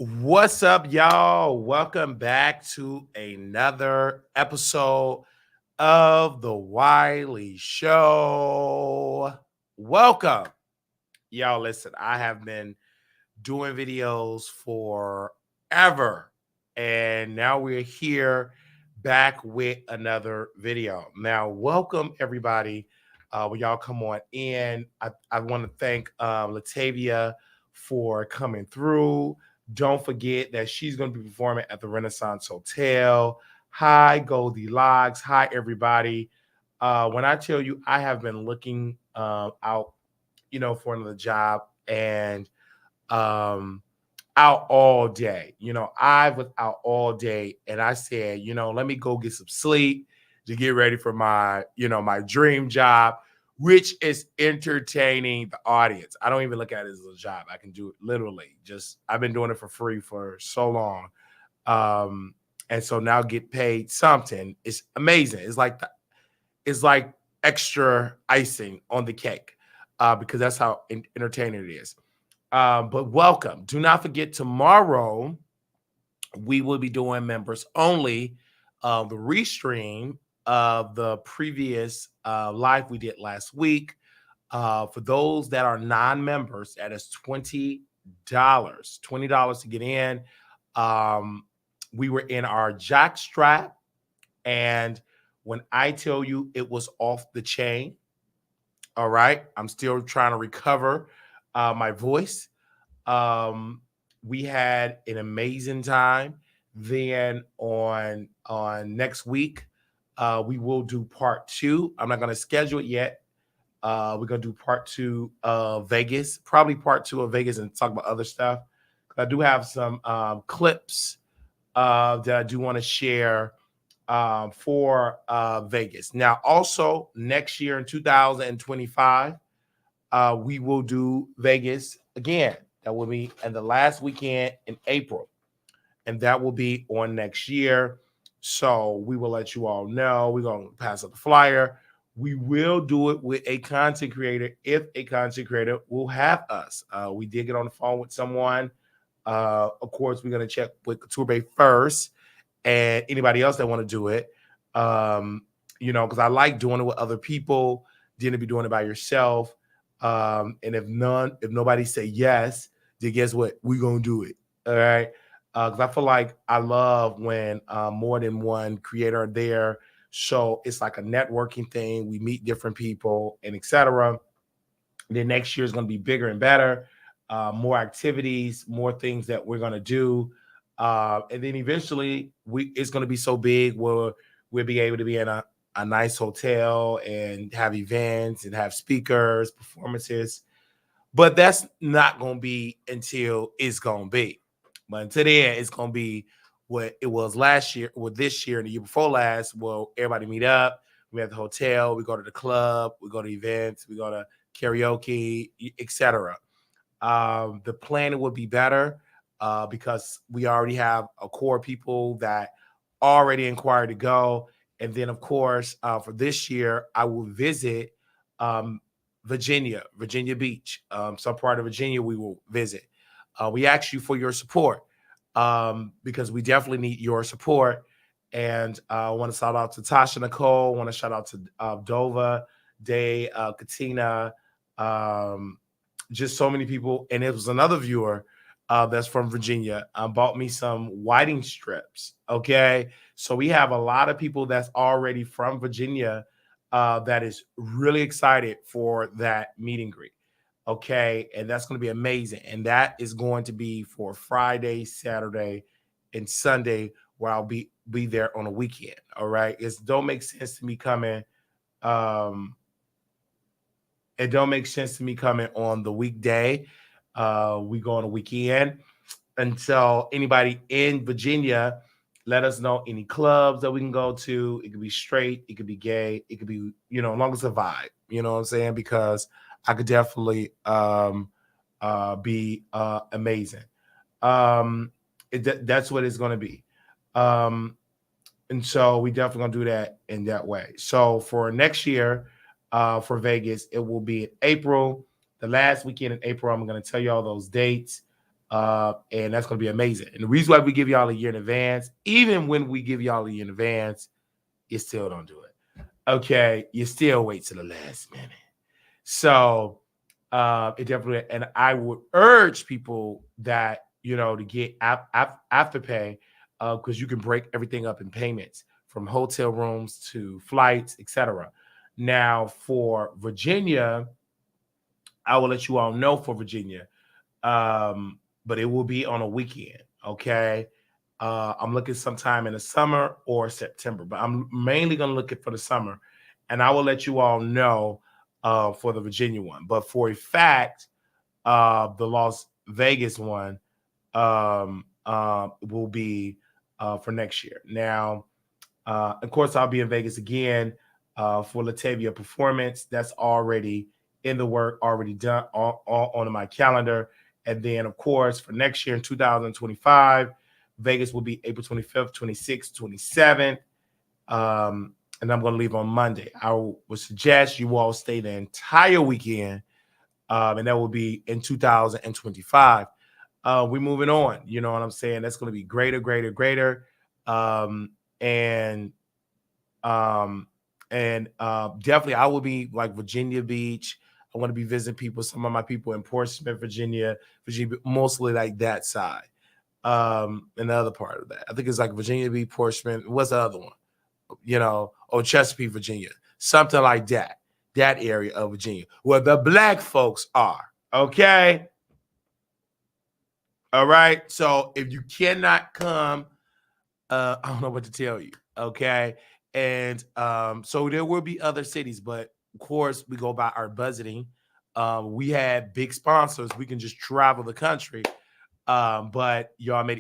What's up, y'all? Welcome back to another episode of The Wiley Show. Welcome. Y'all, listen, I have been doing videos forever, and now we're here back with another video. Now, welcome, everybody. When y'all come on in, I want to thank Latavia for coming through. Don't forget that she's going to be performing at the Renaissance Hotel. Hi, Goldilocks. Hi, everybody. When I tell you, I have been looking out, for another job and um, out all day. I was out all day, and I said, let me go get some sleep to get ready for my dream job, which is entertaining the audience. I don't even look at it as a job. I can do it literally. Just I've been doing it for free for so long. And so now get paid something. It's amazing. It's like extra icing on the cake, because that's how entertaining it is. But welcome. Do not forget, tomorrow we will be doing members only. The restream of the previous live we did last week. For those that are non-members, that is $20. $20 to get in. We were in our jock strap, and when I tell you it was off the chain, all right, I'm still trying to recover my voice. Um, we had an amazing time. Then on next week, we will do part two. I'm not going to schedule it yet. We're gonna do part two of Vegas, probably part two of Vegas, and talk about other stuff. I do have some clips that I do want to share for Vegas. Now, also next year in 2025, we will do Vegas again. That will be in the last weekend in April, and that will be on next year. So we will let you all know. We're going to pass up the flyer. We will do it with a content creator if a content creator will have us. We did get on the phone with someone. Of course, we're going to check with Couture first and anybody else that want to do it. Because I like doing it with other people. Didn't be doing it by yourself. And if nobody say yes, then guess what? We're going to do it. All right. Because I feel like I love when more than one creator are there. So it's like a networking thing. We meet different people and etc. Then next year is going to be bigger and better. More activities, more things that we're going to do. And then eventually it's going to be so big where we'll be able to be in a nice hotel and have events and have speakers, performances. But that's not going to be until it's going to be. But until then, it's going to be what it was last year, or this year and the year before last. Well, everybody meet up. We at the hotel. We go to the club. We go to events. We go to karaoke, etc. The planning would be better because we already have a core of people that already inquired to go. And then, of course, for this year, I will visit Virginia Beach. Some part of Virginia we will visit. We ask you for your support because we definitely need your support. And I want to shout out to Tasha Nicole. I want to shout out to Dova, Day, Katina, just so many people. And it was another viewer that's from Virginia bought me some whiting strips. Okay. So we have a lot of people that's already from Virginia that is really excited for that meet and greet. Okay. And that's going to be amazing. And that is going to be for Friday, Saturday, and Sunday, where I'll be there on a weekend. All right. It don't make sense to me coming. It don't make sense to me coming on the weekday. We go on a weekend. And so anybody in Virginia, let us know any clubs that we can go to. It could be straight, it could be gay, it could be, as long as it's a vibe, you know what I'm saying? Because I could definitely be amazing. That's what it's going to be. And so we definitely going to do that in that way. So for next year, for Vegas, it will be in April, the last weekend in April. I'm going to tell you all those dates. And that's going to be amazing. And the reason why we give y'all a year in advance, even when we give y'all a year in advance, you still don't do it. Okay, you still wait to the last minute. So it definitely, and I would urge people that, to get afterpay, because you can break everything up in payments from hotel rooms to flights, etc. Now for Virginia, I will let you all know for Virginia, but it will be on a weekend. Okay. I'm looking sometime in the summer or September, but I'm mainly going to look at for the summer, and I will let you all know for the Virginia one. But for a fact, the Las Vegas one will be for next year. Now, of course, I'll be in Vegas again for Latavia Performance. That's already in the work, already done, all on my calendar. And then, of course, for next year in 2025, Vegas will be April 25th, 26th, 27th. And I'm going to leave on Monday. I would suggest you all stay the entire weekend, and that will be in 2025. We're moving on. You know what I'm saying? That's going to be greater, greater, greater. And definitely I will be like Virginia Beach. I want to be visiting people, some of my people in Portsmouth, Virginia, mostly like that side. And the other part of that, I think it's like Virginia Beach, Portsmouth. What's the other one? Or Chesapeake, Virginia, something like that. That area of Virginia where the black folks are. Okay. All right. So if you cannot come, I don't know what to tell you. Okay. And so there will be other cities, but of course we go by our budgeting. We had big sponsors. We can just travel the country. But y'all made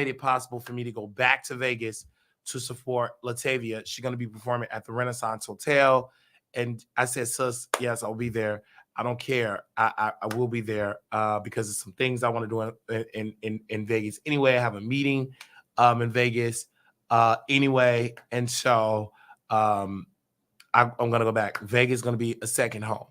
it possible for me to go back to Vegas to support Latavia. She's gonna be performing at the Renaissance Hotel. And I said, sis, yes, I'll be there. I don't care. I will be there because of some things I want to do in Vegas. Anyway, I have a meeting in Vegas anyway. And so I'm going to go back. Vegas is going to be a second home,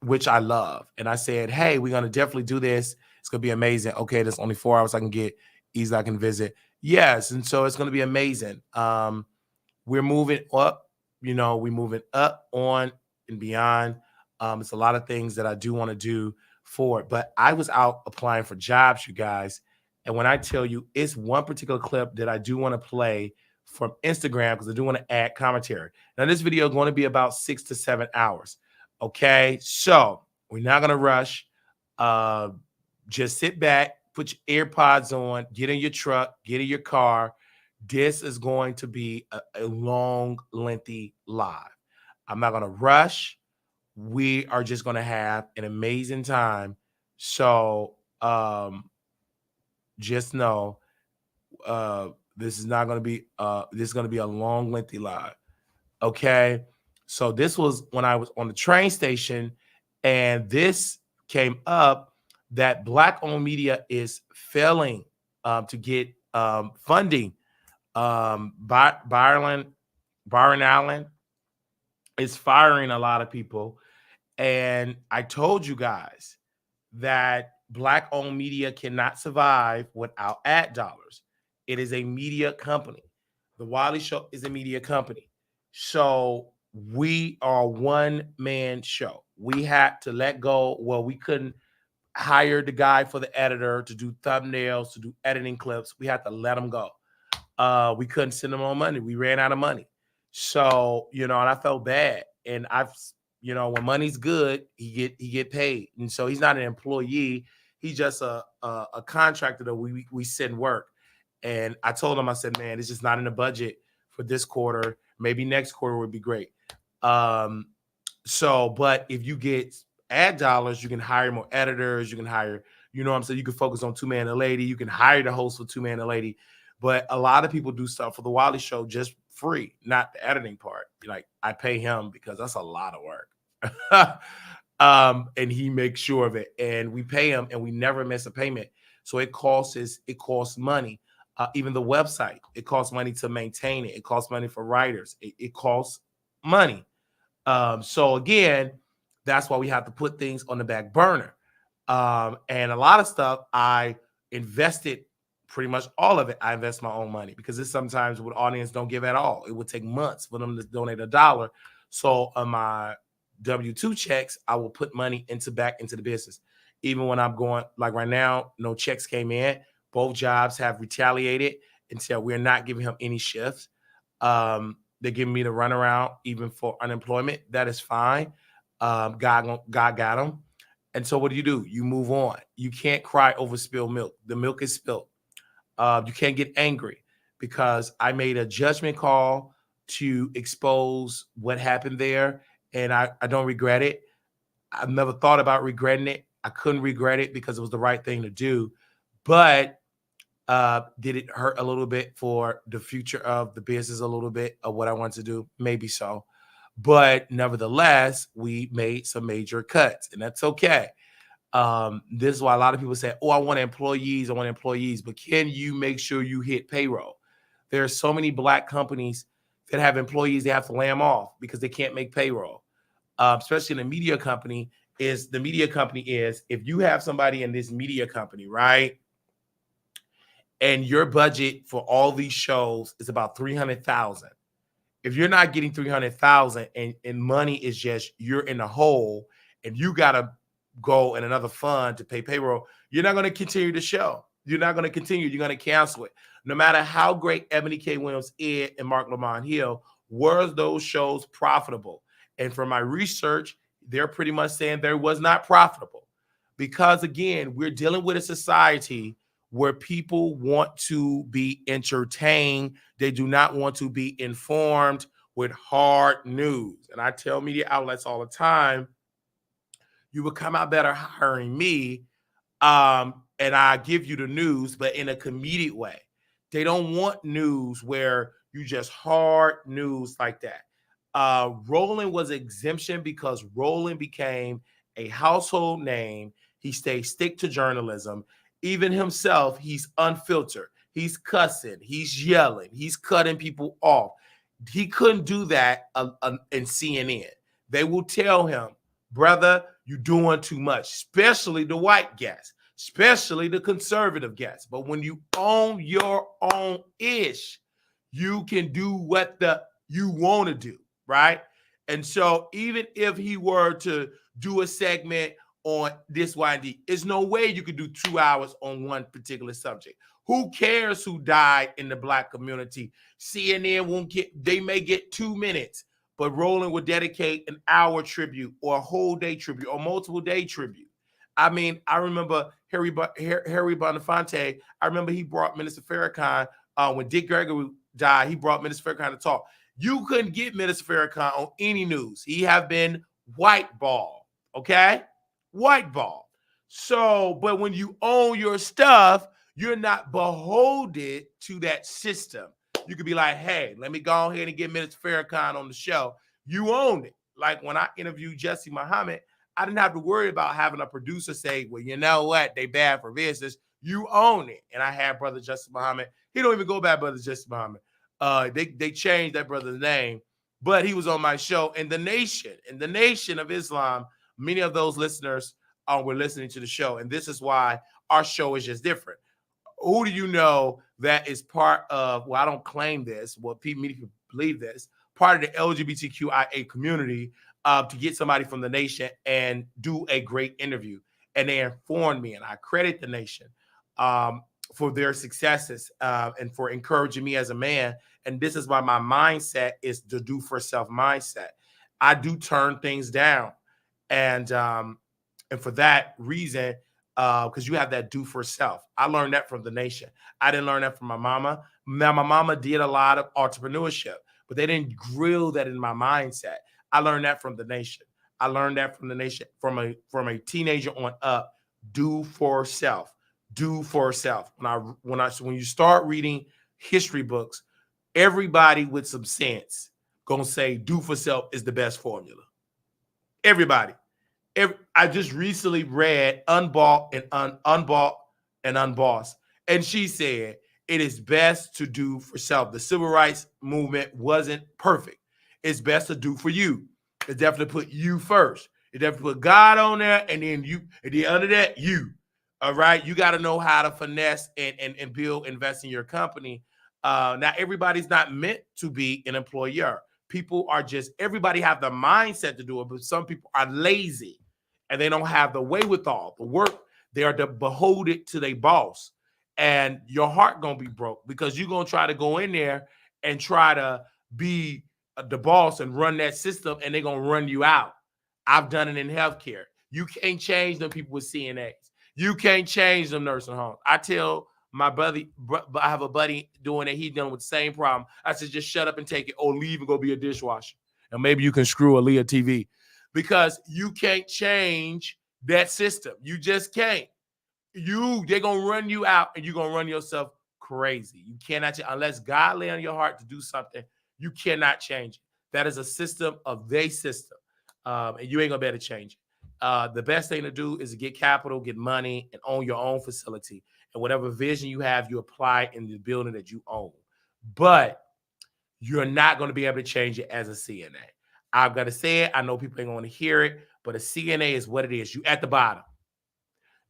which I love. And I said, hey, we're going to definitely do this. It's going to be amazing. Okay, there's only 4 hours I can get. Easily I can visit. Yes, and so it's going to be amazing. We're moving up. We're moving up, on, and beyond. It's a lot of things that I do want to do for it. But I was out applying for jobs, you guys. And when I tell you, it's one particular clip that I do want to play from Instagram because I do want to add commentary. Now, this video is going to be about 6 to 7 hours. Okay, so we're not going to rush. Just sit back, put your AirPods on, get in your truck, get in your car. This is going to be a long, lengthy live. I'm not going to rush. We are just going to have an amazing time. So just know this is not going to be this is going to be a long, lengthy live. Okay. So this was when I was on the train station, and this came up that Black-owned media is failing to get funding. Byron Allen is firing a lot of people. And I told you guys that Black-owned media cannot survive without ad dollars. It is a media company. The Wiley Show is a media company. So we are a one-man show. We had to let go. Well, we couldn't hire the guy for the editor to do thumbnails, to do editing clips. We had to let him go. We couldn't send him more money. We ran out of money. So, and I felt bad. And when money's good, he get paid. And so he's not an employee. He's just a contractor that we send work. And I told him, I said, man, it's just not in the budget for this quarter. Maybe next quarter would be great. But if you get ad dollars, you can hire more editors. You can hire, you can focus on Two Man and a Lady. You can hire the host for Two Man and a Lady. But a lot of people do stuff for the Wiley Show just free, not the editing part. Like, I pay him because that's a lot of work. And he makes sure of it. And we pay him, and we never miss a payment. So it costs money. Even the website, it costs money to maintain it. It costs money for writers. It costs money. So again, that's why we have to put things on the back burner. And a lot of stuff I invested, pretty much all of it. I invest my own money because this sometimes what audience don't give at all. It would take months for them to donate $1. So on my W-2 checks, I will put money back into the business. Even when I'm going, like right now, no checks came in. Both jobs have retaliated and said we're not giving him any shifts. They're giving me the runaround even for unemployment. That is fine. God got him. And so what do? You move on. You can't cry over spilled milk. The milk is spilled. You can't get angry because I made a judgment call to expose what happened there, and I don't regret it. I've never thought about regretting it. I couldn't regret it because it was the right thing to do. But did it hurt a little bit for the future of the business, a little bit of what I want to do? Maybe so. But nevertheless, we made some major cuts, and that's okay. This is why a lot of people say, oh, I want employees. But can you make sure you hit payroll? There are so many Black companies that have employees, they have to lay them off because they can't make payroll. Especially in the media company is if you have somebody in this media company, right? And your budget for all these shows is about 300,000. If you're not getting 300,000 and money is just, you're in the hole and you got to go in another fund to pay payroll, you're not going to continue the show. You're not going to continue. You're going to cancel it. No matter how great Ebony K. Williams, Ed, and Mark Lamont Hill, were those shows profitable? And from my research, they're pretty much saying there was not profitable because, again, we're dealing with a society where people want to be entertained. They do not want to be informed with hard news. And I tell media outlets all the time, you would come out better hiring me, and I give you the news, but in a comedic way. They don't want news where you just hard news like that. Roland was exemption because Roland became a household name. He stick to journalism. Even himself, he's unfiltered. He's cussing. He's yelling. He's cutting people off. He couldn't do that in CNN. They will tell him, brother, you're doing too much, especially the white guests, especially the conservative guests. But when you own your own ish, you can do what you want to do, right? And so even if he were to do a segment on this YD, there's no way you could do 2 hours on one particular subject. Who cares who died in the Black community? CNN won't they may get 2 minutes, but Roland would dedicate an hour tribute or a whole day tribute or multiple day tribute. I mean, I remember Harry Belafonte. I remember he brought Minister Farrakhan when Dick Gregory died. He brought Minister Farrakhan to talk. You couldn't get Minister Farrakhan on any news. He have been whiteballed, okay? Whiteball. So, but when you own your stuff, you're not beholden to that system. You could be like, hey, let me go ahead and get Minister Farrakhan on the show. You own it. Like when I interviewed Jesse Muhammad, I didn't have to worry about having a producer say, well, you know what? They bad for business. You own it. And I had Brother Jesse Muhammad. He don't even go by Brother Jesse Muhammad. They changed that brother's name, but he was on my show. In the Nation of Islam, many of those listeners were listening to the show. And this is why our show is just different. Who do you know that is part of, well, I don't claim this, well, many people believe this, part of the LGBTQIA community to get somebody from the Nation and do a great interview. And they informed me, and I credit the Nation for their successes and for encouraging me as a man. And this is why my mindset is the do for self mindset. I do turn things down. And for that reason, because you have that do for self. I learned that from the Nation. I didn't learn that from my mama. Now, my mama did a lot of entrepreneurship, but they didn't grill that in my mindset. I learned that from the Nation. I learned that from the Nation, from a teenager on up. Do for self. Do for self. When you start reading history books, everybody with some sense gonna say do for self is the best formula. Everybody. I just recently read Unbought and Unbossed, and she said it is best to do for self. The civil rights movement wasn't perfect. It's best to do for you. It's definitely put you first. You definitely put God on there, and then under that, you. All right. You got to know how to finesse and build, invest in your company. Now, everybody's not meant to be an employer. People are everybody have the mindset to do it, but some people are lazy and they don't have the wherewithal, the work. They are beholden to their boss, and your heart gonna be broke because you're gonna try to go in there and try to be the boss and run that system, and they're gonna run you out. I've done it in healthcare. You can't change them people with CNAs. You can't change them nursing homes. I tell my buddy, I have a buddy doing it. He's dealing with the same problem. I said, just shut up and take it, or leave and go be a dishwasher. And maybe you can screw Aaliyah TV, because you can't change that system. You just can't. They're gonna run you out, and you're gonna run yourself crazy. You cannot, unless God lay on your heart to do something, you cannot change it. That is a system of their system, and you ain't gonna be able to change it. The best thing to do is to get capital, get money, and own your own facility. And whatever vision you have, you apply in the building that you own. But you're not going to be able to change it as a CNA. I've got to say it. I know people ain't going to hear it, but a CNA is what it is. You at the bottom.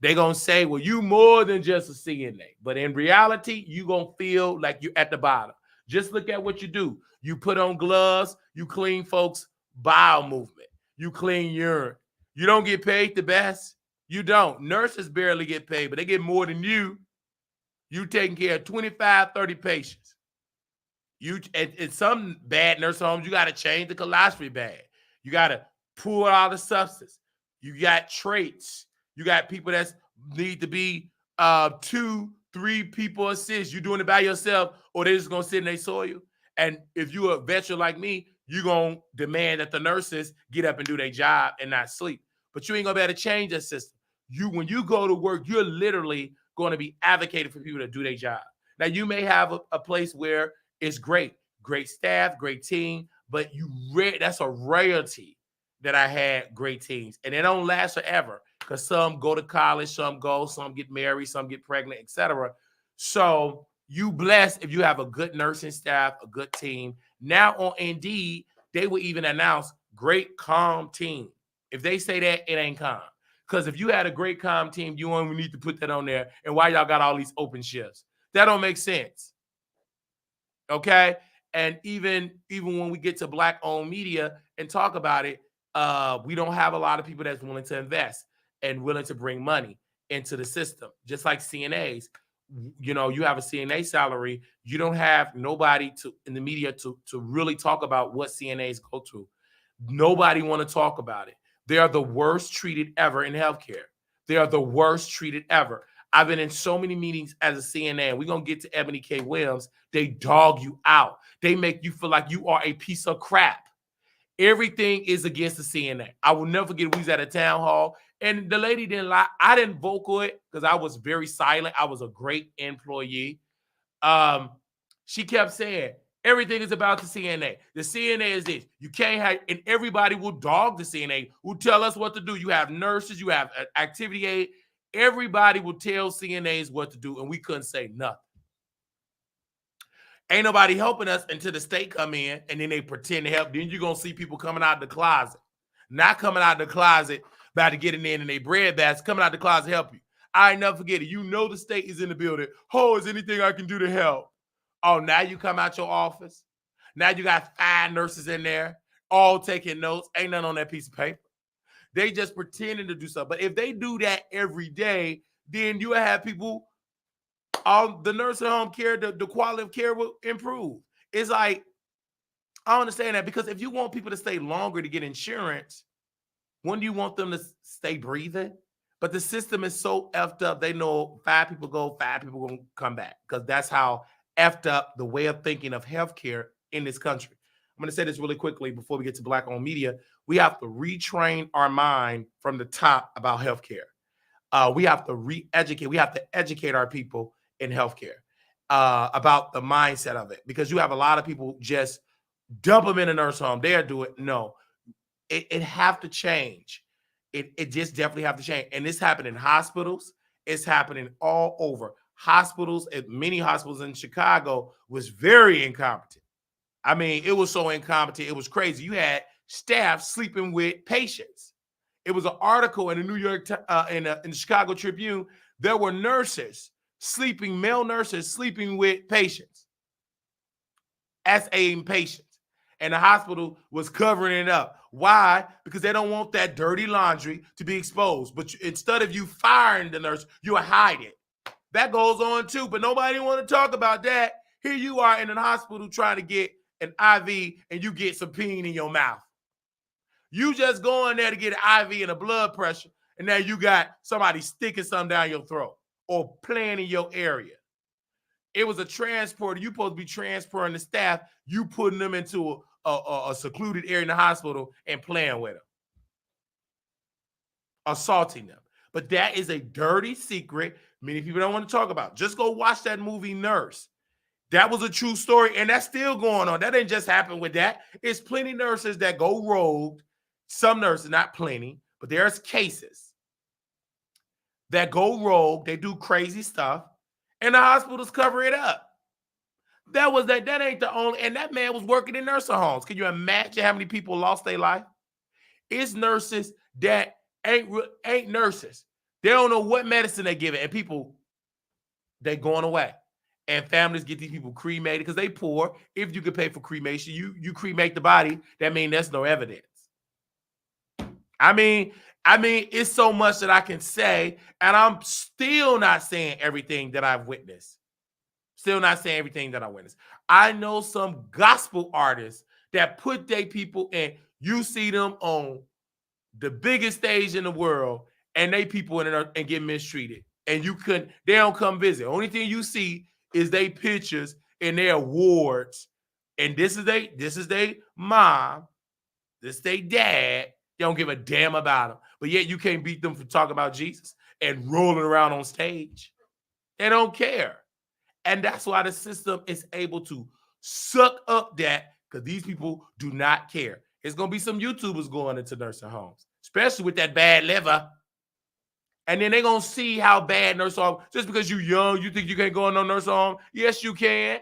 They're going to say, well, you more than just a CNA. But in reality, you're going to feel like you're at the bottom. Just look at what you do. You put on gloves. You clean folks' bowel movement. You clean urine. You don't get paid the best. You don't. Nurses barely get paid, but they get more than you. You taking care of 25, 30 patients. You at some bad nursing homes, you got to change the colostrum bag. You got to pull out all the substance. You got traits. You got people that need to be 2, 3 people assist. You doing it by yourself, or they just gonna sit in their soil. And if you're a veteran like me, you're gonna demand that the nurses get up and do their job and not sleep. But you ain't gonna be able to change that system. When you go to work, you're literally going to be advocating for people to do their job. Now, you may have a place where it's great staff, great team, but that's a rarity that I had great teams, and they don't last forever because some go to college, some get married, some get pregnant, etc. So you blessed if you have a good nursing staff, a good team. Now on Indeed, they will even announce great calm team. If they say that, it ain't calm. Because if you had a great calm team, you only need to put that on there. And why y'all got all these open shifts? That don't make sense. Okay? And even when we get to Black-owned media and talk about it, we don't have a lot of people that's willing to invest and willing to bring money into the system. Just like CNAs, you have a CNA salary. You don't have nobody in the media to really talk about what CNAs go through. Nobody want to talk about it. They are the worst treated ever in healthcare. They are the worst treated ever. I've been in so many meetings as a CNA. We're going to get to Ebony K. Williams. They dog you out. They make you feel like you are a piece of crap. Everything is against the CNA. I will never forget, we was at a town hall, and the lady didn't lie. I didn't vocal it because I was very silent. I was a great employee. She kept saying, everything is about the CNA. The CNA is this. You can't have, and everybody will dog the CNA, will tell us what to do. You have nurses, you have activity aid. Everybody will tell CNAs what to do, and we couldn't say nothing. Ain't nobody helping us until the state come in, and then they pretend to help. Then you're going to see people coming out the closet. Not coming out the closet, about to get in their bread basket, coming out the closet to help you. I ain't never forget it. The state is in the building. Oh, is anything I can do to help? Oh, now you come out your office. Now you got 5 nurses in there, all taking notes. Ain't nothing on that piece of paper. They just pretending to do something. But if they do that every day, then you will have people, the nursing home care, the quality of care will improve. It's like, I understand that, because if you want people to stay longer to get insurance, when do you want them to stay breathing? But the system is so effed up, they know 5 people go, 5 people going to come back, because that's how effed up the way of thinking of healthcare in this country. I'm going to say this really quickly before we get to Black-owned media. We have to retrain our mind from the top about healthcare. We have to re-educate. We have to educate our people in healthcare about the mindset of it, because you have a lot of people just dump them in a nurse home. They'll do it. No, it have to change. It just definitely have to change. And this happened in hospitals. It's happening all over. Hospitals, many hospitals in Chicago was very incompetent. I mean, it was so incompetent, it was crazy. You had staff sleeping with patients. It was an article in the New York, in the Chicago Tribune. There were nurses sleeping, male nurses sleeping with patients as aiding patients. And the hospital was covering it up. Why? Because they don't want that dirty laundry to be exposed. But instead of you firing the nurse, you hide it. That goes on too, but nobody want to talk about that. Here you are in the hospital trying to get an IV and you get some peen in your mouth. You just go in there to get an IV and a blood pressure, and now you got somebody sticking something down your throat or playing in your area. It was a transporter. You supposed to be transporting the staff. You putting them into a secluded area in the hospital and playing with them, assaulting them. But that is a dirty secret many people don't want to talk about. Just go watch that movie Nurse. That was a true story, and that's still going on. That didn't just happen with that. It's plenty of nurses that go rogue. Some nurses, not plenty, but there's cases that go rogue. They do crazy stuff, and the hospitals cover it up. That ain't the only, and that man was working in nursing homes. Can you imagine how many people lost their life? It's nurses that ain't nurses. They don't know what medicine they give it, and people, they going away. And families get these people cremated because they poor. If you could pay for cremation, you cremate the body. That means there's no evidence. I mean, it's so much that I can say, and I'm still not saying everything that I've witnessed. Still not saying everything that I witnessed. I know some gospel artists that put their people in. You see them on the biggest stage in the world, and they people in there and get mistreated. And they don't come visit. Only thing you see is they pictures and their awards. And this is they mom, this they dad. They don't give a damn about them. But yet you can't beat them for talking about Jesus and rolling around on stage. They don't care. And that's why the system is able to suck up that, because these people do not care. There's going to be some YouTubers going into nursing homes, especially with that bad liver. And then they're going to see how bad nursing home, just because you're young, you think you can't go in no nursing home? Yes, you can.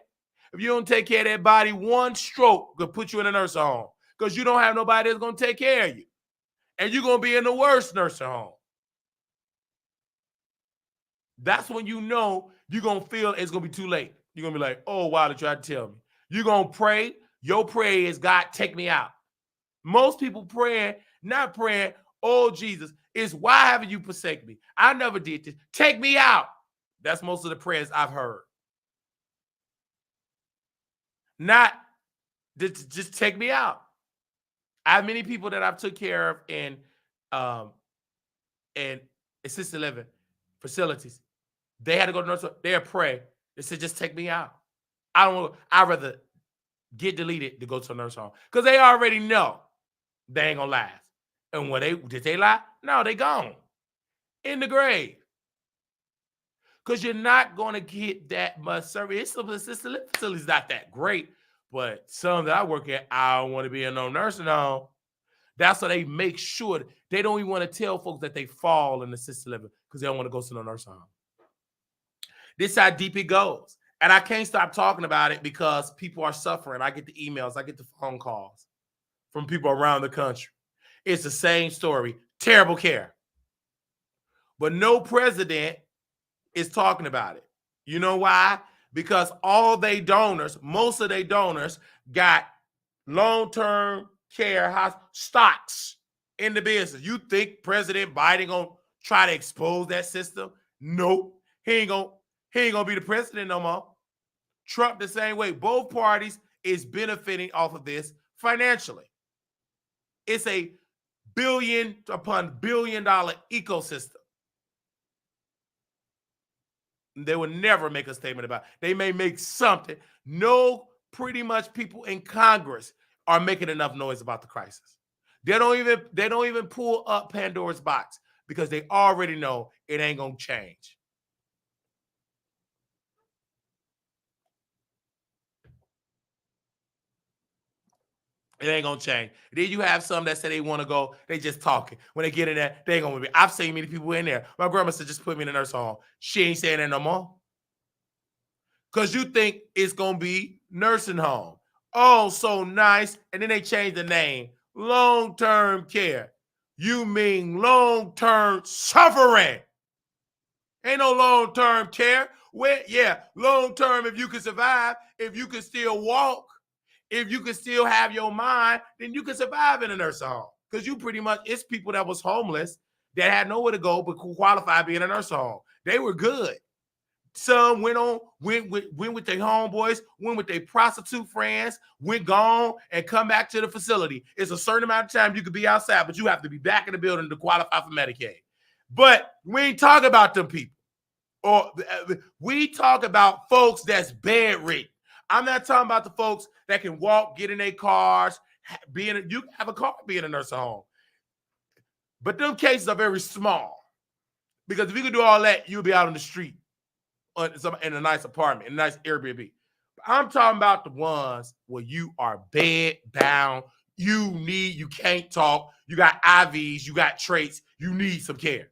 If you don't take care of that body, one stroke could put you in a nursing home because you don't have nobody that's going to take care of you. And you're going to be in the worst nursing home. That's when you know you're going to feel it's going to be too late. You're going to be like, oh, wow, they tried to tell me. You're going to pray. Your prayer is, God, take me out. Most people praying, not praying, oh, Jesus, is why haven't you forsaken me? I never did this. Take me out. That's most of the prayers I've heard. Not just take me out. I have many people that I've took care of in assisted living facilities. They had to go to nurse. They'll pray. They said, just take me out. I'd rather get deleted to go to a nurse home because they already know they ain't gonna last. And did they lie? No, they gone in the grave. Because you're not going to get that much service. Some assisted living facilities not that great, but some that I work at, I don't want to be in no nursing home. That's why they make sure they don't even want to tell folks that they fall in assisted living because they don't want to go to no nursing home. This is how deep it goes. And I can't stop talking about it because people are suffering. I get the emails, I get the phone calls from people around the country. It's the same story. Terrible care. But no president is talking about it. You know why? Because all they donors, most of their donors, got long-term care stocks in the business. You think President Biden gonna try to expose that system? Nope. He ain't gonna be the president no more. Trump the same way. Both parties is benefiting off of this financially. It's a billion upon billion dollar ecosystem. They will never make a statement about it. They may make something. No, pretty much people in Congress are making enough noise about the crisis. They don't even pull up Pandora's box because they already know it ain't gonna change. It ain't gonna change. Then you have some that say they want to go, they just talking. When they get in there, they ain't gonna be. I've seen many people in there. My grandma said, just put me in the nursing home. She ain't saying that no more. Because you think it's gonna be nursing home. Oh, so nice. And then they change the name. Long-term care. You mean long-term suffering. Ain't no long-term care. Long-term, if you can survive, if you can still walk, if you can still have your mind, then you can survive in a nursing home. Because you pretty much, it's people that was homeless that had nowhere to go but qualified being in a nursing home. They were good. Some went with their homeboys, went with their prostitute friends, went gone, and come back to the facility. It's a certain amount of time you could be outside, but you have to be back in the building to qualify for Medicaid. But we ain't talk about them people. Or we talk about folks that's bedridden. I'm not talking about the folks that can walk, get in their cars, you can have a car, be in a nursing home. But them cases are very small. Because if you could do all that, you'll be out on the street in a nice apartment, in a nice Airbnb. But I'm talking about the ones where you are bed bound, you can't talk, you got IVs, you got traits, you need some care.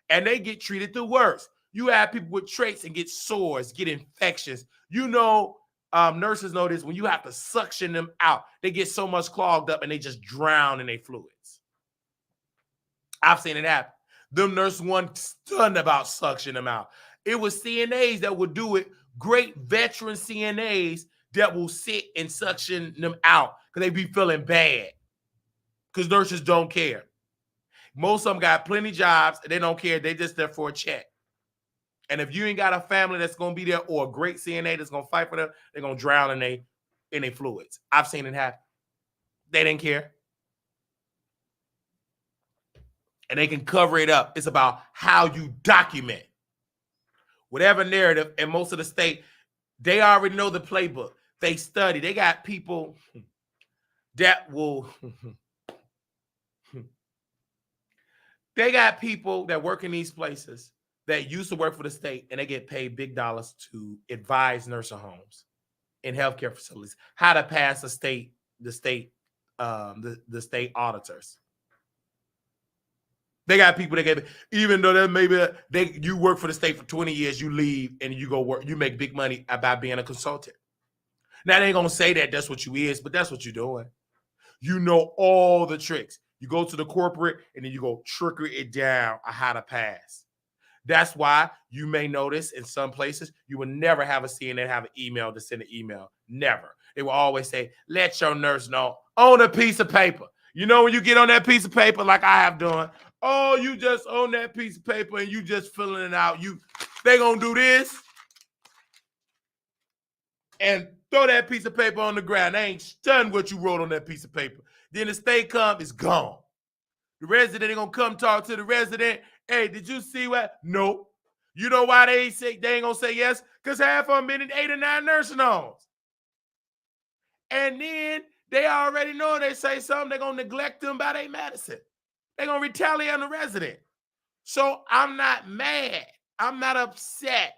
And they get treated the worst. You have people with traits and get sores, get infections. Nurses know this, when you have to suction them out, they get so much clogged up and they just drown in their fluids. I've seen it happen. Them nurses weren't stunned about suctioning them out. It was CNAs that would do it, great veteran CNAs that will sit and suction them out because they be feeling bad because nurses don't care. Most of them got plenty of jobs and they don't care. They just there for a check. And if you ain't got a family that's going to be there or a great CNA that's going to fight for them, they're going to drown in their fluids. I've seen it happen. They didn't care. And they can cover it up. It's about how you document whatever narrative. And most of the state, they already know the playbook. They study. They got people that will... They got people that work in these places that used to work for the state, and they get paid big dollars to advise nursing homes and healthcare facilities how to pass the state auditors. They got people that get, even though that you work for the state for 20 years, you leave and you go work, you make big money about being a consultant. Now they ain't gonna say that that's what you is, but that's what you're doing. You know all the tricks. You go to the corporate and then you go trickle it down on how to pass. That's why you may notice in some places you will never have a CNA have an email to send an email. Never. They will always say, let your nurse know on a piece of paper. You know when you get on that piece of paper like I have done, oh, you just on that piece of paper and you just filling it out. They gonna do this and throw that piece of paper on the ground. They ain't stunned what you wrote on that piece of paper. Then the state come, it's gone. The resident ain't gonna come talk to the resident. Hey, did you see what? No. You know why they ain't gonna say yes? Because half of them been in 8 or 9 nursing homes. And then they already know they say something, they're gonna neglect them by their medicine. They're gonna retaliate on the resident. So I'm not mad. I'm not upset.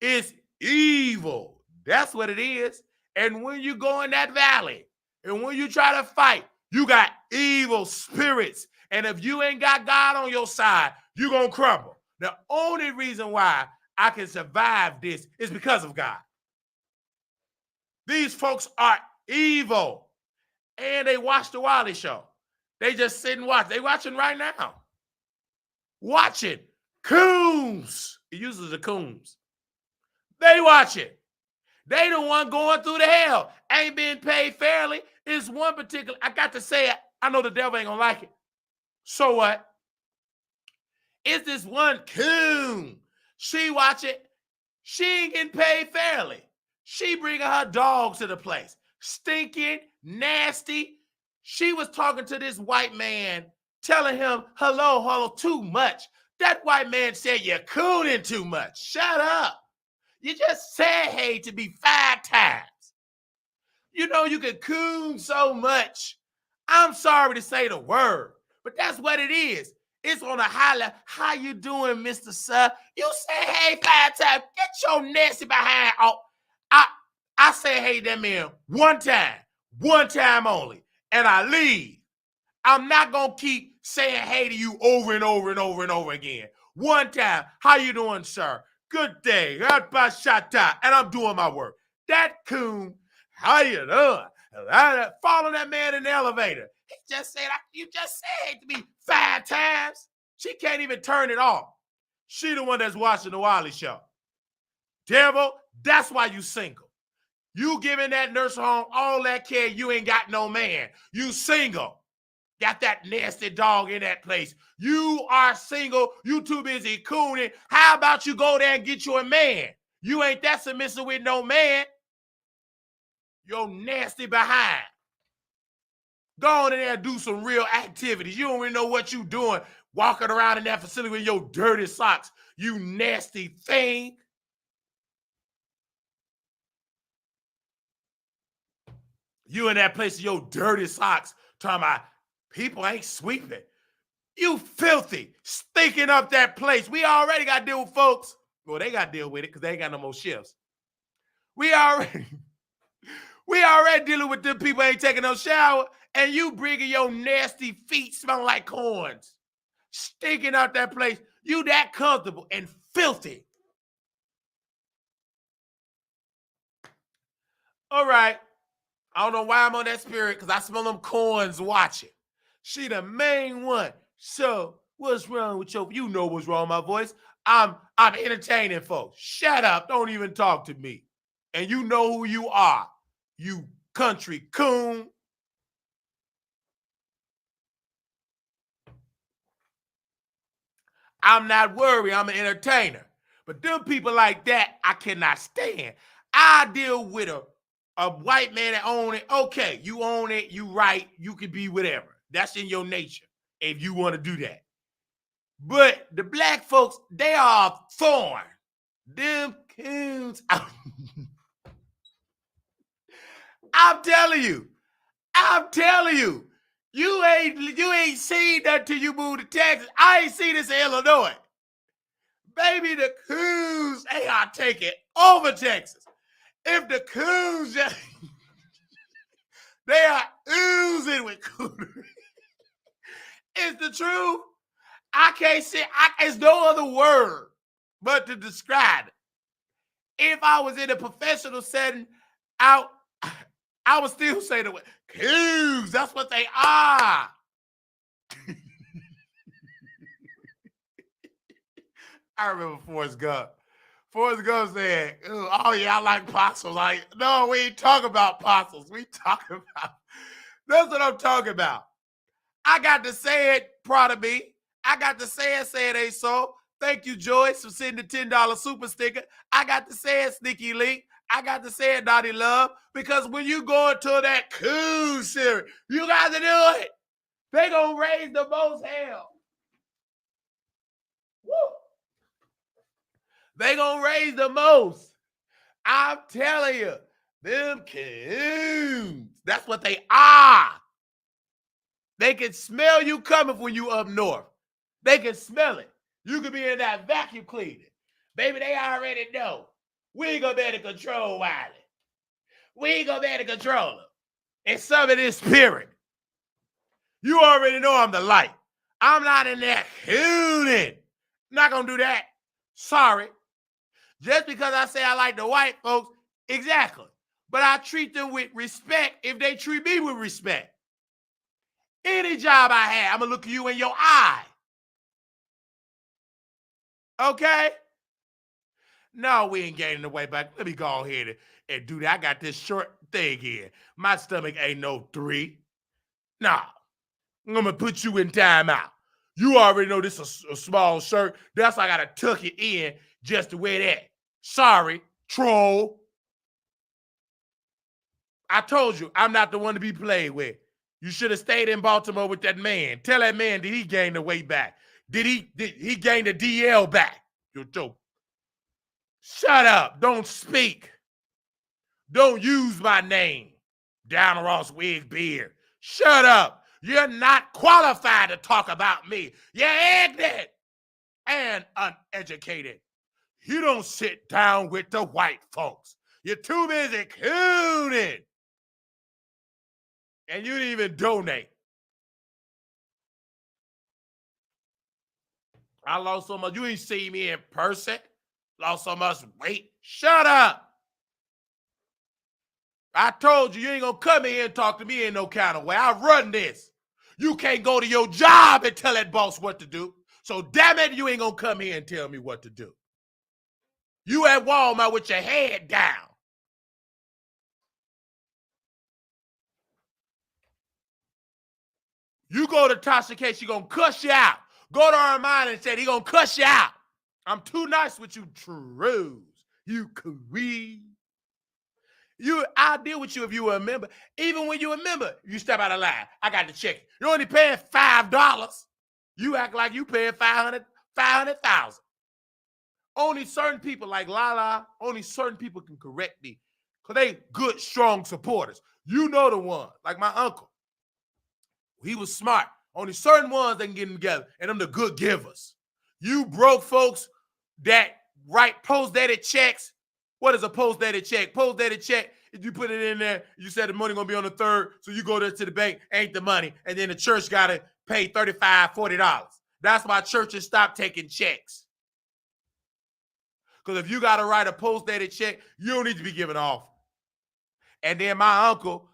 It's evil. That's what it is. And when you go in that valley and when you try to fight, you got evil spirits. And if you ain't got God on your side, you're going to crumble. The only reason why I can survive this is because of God. These folks are evil. And they watch the Wiley Show. They just sit and watch. They watching right now. Watching. Coons. He uses the coons. They watch it. They the one going through the hell. Ain't being paid fairly. It's one particular, I got to say it. I know the devil ain't gonna like it. So what? It's this one coon. She watch it. She ain't getting paid fairly. She bringing her dog to the place. Stinking, nasty. She was talking to this white man, telling him, hello, too much. That white man said, you're cooning too much. Shut up. You just said hey to me 5 times. You know you can coon so much. I'm sorry to say the word, but that's what it is. It's on a high level. How you doing, Mr. Sir? You say hey 5 times. Get your nasty behind off. I say hey that man one time only, and I leave. I'm not gonna keep saying hey to you over and over and over and over again. One time, how you doing, sir? Good day, and I'm doing my work. That coon, how you doing? Follow that man in the elevator. He just said, you just said to me 5 times. She can't even turn it off. She the one that's watching the Wiley Show. Devil, that's why you single. You giving that nursing home all that care, you ain't got no man. You single. Got that nasty dog in that place. You are single. You too busy cooning. How about you go there and get you a man? You ain't that submissive with no man. You're nasty behind. Go on in there and do some real activities. You don't even know what you doing walking around in that facility with your dirty socks. You nasty thing. You in that place with your dirty socks talking about people ain't sweeping. You filthy, stinking up that place. We already got to deal with folks. Well, they got to deal with it because they ain't got no more shifts. We already dealing with them people ain't taking no shower, and you bringing your nasty feet smelling like corns, stinking out that place. You that comfortable and filthy. All right. I don't know why I'm on that spirit because I smell them corns watching. She the main one. So what's wrong with you know what's wrong with my voice. I'm entertaining folks. Shut up. Don't even talk to me. And you know who you are. You country coon. I'm not worried. I'm an entertainer. But them people like that, I cannot stand. I deal with a white man that own it. Okay, you own it. You right. You can be whatever. That's in your nature if you want to do that. But the black folks, they are thorn. Them coons. I'm telling you. You ain't seen that till you moved to Texas. I ain't seen this in Illinois. Baby, the coons, they are taking over Texas. If the coons just, they are oozing with coonery. It's the truth. I can't say, it's no other word but to describe it. If I was in a professional setting, I would still say the word coons. That's what they are. I remember Forrest Gump. Forrest Gump said, oh yeah, I like possums. Like, no, we ain't talking about possums. We talking about, that's what I'm talking about. I got to say it, proud of me. I got to say it ain't so. Thank you, Joyce, for sending the $10 super sticker. I got to say it, Sneaky Link. I got to say it, Naughty Love, because when you go into that cool series, you got to do it. They gonna raise the most hell. Woo. They gonna raise the most. I'm telling you, them coons. That's what they are. They can smell you coming when you up north. They can smell it. You could be in that vacuum cleaner. Baby, they already know. We ain't gonna be able to control Wiley. We ain't gonna be able to control him. And some of this spirit. You already know I'm the light. I'm not in there cooning. Not gonna do that. Sorry. Just because I say I like the white folks, exactly. But I treat them with respect if they treat me with respect. Any job I have, I'm gonna look you in your eye. Okay? No, we ain't gaining the way back. Let me go ahead and do that. I got this short thing here. My stomach ain't no 3. Nah. I'm gonna put you in timeout. You already know this is a small shirt. That's why I gotta tuck it in just to wear that. Sorry, troll. I told you, I'm not the one to be played with. You should have stayed in Baltimore with that man. Tell that man, did he gain the weight back? Did he gain the DL back? You're joke. Shut up. Don't speak. Don't use my name. Down Ross Wig Beard. Shut up. You're not qualified to talk about me. You're ignorant and uneducated. You don't sit down with the white folks. You're too busy cooning. And you didn't even donate. I lost so much. You ain't see me in person. Lost so much weight. Shut up. I told you, you ain't gonna come in here and talk to me in no kind of way. I run this. You can't go to your job and tell that boss what to do. So damn it, you ain't gonna come here and tell me what to do. You at Walmart with your head down. You go to Tasha case, she gonna cuss you out. Go to Arre3ted and say he gonna cuss you out. I'm too nice with you, Trues. You queen. I'll deal with you if you a member. Even when you a member, you step out of line. I got to check. You're only paying $5. You act like you paying 500,000. Only certain people like Lala, only certain people can correct me. Because they good, strong supporters. You know the one, like my uncle. He was smart. Only certain ones that can get them together, and them the good givers. You broke folks that write post-dated checks. What is a post-dated check? Post-dated check, if you put it in there, you said the money going to be on the 3rd, so you go there to the bank, ain't the money, and then the church got to pay $35, $40. That's why churches stopped taking checks. Because if you got to write a post-dated check, you don't need to be giving off. And then my uncle,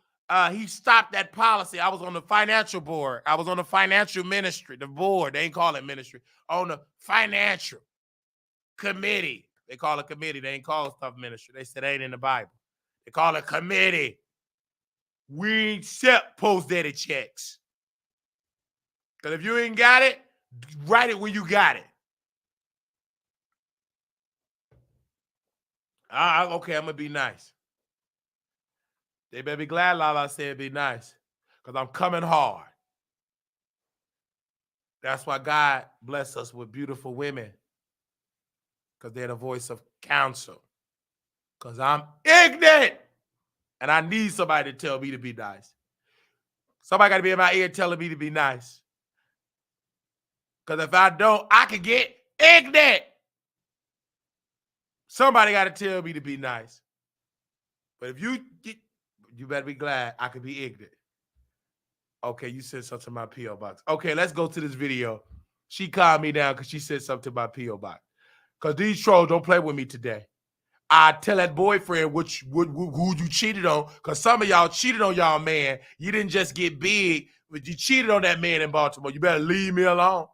he stopped that policy. I was on the financial board. I was on the financial ministry, the board. They ain't call it ministry. On the financial committee. They call it committee. They ain't call it stuff ministry. They said it ain't in the Bible. They call it committee. We accept post-dated checks. Because if you ain't got it, write it when you got it. Okay, I'm going to be nice. They better be glad Lala said be nice, because I'm coming hard. That's why God bless us with beautiful women, because they're the voice of counsel. Because I'm ignorant, and I need somebody to tell me to be nice. Somebody got to be in my ear telling me to be nice. Because if I don't, I could get ignorant. Somebody got to tell me to be nice. But if you better be glad I could be ignorant. Okay, you said something to my P.O. box. Okay, let's go to this video. She calmed me down because she said something to my P.O. box. Because these trolls don't play with me today. I tell that boyfriend who you cheated on, because some of y'all cheated on y'all man. You didn't just get big, but you cheated on that man in Baltimore. You better leave me alone.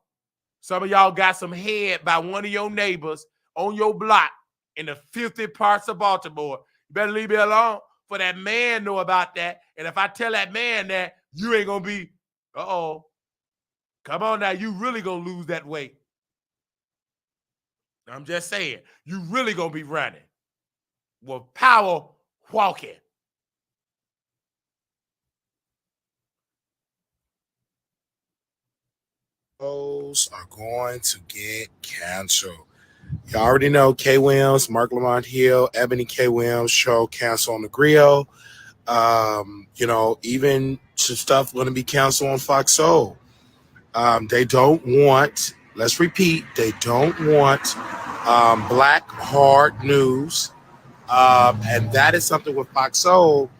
Some of y'all got some head by one of your neighbors on your block in the filthy parts of Baltimore. You better leave me alone. For that man know about that. And if I tell that man that, you ain't going to be, come on now, you really going to lose that weight. I'm just saying, you really going to be running with power walking. Those are going to get canceled. You already know K. Williams, Mark Lamont Hill, Ebony K. Williams show cancel on the grill. Even some stuff going to be canceled on Fox Soul. They don't want, let's repeat, they don't want black hard news. And that is something with Fox Soul,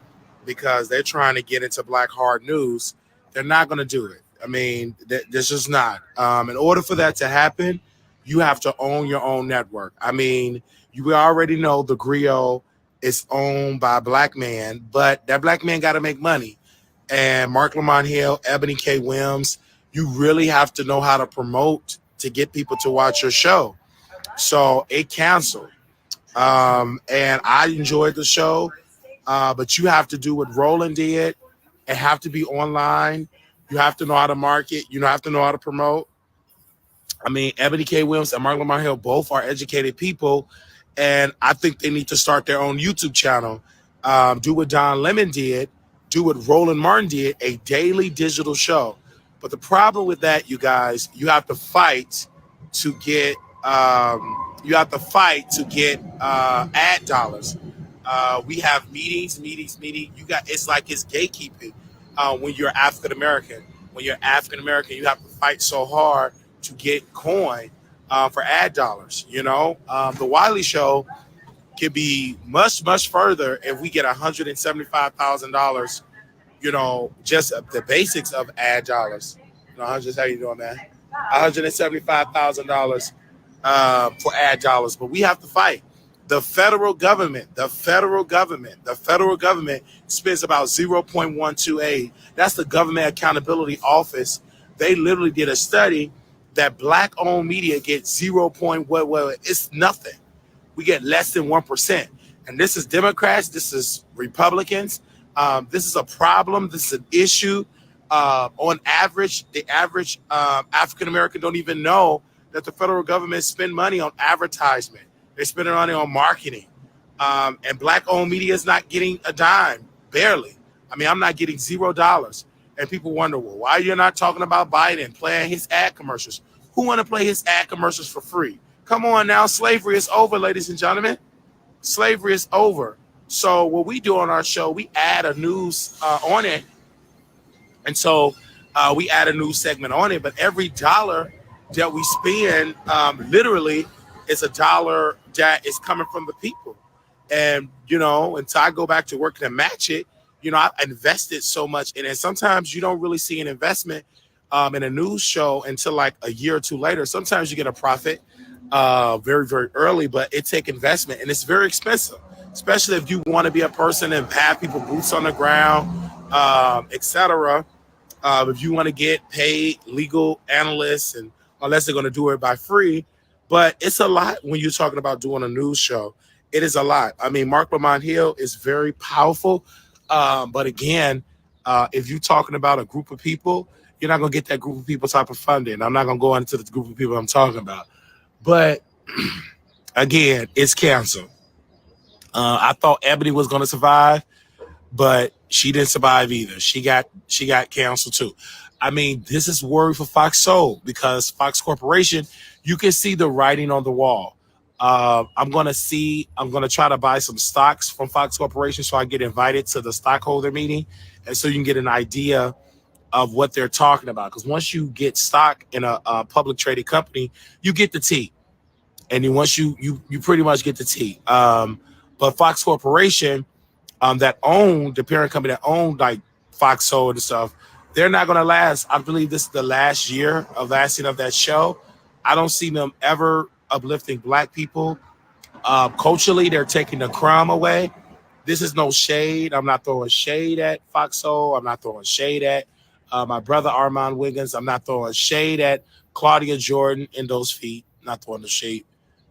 because they're trying to get into black hard news. They're not going to do it. I mean, this is not. In order for that to happen, you have to own your own network. I mean, you already know the Griot is owned by a black man, but that black man got to make money. And Mark Lamont Hill, Ebony K. Williams, you really have to know how to promote to get people to watch your show. So it canceled. And I enjoyed the show, but you have to do what Roland did. It have to be online. You have to know how to market. You have to know how to promote. I mean, Ebony K. Williams and Mark Lamont Hill both are educated people, and I think they need to start their own YouTube channel. Do what Don Lemon did. Do what Roland Martin did, a daily digital show. But the problem with that, you guys, you have to fight to get ad dollars. We have meetings. It's like it's gatekeeping when you're African American. When you're African American, you have to fight so hard to get coin for ad dollars. The Wiley Show could be much, much further if we get $175,000. Just the basics of ad dollars. Just how you doing, man? $175,000 for ad dollars, but we have to fight. The federal government spends about 0.128. That's the Government Accountability Office. They literally did a study that black-owned media gets 0. Well, it's nothing. We get less than 1%. And this is Democrats. This is Republicans. This is a problem. This is an issue. On average, the average African-American don't even know that the federal government spend money on advertisement. They spend money on marketing. And black-owned media is not getting a dime, barely. I mean, I'm not getting $0. And people wonder, well, why you're not talking about Biden playing his ad commercials? Who want to play his ad commercials for free? Come on now, slavery is over, ladies and gentlemen. Slavery is over. So what we do on our show, we add a news on it. And so we add a news segment on it. But every dollar that we spend literally is a dollar that is coming from the people. And, until I go back to working and match it, I invested so much in it. Sometimes you don't really see an investment in a news show until like a year or two later. Sometimes you get a profit very, very early, but it takes investment and it's very expensive, especially if you want to be a person and have people boots on the ground, etc. If you want to get paid legal analysts, and unless they're going to do it by free, but it's a lot when you're talking about doing a news show. It is a lot. I mean, Mark Lamont Hill is very powerful. But again, if you're talking about a group of people, you're not going to get that group of people type of funding. I'm not going to go into the group of people I'm talking about. But again, it's canceled. I thought Ebony was going to survive, but she didn't survive either. She got canceled too. I mean, this is worry for Fox Soul because Fox Corporation, you can see the writing on the wall. I'm going to try to buy some stocks from Fox Corporation so I get invited to the stockholder meeting. And so you can get an idea of what they're talking about. Because once you get stock in a public traded company, you get the tea. And then once you pretty much get the tea. But Fox Corporation, the parent company that owned like Fox Soul and stuff, they're not going to last. I believe this is the last year of lasting of that show. I don't see them ever uplifting black people. Culturally, they're taking the crumb away. This is no shade. I'm not throwing shade at Fox Soul. I'm not throwing shade at my brother Armand Wiggins. I'm not throwing shade at Claudia Jordan in those feet. Not throwing the shade.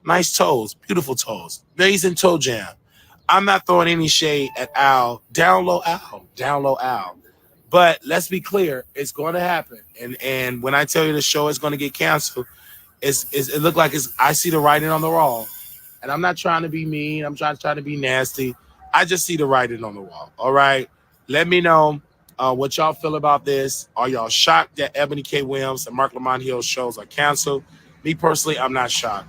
Nice toes, beautiful toes, amazing toe jam. I'm not throwing any shade at Al. Down low Al. But let's be clear, it's going to happen. And when I tell you the show is going to get canceled, it looked like I see the writing on the wall. And I'm not trying to be mean. I'm trying to be nasty. I just see the writing on the wall. All right. Let me know what y'all feel about this. Are y'all shocked that Ebony K. Williams and Mark Lamont Hill shows are canceled? Me personally, I'm not shocked.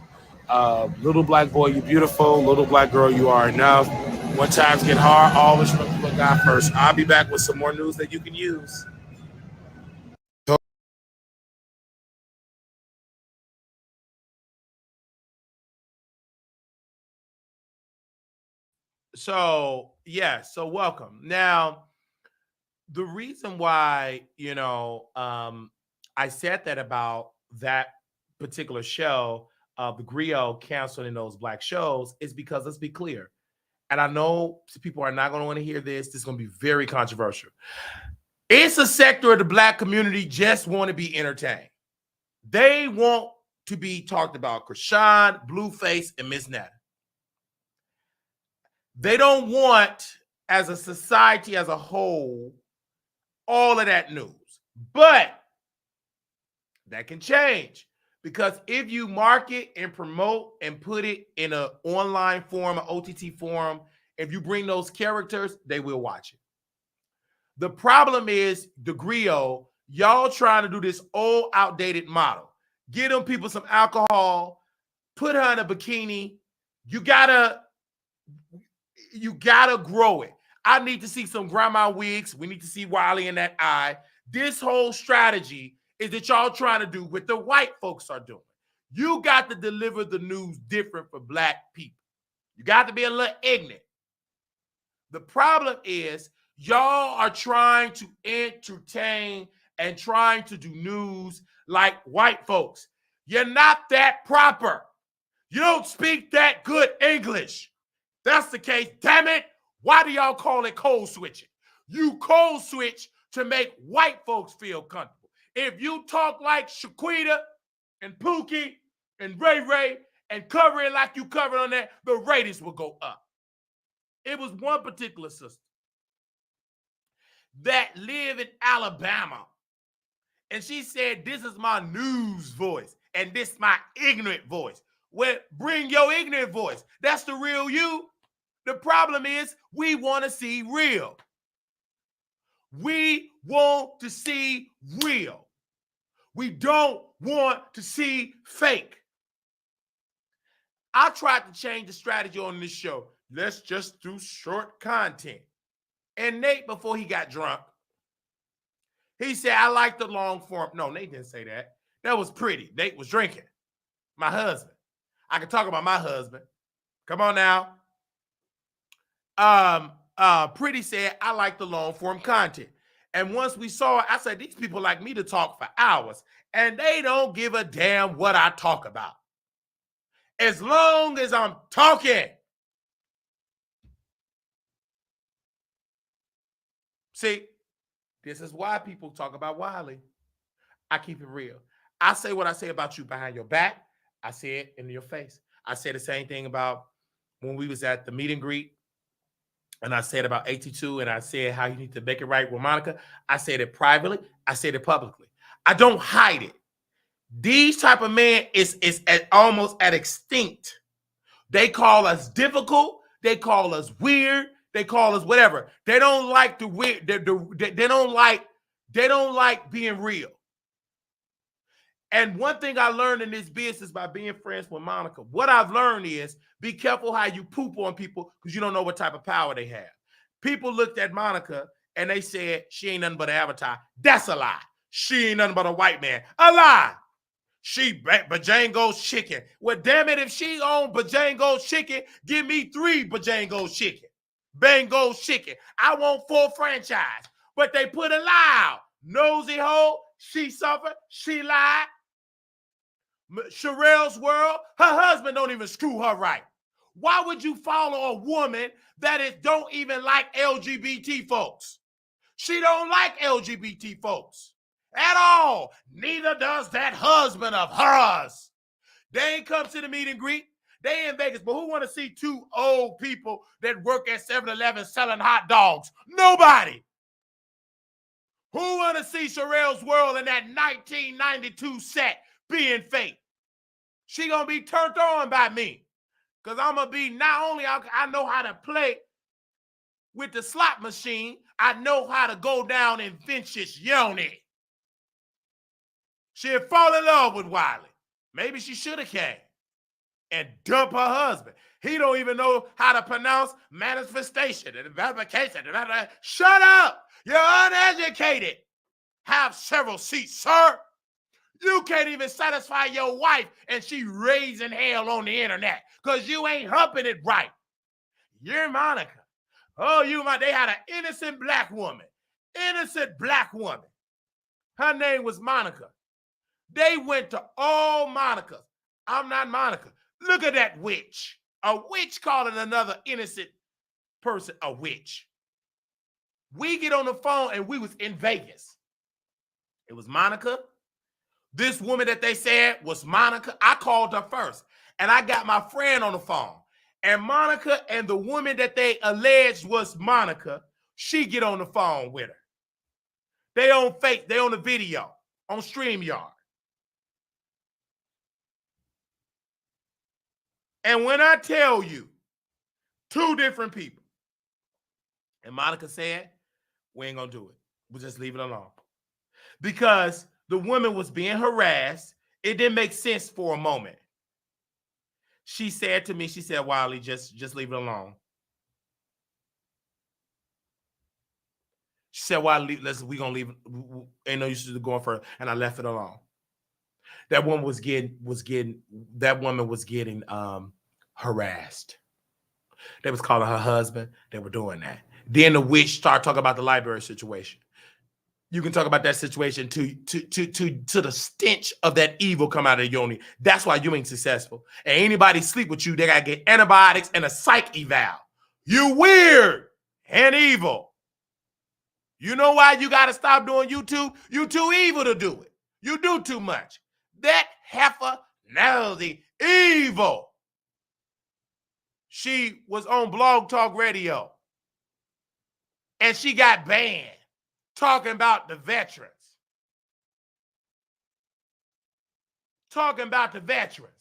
Little black boy, you beautiful. Little black girl, you are enough. When times get hard, always look to God first. I'll be back with some more news that you can use. So welcome. Now, the reason why I said that about that particular show, the Griot canceling those black shows, is because let's be clear, and I know people are not going to want to hear this. This is going to be very controversial. It's a sector of the black community just want to be entertained. They want to be talked about. Krishan, Blueface, and Miss Netta. They don't want, as a society as a whole, all of that news. But that can change. Because if you market and promote and put it in an online form, an OTT form, if you bring those characters, they will watch it. The problem is, the Griot, y'all trying to do this old, outdated model. Give them people some alcohol, put her in a bikini. You gotta grow it. I need to see some grandma wigs. We need to see Wiley in that eye. This whole strategy is that y'all trying to do what the white folks are doing. You got to deliver the news different for black people. You got to be a little ignorant. The problem is y'all are trying to entertain and trying to do news like white folks. You're not that proper. You don't speak that good English. That's the case. Damn it. Why do y'all call it code switching? You code switch to make white folks feel comfortable. If you talk like Shaquita and Pookie and Ray Ray and cover it like you covered on that, the ratings will go up. It was one particular sister that lived in Alabama. And she said, this is my news voice. And this is my ignorant voice. Well, bring your ignorant voice. That's the real you. The problem is we want to see real. We want to see real. We don't want to see fake. I tried to change the strategy on this show. Let's just do short content. And Nate, before he got drunk, he said, I like the long form. No, Nate didn't say that. That was Pretty. Nate was drinking. My husband. I can talk about my husband. Come on now. Pretty said, I like the long form content. And once we saw it, I said, these people like me to talk for hours. And they don't give a damn what I talk about. As long as I'm talking. See, this is why people talk about Wiley. I keep it real. I say what I say about you behind your back. I say it in your face. I said the same thing about when we was at the meet and greet. And I said about 82, and I said how you need to make it right with Monica. I said it privately. I said it publicly. I don't hide it. These type of men is almost at extinct. They call us difficult. They call us weird. They call us whatever. They don't like the weird. They don't like being real. And one thing I learned in this business by being friends with Monica, what I've learned is be careful how you poop on people because you don't know what type of power they have. People looked at Monica and they said she ain't nothing but an avatar. That's a lie. She ain't nothing but a white man. A lie. She Bajango's chicken. Well, damn it, if she owned Bajango's chicken, give me 3 Bajango's chicken. Bango's chicken. I want 4 franchise. But they put a lie out. Nosy hole. She suffered. She lied. Sherelle's world, her husband don't even screw her right. Why would you follow a woman that don't even like LGBT folks? She don't like LGBT folks at all. Neither does that husband of hers. They ain't come to the meet and greet. They in Vegas, but who want to see 2 old people that work at 7-Eleven selling hot dogs? Nobody. Who want to see Sherelle's world in that 1992 set being fake? She gonna be turned on by me. Because I'm gonna be, not only I know how to play with the slot machine, I know how to go down in Finch's yoni. She'll fall in love with Wiley. Maybe she should have came and dump her husband. He don't even know how to pronounce manifestation and verification. Shut up! You're uneducated. Have several seats, sir. You can't even satisfy your wife and she raising hell on the internet because you ain't humping it right. You're Monica. Oh, they had an innocent black woman. Innocent black woman. Her name was Monica. They went to all Monicas. I'm not Monica. Look at that witch. A witch calling another innocent person a witch. We get on the phone and we was in Vegas. It was Monica. This woman that they said was Monica. I called her first. And I got my friend on the phone. And Monica and the woman that they alleged was Monica, she get on the phone with her. They on the video, on StreamYard. And when I tell you, 2 different people, and Monica said, we ain't gonna do it. We'll just leave it alone. Because the woman was being harassed. It didn't make sense for a moment. She said to me, she said, Wiley, just leave it alone. She said, Wiley, we gonna leave it. Ain't no use to going further. And I left it alone. That woman was getting harassed. They was calling her husband. They were doing that. Then the witch started talking about the library situation. you can talk about that situation to the stench of that evil come out of the yoni. That's why you ain't successful. And anybody sleep with you, they gotta get antibiotics and a psych eval. You weird and evil. You know why you gotta stop doing YouTube? You too evil to do it. You do too much. That heifer, nosy, evil. She was on Blog Talk Radio and she got banned talking about the veterans. Talking about the veterans.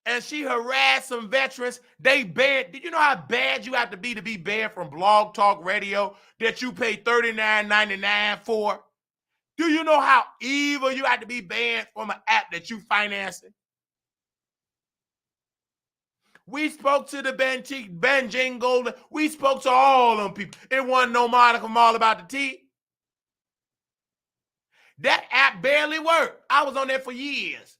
And she harassed some veterans. They banned. Did you know how bad you have to be banned from Blog Talk Radio that you pay $39.99 for? Do you know how evil you have to be banned from an app that you financing? We spoke to the Benjing Golden. We spoke to all them people. It wasn't no Monica from All About the Tea. That app barely worked. I was on there for years.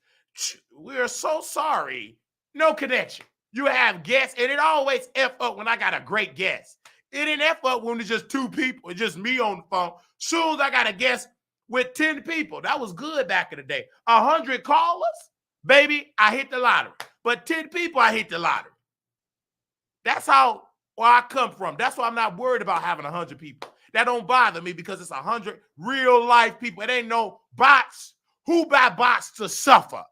We're so sorry. No connection. You have guests, and it always F up when I got a great guest. It didn't F up when it's just two people. It's just me on the phone. Soon as I got a guest with 10 people, that was good back in the day. 100 callers, baby, I hit the lottery. But 10 people, I hit the lottery. That's how where I come from. That's why I'm not worried about having 100 people. That don't bother me because it's 100 real life people. It ain't no bots. Who buy bots to suffer?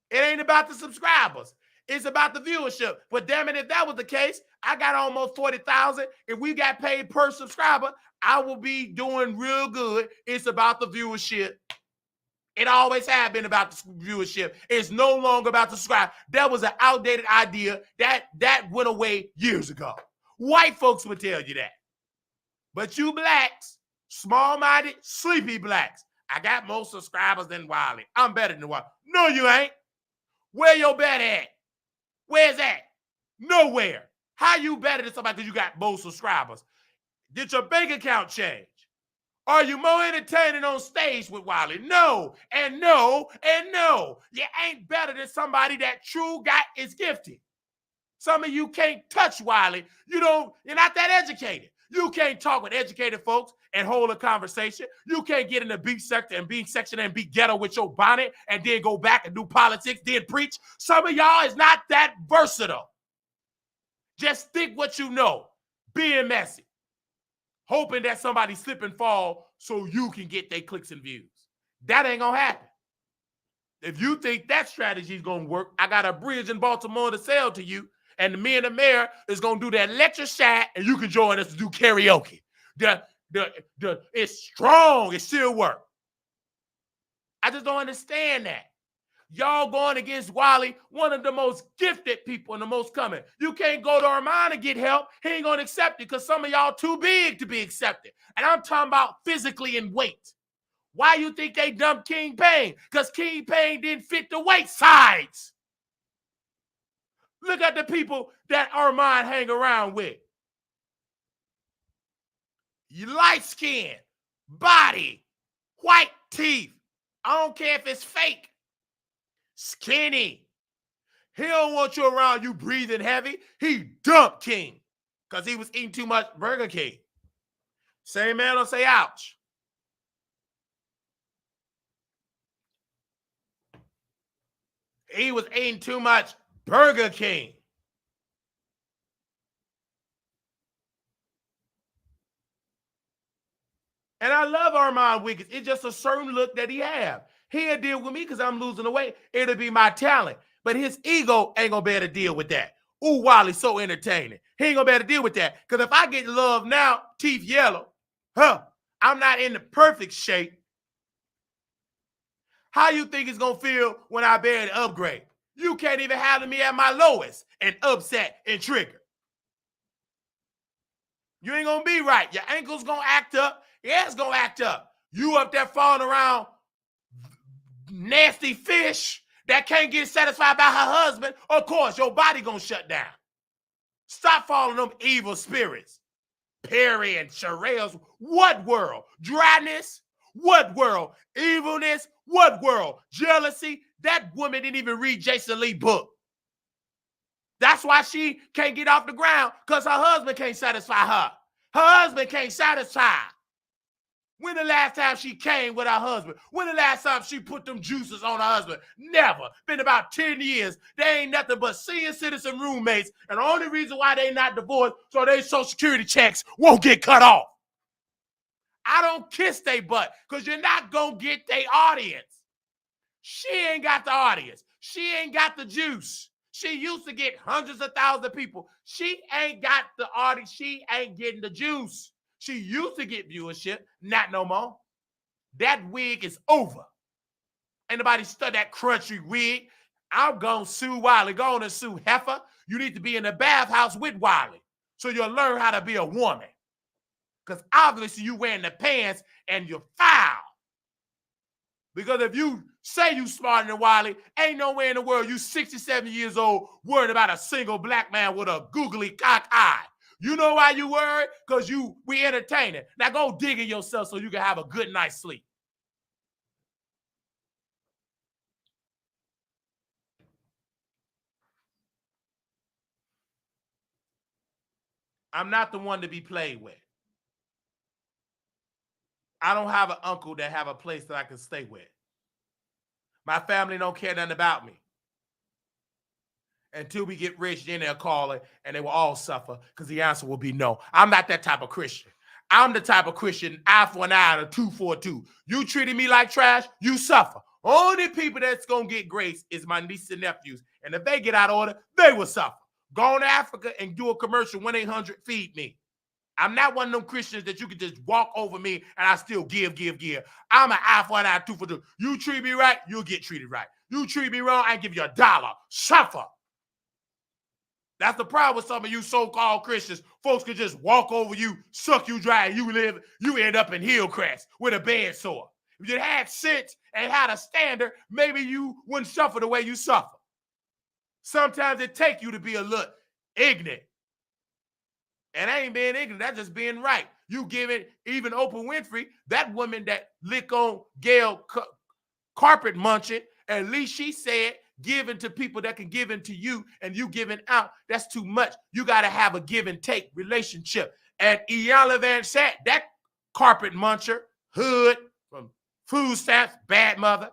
It ain't about the subscribers. It's about the viewership. But damn it, if that was the case, I got almost 40,000. If we got paid per subscriber, I will be doing real good. It's about the viewership. It always has been about the viewership. It's no longer about the subscribe. That was an outdated idea. That went away years ago. White folks would tell you that. But you blacks, small-minded, sleepy blacks, I got more subscribers than Wiley. I'm better than Wiley. No, you ain't. Where your bet at? Where's that? Nowhere. How you better than somebody because you got more subscribers? Did your bank account change? Are you more entertaining on stage with Wiley? No, and no, and no. You ain't better than somebody that true got is gifted. Some of you can't touch Wiley. You're not that educated. You can't talk with educated folks and hold a conversation. You can't get in the beat sector and beat section and be ghetto with your bonnet and then go back and do politics, then preach. Some of y'all is not that versatile. Just think what you know, being messy, hoping that somebody slip and fall so you can get their clicks and views. That ain't gonna happen. If you think that strategy is gonna work, I got a bridge in Baltimore to sell to you. And me and the mayor is going to do that lecture shot, and you can join us to do karaoke. It's strong. It still works. I just don't understand that. Y'all going against Wiley, one of the most gifted people and the most coming. You can't go to Armand and get help. He ain't going to accept it because some of y'all too big to be accepted. And I'm talking about physically in weight. Why you think they dumped King Payne? Because King Payne didn't fit the weight sides. Look at the people that Armand hang around with. You light skin, body, white teeth. I don't care if it's fake. Skinny. He don't want you around you breathing heavy. He dumped King because he was eating too much Burger King. Same man will say ouch. He was eating too much Burger King. And I love Armand Wiggins. It's just a certain look that he have. He'll deal with me because I'm losing the weight. It'll be my talent. But his ego ain't going to be able to deal with that. Ooh, Wiley's so entertaining. He ain't going to be able to deal with that. Because if I get love now, teeth yellow, I'm not in the perfect shape. How you think it's going to feel when I barely upgrade? You can't even handle me at my lowest and upset and trigger. You ain't going to be right. Your ankle's going to act up. Yeah, it's going to act up. You up there falling around nasty fish that can't get satisfied by her husband. Of course, your body going to shut down. Stop following them evil spirits. Perry and Sherelle's. What world? Dryness? What world? Evilness? What world? Jealousy? That woman didn't even read Jason Lee's book. That's why she can't get off the ground, because her husband can't satisfy her. Her husband can't satisfy. When the last time she came with her husband? When the last time she put them juices on her husband? Never. Been about 10 years. They ain't nothing but senior citizen roommates. And the only reason why they not divorced so they Social Security checks won't get cut off. I don't kiss they butt because you're not going to get their audience. She ain't got the audience. She ain't got the juice. She used to get hundreds of thousands of people. She ain't got the audience. She ain't getting the juice. She used to get viewership, not no more. That wig is over. Ain't nobody stud that crunchy wig. I'm going to sue Wiley. Go on and sue Heifer. You need to be in the bathhouse with Wiley so you'll learn how to be a woman. Because obviously you wearing the pants and you're foul. Because if you say you smarter than Wiley, ain't nowhere in the world you 67 years old worried about a single black man with a googly cock eye. You know why you worried? Because we entertaining. Now go dig in yourself so you can have a good night's sleep. I'm not the one to be played with. I don't have an uncle that have a place that I can stay with. My family don't care nothing about me. Until we get rich, then they'll call it and they will all suffer because the answer will be no. I'm not that type of Christian. I'm the type of Christian, eye for an eye and a tooth for a tooth. You treating me like trash, you suffer. Only people that's going to get grace is my nieces and nephews. And if they get out of order, they will suffer. Go on to Africa and do a commercial, 1-800-FEED me. I'm not one of them Christians that you can just walk over me and I still give. I'm an eye for an eye, tooth for a tooth. You treat me right, you'll get treated right. You treat me wrong, I give you $1. Suffer. That's the problem with some of you so-called Christians. Folks can just walk over you, suck you dry, and you end up in Hillcrest with a bed sore. If you had sense and had a standard, maybe you wouldn't suffer the way you suffer. Sometimes it takes you to be a little ignorant. And I ain't being ignorant, that's just being right. You give it, even Oprah Winfrey, that woman that lick on Gail carpet munching, at least she said, giving to people that can give into you and you giving out, that's too much. You got to have a give and take relationship. And Iyanla Vanzant, that carpet muncher, hood, from food stamps, bad mother.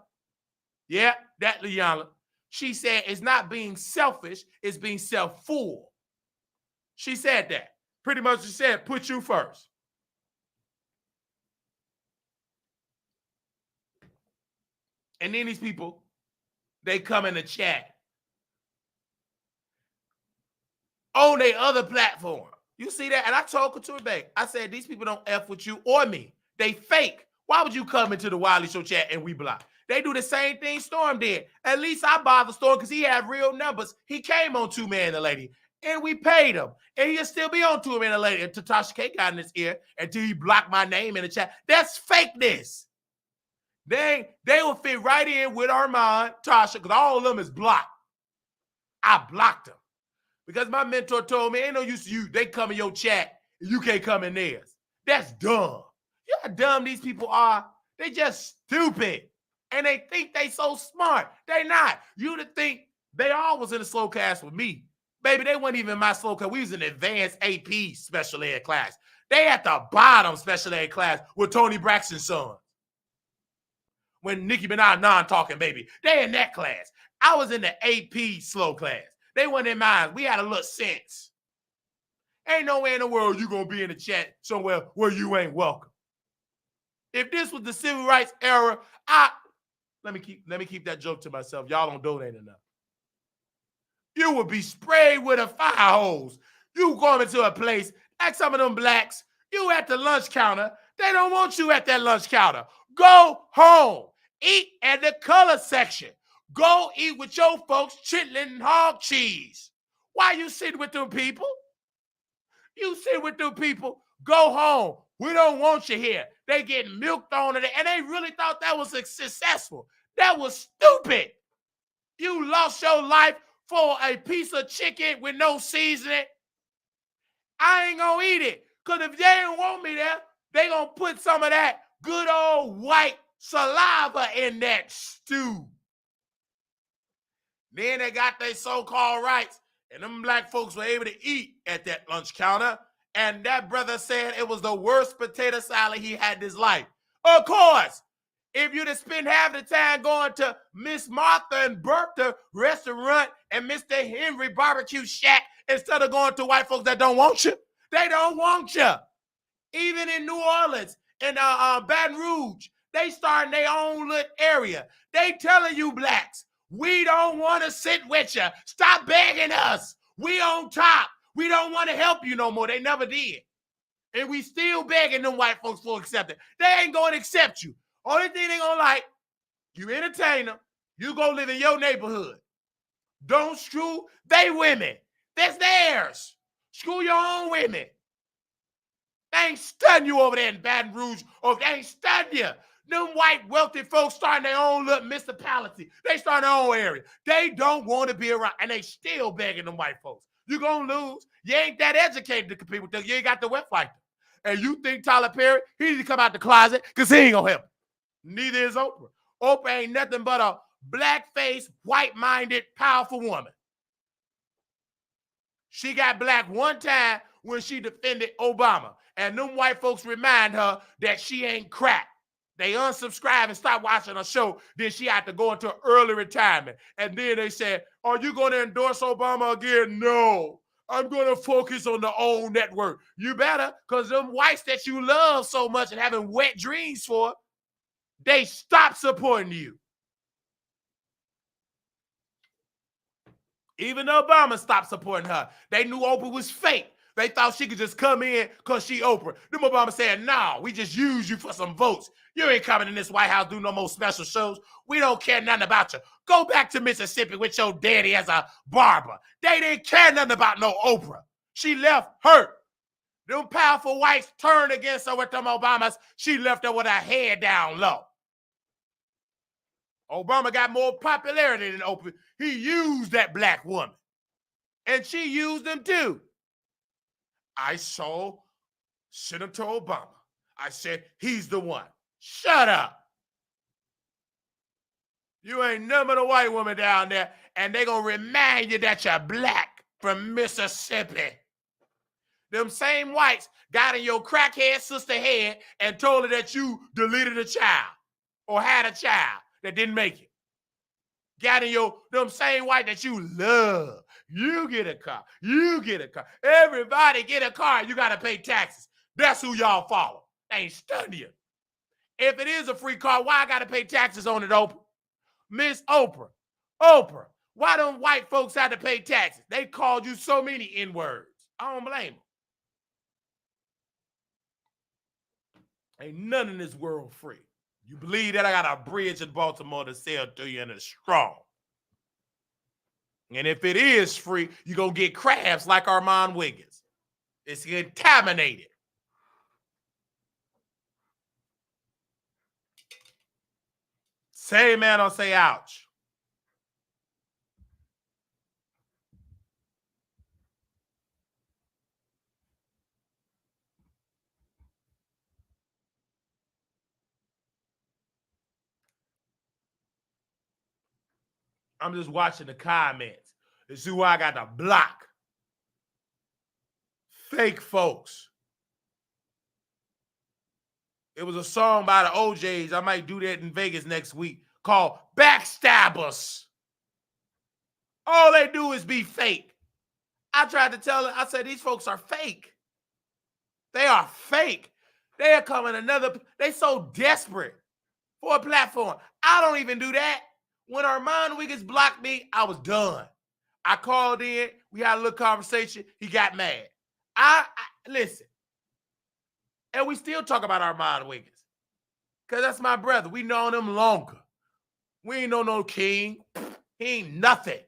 Yeah, that Iyanla. She said it's not being selfish, it's being self-full. She said that. Pretty much she said, put you first. And then these people, they come in the chat on their other platform. You see that? And I told Couture Bay, I said, these people don't F with you or me. They fake. Why would you come into the Wiley Show chat and we block? They do the same thing Storm did. At least I bothered Storm because he had real numbers. He came on 2 Man and a Lady, and we paid him. And he'll still be on 2 Man and a Lady until Tasha K got in his ear, until he blocked my name in the chat. That's fakeness. They will fit right in with Armand, Tasha, because all of them is blocked. I blocked them. Because my mentor told me, ain't no use to you. They come in your chat, and you can't come in theirs. That's dumb. You know how dumb these people are? They just stupid. And they think they so smart. They not. You to think they all was in the slow class with me. Baby, they weren't even in my slow class. We was in advanced AP special ed class. They at the bottom special ed class with Tony Braxton's son. When Nicki Minaj non-talking, baby. They in that class. I was in the AP slow class. They weren't in mine. We had a little sense. Ain't nowhere in the world you going to be in the chat somewhere where you ain't welcome. If this was the civil rights era, let me keep that joke to myself. Y'all don't donate enough. You would be sprayed with a fire hose. You going into a place like some of them blacks, you at the lunch counter. They don't want you at that lunch counter. Go home. Eat at the color section. Go eat with your folks chitlin and hog cheese. Why you sitting with them people? You sit with them people. Go home. We don't want you here. They getting milked on it, and they really thought that was successful. That was stupid. You lost your life for a piece of chicken with no seasoning. I ain't gonna eat it. Because if they don't want me there, they gonna put some of that good old white saliva in that stew. Then they got their so-called rights, and them black folks were able to eat at that lunch counter, And that brother said it was the worst potato salad he had in his life. Of course, if you'd have spent half the time going to Miss Martha and Bertha restaurant and Mr. Henry barbecue shack instead of going to white folks that don't want you, they don't want you. Even in New Orleans and Baton Rouge, they starting their own little area. They telling you blacks, we don't want to sit with you. Stop begging us. We on top. We don't want to help you no more. They never did. And we still begging them white folks for acceptance. They ain't going to accept you. Only thing they going to like, you entertain them. You go live in your neighborhood. Don't screw they women. That's theirs. Screw your own women. They ain't studying you over there in Baton Rouge, or they ain't studying you. Them white wealthy folks starting their own little municipality. They start their own area. They don't want to be around, and they still begging them white folks. You gonna lose. You ain't that educated to compete with them. You ain't got the wet like them. And you think Tyler Perry, he need to come out the closet because he ain't gonna help. Neither is Oprah. Oprah ain't nothing but a black-faced, white-minded, powerful woman. She got black one time when she defended Obama. And them white folks remind her that she ain't crap. They unsubscribe and stop watching her show. Then she had to go into early retirement. And then they said, are you going to endorse Obama again? No. I'm going to focus on the old network. You better, because them whites that you love so much and having wet dreams for, they stop supporting you. Even Obama stopped supporting her. They knew Oprah was fake. They thought she could just come in because she Oprah. Them Obama said, no, we just use you for some votes. You ain't coming in this White House do no more special shows. We don't care nothing about you. Go back to Mississippi with your daddy as a barber. They didn't care nothing about no Oprah. She left hurt. Them powerful whites turned against her with them Obamas. She left her with her head down low. Obama got more popularity than Oprah. He used that black woman. And she used him too. I saw Senator Obama. I said, he's the one. Shut up. You ain't none but a white woman down there, and they gonna remind you that you're black from Mississippi. Them same whites got in your crackhead sister head and told her that you deleted a child or had a child that didn't make it. Got in them same white that you love. You get a car. You get a car. Everybody get a car. You got to pay taxes. That's who y'all follow. They ain't studying. If it is a free car, why I got to pay taxes on it, Oprah? Miss Oprah. Oprah. Why don't white folks have to pay taxes? They called you so many N-words. I don't blame them. Ain't none in this world free. You believe that I got a bridge in Baltimore to sell to you and it's strong. And if it is free, you're going to get crabs like Armand Wiggins. It's contaminated. Say amen or say ouch. I'm just watching the comments. This is who I got to block. Fake folks. It was a song by the OJs. I might do that in Vegas next week called Backstabbers. All they do is be fake. I tried to tell her, I said, these folks are fake. They are fake. They are coming they so desperate for a platform. I don't even do that. When Armand Wiggins blocked me, I was done. I called in. We had a little conversation. He got mad. I listen. And we still talk about Armand Wiggins. Because that's my brother. We known him longer. We ain't know no king. He ain't nothing.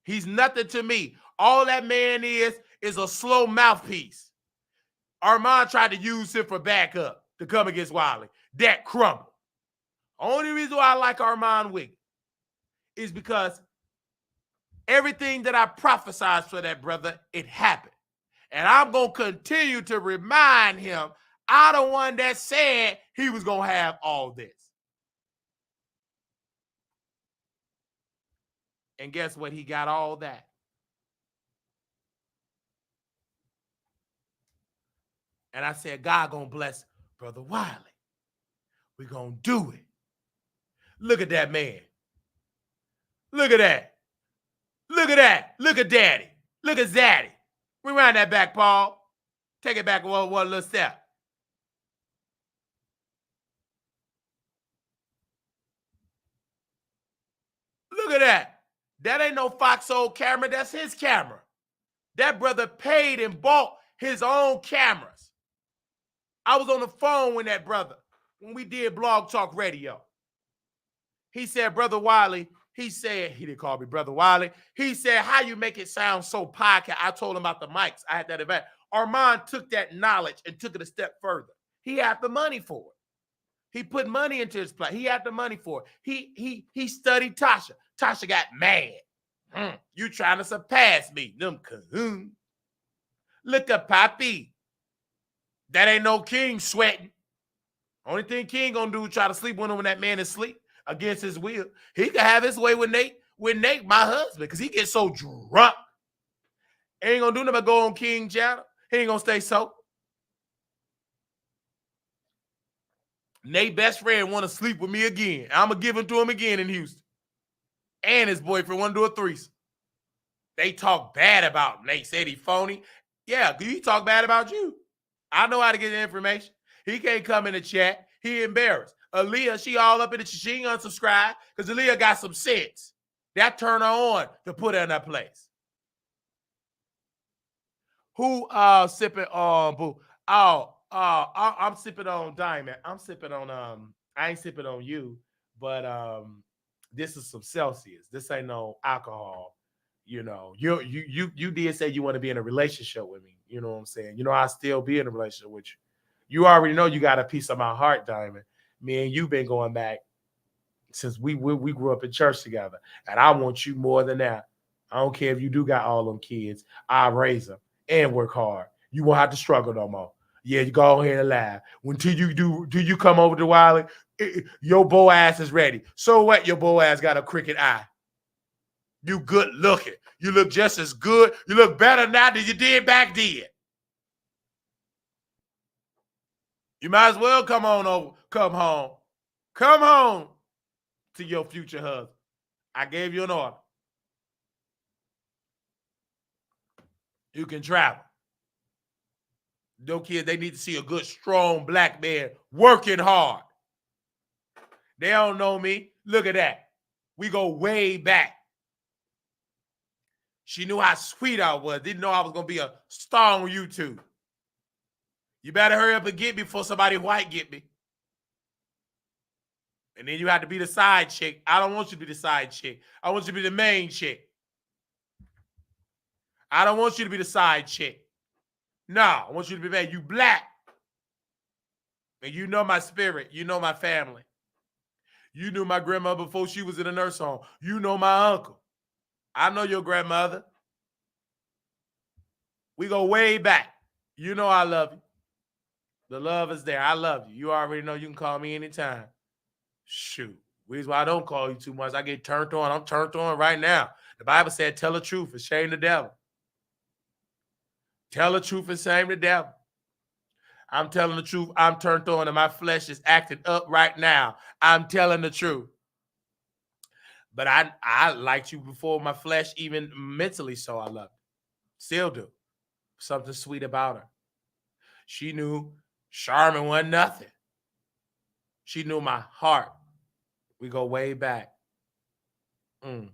He's nothing to me. All that man is a slow mouthpiece. Armand tried to use him for backup to come against Wiley. That crumbled. Only reason why I like Armand Wiggins is because everything that I prophesied for that brother, it happened. And I'm going to continue to remind him, I'm the one that said he was going to have all this. And guess what? He got all that. And I said, God gonna bless Brother Wiley. We gonna do it. Look at that man. Look at that. Look at that. Look at Daddy. Look at Zaddy. Rewind that back, Paul. Take it back one little step. Look at that. That ain't no Foxhole camera. That's his camera. That brother paid and bought his own cameras. I was on the phone with that brother when we did Blog Talk Radio. He said, Brother Wiley, he didn't call me Brother Wiley. He said, how you make it sound so podcast? I told him about the mics. I had that event. Armand took that knowledge and took it a step further. He had the money for it. He put money into his play. He had the money for it. He studied Tasha. Tasha got mad. You trying to surpass me. Them cahoon. Look at Poppy. That ain't no king sweating. Only thing King gonna do is try to sleep with him when that man is asleep against his will. He can have his way with Nate, my husband, because he gets so drunk. Ain't gonna do nothing but go on King channel. He ain't gonna stay sober. Nate's best friend want to sleep with me again. I'm going to give him to him again in Houston. And his boyfriend want to do a threesome. They talk bad about Nate. Said he phony. Yeah, he talk bad about you. I know how to get the information. He can't come in the chat. He embarrassed. Aaliyah, she all up in the she ain't unsubscribe because Aaliyah got some sense. That turn her on to put her in that place. Who sipping on boo? I'm sipping on Diamond. I'm sipping on I ain't sipping on you, but this is some Celsius. This ain't no alcohol. You know, you did say you want to be in a relationship with me. You know what I'm saying? You know, I still be in a relationship with you. You already know you got a piece of my heart, Diamond. Me and you been going back since we grew up in church together, and I want you more than that. I don't care if you do got all them kids. I raise them and work hard. You won't have to struggle no more. Yeah, you go ahead and laugh. Until you come over to Wiley, your boy ass is ready. So what? Your boy ass got a crooked eye. You good looking. You look just as good. You look better now than you did back then. You might as well come on over. Come home. Come home to your future husband. I gave you an order. You can travel. Those kids, they need to see a good, strong black man working hard. They don't know me. Look at that. We go way back. She knew how sweet I was. Didn't know I was going to be a star on YouTube. You better hurry up and get me before somebody white get me. And then you have to be the side chick. I don't want you to be the side chick. I want you to be the main chick. I don't want you to be the side chick. No, I want you to be mad. You black. And you know my spirit. You know my family. You knew my grandmother before she was in a nurse home. You know my uncle. I know your grandmother. We go way back. You know I love you. The love is there. I love you. You already know you can call me anytime. Shoot. Reason why I don't call you too much. I get turned on. I'm turned on right now. The Bible said, tell the truth and shame the devil. Tell the truth and shame the devil. I'm telling the truth. I'm turned on and my flesh is acting up right now. I'm telling the truth. But I liked you before my flesh, even mentally, so I love you. Still do. Something sweet about her. She knew Charmin wasn't nothing. She knew my heart. We go way back. Look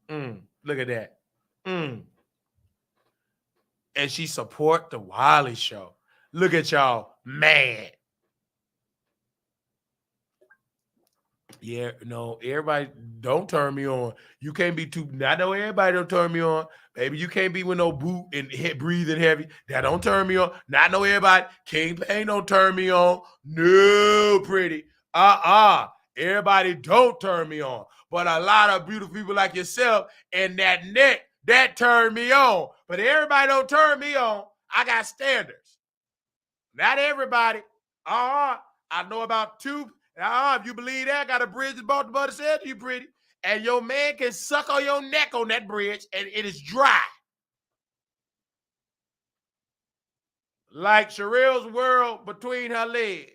at that. And she support the Wiley Show. Look at y'all, mad. Yeah, no, everybody don't turn me on. You can't be too. I know everybody don't turn me on. Baby, you can't be with no boot and breathing heavy. That don't turn me on. Not know everybody. King Pain don't turn me on. No, pretty. Everybody don't turn me on. But a lot of beautiful people like yourself and that neck, that turn me on. But everybody don't turn me on. I got standards. Not everybody. I know about two. If you believe that, got a bridge that bought the butter said you pretty. And your man can suck on your neck on that bridge and it is dry. like Sherelle's world between her legs.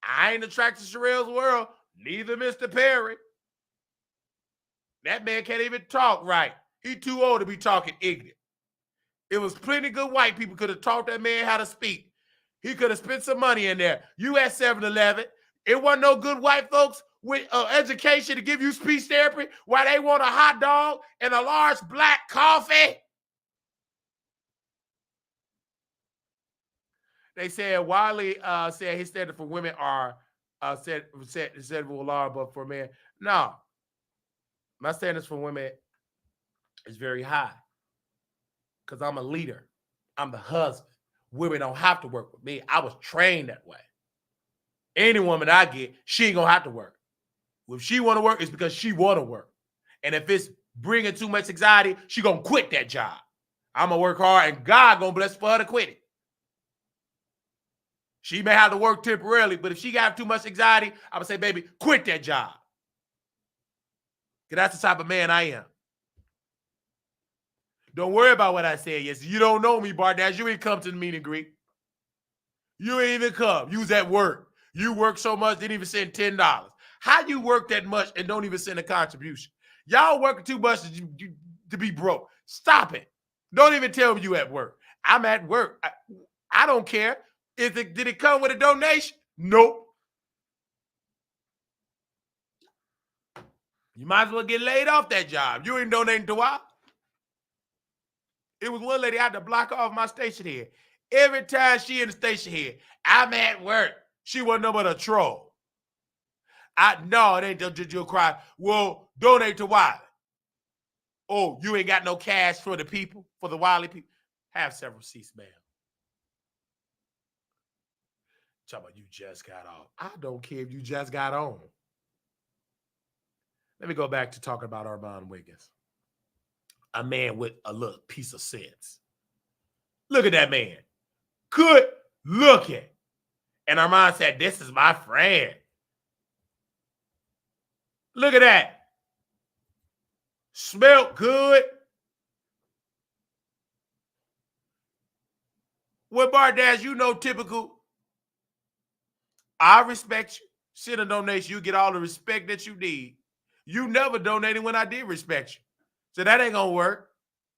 I ain't attracted to Sherelle's world, neither Mr. Perry. That man can't even talk right. He too old to be talking ignorant. It was plenty good white people could have taught that man how to speak. He could have spent some money in there. You at 7-Eleven. It wasn't no good white folks with education to give you speech therapy while they want a hot dog and a large black coffee. They said Wiley said his standard for women are said will lower, but for men, no. My standards for women is very high because I'm a leader. I'm the husband. Women don't have to work with me. I was trained that way. Any woman I get, she ain't gonna have to work. If she want to work, it's because she want to work. And if it's bringing too much anxiety, she gonna quit that job. I'm gonna work hard, and God gonna bless for her to quit it. She may have to work temporarily, but if she got too much anxiety, I'm gonna say, baby, quit that job. Because that's the type of man I am. Don't worry about what I said. Yes, you don't know me, Bardash. You ain't come to the meet and greet. You ain't even come. You was at work. You work so much, didn't even send $10. How you work that much and don't even send a contribution? Y'all working too much to be broke. Stop it. Don't even tell me you at work. I'm at work. I don't care. Did it come with a donation? Nope. You might as well get laid off that job. You ain't donating to why? It was one lady I had to block off my station here. Every time she in the station here, I'm at work. She wasn't no but a troll. No, it ain't just you'll cry. Well, donate to Wiley. Oh, you ain't got no cash for the people, for the Wiley people. Have several seats, ma'am. Talking about you just got off. I don't care if you just got on. Let me go back to talking about Armand Wiggins. A man with a little piece of sense. Look at that man. Good looking. And Armand said, this is my friend. Look at that. Smelled good. Well, Bardash, you know, typical. I respect you. Send a donation. You get all the respect that you need. You never donated when I did respect you. So that ain't going to work.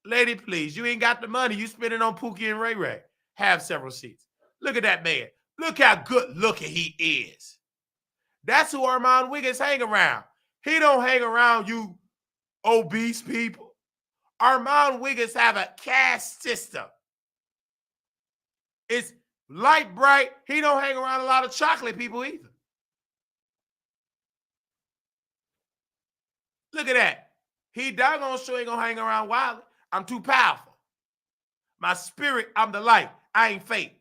Lady, please. You ain't got the money. You spend it on Pookie and Ray Ray. Have several seats. Look at that man. Look how good looking he is. That's who Armand Wiggins hang around. He don't hang around you obese people. Armand Wiggins have a caste system. It's light bright. He don't hang around a lot of chocolate people either. Look at that. He doggone sure ain't gonna hang around Wiley. I'm too powerful. My spirit, I'm the light. I ain't fake.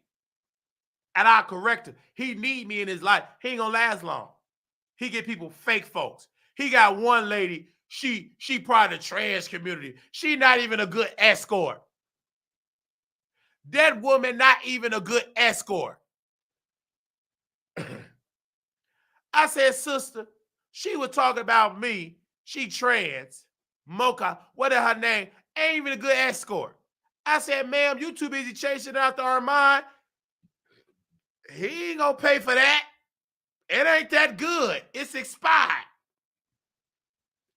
And I'll correct him. He need me in his life. He ain't gonna last long. He get people fake folks. He got one lady, she part of the trans community. She not even a good escort. That woman not even a good escort. I said, sister, she was talking about me. She trans. Mocha, what is her name? Ain't even a good escort. I said, ma'am, you too busy chasing after Armand. He ain't gonna pay for that. It ain't that good. It's expired.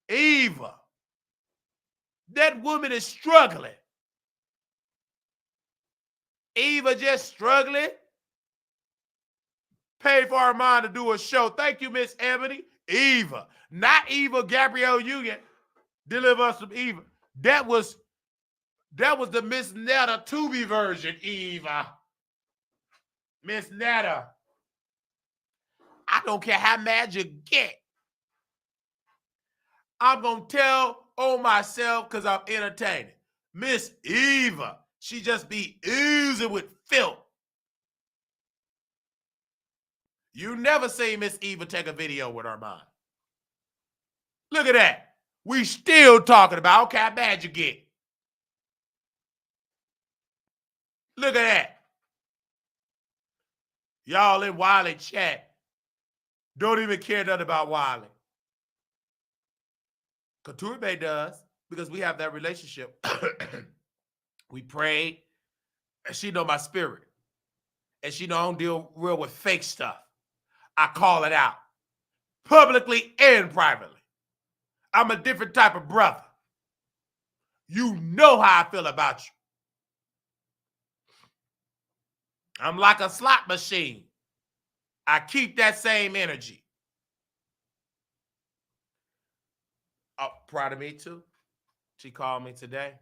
Eva. That woman is struggling. Eva just struggling. Paid for Armand to do a show. Thank you, Miss Ebony. Eva. Not Eva Gabrielle Union. Deliver us some Eva. That was the Miss Netta Tubi version, Eva. Miss Netta. I don't care how mad you get. I'm going to tell on myself because I'm entertaining. Miss Eva. She just be oozing with filth. You never see Miss Eva take a video with Armand. Look at that. We still talking about, okay, how bad you get. Look at that. Y'all in Wiley chat don't even care nothing about Wiley. Couture Bay does because we have that relationship. We prayed, and she know my spirit. and she don't deal real with fake stuff. I call it out publicly and privately. I'm a different type of brother. You know how I feel about you. I'm like a slot machine. I keep that same energy. Oh, proud of me too. She called me today.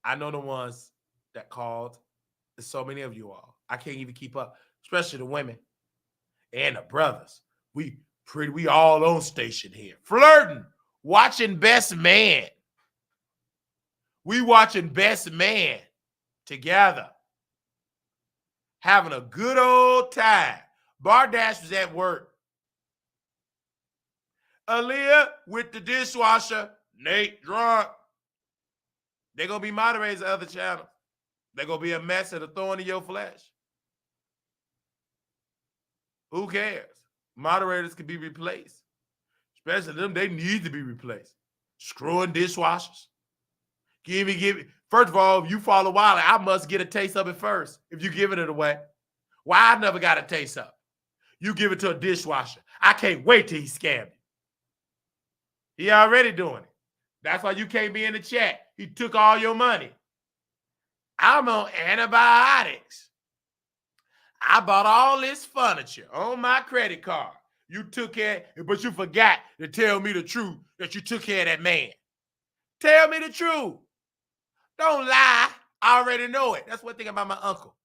I know the ones that called. There's so many of you all. I can't even keep up, especially the women and the brothers. We all on station here. Flirting, watching Best Man. We watching Best Man together. Having a good old time. Bardash was at work. Aaliyah with the dishwasher. Nate drunk. They're going to be moderators of other channels. They're going to be a mess and a thorn in your flesh. Who cares? Moderators can be replaced. Especially them, they need to be replaced. Screwing dishwashers. Give me. First of all, if you follow Wiley, I must get a taste of it first if you're giving it away. Why I never got a taste of it? You give it to a dishwasher. I can't wait till he scammed you. He already doing it. That's why you can't be in the chat. He took all your money. I'm on antibiotics. I bought all this furniture on my credit card. You took care, but you forgot to tell me the truth that you took care of that man. Tell me the truth. Don't lie. I already know it. That's one thing about my uncle.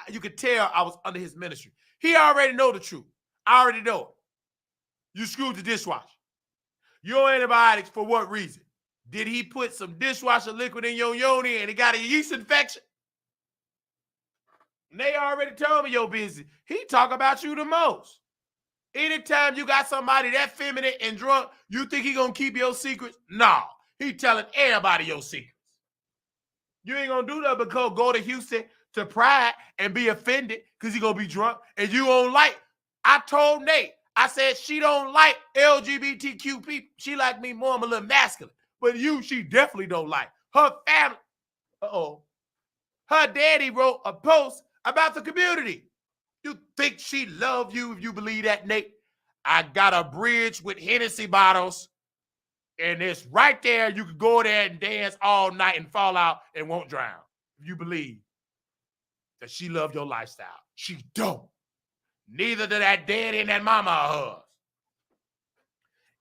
You could tell I was under his ministry. He already know the truth. I already know it. You screwed the dishwasher. Your antibiotics for what reason? Did he put some dishwasher liquid in your yoni and it got a yeast infection? And they already told me your business. He talk about you the most. Anytime you got somebody that feminine and drunk, you think he gonna keep your secrets? No. He telling everybody your secrets. You ain't gonna do that because go to Houston to Pride and be offended because he gonna be drunk and you don't like. I told Nate, I said she don't like LGBTQ people. She like me more. I'm a little masculine. But you, she definitely don't like. Her family, her daddy wrote a post about the community. You think she love you if you believe that, Nate? I got a bridge with Hennessy bottles, and it's right there. You could go there and dance all night and fall out and won't drown. If you believe that she love your lifestyle. She don't. Neither do that daddy and that mama of hers.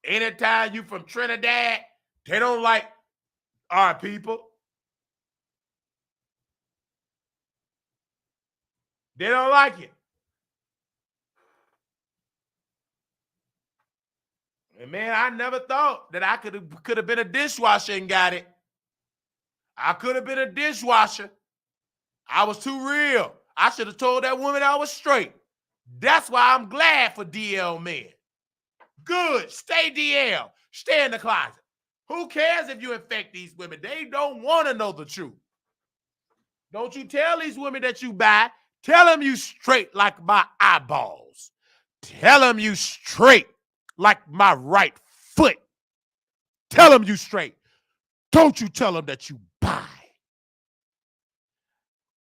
Anytime you from Trinidad, they don't like our people. They don't like it. And man, I never thought that I could have been a dishwasher and got it. I could have been a dishwasher. I was too real. I should have told that woman I was straight. That's why I'm glad for DL men. Good. Stay DL. Stay in the closet. Who cares if you infect these women? They don't want to know the truth. Don't you tell these women that you buy. Tell them you straight like my eyeballs. Tell them you straight like my right foot. Tell them you straight. Don't you tell them that you buy.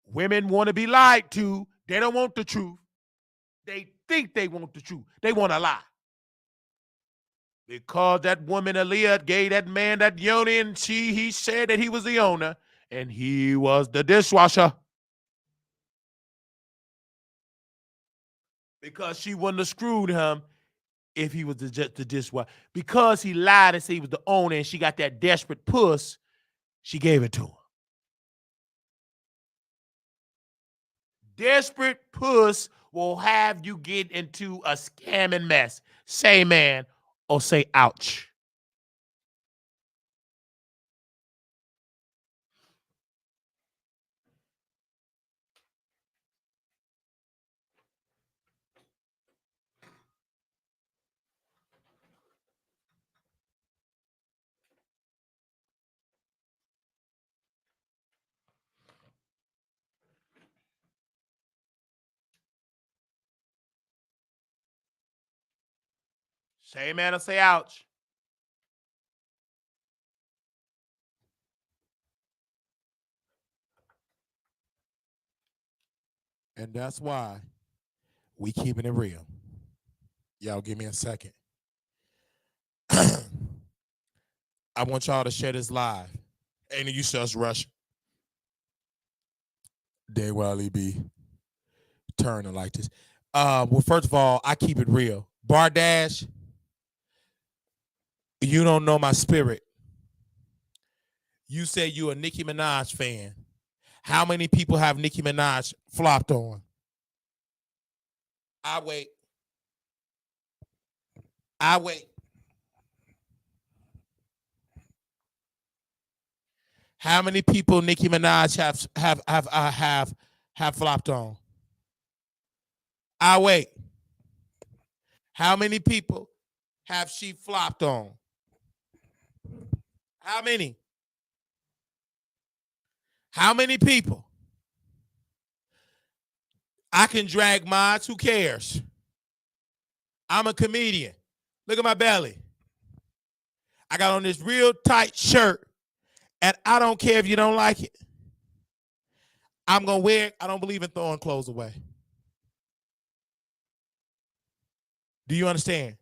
Women want to be lied to. They don't want the truth. They think they want the truth. They want to lie. Because that woman, Aaliyah, gave that man that yoni, and he said that he was the owner, and he was the dishwasher. Because she wouldn't have screwed him if he was the dishwasher. Because he lied and said he was the owner, and she got that desperate puss, she gave it to him. Desperate puss will have you get into a scamming mess. Say man or say ouch. Say man or say ouch. And that's why we keeping it real. Y'all give me a second. I want y'all to share this live. Ain't you just rush? They will be turning like this. Well, first of all, I keep it real. Bardash, you don't know my spirit. You say you a Nicki Minaj fan. How many people have Nicki Minaj flopped on? I wait. How many people Nicki Minaj have flopped on? I wait. How many people have she flopped on? How many? How many people? I can drag mods. Who cares? I'm a comedian. Look at my belly. I got on this real tight shirt, and I don't care if you don't like it. I'm going to wear it. I don't believe in throwing clothes away. Do you understand?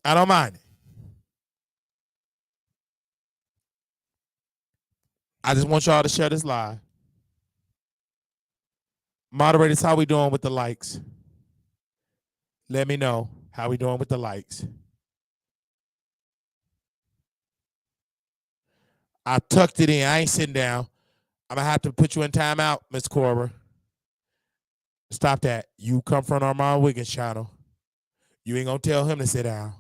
I don't mind it. I just want y'all to share this live. Moderators, how we doing with the likes? Let me know how we doing with the likes. I tucked it in. I ain't sitting down. I'm going to have to put you in timeout, Miss Cora. Stop that. You come from Armand Wiggins' channel. You ain't going to tell him to sit down.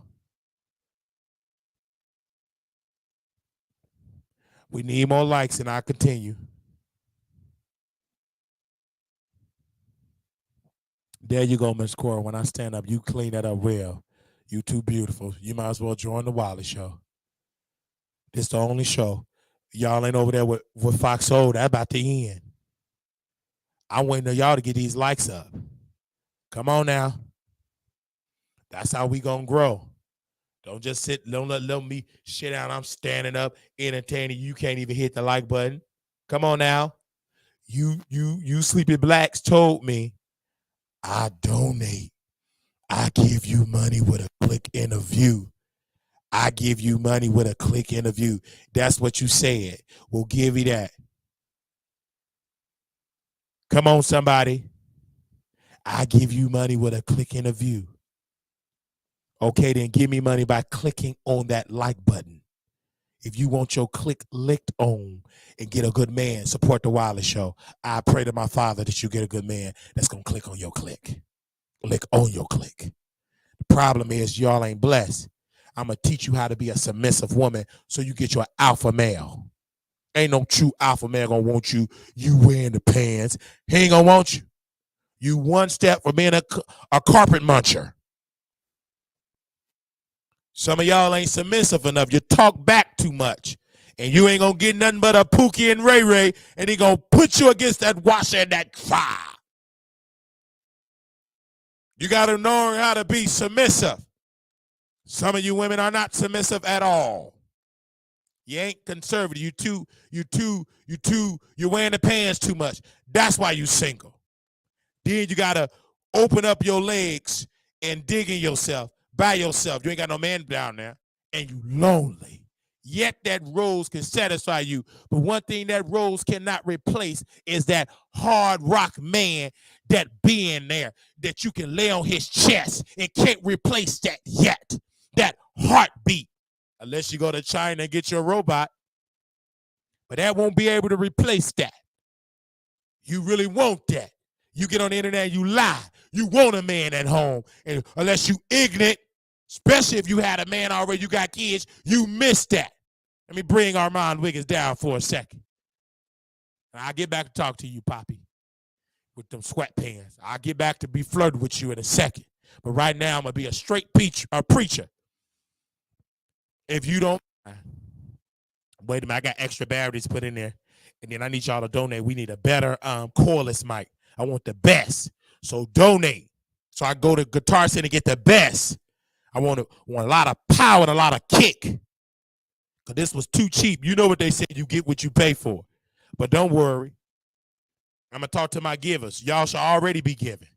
We need more likes, and I'll continue. There you go, Miss Cora. When I stand up, you clean that up well. You too beautiful. You might as well join the Wiley Show. This the only show. Y'all ain't over there with Fox Soul. That about to end. I'm waiting on y'all to get these likes up. Come on now. That's how we gonna grow. Don't just sit. Don't let me shit out. I'm standing up, entertaining. You can't even hit the like button. Come on now. You sleepy blacks told me I donate. I give you money with a click and a view. I give you money with a click and a view. That's what you said. We'll give you that. Come on, somebody. I give you money with a click and a view. Okay, then give me money by clicking on that like button. If you want your click licked on and get a good man, support the Wiley Show. I pray to my Father that you get a good man that's going to click on your click. Lick on your click. The problem is y'all ain't blessed. I'm going to teach you how to be a submissive woman so you get your alpha male. Ain't no true alpha male going to want you wearing the pants. He ain't going to want you. You one step from being a carpet muncher. Some of y'all ain't submissive enough. You talk back too much. And you ain't going to get nothing but a Pookie and Ray Ray, and he going to put you against that washer and that fire. You got to know how to be submissive. Some of you women are not submissive at all. You ain't conservative. You're wearing the pants too much. That's why you single. Then you got to open up your legs and dig in yourself by yourself. You ain't got no man down there, and you lonely. Yet that rose can satisfy you. But one thing that rose cannot replace is that hard rock man that being there that you can lay on his chest. It can't replace that yet. That heartbeat. Unless you go to China and get your robot. But that won't be able to replace that. You really want that. You get on the internet and you lie. You want a man at home. And unless you ignorant, especially if you had a man already, you got kids, you missed that. Let me bring Armand Wiggins down for a second. And I'll get back to talk to you, Poppy, with them sweatpants. I'll get back to be flirting with you in a second. But right now, I'm going to be a straight preacher. If you don't, wait a minute, I got extra batteries put in there. And then I need y'all to donate. We need a better cordless mic. I want the best. So donate. So I go to Guitar Center and get the best. I want a lot of power and a lot of kick. Because this was too cheap. You know what they say, you get what you pay for. But don't worry. I'm going to talk to my givers. Y'all should already be giving.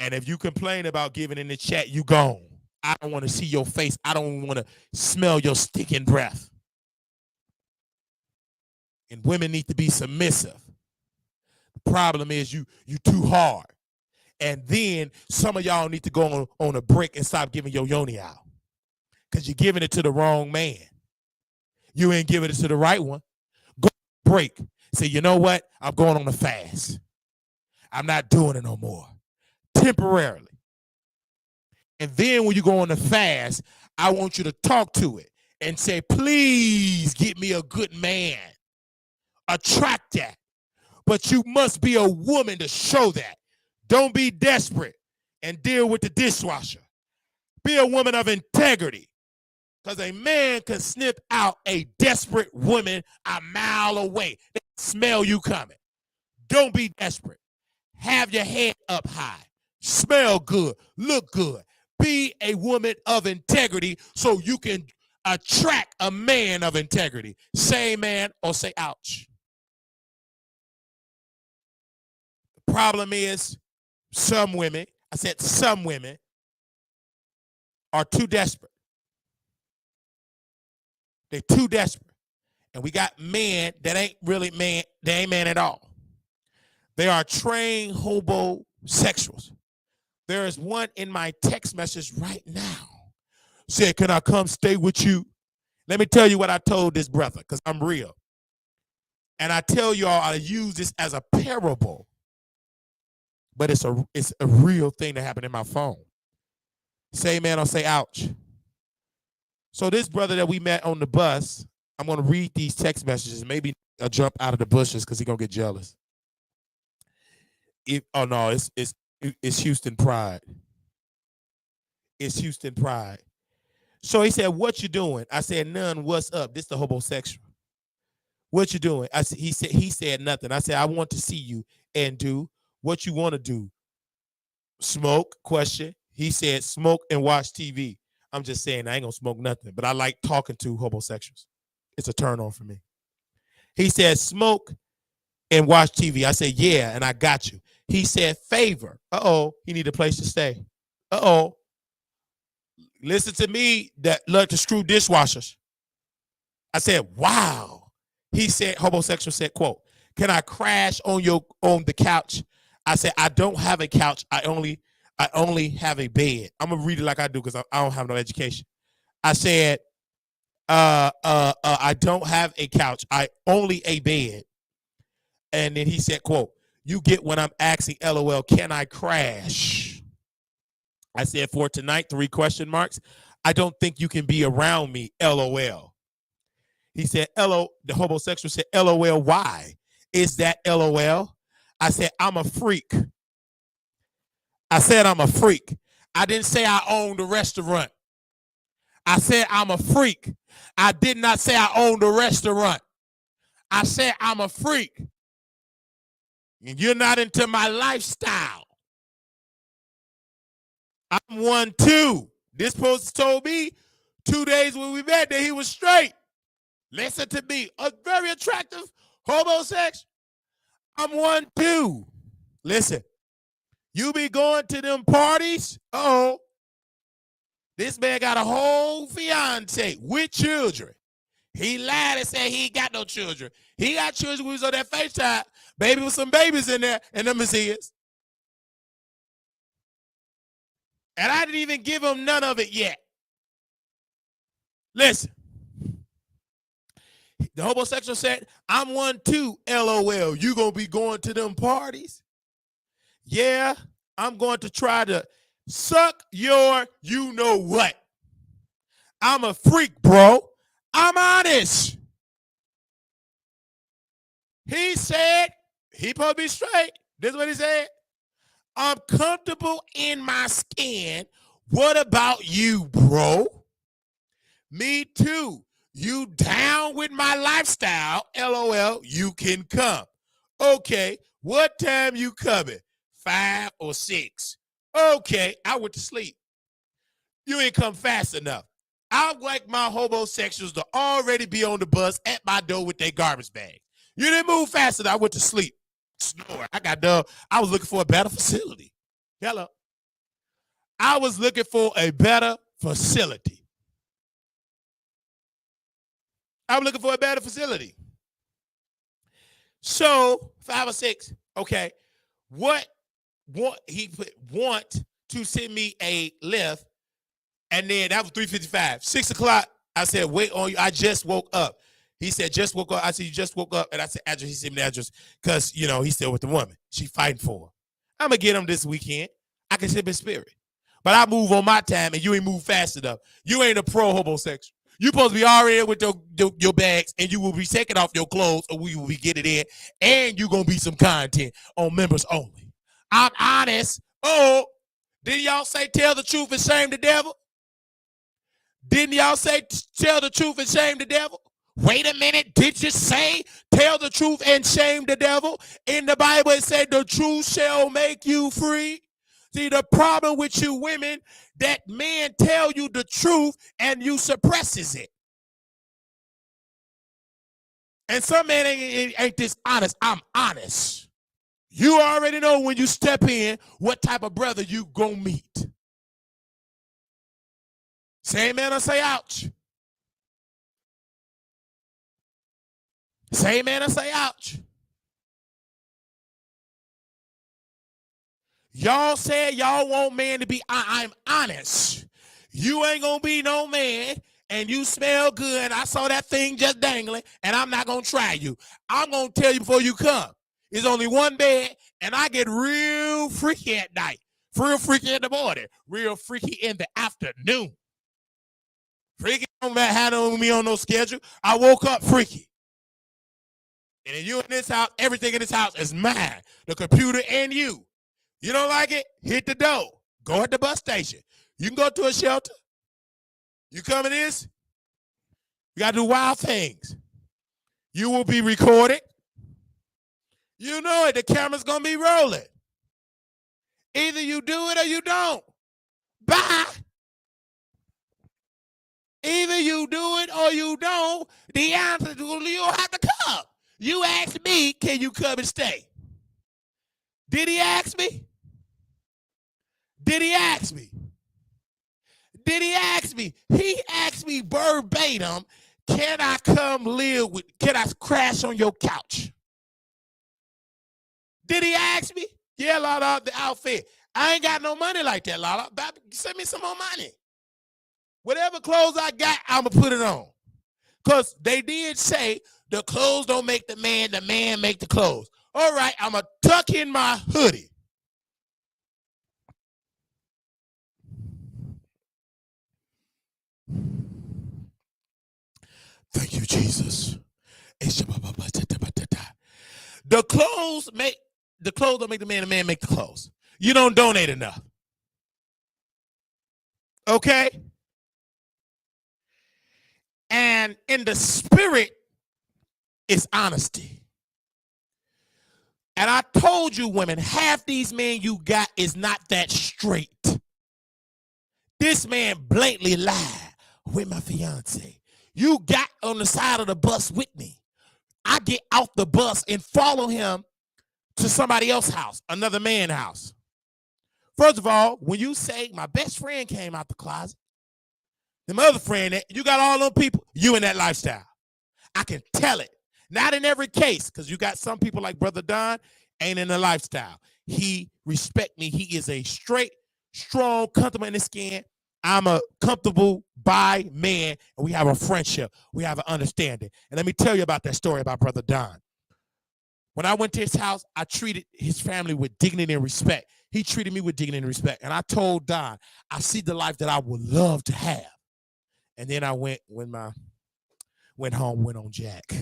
And if you complain about giving in the chat, you gone. I don't want to see your face. I don't want to smell your stinking breath. And women need to be submissive. The problem is you too hard. And then some of y'all need to go on a break and stop giving your yoni out. Because you're giving it to the wrong man. You ain't giving it to the right one. Go break. Say, you know what? I'm going on a fast. I'm not doing it no more. Temporarily. And then when you go on the fast, I want you to talk to it and say, please get me a good man. Attract that. But you must be a woman to show that. Don't be desperate and deal with the dishwasher. Be a woman of integrity. Because a man can sniff out a desperate woman a mile away. They smell you coming. Don't be desperate. Have your head up high. Smell good. Look good. Be a woman of integrity so you can attract a man of integrity. Say amen or say ouch. The problem is some women, I said some women, are too desperate. They're too desperate. And we got men that ain't really man, they ain't man at all. They are trained homosexuals. There is one in my text message right now. Said, can I come stay with you? Let me tell you what I told this brother, because I'm real. And I tell y'all I use this as a parable. But it's a real thing that happened in my phone. Say amen or say ouch. So this brother that we met on the bus, I'm going to read these text messages. Maybe I'll jump out of the bushes because he's going to get jealous. Oh, no, it's Houston pride. It's Houston pride. So he said, what you doing? I said, none. What's up? This the homosexual. What you doing? He said nothing. I said, I want to see you and do what you want to do. Smoke? Question. He said, smoke and watch TV. I'm just saying I ain't gonna smoke nothing, but I like talking to homosexuals. It's a turn on for me. He said, smoke and watch TV. I said, yeah, and I got you. He said, favor. He need a place to stay. Listen to me that love to screw dishwashers. I said, wow. He said, homosexual said, quote, can I crash on the couch? I said, I don't have a couch. I only have a bed. I'm gonna read it like I do because I don't have no education. I said, I don't have a couch. I only a bed. And then he said, quote, you get when I'm asking, LOL, can I crash? I said, for tonight, 3 question marks. I don't think you can be around me, LOL. He said, the homosexual said, LOL, why? Is that LOL? I said, I'm a freak. I said, I'm a freak. I didn't say I own the restaurant. I said, I'm a freak. I did not say I own the restaurant. I said, I'm a freak. And you're not into my lifestyle. I'm 1, 2. This post told me 2 days when we met that he was straight. Listen to me. A very attractive homosexual. I'm 1, 2. Listen. You be going to them parties? This man got a whole fiance with children. He lied and said he ain't got no children. He got children when he was on that FaceTime. Baby with some babies in there, and them is his. And I didn't even give him none of it yet. Listen. The homosexual said, I'm 1, 2, LOL. You gonna be going to them parties? Yeah, I'm going to try to suck your you know what. I'm a freak, bro. I'm honest. He said, he supposed to be straight. This is what he said. I'm comfortable in my skin. What about you, bro? Me too. You down with my lifestyle? LOL, you can come. Okay, what time you coming? 5 or 6. Okay, I went to sleep. You ain't come fast enough. I like my homosexuals to already be on the bus at my door with their garbage bag. You didn't move fast enough. I went to sleep. Snore. I got done. I was looking for a better facility. Hello. I was looking for a better facility. I was looking for a better facility. So 5 or 6. Okay. What he put want to send me a lift, and then that was 3:55. 6 o'clock. I said, wait on you. I just woke up. He said, just woke up. I said, you just woke up. And I said, address. He sent me the address because, he's still with the woman. She fighting for him. I'm going to get him this weekend. I can ship his spirit. But I move on my time, and you ain't move fast enough. You ain't a pro homosexual. You supposed to be already with your bags, and you will be taking off your clothes, or we will be getting in, and you going to be some content on members only. I'm honest. Oh, did y'all say tell the truth and shame the devil? Didn't y'all say tell the truth and shame the devil? Wait a minute. Did you say tell the truth and shame the devil? In the Bible, it said the truth shall make you free. See, the problem with you women, that men tell you the truth and you suppresses it. And some men ain't this honest. I'm honest. You already know when you step in what type of brother you gonna meet. Say amen or say ouch. Say amen or say ouch. Y'all said y'all want man to be, I'm honest. You ain't gonna be no man, and you smell good. I saw that thing just dangling, and I'm not gonna try you. I'm gonna tell you before you come. There's only one bed, and I get real freaky at night, real freaky in the morning, real freaky in the afternoon. Freaky don't have me on no schedule. I woke up freaky. And then you in this house, everything in this house is mine. The computer and you. You don't like it? Hit the door. Go at the bus station. You can go to a shelter. You come in this? You got to do wild things. You will be recorded. You know it. The camera's going to be rolling. Either you do it or you don't. Bye. Either you do it or you don't. The answer is you don't have to come. You asked me, can you come and stay? Did he ask me? Did he ask me? Did he ask me? He asked me verbatim, can I crash on your couch? Did he ask me? Yeah, Lala, the outfit. I ain't got no money like that, Lala. Send me some more money. Whatever clothes I got, I'm going to put it on. Because they did say the clothes don't make the man make the clothes. All right, I'm going to tuck in my hoodie. Thank you, Jesus. The clothes don't make the man make the clothes. You don't donate enough. Okay? And in the spirit is honesty. And I told you, women, half these men you got is not that straight. This man blatantly lied with my fiance. You got on the side of the bus with me. I get out the bus and follow him to somebody else's house, another man's house. First of all, when you say my best friend came out the closet, the other friend, you got all them people, you in that lifestyle. I can tell it. Not in every case, because you got some people like Brother Don, ain't in the lifestyle. He respect me. He is a straight, strong, comfortable in his skin. I'm a comfortable bi man, and we have a friendship. We have an understanding. And let me tell you about that story about Brother Don. When I went to his house, I treated his family with dignity and respect. He treated me with dignity and respect. And I told Don, I see the life that I would love to have. And then I went home, went on Jack,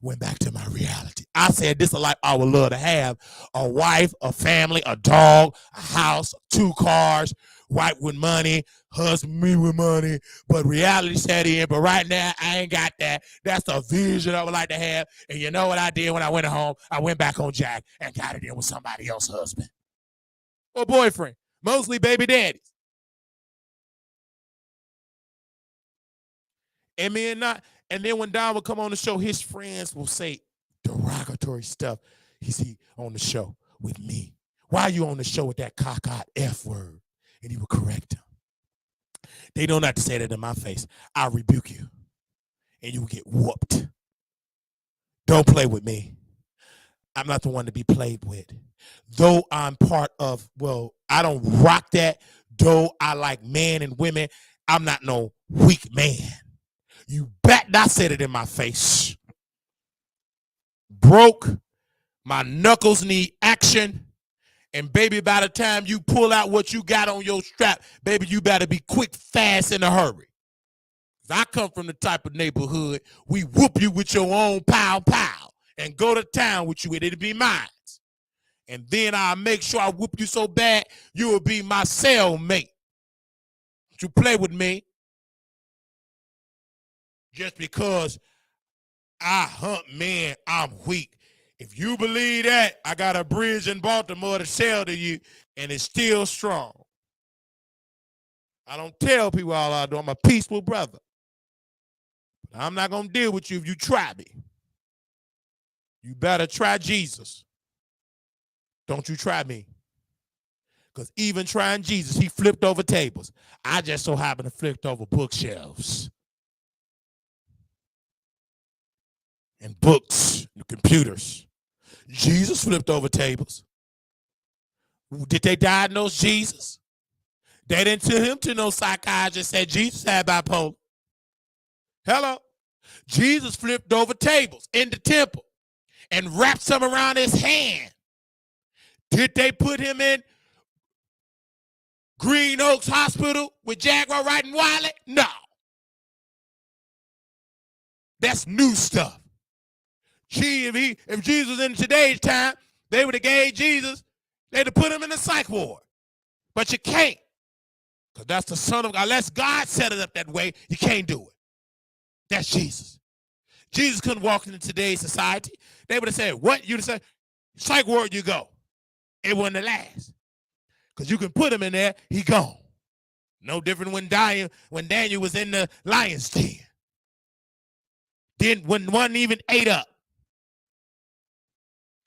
went back to my reality. I said, this is a life I would love to have. A wife, a family, a dog, a house, 2 cars, wife with money, husband me with money, but reality set in. But right now, I ain't got that. That's the vision I would like to have. And you know what I did when I went home? I went back on Jack and got it in with somebody else's husband or boyfriend, mostly baby daddies. And then when Don would come on the show, his friends will say, the derogatory stuff he see on the show with me. Why are you on the show with that cockeyed F word? And he would correct him. They don't have to say that in my face. I'll rebuke you. And you will get whooped. Don't play with me. I'm not the one to be played with. Though I'm part of, well, I don't rock that. Though I like men and women, I'm not no weak man. You bet not said it in my face. Broke, my knuckles need action. And baby, by the time you pull out what you got on your strap, baby, you better be quick, fast, in a hurry. I come from the type of neighborhood, we whoop you with your own pow and go to town with you, and it'll be mine. And then I'll make sure I whoop you so bad, you will be my cellmate. Don't you play with me. Just because I hunt men, I'm weak. If you believe that, I got a bridge in Baltimore to sell to you, and it's still strong. I don't tell people all I do. I'm a peaceful brother. I'm not going to deal with you if you try me. You better try Jesus. Don't you try me. Because even trying Jesus, he flipped over tables. I just so happen to flip over bookshelves. And books and computers. Jesus flipped over tables. Did they diagnose Jesus? They didn't tell him to no psychiatrist said Jesus had bipolar. Hello? Jesus flipped over tables in the temple and wrapped some around his hand. Did they put him in Green Oaks Hospital with Jaguar Wright and Wiley? No. That's new stuff. Gee, if Jesus was in today's time, they would have gave Jesus, they'd have put him in the psych ward. But you can't. Because that's the Son of God. Unless God set it up that way, you can't do it. That's Jesus. Jesus couldn't walk into today's society. They would have said, what? You'd have said, psych ward you go. It wouldn't last. Because you can put him in there, he gone. No different when Daniel was in the lion's den. When one even ate up.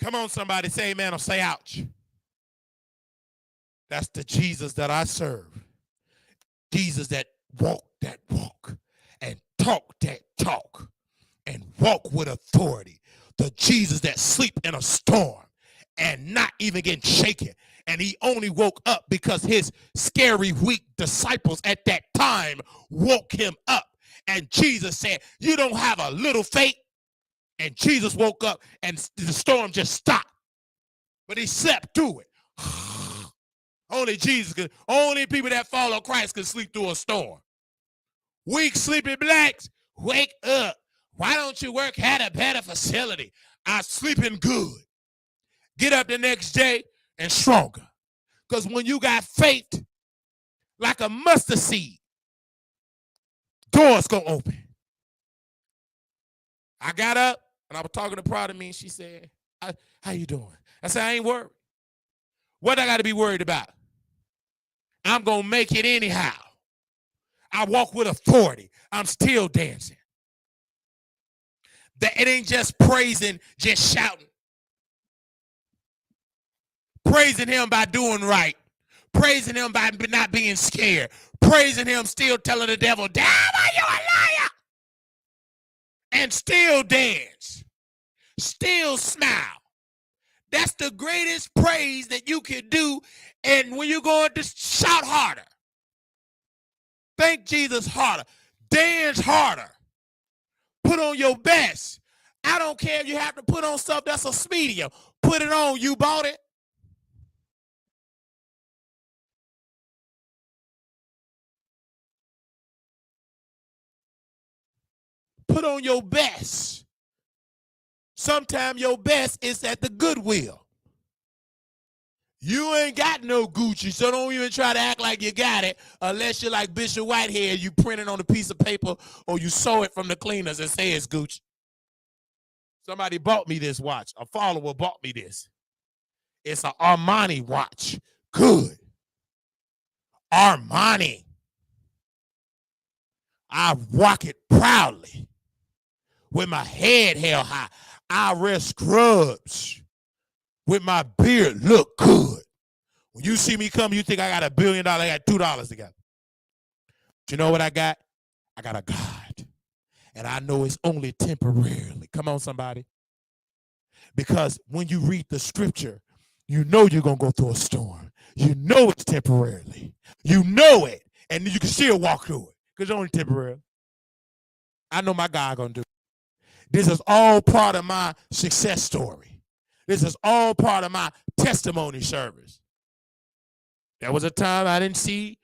Come on, somebody say amen or say ouch. That's the Jesus that I serve. Jesus that walk and talk that talk and walk with authority. The Jesus that sleep in a storm and not even getting shaken. And he only woke up because his scary, weak disciples at that time woke him up. And Jesus said, you don't have a little faith. And Jesus woke up and the storm just stopped. But he slept through it. Only Jesus could, only people that follow Christ can sleep through a storm. Weak, sleepy blacks, wake up. Why don't you work at a better facility? I'm sleeping good. Get up the next day and stronger. Because when you got faith like a mustard seed, doors gonna open. I got up and I was talking to part of me and she said, how you doing? I said, I ain't worried. What I got to be worried about? I'm going to make it anyhow. I walk with authority. I'm still dancing. That it ain't just praising, just shouting. Praising him by doing right. Praising him by not being scared. Praising him still telling the devil, devil, you a liar. And still dance. Still smile. That's the greatest praise that you can do. And when you're going to shout harder. Thank Jesus harder. Dance harder. Put on your best. I don't care if you have to put on stuff that's a medium. Put it on. You bought it. Put on your best. Sometimes your best is at the Goodwill. You ain't got no Gucci, so don't even try to act like you got it unless you're like Bishop Whitehead, you print it on a piece of paper or you sew it from the cleaners and say it's Gucci. Somebody bought me this watch. A follower bought me this. It's an Armani watch. Good. Armani. I rock it proudly. with my head held high. I wear scrubs with my beard look good. When you see me come, you think I got $1 billion, I got $2 together. But you know what I got? I got a God. And I know it's only temporarily. Come on, somebody. Because when you read the scripture, you know you're going to go through a storm. You know it's temporarily. You know it. And you can still walk through it because it's only temporary. I know my God going to do it. This is all part of my success story. This is all part of my testimony service. There was a time I didn't see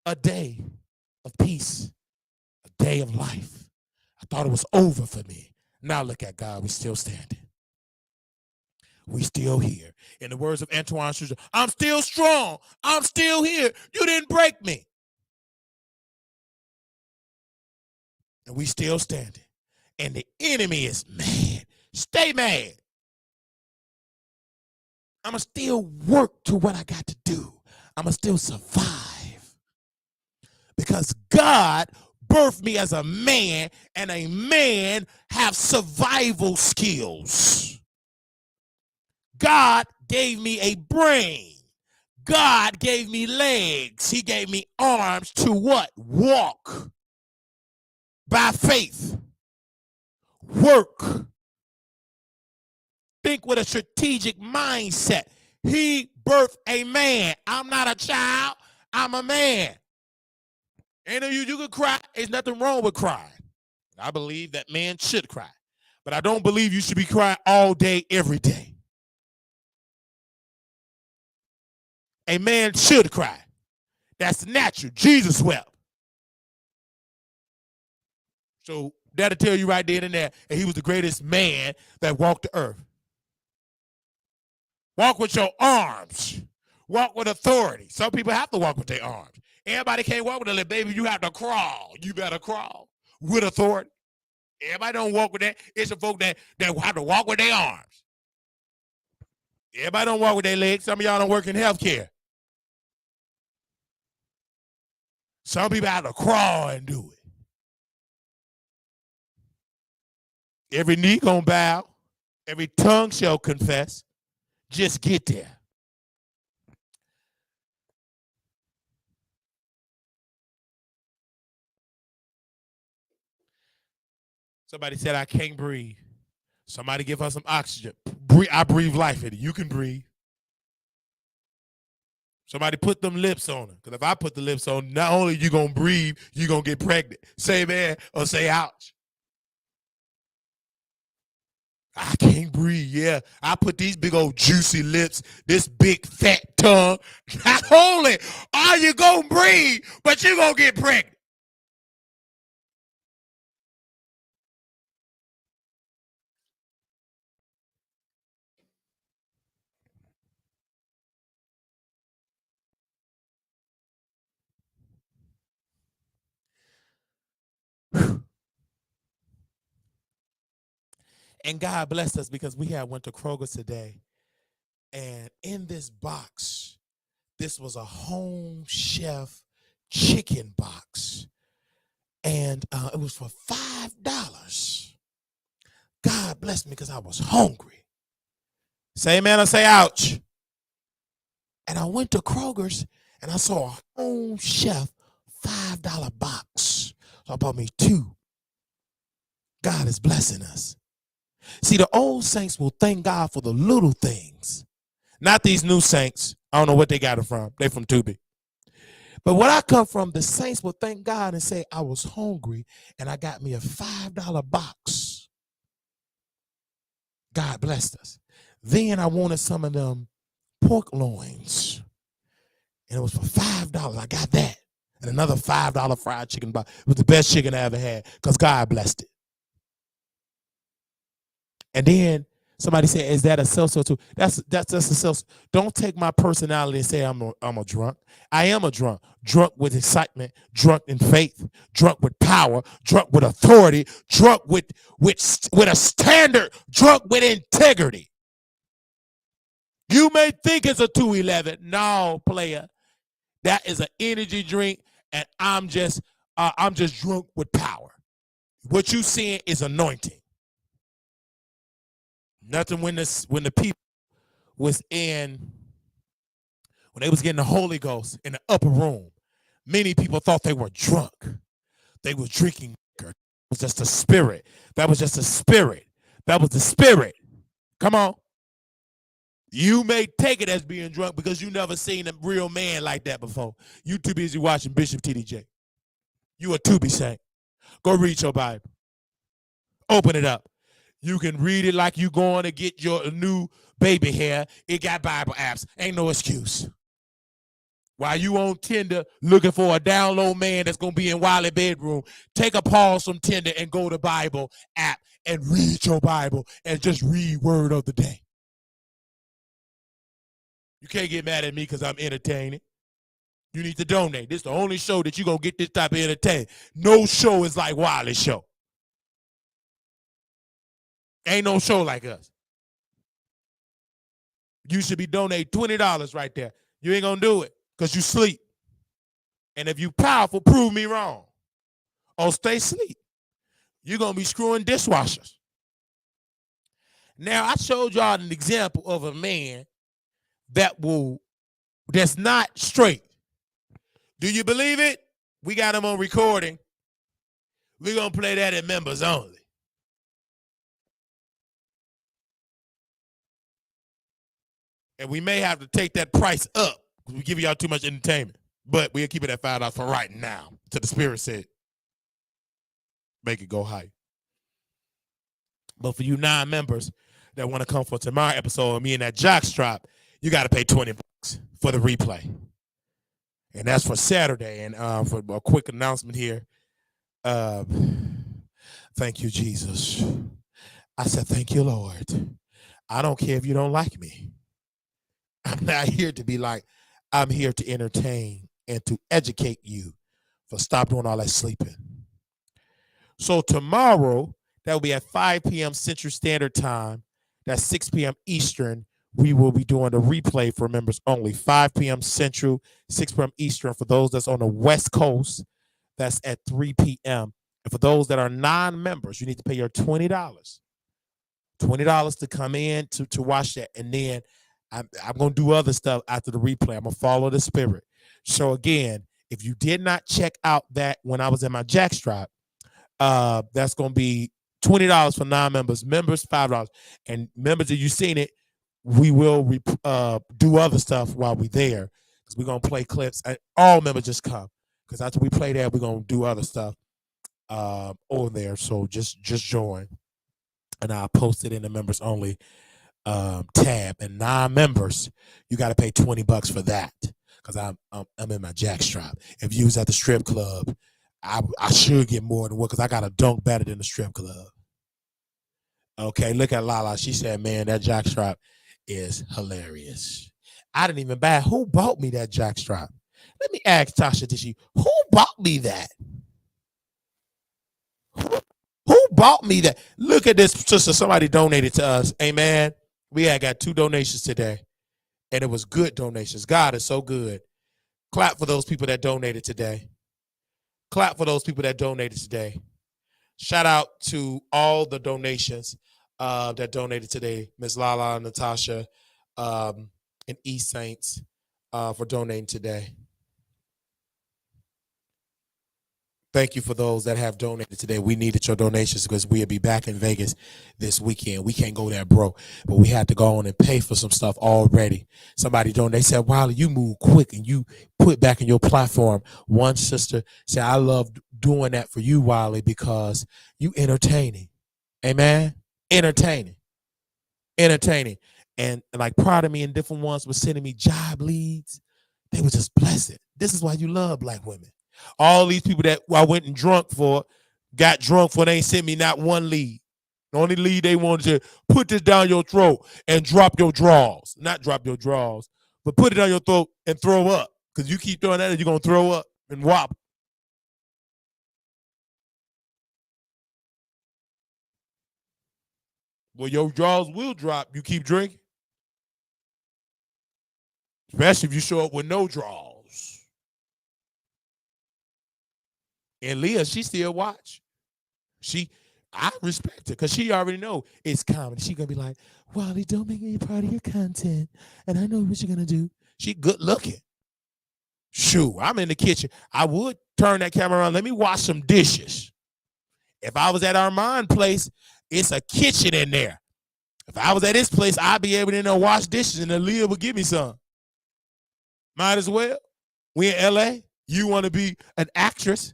a day of peace, a day of life. I thought it was over for me. Now look at God, we're still standing. We still here. In the words of Antoine Schuster, I'm still strong. I'm still here. You didn't break me. And we still standing. And the enemy is mad. Stay mad. I'm going to still work to what I got to do. I'm going to still survive. Because God birthed me as a man, and a man have survival skills. God gave me a brain. God gave me legs. He gave me arms to what? Walk. By faith. Work. Think with a strategic mindset. He birthed a man. I'm not a child. I'm a man. Ain't no you can cry. There's nothing wrong with crying. I believe that man should cry. But I don't believe you should be crying all day, every day. A man should cry. That's natural. Jesus wept. So that'll tell you right then and there, and he was the greatest man that walked the earth. Walk with your arms. Walk with authority. Some people have to walk with their arms. Everybody can't walk with a little baby. You have to crawl. You better crawl with authority. Everybody don't walk with that. It's the folk that have to walk with their arms. Everybody don't walk with their legs. Some of y'all don't work in healthcare. Some people have to crawl and do it. Every knee gonna bow. Every tongue shall confess. Just get there. Somebody said, I can't breathe. Somebody give her some oxygen. I breathe life in it. You can breathe. Somebody put them lips on her. Because if I put the lips on, not only you going to breathe, you going to get pregnant. Say amen or say ouch. I can't breathe. Yeah, I put these big old juicy lips, this big fat tongue. Not only are you going to breathe, but you're going to get pregnant. And God blessed us because we had went to Kroger today. And in this box, this was a home chef chicken box. And it was for $5. God blessed me because I was hungry. Say amen or say ouch. And I went to Kroger's and I saw a home chef $5 box. So I bought me 2. God is blessing us. See, the old saints will thank God for the little things. Not these new saints. I don't know what they got it from. They from Tubi. But where I come from, the saints will thank God and say, I was hungry and I got me a $5 box. God blessed us. Then I wanted some of them pork loins. And it was for $5. I got that. And another $5 fried chicken box. It was the best chicken I ever had because God blessed it. And then somebody said, is that a seltzer too? That's a seltzer. Don't take my personality and say I'm a drunk. I am a drunk. Drunk with excitement, drunk in faith, drunk with power, drunk with authority, drunk with a standard, drunk with integrity. You may think it's a 211. No, player. That is an energy drink, and I'm just drunk with power. What you seeing is anointing. Nothing when the people was when they was getting the Holy Ghost in the upper room. Many people thought they were drunk. They were drinking liquor. It was just a spirit. That was just a spirit. That was the spirit. Come on. You may take it as being drunk because you never seen a real man like that before. You too busy watching Bishop TDJ. You a to be saint. Go read your Bible. Open it up. You can read it like you going to get your new baby hair. It got Bible apps. Ain't no excuse. While you on Tinder looking for a down low man that's going to be in Wiley bedroom, take a pause from Tinder and go to Bible app and read your Bible and just read word of the day. You can't get mad at me because I'm entertaining. You need to donate. This is the only show that you're going to get this type of entertainment. No show is like Wiley's show. Ain't no show like us. You should be donating $20 right there. You ain't going to do it because you sleep. And if you powerful, prove me wrong. Or stay asleep. You're going to be screwing dishwashers. Now, I showed y'all an example of a man that's not straight. Do you believe it? We got him on recording. We're going to play that at members only. And we may have to take that price up because we give y'all too much entertainment. But we'll keep it at $5 for right now. To the Spirit said. Make it go high. But for you non-members that want to come for tomorrow's episode of me and that jockstrap, you got to pay $20 for the replay. And that's for Saturday. And for a quick announcement here. Thank you, Jesus. I said, thank you, Lord. I don't care if you don't like me. I'm not here to be like, I'm here to entertain and to educate you. So stop doing all that sleeping. So tomorrow, that will be at 5 p.m. Central Standard Time. That's 6 p.m. Eastern. We will be doing the replay for members only. 5 p.m. Central, 6 p.m. Eastern. For those that's on the West Coast, that's at 3 p.m. And for those that are non-members, you need to pay your $20. $20 to come in to watch that. And then I'm going to do other stuff after the replay. I'm going to follow the Spirit. So again, if you did not check out that when I was in my jackstrap, that's going to be $20 for non-members. Members, $5. And members, if you've seen it, we will do other stuff while we're there. Because we're going to play clips. And all members just come. Because after we play that, we're going to do other stuff over there. So just join. And I'll post it in the members only tab. And non-members, you got to pay $20 for that. Because I'm in my jackstrap. If you was at the strip club, I should get more than what, because I got a dunk better than the strip club. Okay, look at Lala. She said, man, that jackstrap is hilarious. I didn't even buy it. Who bought me that jackstrap? Let me ask Tasha, who bought me that? Who bought me that? Look at this, sister. Somebody donated to us. Amen. We had got 2 donations today, and it was good donations. God is so good. Clap for those people that donated today. Clap for those people that donated today. Shout out to all the donations that donated today. Ms. Lala and Natasha and East Saints for donating today. Thank you for those that have donated today. We needed your donations because we'll be back in Vegas this weekend. We can't go there broke, but we had to go on and pay for some stuff already. Somebody donated. They said, Wiley, you move quick and you put back in your platform. One sister said, I love doing that for you, Wiley, because you entertaining. Amen? Entertaining. And like Part of Me and different ones were sending me job leads. They were just blessed. This is why you love black women. All these people that I went and got drunk for, they ain't sent me not one lead. The only lead they wanted to put this down your throat and drop your drawers. Not drop your drawers, but put it down your throat and throw up. Because you keep throwing that, you're going to throw up and wobble. Well, your drawers will drop. You keep drinking. Especially if you show up with no drawers. And Leah, she still watch. I respect her because she already know it's comedy. She gonna be like, Wally, don't make me a part of your content. And I know what you're gonna do. She good looking. Shoot, I'm in the kitchen. I would turn that camera on. Let me wash some dishes. If I was at Armand place, it's a kitchen in there. If I was at this place, I'd be able to wash dishes and Aaliyah would give me some. Might as well. We in LA. You want to be an actress.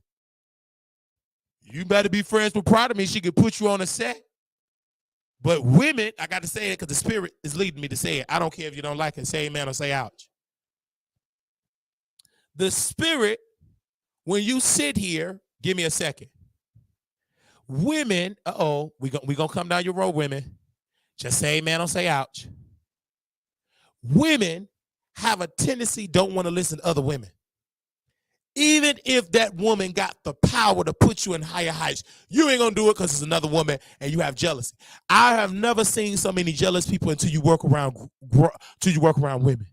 You better be friends with Prada. Me. She could put you on a set. But women, I got to say it because the spirit is leading me to say it. I don't care if you don't like it. Say amen or say ouch. The spirit, when you sit here, give me a second. Women, we gonna come down your road, women. Just say amen or say ouch. Women have a tendency don't want to listen to other women. Even if that woman got the power to put you in higher heights, you ain't gonna do it because it's another woman and you have jealousy. I have never seen so many jealous people until you work around women.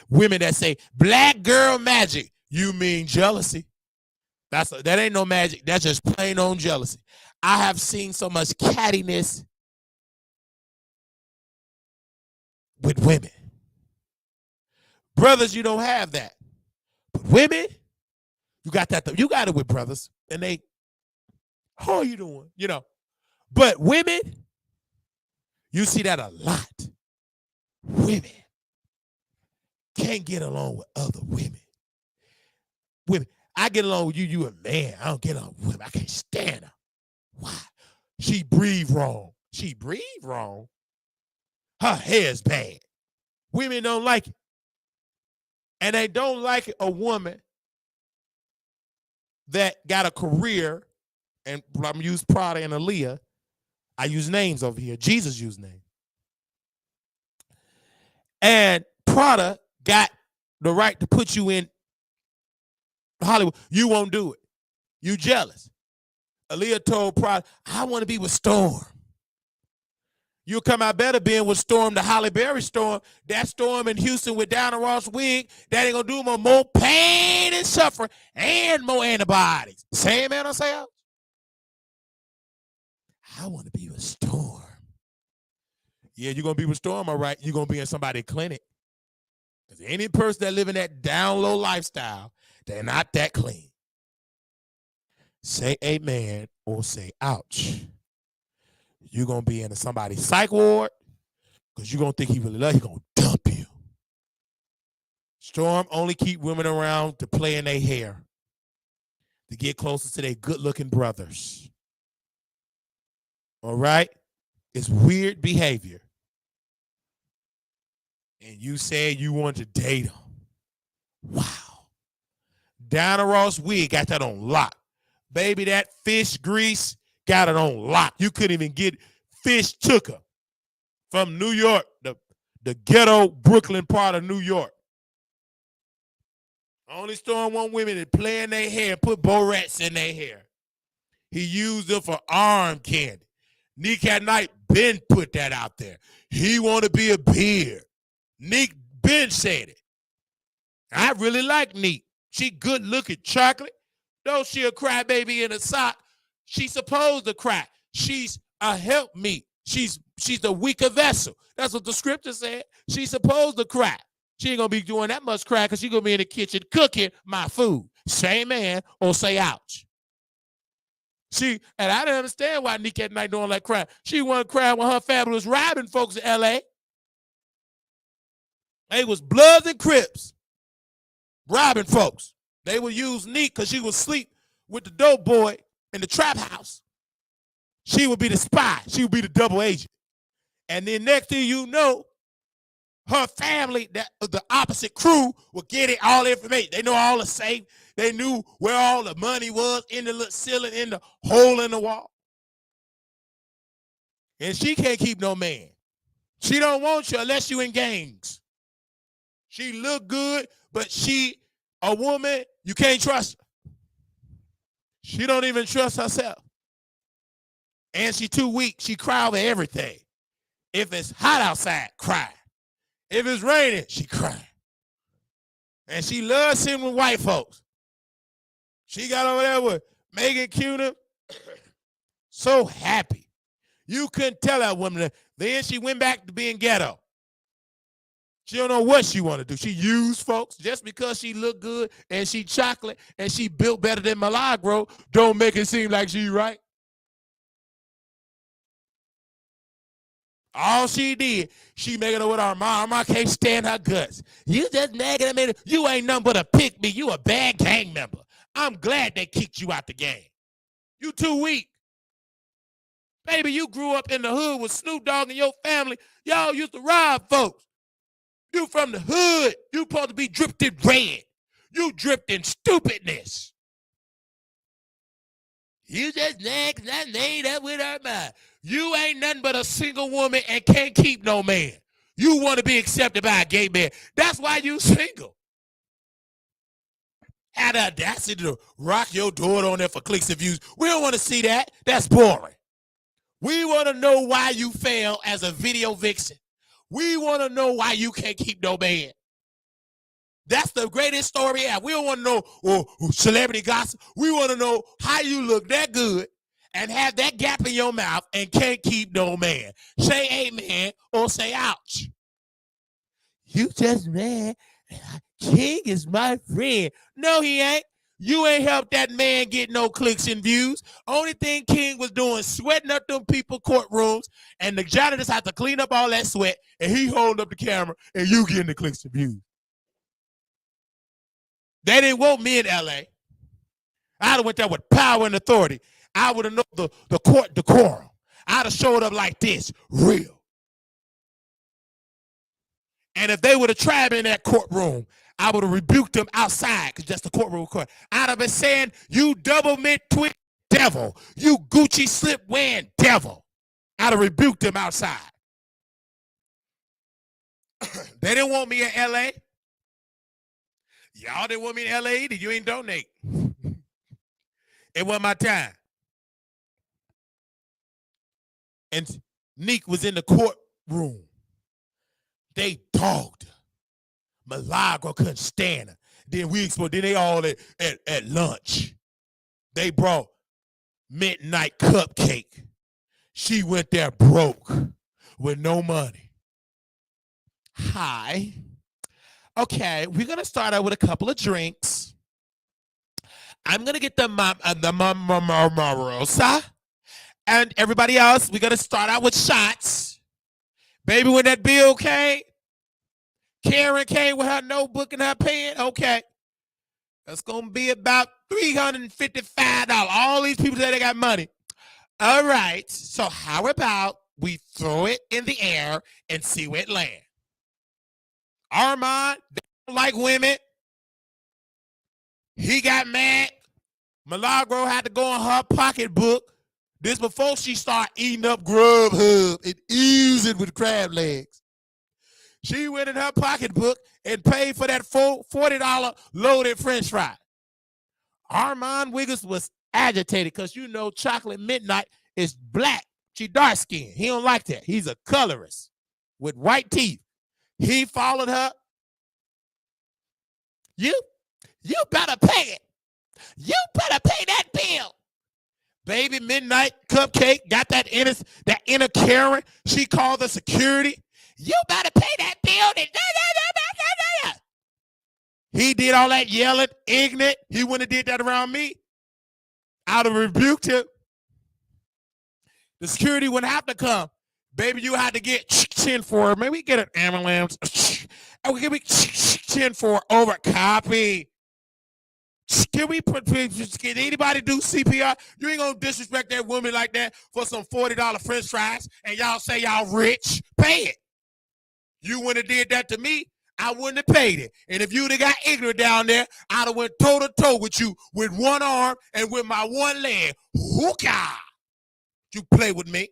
Women that say black girl magic, you mean jealousy. That ain't no magic. That's just plain on jealousy. I have seen so much cattiness with women. Brothers, you don't have that. But women, you got that. You got it with brothers. And they, how are you doing? But women, you see that a lot. Women can't get along with other women. Women, I get along with you. You a man. I don't get along with women. I can't stand her. Why? She breathe wrong. She breathe wrong. Her hair's bad. Women don't like it. And they don't like a woman that got a career, and I'm use Prada and Aaliyah. I use names over here. Jesus used names. And Prada got the right to put you in Hollywood. You won't do it. You jealous. Aaliyah told Prada, I want to be with Storm. You'll come out better being with Storm, the Halle Berry Storm. That Storm in Houston with Diana Ross wig, that ain't going to do more pain and suffering and more antibiotics. Say amen or say out? I want to be with Storm. Yeah, you're going to be with Storm, all right. You're going to be in somebody's clinic. Because any person that live in that down low lifestyle, they're not that clean. Say amen or say ouch. You're going to be in somebody's psych ward because you're going to think he really loves you. He's going to dump you. Storm only keep women around to play in their hair, to get closer to their good-looking brothers. All right? It's weird behavior. And you said you wanted to date him. Wow. Diana Ross wig got that on lock. Baby, that fish grease got it on lock. You couldn't even get fish took her from New York, the ghetto Brooklyn part of New York. Only Storm want women that play in their hair, put Borettes in their hair. He used them for arm candy. Nick at Night Ben put that out there. He want to be a beard. Nick Ben said it. I really like Nick. She good looking chocolate. Though she a crybaby in a sock, she's supposed to cry. She's a helpmeet. She's the weaker vessel. That's what the scripture said. She's supposed to cry. She ain't gonna be doing that much cry because she's gonna be in the kitchen cooking my food. Say amen or say ouch. And I didn't understand why Nick at Night doing like cry. She wasn't crying when her family was robbing folks in LA. They was Bloods and Crips robbing folks. They would use Nick because she would sleep with the dope boy in the trap house. She would be the spy. She would be the double agent. And then next thing you know, her family, the opposite crew, would get it all the information. They know all the safe. They knew where all the money was in the little ceiling, in the hole in the wall. And she can't keep no man. She don't want you unless you in gangs. She look good, but she a woman, you can't trust her. She don't even trust herself. And she too weak. She cry over everything. If it's hot outside, cry. If it's raining, she cry. And she loves sitting with white folks. She got over there with Megan Cuner So happy. You couldn't tell that woman. Then she went back to being ghetto. She don't know what she want to do. She used folks just because she look good and she chocolate and she built better than Milagro. Don't make it seem like she right. All she did, she making it with her mom. I can't stand her guts. You just nagging at me. You ain't nothing but a pick me. You a bad gang member. I'm glad they kicked you out the game. You too weak. Baby, you grew up in the hood with Snoop Dogg and your family. Y'all used to rob folks. You from the hood. You supposed to be dripped in red. You dripped in stupidness. You just nagged that made up with her mind. You ain't nothing but a single woman and can't keep no man. You want to be accepted by a gay man. That's why you single. Had the audacity to rock your daughter on there for clicks and views. We don't want to see that. That's boring. We want to know why you fail as a video vixen. We want to know why you can't keep no man. That's the greatest story ever. We don't want to know celebrity gossip. We want to know how you look that good and have that gap in your mouth and can't keep no man. Say amen or say ouch. You just mad. King is my friend. No, he ain't. You ain't helped that man get no clicks and views. Only thing King was doing, sweating up them people courtrooms, and the janitors have to clean up all that sweat, and he holding up the camera, and you getting the clicks and views. They didn't want me in L.A. I'd have went there with power and authority. I would have known the court decorum. I'd have showed up like this, real. And if they would have tried me in that courtroom, I would have rebuked them outside because that's the courtroom court. I'd have been saying, you double mint twin devil. You Gucci slip wearing devil. I'd have rebuked them outside. They didn't want me in L.A. Y'all didn't want me in L.A. either. You ain't donate. It wasn't my time. And Neek was in the courtroom. They dogged her. Milagro couldn't stand her. Then they all at lunch. They brought midnight cupcake. She went there broke with no money. Hi. Okay, we're going to start out with a couple of drinks. I'm going to get the mimosa. And everybody else, we're going to start out with shots. Baby, when that bill came, Karen came with her notebook and her pen. Okay. That's going to be about $355. All these people say they got money. All right. So how about we throw it in the air and see where it lands? Armand, they don't like women. He got mad. Milagro had to go on her pocketbook. This before she started eating up Grubhub and oozing with crab legs. She went in her pocketbook and paid for that $40 loaded French fry. Armand Wiggins was agitated because you know Chocolate Midnight is black. She dark skinned. He don't like that. He's a colorist with white teeth. He followed her. You better pay it. You better pay that bill. Baby Midnight Cupcake got that inner Karen. She called the security. You better pay that bill. He did all that yelling, ignorant. He wouldn't have did that around me. I'd have rebuked him. The security wouldn't have to come. Baby, you had to get 10 for her. Maybe we get an ambulance. Give me 10 for over copy. Can anybody do CPR? You ain't gonna disrespect that woman like that for some $40 French fries and y'all say y'all rich. Pay it. You wouldn't have did that to me, I wouldn't have paid it. And if you'd have got ignorant down there, I'd have went toe to toe with you with one arm and with my one leg. Hookah! You play with me.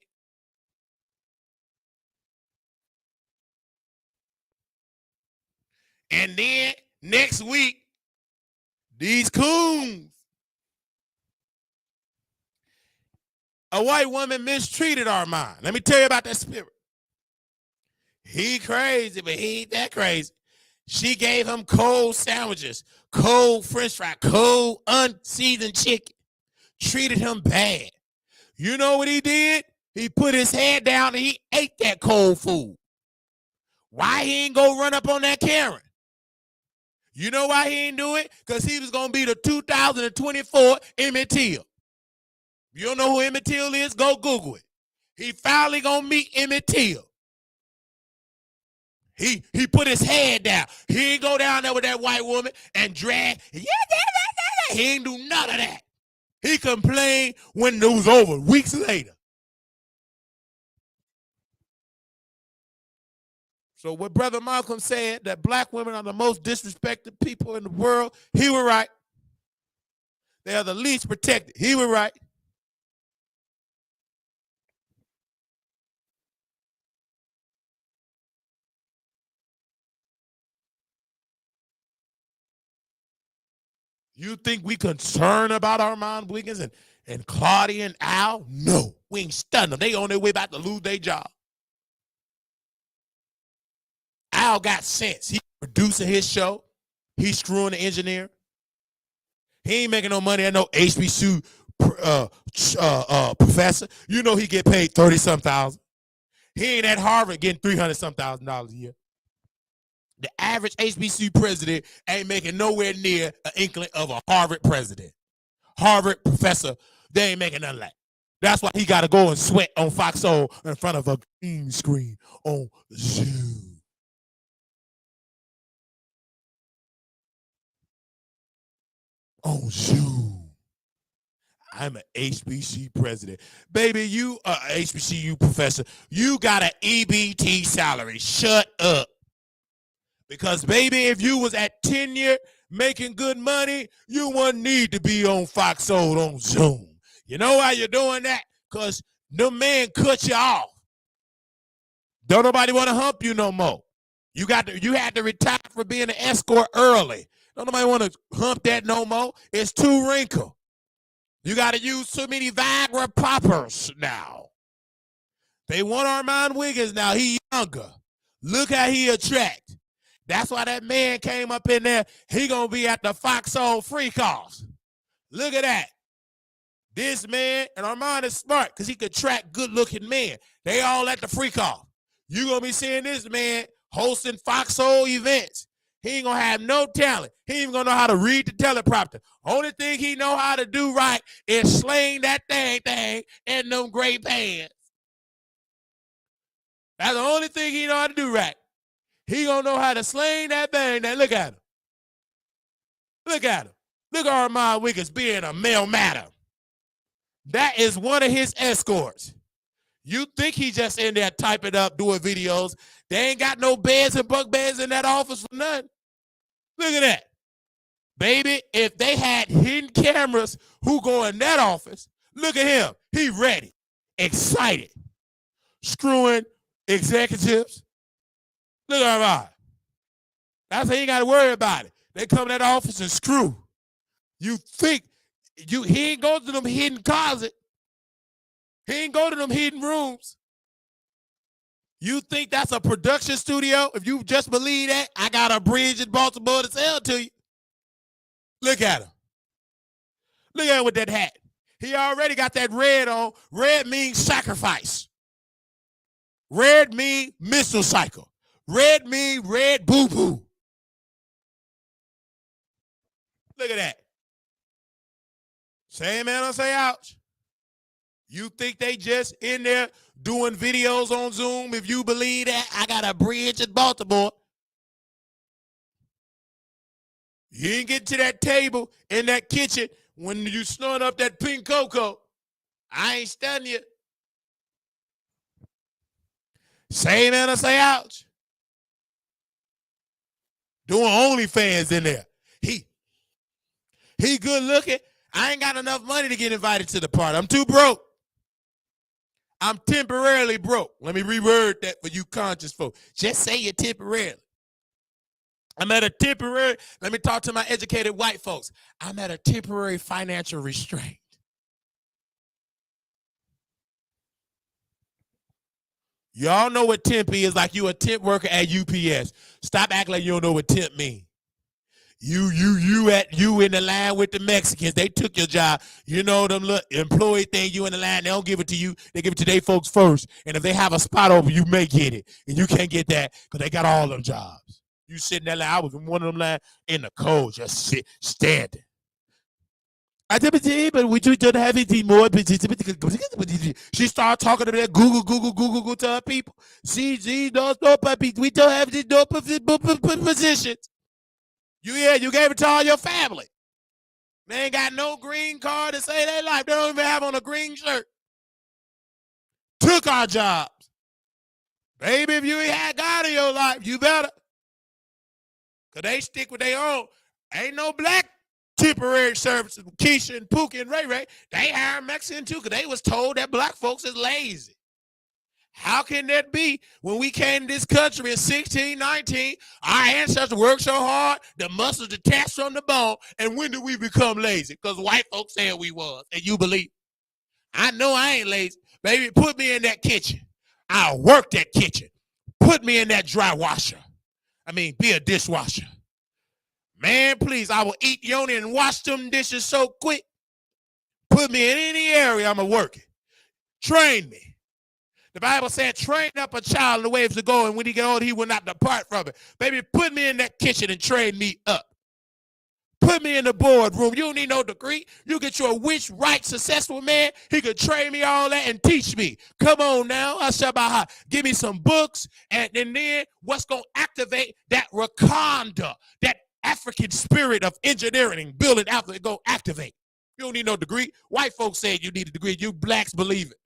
And then next week, these coons. A white woman mistreated Armand. Let me tell you about that spirit. He crazy, but he ain't that crazy. She gave him cold sandwiches, cold French fry, cold unseasoned chicken. Treated him bad. You know what he did? He put his head down and he ate that cold food. Why he ain't go run up on that Karen? You know why he ain't do it? Because he was going to be the 2024 Emmett Till. You don't know who Emmett Till is? Go Google it. He finally going to meet Emmett Till. He put his head down. He ain't go down there with that white woman and drag. He ain't do none of that. He complained when it was over, weeks later. So what Brother Malcolm said, that black women are the most disrespected people in the world, he was right. They are the least protected. He was right. You think we concerned about Armand Wiggins and Claudia and Al? No, we ain't stunned them. They on their way back to lose their job. Al got sense. He producing his show. He's screwing the engineer. He ain't making no money at no HBCU professor. You know he get paid 30-some thousand. He ain't at Harvard getting $300-some thousand a year. The average HBCU president ain't making nowhere near an inkling of a Harvard president. Harvard professor, they ain't making none of that. That's why he got to go and sweat on Fox Soul in front of a green screen on Zoom. On Zoom. I'm an HBCU president. Baby, you are an HBCU professor. You got an EBT salary. Shut up. Because, baby, if you was at tenure making good money, you wouldn't need to be on Fox Soul on Zoom. You know why you're doing that? Because the man cut you off. Don't nobody want to hump you no more. You had to retire for being an escort early. Don't nobody want to hump that no more. It's too wrinkled. You got to use too many Viagra poppers now. They want Armand Wiggins now. He younger. Look how he attract. That's why that man came up in there. He going to be at the Fox Soul Freak Offs. Look at that. This man, and Armand is smart because he could attract good-looking men. They all at the Freak Off. You going to be seeing this man hosting Fox Soul events. He ain't going to have no talent. He ain't even going to know how to read the teleprompter. Only thing he know how to do right is sling that thing in them gray pants. That's the only thing he know how to do right. He going to know how to sling that thing. Now look at him. Look at him. Look at Armand Wiggins being a male matter. That is one of his escorts. You think he just in there typing up, doing videos. They ain't got no beds and bunk beds in that office for nothing. Look at that. Baby, if they had hidden cameras who go in that office, look at him. He ready, excited, screwing executives. Look at Armand. That's how you got to worry about it. They come in that office and screw. You think he ain't go to them hidden closet. He ain't go to them hidden rooms. You think that's a production studio? If you just believe that, I got a bridge in Baltimore to sell to you. Look at him. Look at him with that hat. He already got that red on. Red means sacrifice. Red means missile cycle. Red means red boo-boo. Look at that. Say amen or say ouch. You think they just in there doing videos on Zoom? If you believe that, I got a bridge in Baltimore. You ain't get to that table in that kitchen when you snort up that pink cocoa. I ain't stunning you. Say amen or say ouch. Doing OnlyFans in there. He good looking. I ain't got enough money to get invited to the party. I'm too broke. I'm temporarily broke. Let me reword that for you conscious folks. Just say you're temporarily. I'm at a temporary, let me talk to my educated white folks. I'm at a temporary financial restraint. Y'all know what temp is, like you a temp worker at UPS. Stop acting like you don't know what temp means. You in the line with the Mexicans. They took your job. You know them little employee thing, you in the line, they don't give it to you. They give it to their folks first. And if they have a spot open, you may get it. And you can't get that because they got all them jobs. You sitting there like I was in one of them line in the cold, just standing. I but we don't have anything more. She started talking to that Google to her people. See, those no puppies. We don't have these no positions. You gave it to all your family. They ain't got no green card to say their life. They don't even have on a green shirt. Took our jobs. Baby, if you ain't had God in your life, you better. Because they stick with their own. Ain't no black temporary services. Keisha and Pookie and Ray Ray, they hire Mexican too because they was told that black folks is lazy. How can that be when we came to this country in 1619, our ancestors worked so hard, the muscles detached from the bone, and when did we become lazy? Because white folks said we was, and you believe. I know I ain't lazy. Baby, put me in that kitchen. I'll work that kitchen. Put me in that dry washer. Be a dishwasher. Man, please, I will eat yoni and wash them dishes so quick. Put me in any area, I'm going to work it. Train me. The Bible said, train up a child in the ways to go, and when he get old, he will not depart from it. Baby, put me in that kitchen and train me up. Put me in the boardroom. You don't need no degree. You get you a rich, right, successful man. He could train me all that and teach me. Come on now. Ashabaha. Give me some books, and then what's going to activate that Wakanda, that African spirit of engineering, building out, it go activate. You don't need no degree. White folks said you need a degree. You blacks believe it.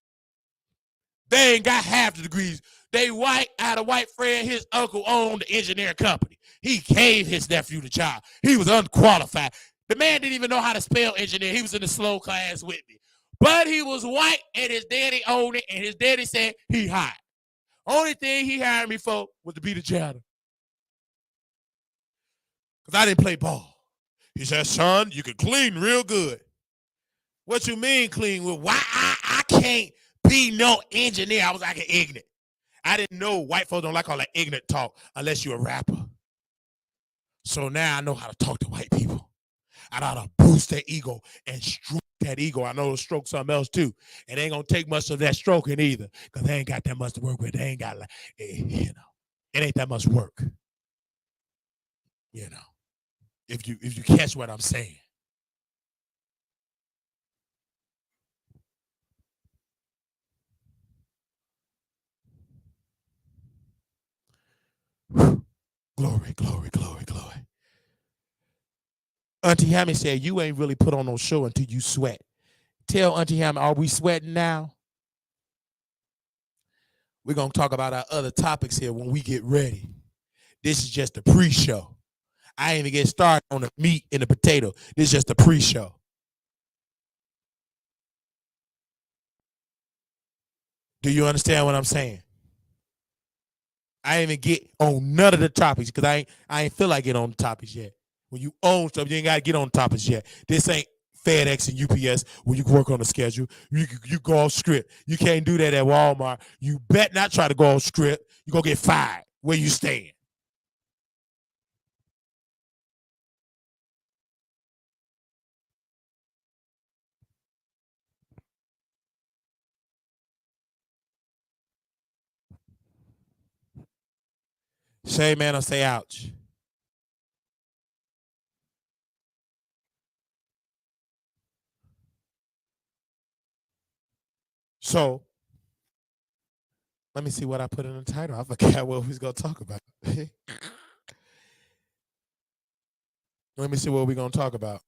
They ain't got half the degrees. They white, I had a white friend, his uncle owned the engineering company. He gave his nephew the job. He was unqualified. The man didn't even know how to spell engineer. He was in the slow class with me. But he was white, and his daddy owned it, and his daddy said he hired. Only thing he hired me for was to be the janitor. Because I didn't play ball. He said, son, you can clean real good. What you mean clean? Well, why I can't be no engineer? I was like ignorant. I didn't know white folks don't like all that ignorant talk unless you're a rapper. So now I know how to talk to white people. I know how to boost their ego and stroke that ego. I know to stroke something else too. And they ain't gonna take much of that stroking either, because they ain't got that much to work with. They ain't got it ain't that much work. If you catch what I'm saying. Glory, glory, glory, glory. Auntie Hammy said, you ain't really put on no show until you sweat. Tell Auntie Hammy, are we sweating now? We're going to talk about our other topics here when we get ready. This is just the pre-show. I ain't even get started on the meat and the potato. This is just the pre-show. Do you understand what I'm saying? I ain't even get on none of the topics because I ain't feel like getting on the topics yet. When you own stuff, you ain't got to get on the topics yet. This ain't FedEx and UPS where you can work on a schedule. You go off script. You can't do that at Walmart. You bet not try to go off script. You're going to get fired where you stand. Say amen or say ouch. So, let me see what I put in the title. I forgot what we was going to talk about. Let me see what we're going to talk about.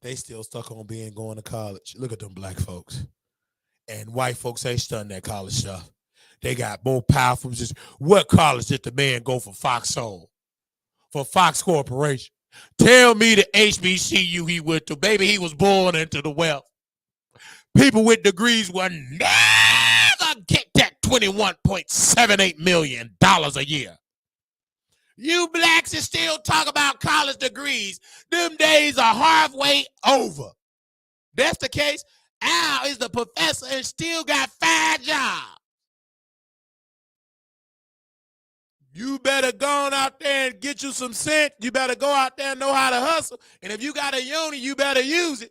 They still stuck on going to college. Look at them black folks. And white folks ain't studying that college stuff. They got more powerful. What college did the man go for Foxhole? For Fox Corporation? Tell me the HBCU he went to. Baby, he was born into the wealth. People with degrees will never get that $21.78 million a year. You blacks that still talk about college degrees, them days are halfway over. That's the case. Al is the professor and still got 5 jobs. You better go on out there and get you some scent. You better go out there and know how to hustle. And if you got a yoni, you better use it.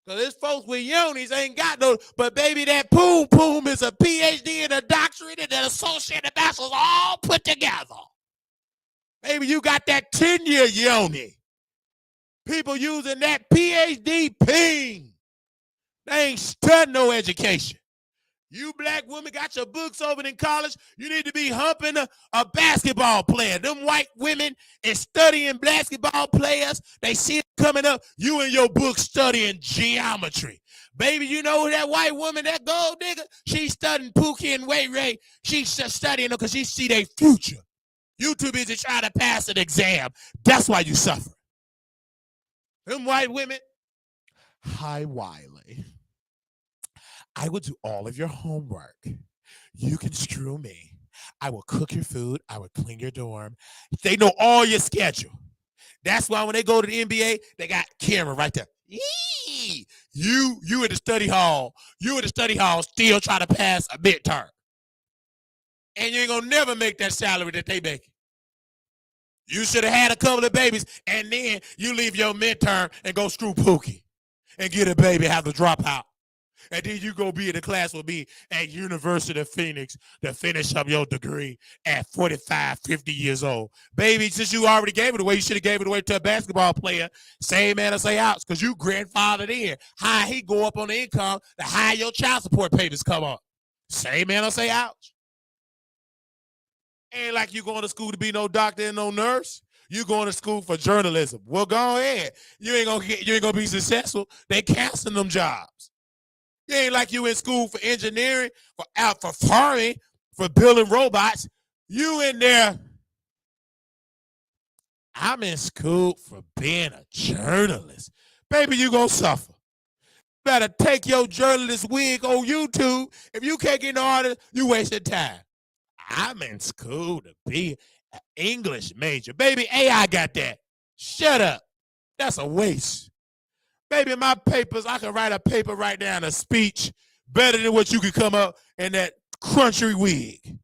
Because there's folks with yonis ain't got no, but baby, that poom poom is a PhD and a doctorate and an associate and bachelor's all put together. Baby, you got that 10-year yoni. People using that PhD ping. They ain't studying no education. You black women got your books over in college. You need to be humping a basketball player. Them white women is studying basketball players. They see it coming up. You in your book studying geometry. Baby, you know that white woman, that gold digger? She's studying Pookie and Ray Ray. She's just studying them because she see their future. You too busy trying to pass an exam. That's why you suffer. Them white women. Hi, Wiley. I will do all of your homework. You can screw me. I will cook your food. I will clean your dorm. They know all your schedule. That's why when they go to the NBA, they got camera right there. Yee! You in the study hall. You in the study hall still trying to pass a midterm. And you ain't gonna never make that salary that they make. You should have had a couple of babies, and then you leave your midterm and go screw Pookie and get a baby, have to drop out. And then you go be in the class with me at University of Phoenix to finish up your degree at 45, 50 years old. Baby, since you already gave it away, you should have gave it away to a basketball player. Same man to say outs, because you grandfathered in. High he go up on the income, the higher your child support payments come up. Same man to say ouch. Ain't like you going to school to be no doctor and no nurse. You going to school for journalism. Well, go ahead. You ain't gonna be successful. They canceling them jobs. You ain't like you in school for engineering, for farming, for building robots. You in there. I'm in school for being a journalist. Baby, you gonna suffer. Better take your journalist wig on YouTube. If you can't get no artist, you wasting time. I'm in school to be an English major. Baby, AI got that. Shut up. That's a waste. Baby, in my papers, I can write a paper right now, a speech, better than what you could come up in that crunchy wig.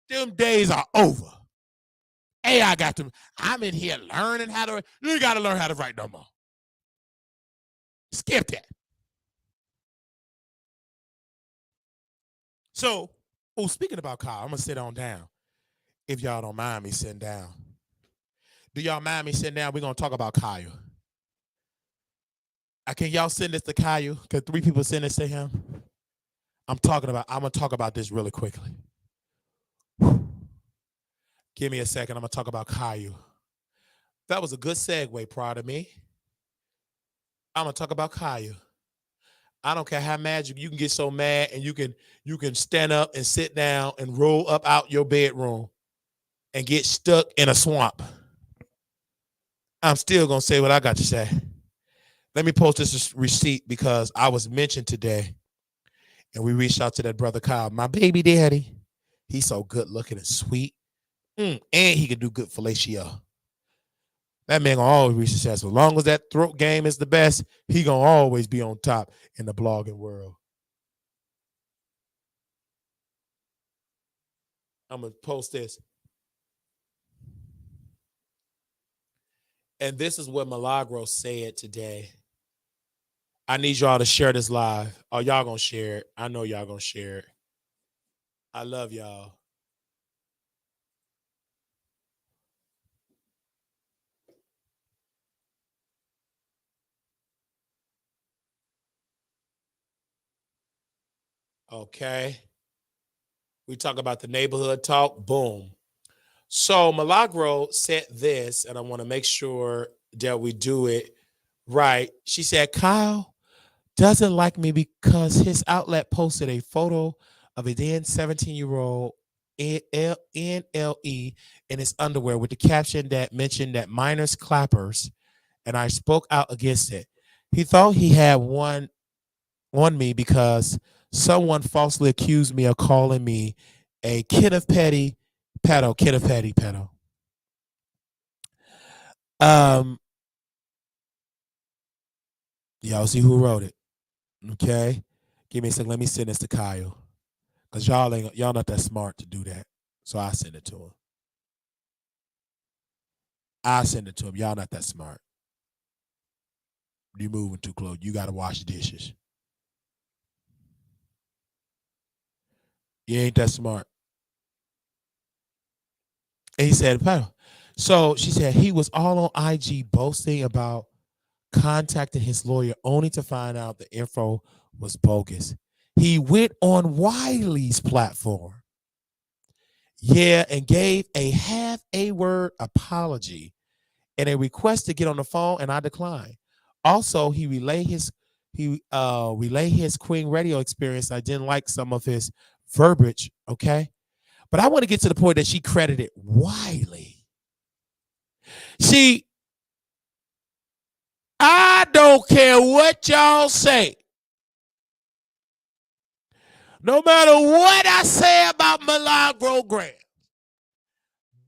Them days are over. AI got them. I'm in here learning how to write. You ain't got to learn how to write no more. Skip that. So, speaking about Kyle, I'm going to sit on down. If y'all don't mind me sitting down. Do y'all mind me sitting down? We're going to talk about Kyle. Can y'all send this to Kyle? Can 3 people send this to him? I'm going to talk about this really quickly. Give me a second. I'm going to talk about Kyle. That was a good segue, proud of me. I'm going to talk about Kyle. I don't care how mad you can get so mad, and you can stand up and sit down and roll up out your bedroom and get stuck in a swamp. I'm still going to say what I got to say. Let me post this receipt because I was mentioned today, and we reached out to that brother Kyle, my baby daddy. He's so good looking and sweet, and he can do good fellatio. That man gonna always be successful. As long as that throat game is the best, he gonna always be on top in the blogging world. I'm gonna post this. And this is what Milagro said today. I need y'all to share this live. Oh, y'all gonna share it. I know y'all gonna share it. I love y'all. Okay. We talk about the neighborhood talk. Boom. So Milagro said this, and I want to make sure that we do it right. She said, Kyle doesn't like me because his outlet posted a photo of a then 17-year-old NLE in his underwear with the caption that mentioned that minors clappers, and I spoke out against it. He thought he had one on me because someone falsely accused me of calling me a kid of petty pedo. Y'all see who wrote it? Okay, give me a second. Let me send this to Kyle, because y'all not that smart to do that. So I send it to him. I send it to him. Y'all not that smart. You moving too close. You got to wash dishes. You ain't that smart. And he said, so she said he was all on IG boasting about contacting his lawyer only to find out the info was bogus. He went on Wiley's platform. Yeah, and gave a half a word apology and a request to get on the phone, and I declined. Also, he relayed his Queen radio experience. I didn't like some of his verbiage, okay? But I want to get to the point that she credited Wiley. See, I don't care what y'all say. No matter what I say about Milagro Graham,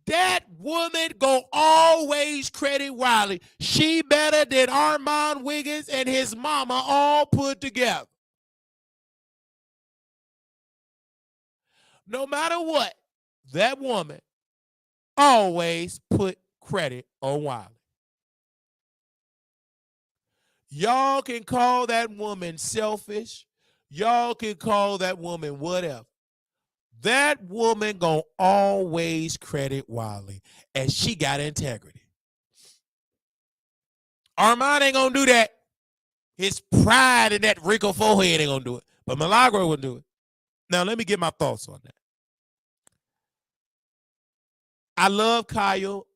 that woman gon' always credit Wiley. She better than Armand Wiggins and his mama all put together. No matter what, that woman always put credit on Wiley. Y'all can call that woman selfish. Y'all can call that woman whatever. That woman gonna always credit Wiley, and she got integrity. Armand ain't gonna do that. His pride in that wrinkled forehead ain't gonna do it, but Milagro will do it. Now let me get my thoughts on that. I love Kyle.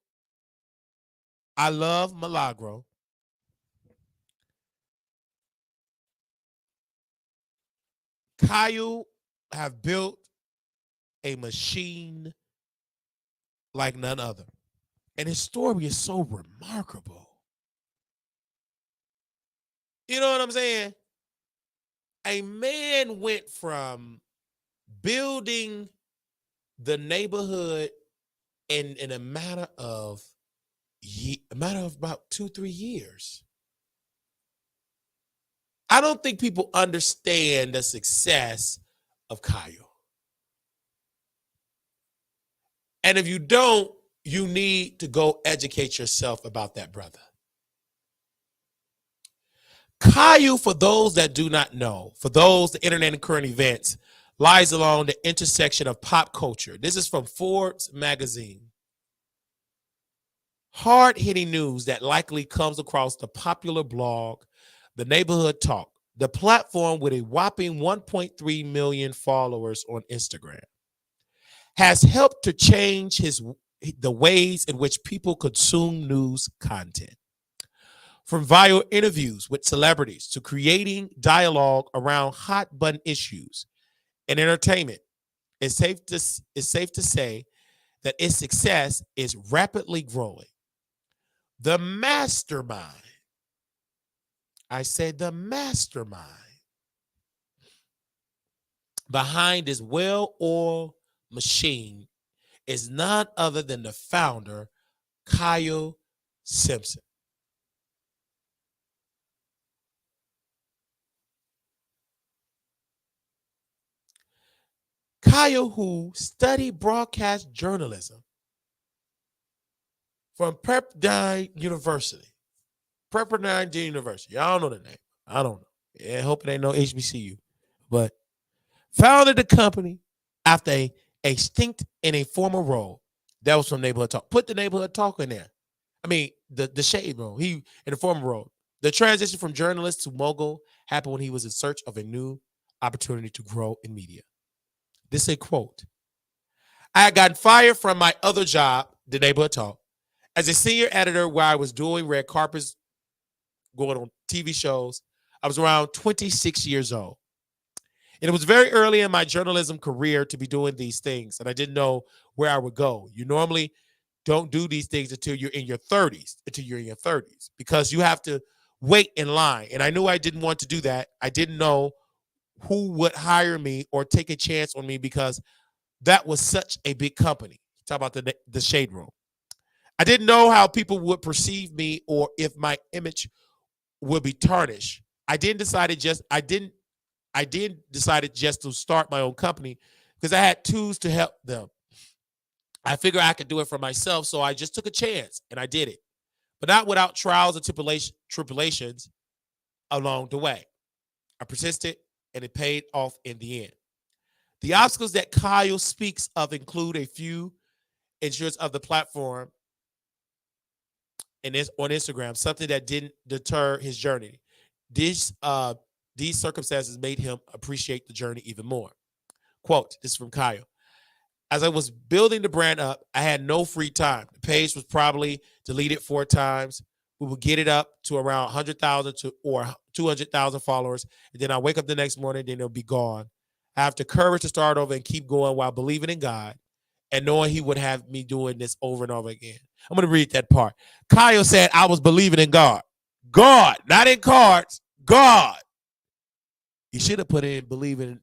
I love Milagro. Kyle have built a machine like none other. And his story is so remarkable. You know what I'm saying? A man went from building the neighborhood in a matter of about 2-3 years. I don't think people understand the success of Kyle. And if you don't, you need to go educate yourself about that brother. Kyle, for those that do not know, for those, the internet and current events, lies along the intersection of pop culture. This is from Forbes magazine. Hard-hitting news that likely comes across the popular blog, The Neighborhood Talk, the platform with a whopping 1.3 million followers on Instagram, has helped to change the ways in which people consume news content. From viral interviews with celebrities to creating dialogue around hot button issues and entertainment, it's safe to say that its success is rapidly growing. The mastermind, I said the mastermind, behind this well-oiled machine is none other than the founder, Kyle Simpson. Kyle, who studied broadcast journalism from Pepperdine University. Pepperdine University. Y'all know the name. I don't know. I hope it ain't no HBCU. But founded the company after a stint in a former role. That was from Neighborhood Talk. Put the Neighborhood Talk in there. I mean, the shade role. He in the former role. The transition from journalist to mogul happened when he was in search of a new opportunity to grow in media. This is a quote. I had gotten fired from my other job, the Neighborhood Talk, as a senior editor where I was doing red carpets, going on TV shows. I was around 26 years old. And it was very early in my journalism career to be doing these things, and I didn't know where I would go. You normally don't do these things until you're in your 30s, because you have to wait in line. And I knew I didn't want to do that. I didn't know who would hire me or take a chance on me because that was such a big company. Talk about the shade room. I didn't know how people would perceive me or if my image would be tarnished. I didn't decide just to start my own company because I had tools to help them. I figured I could do it for myself, so I just took a chance and I did it, but not without trials and tribulations along the way. I persisted and it paid off in the end. The obstacles that Kyle speaks of include a few insurance of the platform and on Instagram, something that didn't deter his journey. These circumstances made him appreciate the journey even more. Quote, this is from Kyle. As I was building the brand up, I had no free time. The page was probably deleted 4 times. We would get it up to around 100,000 or 200,000 followers. And then I wake up the next morning, then it'll be gone. I have the courage to start over and keep going while believing in God and knowing he would have me doing this over and over again. I'm going to read that part. Kyle said, I was believing in God. God, not in cards, God. He should have put in believing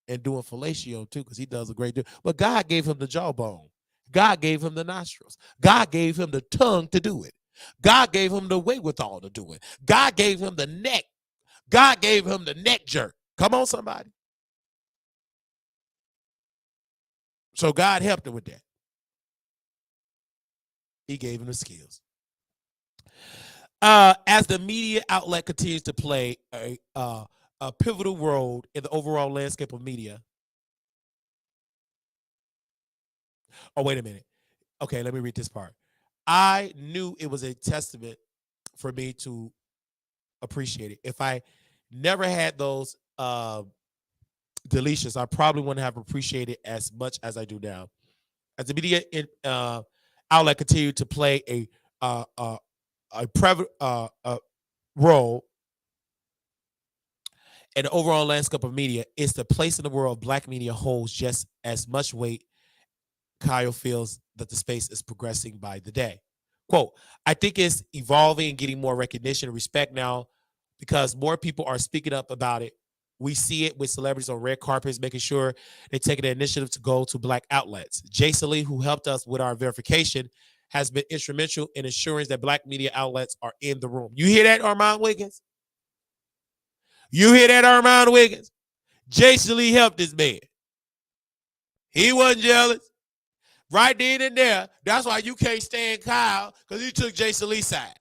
and doing fellatio too, because he does a great deal. But God gave him the jawbone. God gave him the nostrils. God gave him the tongue to do it. God gave him the wherewithal to do it. God gave him the neck. God gave him the neck jerk. Come on, somebody. So God helped him with that. He gave him the skills. As the media outlet continues to play a pivotal role in the overall landscape of media. Oh, wait a minute. Okay, let me read this part. I knew it was a testament for me to appreciate it. If I never had those deletions, I probably wouldn't have appreciated as much as I do now. As the media outlet continued to play a role in the overall landscape of media, it's the place in the world Black media holds just as much weight. Kyle feels that the space is progressing by the day. Quote, I think it's evolving and getting more recognition and respect now because more people are speaking up about it. We see it with celebrities on red carpets, making sure they're taking the initiative to go to Black outlets. Jason Lee, who helped us with our verification, has been instrumental in ensuring that Black media outlets are in the room. You hear that, Armand Wiggins? You hear that, Armand Wiggins? Jason Lee helped this man. He wasn't jealous. Right then and there, that's why you can't stand Kyle, because he took Jason Lee's side.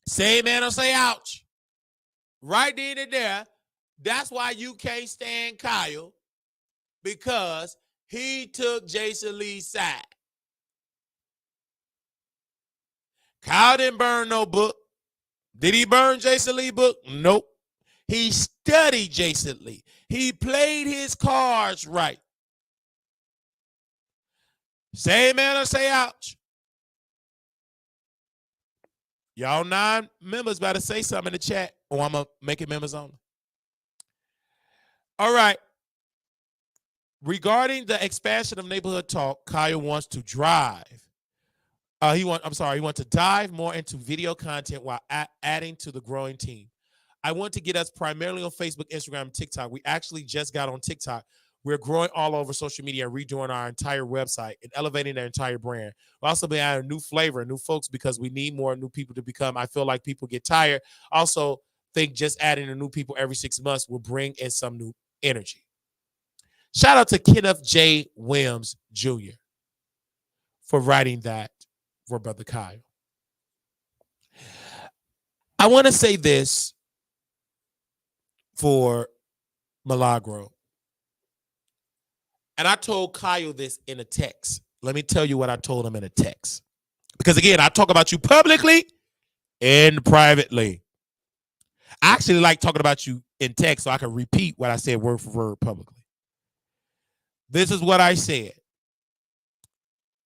Say amen or say ouch. Right then and there, that's why you can't stand Kyle, because he took Jason Lee's side. Kyle didn't burn no book. Did he burn Jason Lee's book? Nope. He studied Jason Lee. He played his cards right. Say amen or say ouch. Y'all 9 members better say something in the chat, or I'm going to make it members only. All right. Regarding the expansion of Neighborhood Talk, Kyle wants to drive. He wants to dive more into video content while adding to the growing team. I want to get us primarily on Facebook, Instagram, and TikTok. We actually just got on TikTok. We're growing all over social media and redoing our entire website and elevating their entire brand. We'll also be adding a new flavor, new folks, because we need more new people to become. I feel like people get tired. Also, think just adding a new people every 6 months will bring in some new energy. Shout out to Kenneth J. Williams Jr. for writing that for Brother Kyle. I want to say this for Milagro. And I told Kyle this in a text. Let me tell you what I told him in a text. Because again, I talk about you publicly and privately. I actually like talking about you in text so I can repeat what I said word for word publicly. This is what I said.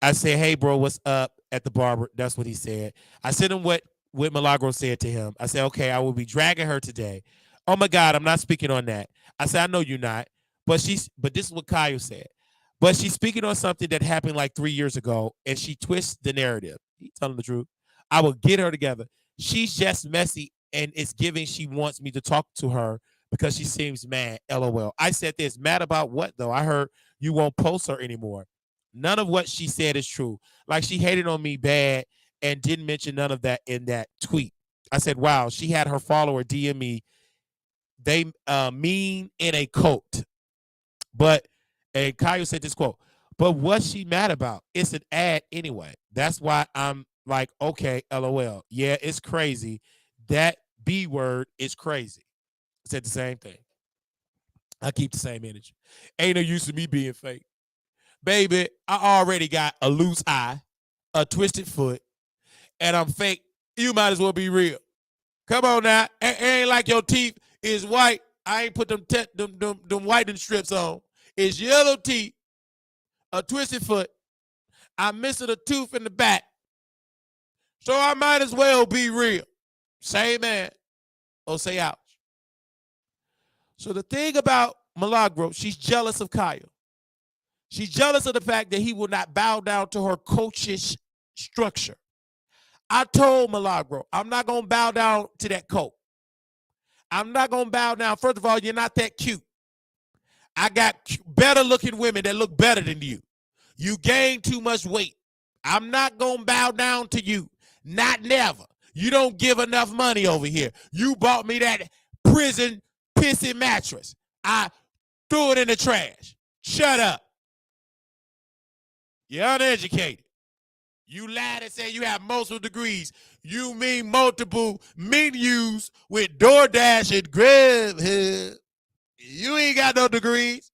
I said, hey, bro, what's up at the barber? That's what he said. I sent him what Milagro said to him. I said, okay, I will be dragging her today. Oh, my God, I'm not speaking on that. I said, I know you're not. But this is what Kyle said. But she's speaking on something that happened like 3 years ago, and she twists the narrative. He's telling the truth. I will get her together. She's just messy, and it's giving she wants me to talk to her because she seems mad, LOL. I said this, mad about what, though? I heard you won't post her anymore. None of what she said is true. Like, she hated on me bad and didn't mention none of that in that tweet. I said, wow, she had her follower DM me. They mean in a cult. And Kyle said this quote, But what's she mad about? It's an ad anyway. That's why I'm like, okay, LOL. Yeah, it's crazy. That B word is crazy. I said the same thing. I keep the same energy. Ain't no use of me being fake. Baby, I already got a loose eye, a twisted foot, and I'm fake. You might as well be real. Come on now. It ain't like your teeth is white. I ain't put them whitening strips on. It's yellow teeth, a twisted foot. I'm missing a tooth in the back. So I might as well be real. Say amen or say ouch. So the thing about Milagro, she's jealous of Kyle. She's jealous of the fact that he will not bow down to her coach's structure. I told Milagro, I'm not going to bow down to that coach. I'm not going to bow down. First of all, you're not that cute. I got better looking women that look better than you. You gain too much weight. I'm not going to bow down to you. Not never. You don't give enough money over here. You bought me that prison pissy mattress. I threw it in the trash. Shut up. You're uneducated. You lied and said you have multiple degrees. You mean multiple menus with DoorDash and Grubhub. You ain't got no degrees.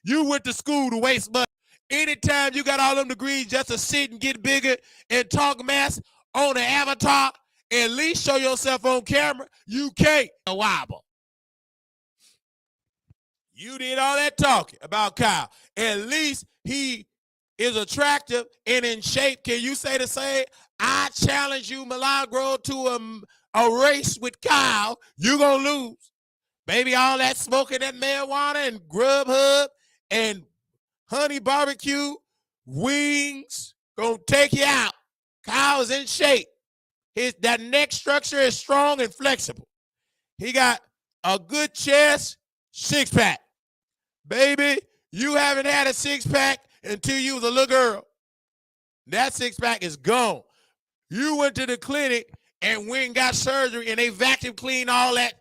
You went to school to waste money. Anytime you got all them degrees just to sit and get bigger and talk mess on an avatar, at least show yourself on camera, you can't wobble. You did all that talking about Kyle. At least he is attractive and in shape. Can you say the same? I challenge you, Milagro, to a race with Kyle. You're going to lose. Baby, all that smoking that marijuana and Grubhub and honey barbecue wings gonna take you out. Kyle's in shape. That neck structure is strong and flexible. He got a good chest, six-pack. Baby, you haven't had a six-pack until you was a little girl. That six-pack is gone. You went to the clinic and went and got surgery and they vacuum cleaned all that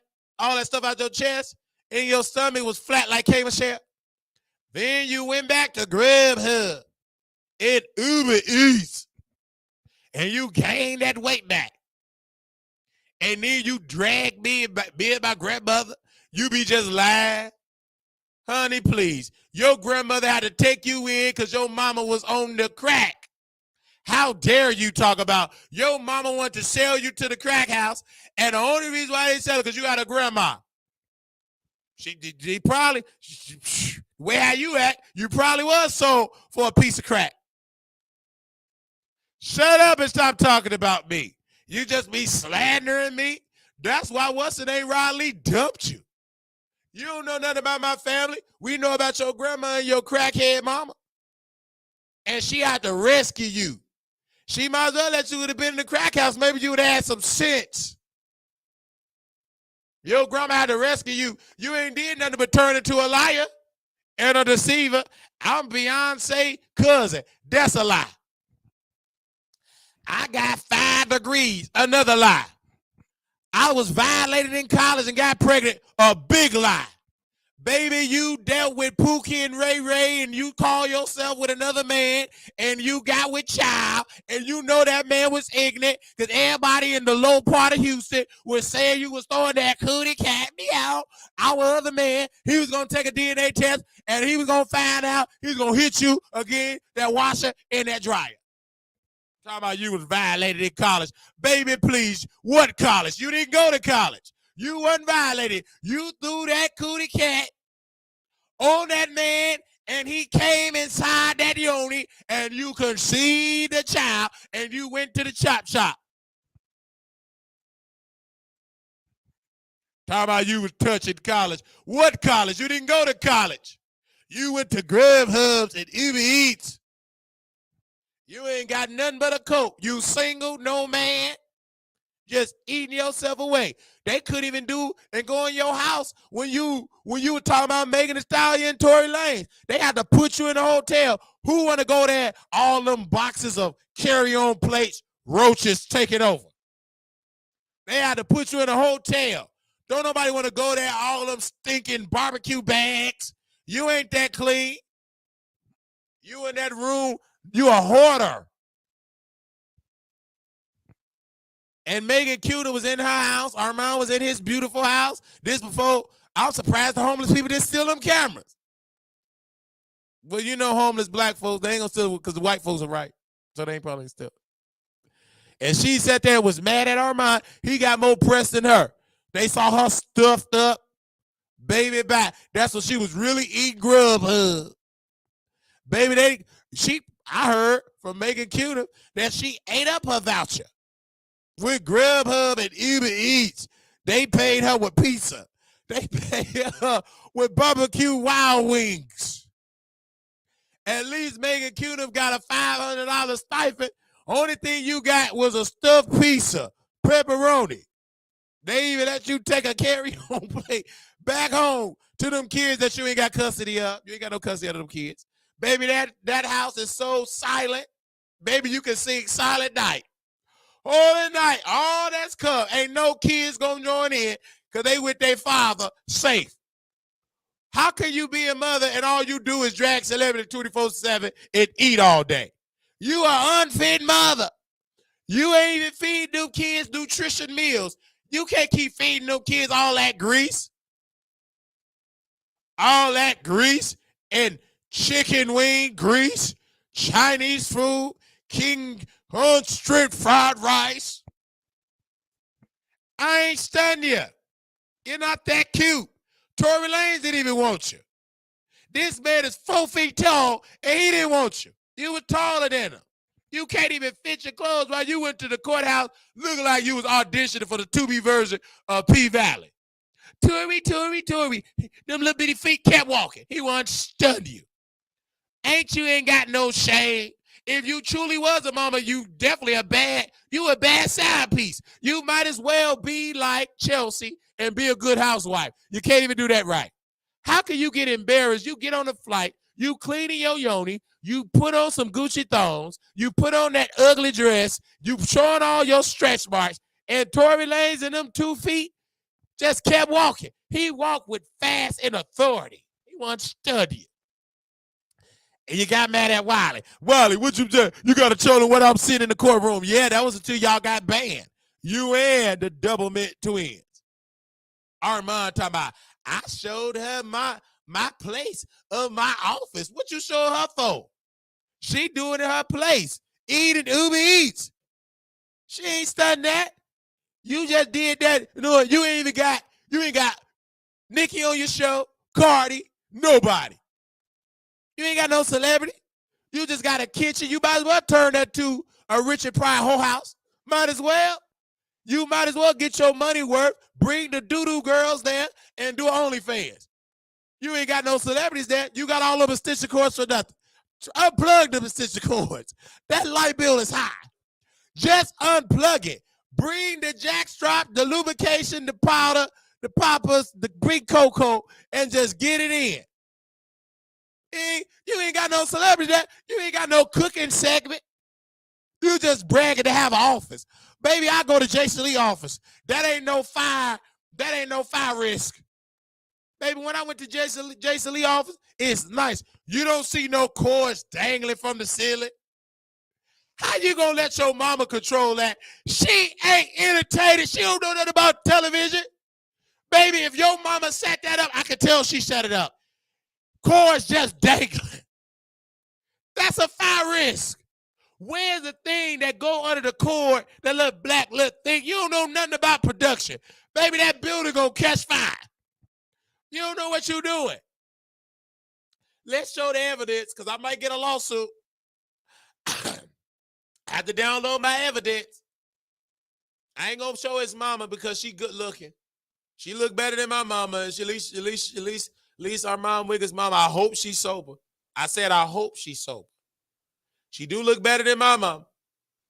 stuff out your chest and your stomach was flat like K-Michelle. Then you went back to Grubhub and Uber Eats and you gained that weight back. And then you drag me being my grandmother. You be just lying. Honey, please. Your grandmother had to take you in because your mama was on the crack. How dare you talk about your mama wanted to sell you to the crack house, and the only reason why they sell it because you got a grandma. She probably, where you at, you probably was sold for a piece of crack. Shut up and stop talking about me. You just be slandering me. That's why what's-her-name Riley dumped you. You don't know nothing about my family. We know about your grandma and your crackhead mama. And she had to rescue you. She might as well let you would have been in the crack house. Maybe you would have had some sense. Your grandma had to rescue you. You ain't did nothing but turn into a liar and a deceiver. I'm Beyonce's cousin. That's a lie. I got 5 degrees. Another lie. I was violated in college and got pregnant. A big lie. Baby, you dealt with Pookie and Ray Ray and you call yourself with another man and you got with Child and you know that man was ignorant because everybody in the low part of Houston was saying you was throwing that cootie cat me out. Our other man, he was going to take a DNA test and he was going to find out he was going to hit you again, that washer and that dryer. Talking about you was violated in college. Baby, please, what college? You didn't go to college. You wasn't violated. You threw that cootie cat on that man, and he came inside that yoni, and you conceived the child, and you went to the chop shop. Talking about you was touching college. What college? You didn't go to college. You went to Grubhubs and Uber Eats. You ain't got nothing but a coat. You single, no man, just eating yourself away. They couldn't even do and go in your house when you were talking about Megan Thee Stallion and Tory Lanez. They had to put you in a hotel. Who want to go there? All them boxes of carry-on plates, roaches taking over. They had to put you in a hotel. Don't nobody want to go there, all them stinking barbecue bags. You ain't that clean. You in that room, you a hoarder. And Megan Cuda was in her house. Armand was in his beautiful house. This before, I'm surprised the homeless people didn't steal them cameras. Well, you know homeless black folks, they ain't gonna steal because the white folks are right. So they ain't probably steal. And she sat there and was mad at Armand. He got more press than her. They saw her stuffed up, baby back. That's what she was really eating Grubhub. Baby, I heard from Megan Cuda that she ate up her voucher with Grubhub and Uber Eats. They paid her with pizza. They paid her with barbecue Wild Wings. At least Megan Cuda got a $500 stipend. Only thing you got was a stuffed pizza, pepperoni. They even let you take a carry-home plate back home to them kids that you ain't got custody of. You ain't got no custody of them kids. Baby, that house is so silent. Baby, you can sing Silent Night. Holy night, all that's come. Ain't no kids gonna join in because they with their father safe. How can you be a mother and all you do is drag celebrity 24/7 and eat all day? You are unfit mother. You ain't even feed them kids nutrition meals. You can't keep feeding them kids all that grease. All that grease and chicken wing grease, Chinese food, King Street fried rice. I ain't stunned you. You're not that cute. Tory Lanez didn't even want you. This man is 4 feet tall, and he didn't want you. You were taller than him. You can't even fit your clothes while you went to the courthouse looking like you was auditioning for the Tubi version of P-Valley. Tory. Them little bitty feet kept walking. He wanted to stun you. Ain't got no shame. If you truly was a mama, you definitely a bad side piece. You might as well be like Chelsea and be a good housewife. You can't even do that right. How can you get embarrassed? You get on a flight, you cleaning your yoni, you put on some Gucci thongs, you put on that ugly dress, you showing all your stretch marks, and Tory Lanez and them 2 feet just kept walking. He walked with fast and authority. He wanted to study you. And you got mad at Wiley. Wiley, what you do? You got to show them what I'm seeing in the courtroom. Yeah, that was until y'all got banned. You and the double mint twins. Armand talking about, I showed her my place of my office. What you show her for? She doing it her place. Eating Uber Eats. She ain't studying that. You just did that. You know, you ain't got Nicki on your show, Cardi, nobody. You ain't got no celebrity. You just got a kitchen. You might as well turn that to a Richard Pryor whole house. Might as well. You might as well get your money worth. Bring the doo-doo girls there and do OnlyFans. You ain't got no celebrities there. You got all of them extension cords for nothing. Unplug them extension cords. That light bill is high. Just unplug it. Bring the jackstrap, the lubrication, the powder, the poppers, the Greek cocoa, and just get it in. You ain't got no celebrity there. You ain't got no cooking segment. You just bragging to have an office. Baby, I go to Jason Lee office. That ain't no fire. That ain't no fire risk. Baby, when I went to Jason Lee office, it's nice. You don't see no cords dangling from the ceiling. How you gonna let your mama control that? She ain't entertained. She don't know nothing about television. Baby, if your mama set that up, I could tell she set it up. Cords just dangling. That's a fire risk. Where's the thing that go under the cord, that little black little thing? You don't know nothing about production. Baby, that building gonna catch fire. You don't know what you're doing. Let's show the evidence, because I might get a lawsuit. I have to download my evidence. I ain't gonna show his mama because she good looking. She look better than my mama. And at least our mom Wiggins' mama. I hope she's sober. I said I hope she's sober. She do look better than my mama.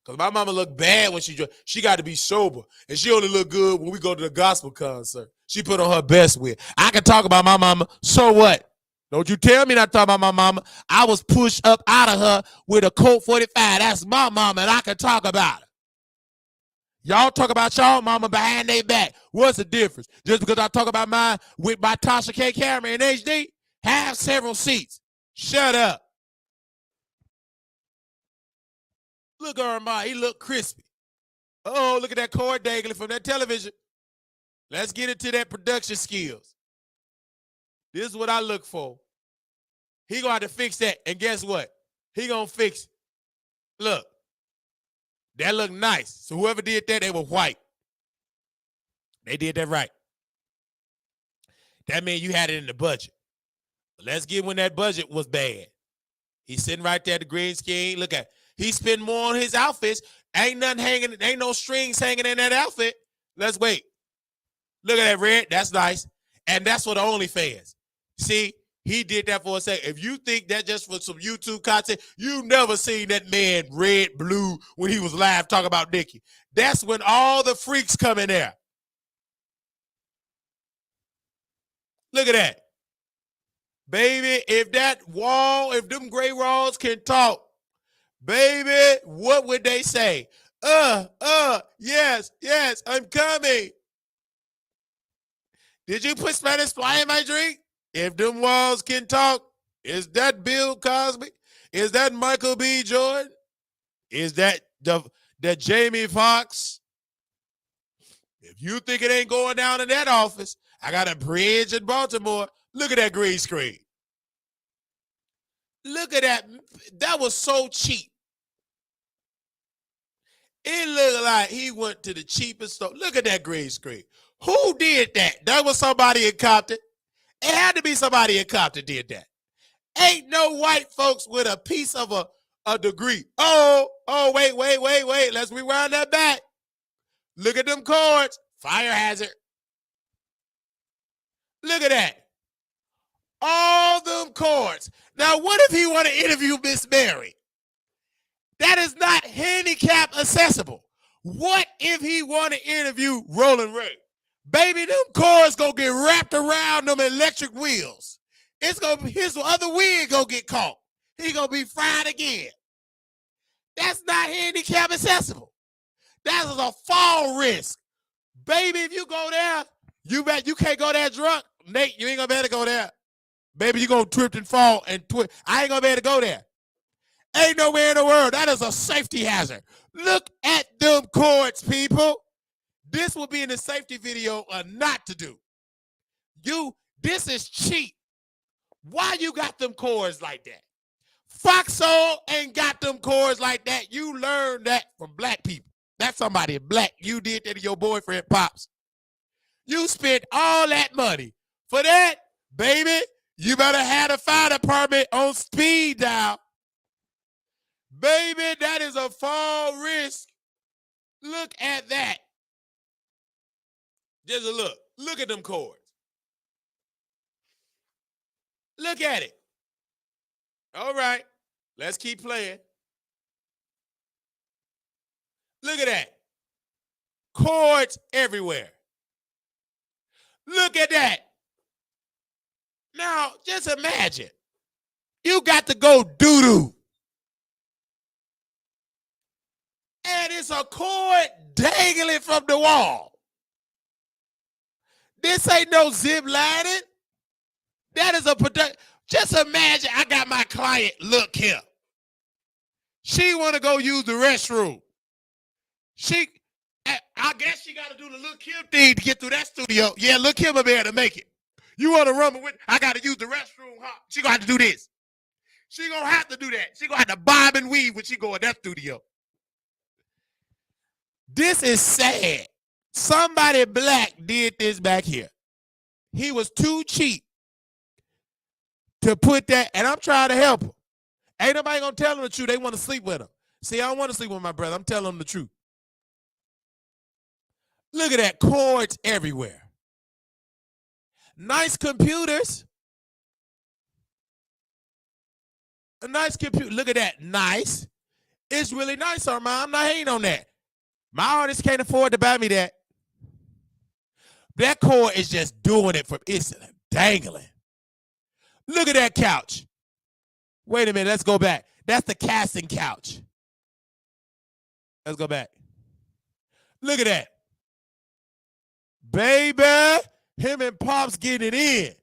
Because my mama look bad when she got to be sober. And she only look good when we go to the gospel concert. She put on her best wig. I can talk about my mama. So what? Don't you tell me not to talk about my mama. I was pushed up out of her with a Colt 45. That's my mama, and I can talk about her. Y'all talk about y'all mama behind their back. What's the difference? Just because I talk about mine with my Tasha K camera in HD, have several seats. Shut up. Look at Armand. He look crispy. Oh, look at that cord dangling from that television. Let's get into that production skills. This is what I look for. He gonna have to fix that. And guess what? He gonna fix it. Look. That look nice. So whoever did that, they were white. They did that right. That means you had it in the budget. But let's get when that budget was bad. He's sitting right there at the green screen. Look at, he spent more on his outfits. Ain't nothing hanging, ain't no strings hanging in that outfit. Let's wait. Look at that red. That's nice. And that's for the OnlyFans. See, he did that for a second. If you think that just for some YouTube content, you never seen that man red, blue when he was live talking about Nikki. That's when all the freaks come in there. Look at that. Baby, if that wall, if them gray walls can talk, baby, what would they say? Yes, I'm coming. Did you put Spanish fly in my drink? If them walls can talk, is that Bill Cosby? Is that Michael B. Jordan? Is that the Jamie Foxx? If you think it ain't going down in that office, I got a bridge in Baltimore. Look at that green screen. Look at that. That was so cheap. It looked like he went to the cheapest store. Look at that green screen. Who did that? That was somebody in Compton. It had to be somebody in Compton did that. Ain't no white folks with a piece of a degree. Wait. Let's rewind that back. Look at them cords. Fire hazard. Look at that. All them cords. Now, what if he want to interview Miss Mary? That is not handicap accessible. What if he want to interview Roland Ray? Baby, them cords gonna get wrapped around them electric wheels. It's gonna be his other wheel gonna get caught. He gonna be fried again. That's not handicap accessible. That is a fall risk. Baby, if you go there, you can't go there drunk. Nate, you ain't gonna be able to go there. Baby, you gonna trip and fall and twist. I ain't gonna be able to go there. Ain't nowhere in the world. That is a safety hazard. Look at them cords, people. This will be in the safety video or not to do. This is cheap. Why you got them cords like that? Foxhole ain't got them cords like that. You learned that from black people. That's somebody black. You did that to your boyfriend, Pops. You spent all that money. For that, baby, you better have a fire department on speed dial. Baby, that is a fall risk. Look at that. Just a look. Look at them cords. Look at it. All right. Let's keep playing. Look at that. Cords everywhere. Look at that. Now, just imagine. You got to go doo-doo. And it's a cord dangling from the wall. This ain't no zip lining. That is a production. Just imagine I got my client, look here. She want to go use the restroom. I guess she got to do the Lil' Kim thing to get through that studio. Yeah, Lil' Kim will be able to make it. You want to rumble with, I got to use the restroom, huh? She going to have to do this. She going to have to do that. She going to have to bob and weave when she go in that studio. This is sad. Somebody black did this back here. He was too cheap to put that, and I'm trying to help him. Ain't nobody going to tell him the truth. They want to sleep with him. See, I don't want to sleep with my brother. I'm telling him the truth. Look at that, cords everywhere. Nice computers. A nice computer. Look at that, nice. It's really nice, Armand. I'm not hating on that. My artist can't afford to buy me that. That cord is just doing it it's dangling. Look at that couch. Wait a minute, let's go back. That's the casting couch. Let's go back. Look at that. Baby, him and Pops getting it in.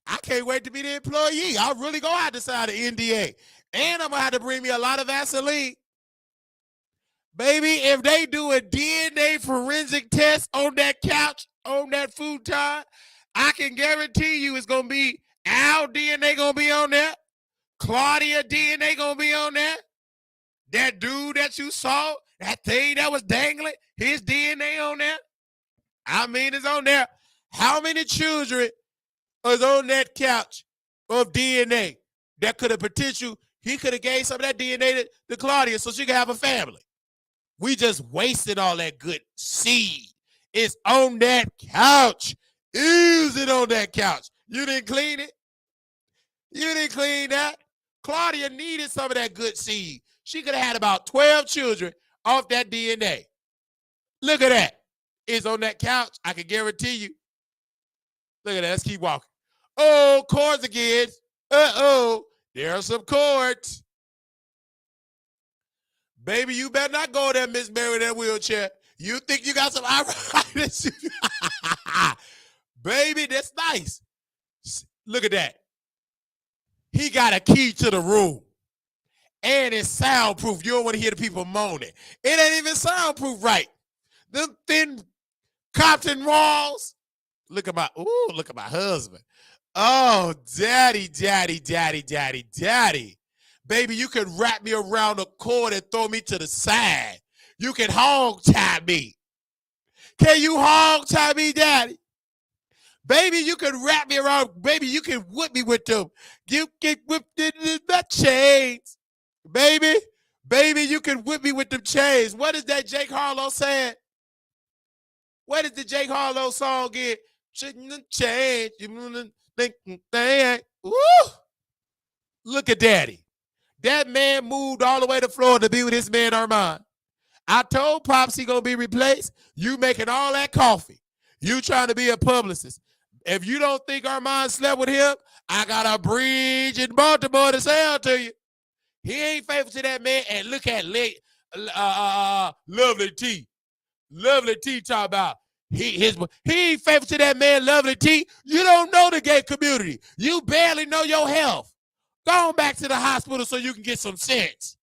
I can't wait to be the employee. I'm really going to have to sign an NDA. And I'm going to have to bring me a lot of Vaseline. Baby, if they do a DNA forensic test on that couch, on that futon, I can guarantee you it's going to be Al DNA going to be on there. Claudia DNA going to be on there. That dude that you saw, that thing that was dangling, his DNA on there. I mean, it's on there. How many children is on that couch of DNA that could have potential? He could have gave some of that DNA to Claudia so she could have a family. We just wasted all that good seed. It's on that couch. Is it on that couch? You didn't clean it? You didn't clean that? Claudia needed some of that good seed. She could have had about 12 children off that DNA. Look at that. It's on that couch. I can guarantee you. Look at that. Let's keep walking. Oh, cords again. Uh-oh. There are some cords. Baby, you better not go there, Miss Mary, in that wheelchair. You think you got some arthritis? Baby, that's nice. Look at that. He got a key to the room. And it's soundproof. You don't want to hear the people moaning. It ain't even soundproof right. Them thin Compton walls. Look at my husband. Oh, daddy. Baby, you can wrap me around the cord and throw me to the side. You can hog tie me. Can you hog tie me, daddy? Baby, you can wrap me around. Baby, you can whip me with them. You can whip the chains. Baby, you can whip me with them chains. What is that Jake Harlow saying? What is the Jake Harlow song again? Shouldn't change. Woo! Look at daddy. That man moved all the way to Florida to be with his man Armand. I told Pops he gonna be replaced. You making all that coffee. You trying to be a publicist. If you don't think Armand slept with him, I got a bridge in Baltimore to sell to you. He ain't faithful to that man. And look at Lovely T. Lovely T talk about he ain't faithful to that man, Lovely T. You don't know the gay community. You barely know your health. Go on back to the hospital so you can get some sense.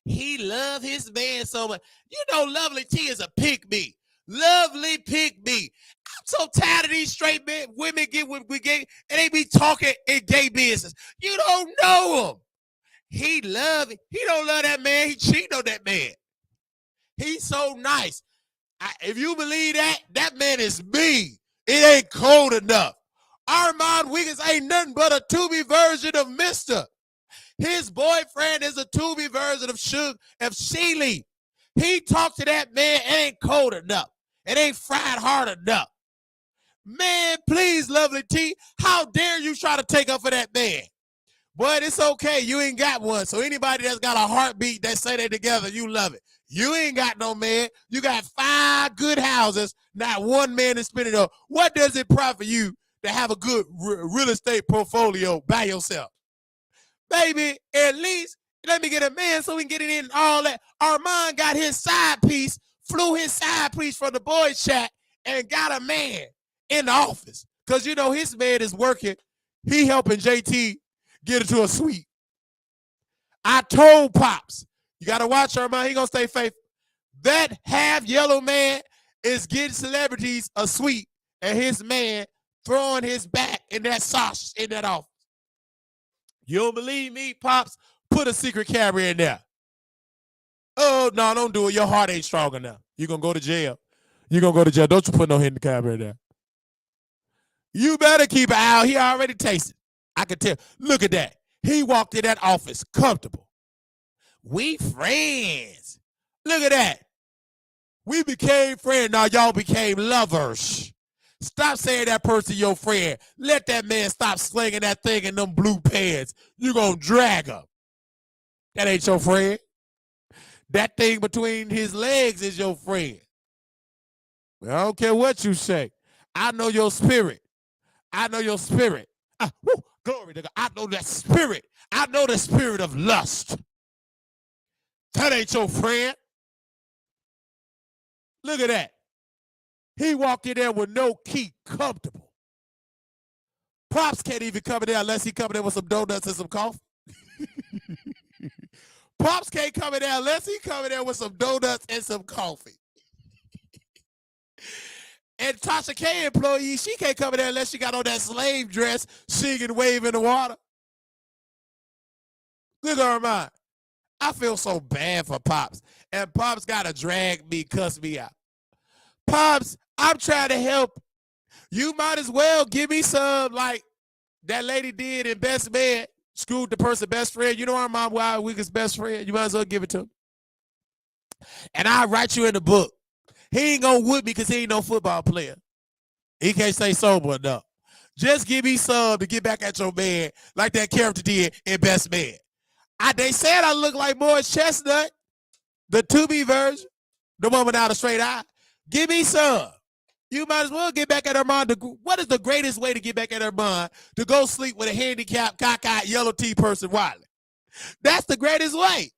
He love his man so much. You know Lovely T is a pick-me. Lovely pick-me. I'm so tired of these straight men, women get with gay, and they be talking in gay business. You don't know him. He don't love that man. He cheating on that man. He's so nice. If you believe that, that man is me. It ain't cold enough. Armand Wiggins ain't nothing but a Tubi version of Mr. His boyfriend is a Tubi version of Sheely. He talked to that man. It ain't cold enough. It ain't fried hard enough. Man, please, Lovely T, how dare you try to take up for that man? But it's okay. You ain't got one. So anybody that's got a heartbeat that say they together, you love it. You ain't got no man. You got 5 good houses, not one man is spending up. What does it profit you to have a good real estate portfolio by yourself? Baby, at least let me get a man so we can get it in all that. Armand got his side piece, flew his side piece from the boys chat and got a man in the office. Because, you know, his man is working. He helping JT get into a suite. I told Pops, you got to watch Armand. He going to stay faithful. That half yellow man is getting celebrities a suite and his man throwing his back in that sausage in that office. You don't believe me, Pops? Put a secret camera in there. Oh, no, don't do it. Your heart ain't strong enough. You're going to go to jail. You're going to go to jail. Don't you put no hidden camera in there. You better keep an eye out. He already tasted. I can tell. Look at that. He walked in that office comfortable. We friends. Look at that. We became friends. Now y'all became lovers. Stop saying that person your friend. Let that man stop slinging that thing in them blue pants. You're going to drag him. That ain't your friend. That thing between his legs is your friend. Well, I don't care what you say. I know your spirit. I know your spirit. Glory to God. I know that spirit. I know the spirit of lust. That ain't your friend. Look at that. He walked in there with no key, comfortable. Pops can't even come in there unless he come in there with some donuts and some coffee. Pops can't come in there unless he come in there with some donuts and some coffee. And Tasha K employee, she can't come in there unless she got on that slave dress, singing, wave in the water. Look at her mind. I feel so bad for Pops. And Pops got to drag me, cuss me out. Pops, I'm trying to help. You might as well give me some like that lady did in Best Man. Screwed the person best friend. You know our mom Wild Wick's best friend. You might as well give it to him. And I'll write you in the book. He ain't gonna whip me because he ain't no football player. He can't stay sober enough. Just give me some to get back at your man like that character did in Best Man. They said I look like Morris Chestnut, the to-be version, the one without a straight eye. Give me some. You might as well get back at Armand. What is the greatest way to get back at Armand? To go sleep with a handicapped, cockeyed, yellow tea person, Wiley. That's the greatest way.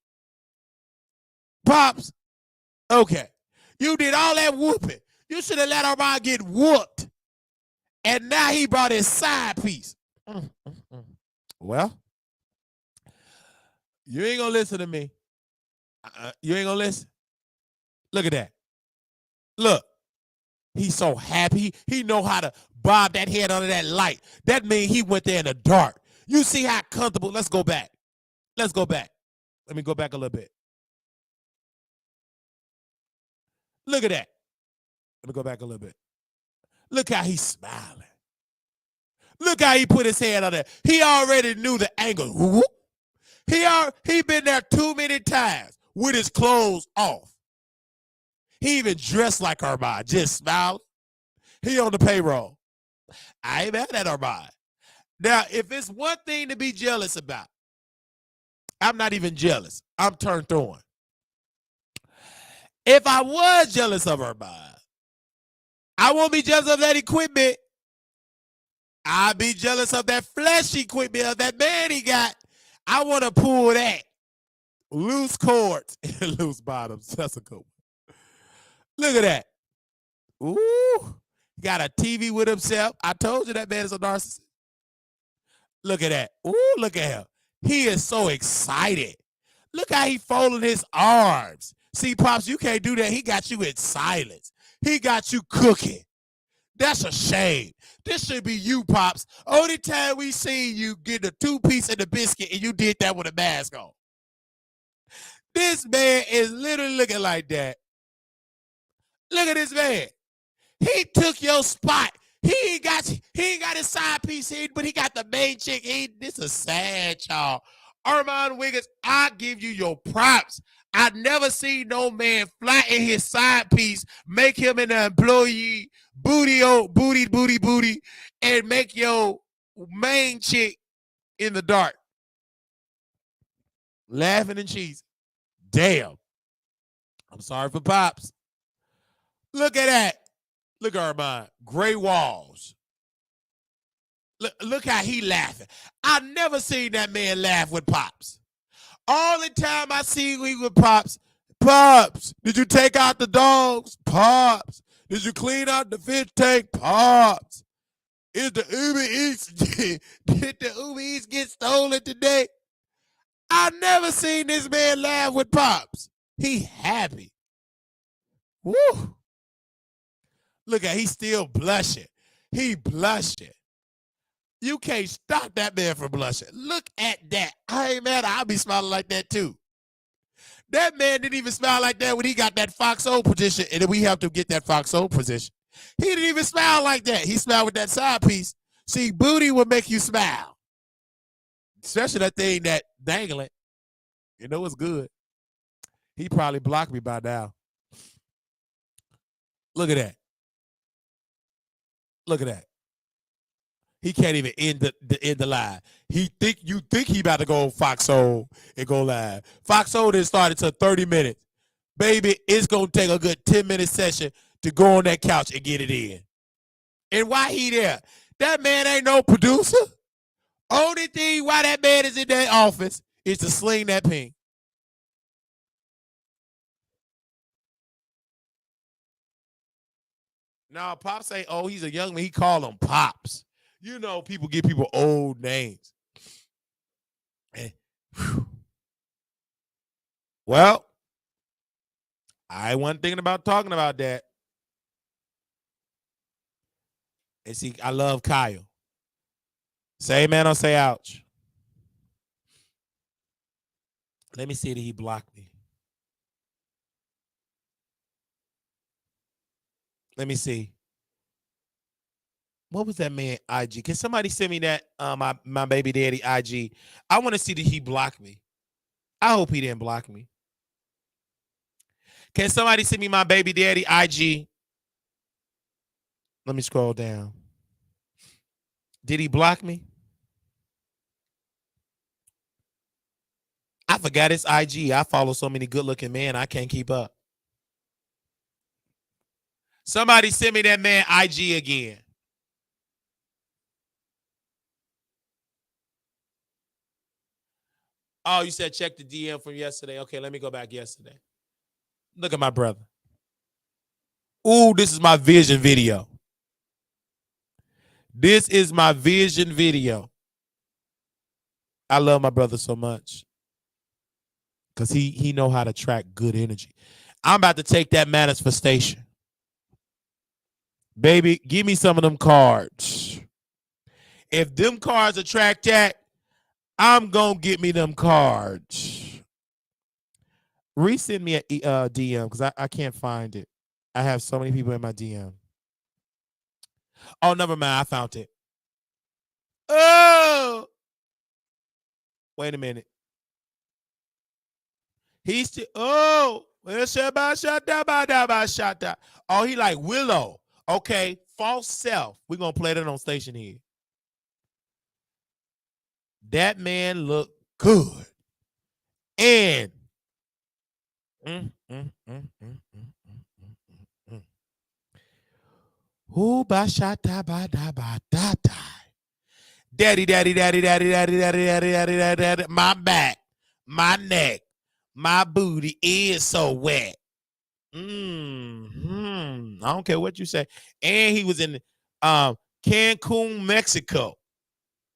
Pops, okay. You did all that whooping. You should have let Armand get whooped. And now he brought his side piece. Well, you ain't going to listen to me. You ain't going to listen. Look at that. Look. He's so happy. He know how to bob that head under that light. That means he went there in the dark. You see how comfortable. Let's go back. Let's go back. Let me go back a little bit. Look at that. Let me go back a little bit. Look how he's smiling. Look how he put his head on there. He already knew the angle. He been there too many times with his clothes off. He even dressed like Armand, just smiling. He on the payroll. I ain't mad at Armand. Now, if it's one thing to be jealous about, I'm not even jealous. I'm turned on. If I was jealous of Armand, I won't be jealous of that equipment. I'll be jealous of that flesh equipment of that man he got. I want to pull that. Loose cords and loose bottoms. That's a good one. Look at that. Ooh. Got a TV with himself. I told you that man is a narcissist. Look at that. Ooh, look at him. He is so excited. Look how he folding his arms. See, Pops, you can't do that. He got you in silence. He got you cooking. That's a shame. This should be you, Pops. Only time we seen you get the 2-piece and the biscuit and you did that with a mask on. This man is literally looking like that. Look at this man. He took your spot. He ain't got his side piece here, but he got the main chick. This is sad, y'all. Armand Wiggins, I give you your props. I never seen no man flatten his side piece, make him an employee, booty, and make your main chick in the dark. Laughing and cheesing. Damn. I'm sorry for Pops. Look at that. Look at Armand. Gray walls. Look how he laughing. I never seen that man laugh with Pops. All the time I see him with Pops. Pops, did you take out the dogs? Pops, did you clean out the fish tank? Pops, is the Uber Eats, did the Uber Eats get stolen today? I never seen this man laugh with Pops. He happy. Woo. Look at, he's still blushing. He blushing. You can't stop that man from blushing. Look at that. I ain't mad. I'll be smiling like that too. That man didn't even smile like that when he got that Fox O position, and then we have to get that Fox O position. He didn't even smile like that. He smiled with that side piece. See, booty will make you smile. Especially that thing that dangling. You know it's good. He probably blocked me by now. Look at that. Look at that. He can't even end the live. You think he about to go on Fox O and go live. Fox O didn't start until 30 minutes. Baby, it's going to take a good 10-minute session to go on that couch and get it in. And why he there? That man ain't no producer. Only thing why that man is in that office is to sling that ping. Now, Pops say, oh, he's a young man. He call him Pops. You know, people give people old names. And, Well, I wasn't thinking about talking about that. And see, I love Kyle. Say amen or say ouch. Let me see that he blocked me. Let me see. What was that man IG? Can somebody send me that my baby daddy IG? I want to see that he blocked me. I hope he didn't block me. Can somebody send me my baby daddy IG? Let me scroll down. Did he block me? I forgot his IG. I follow so many good-looking men, I can't keep up. Somebody send me that man IG again. Oh, you said check the DM from yesterday. Okay, let me go back yesterday. Look at my brother. Ooh, this is my vision video. This is my vision video. I love my brother so much because he know how to track good energy. I'm about to take that manifestation. Baby, give me some of them cards. If them cards attract that, I'm going to get me them cards. Resend me a DM because I can't find it. I have so many people in my DM. Oh, never mind. I found it. Oh! Wait a minute. He's still, oh, oh, he like Willow. Okay, false self. We're going to play that on station here. That man looked good. And who ba shata ba da ba da da. Daddy, daddy, daddy, daddy, daddy, daddy, daddy, daddy, daddy, daddy. My back, my neck, my booty is so wet. I don't care what you say. And he was in Cancun, Mexico.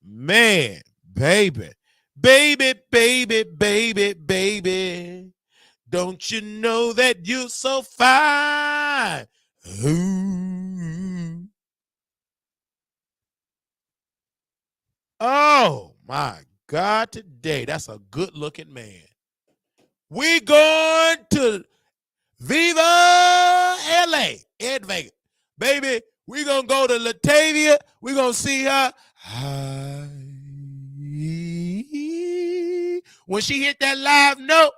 Man, baby, baby, baby, baby, baby. Don't you know that you're so fine? Ooh. Oh my God, today. That's a good looking man. We going to Viva LA in Vegas. Baby, we gonna go to Latavia. We gonna see her. When she hit that live note,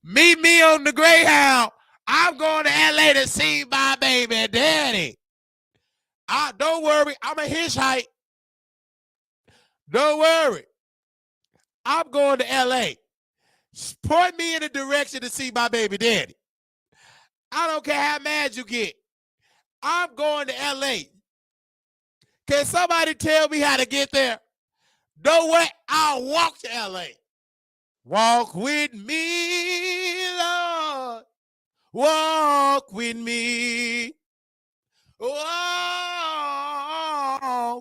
meet me on the Greyhound. I'm going to LA to see my baby daddy. Don't worry, I'm a hitchhike. Don't worry. I'm going to LA. Point me in the direction to see my baby daddy. I don't care how mad you get. I'm going to LA. Can somebody tell me how to get there? Know what? I'll walk to LA. Walk with me, Lord. Walk with me. Walk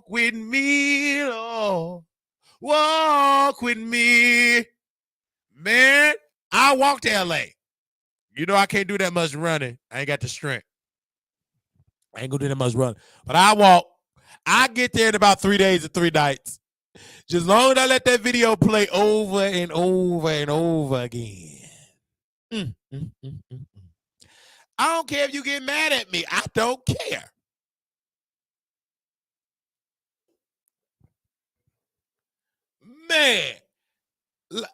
with me, Lord. Walk with me. Man, I walk to LA. You know I can't do that much running. I ain't got the strength. I ain't gonna do that much running. But I walk. I get there in about 3 days and 3 nights. Just as long as I let that video play over and over and over again. I don't care if you get mad at me. I don't care. Man,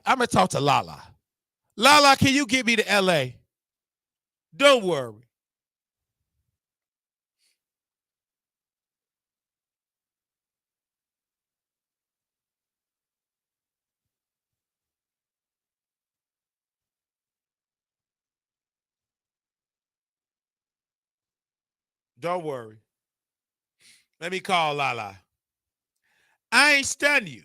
I'm going to talk to Lala. Lala, can you get me to L.A.? Don't worry. Don't worry. Let me call Lala. I ain't stunning you.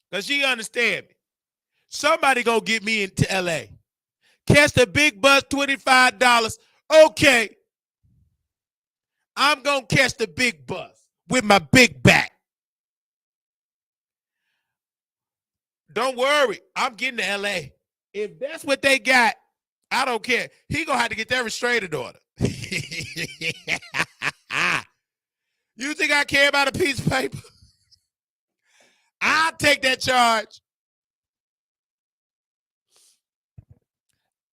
Because she understand me. Somebody go get me into L.A. Catch the big bus, $25. Okay. I'm going to catch the big bus with my big back. Don't worry. I'm getting to LA. If that's what they got, I don't care. He gonna have to get that restraining order. You think I care about a piece of paper? I'll take that charge.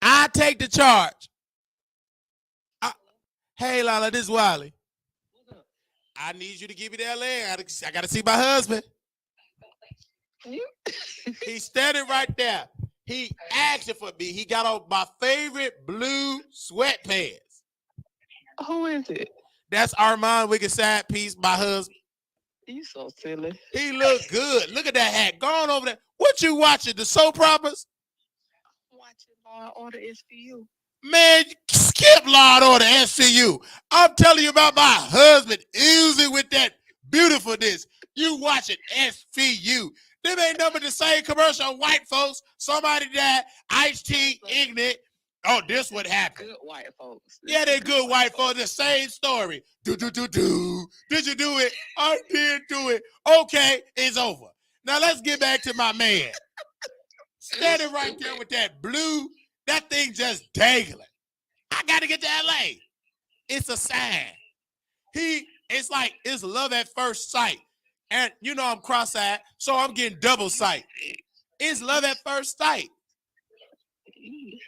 I take the charge. Hey, Lala, this is Wiley. I need you to give me the LA. I gotta see my husband. He's standing right there. He asking for me. He got on my favorite blue sweatpants. Who is it? That's Armand Wicked Side Piece, my husband. You so silly. He look good. Look at that hat. Go on over there. What you watching? The soap operas? I'm watching Law and Order SVU. Man, skip Law and Order SVU. I'm telling you about my husband oozing with that beautifulness. You watching SVU. Them ain't nothing the same commercial on white folks. Somebody died, iced tea, ignorant. Oh, this what happened. Good white folks. Yeah, they're good white folks. The same story. Did you do it? I did do it. Okay, it's over. Now let's get back to my man. Standing right there with that blue, that thing just dangling. I got to get to LA. It's a sign. It's like, it's love at first sight. And you know I'm cross-eyed, so I'm getting double sight. It's love at first sight.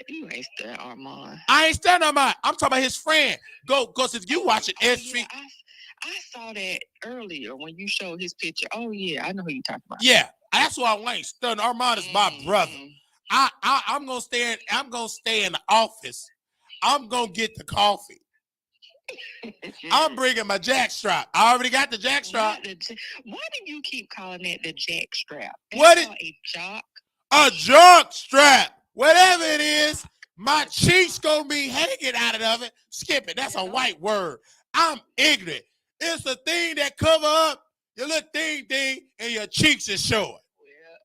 You ain't studying Armand. I ain't studying Armand. I'm talking about his friend. Go, since you watching SV. Yeah, I saw that earlier when you showed his picture. Oh yeah, I know who you talking about. Yeah, that's why I ain't studying. Armand is my brother. I'm gonna stay in the office. I'm gonna get the coffee. I'm bringing my jackstrap. I already got the jackstrap. Why do you keep calling that the jackstrap? What is a jock? A jock strap. Whatever it is, my cheeks gonna be hanging out of it. Skip it. That's a white word. I'm ignorant. It's a thing that cover up your little thing, and your cheeks is showing. Well,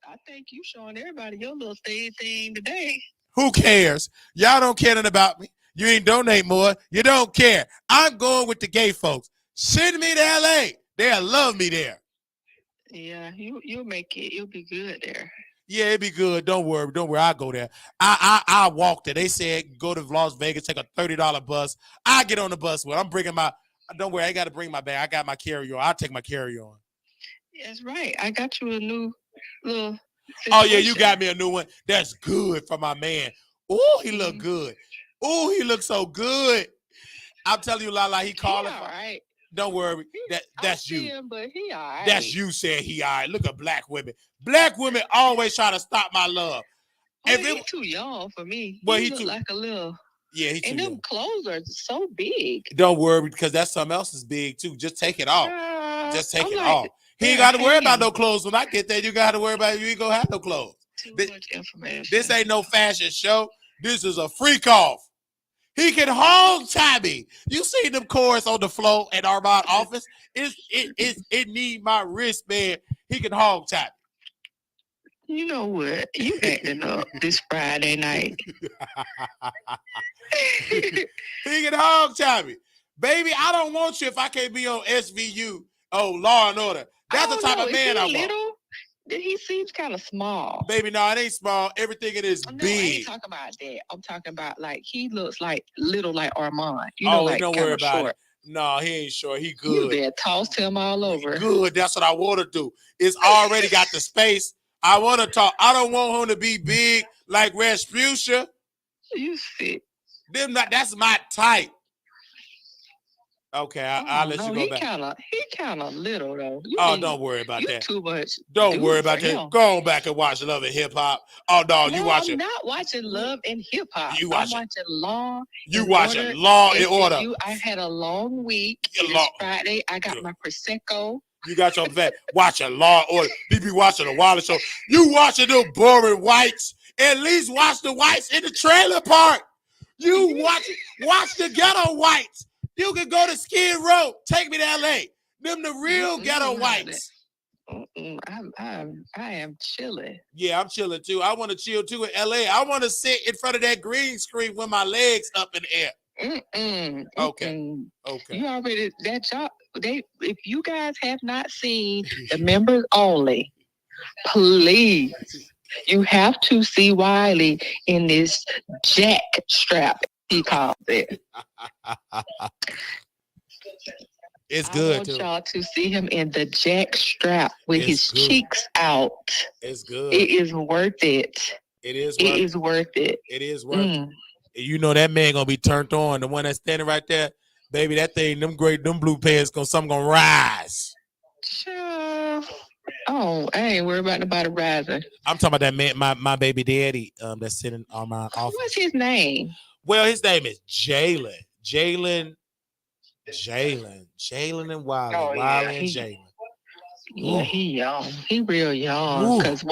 I think you showing everybody your little thing today. Who cares? Y'all don't care nothing about me. You ain't donate more. You don't care. I'm going with the gay folks. Send me to LA. They'll love me there. Yeah, you'll make it. You'll be good there. Yeah, it'd be good. Don't worry. I'll go there. I walked there. They said go to Las Vegas, take a $30 bus. I get on the bus with. I'm bringing my. Don't worry. I got to bring my bag. I got my carry-on. I'll take my carry-on. That's right. I got you a new little situation. Oh yeah, you got me a new one. That's good for my man. Oh, he look good. Oh, he looks so good. I'm telling you, Lala, he calling. All right. Don't worry. That's you. Him, but he all right. That's you saying he all right. Look at black women. Black women always try to stop my love. Well, he's too young for me. Well, he look like a little. Yeah, he's too young. And them clothes are so big. Don't worry, because that's something else is big too. Just take it off. Just take it off. He ain't got to worry about no clothes. When I get there, you got to worry about you ain't gonna have no clothes. Too much information. This ain't no fashion show. This is a freak off. He can hog tie me. You see them cords on the floor at Armand office? It need my wristband. He can hog tie me. You know what? You acting up this Friday night. He can hog tie me. Baby, I don't want you if I can't be on SVU. Oh, Law and Order. That's the type of man I want. He seems kind of small. Baby, no, it ain't small. Everything it is big. I ain't talking about that. I'm talking about like he looks like little like Armand. Don't worry about it. No, he ain't short. He good. You better toss him all over. Good. That's what I want to do. It's already got the space. I want to talk. I don't want him to be big like Rasputia. You sick. That's my type. Okay, I'll let you go back. He kind of little though. Don't worry about that. Too much. Don't worry about that. Go on back and watch Love and Hip Hop. Oh no, you watching? I'm not watching Love and Hip Hop. I'm watching Law. You watching Law and Order? I had a long week. Friday, I got my prosecco. You got your vet watching Law and Order. You be watching the Wallace Show. You watching them boring whites. At least watch the whites in the trailer park. You watch the ghetto whites. You can go to Skid Row. Take me to LA. Them the real ghetto whites. I am chilling. Yeah, I'm chilling too. I want to chill too in LA. I want to sit in front of that green screen with my legs up in the air. Okay. You already that job. If you guys have not seen the members only, please You have to see Wiley in this jack strap, he calls it. It's I good want too. y'all to see him in the jack strap with It's his good. cheeks out. It's good. It is worth it. It is It worth is worth it. it. It is worth it. You know that man gonna be turned on. The one that's standing right there, baby. That thing, them blue pants, something gonna rise. Sure. Oh, I ain't worried about nobody rising. I'm talking about that man, my baby daddy, that's sitting on my office. What's his name? Well, his name is Jalen and Wiley. Oh, Wiley yeah, and Jalen. Yeah, he young. He real young. Ooh. Cause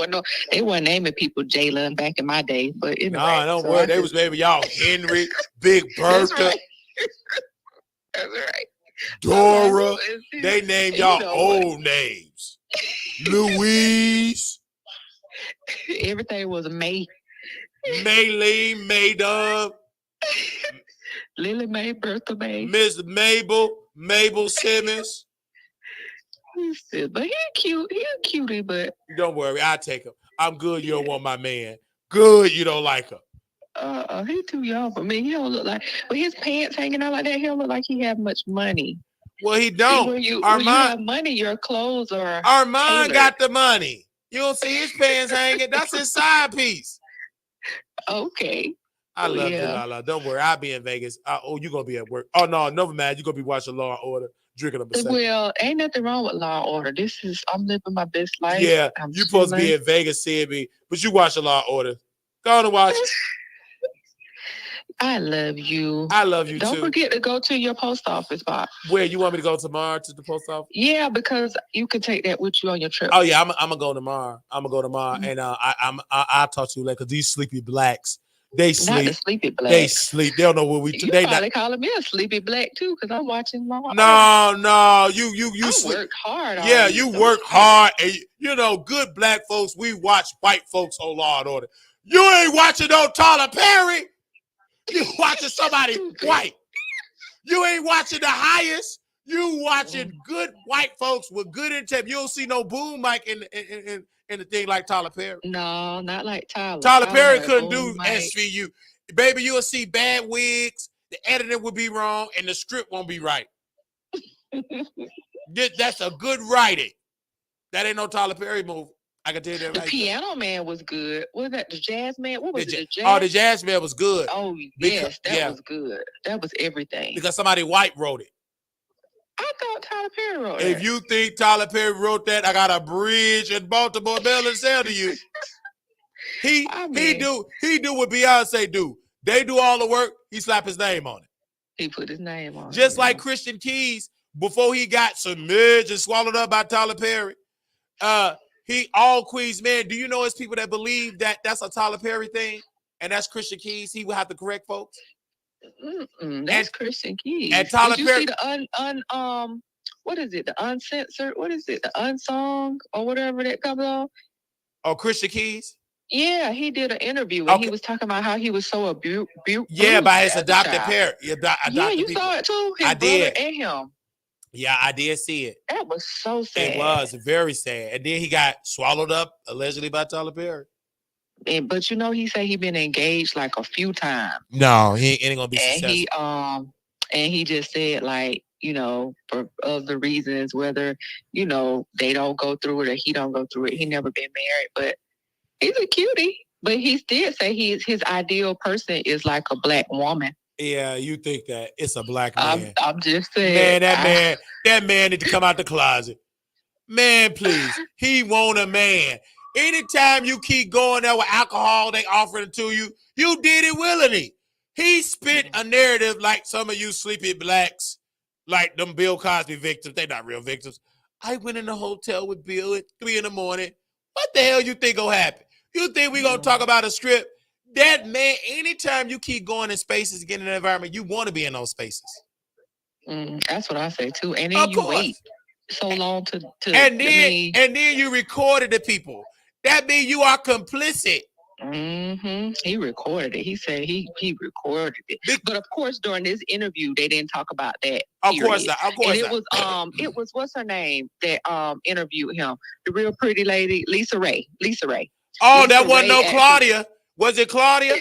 they weren't naming people Jalen back in my day. But anyway, Nah, don't worry. They was naming y'all Henry, Big Bertha, That's right. That's right. Dora. They named y'all old names. Louise. Everything was May. Maylene, Maydub. Lily Mae, Bertha Mae. Miss Mabel Simmons. But he cute. He a cutie, but don't worry, I take him. I'm good. You don't want my man. Good. You don't like him. He too young for me. He don't look like. But his pants hanging out like that. He don't look like he have much money. Well, he don't. See, when you have money, your clothes are. Armand got the money. You don't see his pants hanging. That's his side piece. Okay. I love you, Lala. Don't worry. I'll be in Vegas. You're going to be at work. Oh, no, never mind. You're going to be watching Law & Order, drinking a Prosecco. Well, ain't nothing wrong with Law & Order. I'm living my best life. Yeah, you're supposed to be in Vegas seeing me, but you watch Law & Order. Go on and watch it. I love you. I love you, Don't too. forget to go to your post office box. Where, you want me to go tomorrow to the post office? Yeah, because you can take that with you on your trip. Oh, yeah, I'm going to go tomorrow. And I'll talk to you later, because these sleepy blacks, they sleep. Not the sleepy black. They sleep. They don't know what we do. You probably calling me a sleepy black too, because I'm watching Law. No. You I work hard. Yeah, you work hard, and good black folks. We watch white folks on Law & Order. You ain't watching no Tyler Perry. You watching somebody white. You ain't watching the highest. You watching good white folks with good intent. You don't see no boom mic in the thing like Tyler Perry. No, not like Tyler. Tyler Perry couldn't do SVU. Baby, you'll see bad wigs. The editing would be wrong, and the script won't be right. That's a good writing. That ain't no Tyler Perry movie. I can tell you that the right. The Piano Man was good. Was that the Jazz Man? What was it? The Jazz? Oh, the Jazz Man was good. Oh, yes, that was good. That was everything. Because somebody white wrote it. I thought Tyler Perry wrote it. If you think Tyler Perry wrote that, I got a bridge in Baltimore, Maryland to sell to you. He do what Beyonce do. They do all the work. He slap his name on it. He put his name on it. Just like Christian Keys, before he got submerged and swallowed up by Tyler Perry. He all Queens man. Do you know it's people that believe that that's a Tyler Perry thing, and that's Christian Keys? He would have to correct folks. That's Christian Keys. And Tyler Perry. Did you see the what is it? The uncensored? What is it? The unsung or whatever that comes on? Oh, Christian Keys. Yeah, he did an interview and he was talking about how he was so abused. Yeah, by his adopted parent. Yeah, you saw it too. His brother and him. Yeah, I did see it. That was so sad. It was very sad. And then he got swallowed up allegedly by Tyler Perry. But he said he been engaged like a few times. No, he ain't gonna be successful. And he just said for other reasons, whether they don't go through it or he don't go through it. He never been married, but he's a cutie. But he did say his ideal person is like a black woman. Yeah, you think that it's a black man. I'm just saying. Man, that man need to come out the closet. Man, please. He want a man. Anytime you keep going there with alcohol, they offering it to you. You did it willingly. He spit a narrative like some of you sleepy blacks, like them Bill Cosby victims. They not real victims. I went in the hotel with Bill at 3 a.m. What the hell you think gonna happen? You think we gonna talk about a strip? That man, anytime you keep going in spaces, getting in an environment, you want to be in those spaces. That's what I say too. And then you wait so long to and then you recorded the people. That means you are complicit. He recorded it. He said he recorded it. But of course, during this interview, they didn't talk about that. Of course not. And it was what's her name that interviewed him, the real pretty lady, Lisa Ray. Oh, Lisa that wasn't Ray no actually- Claudia. Was it Claudia?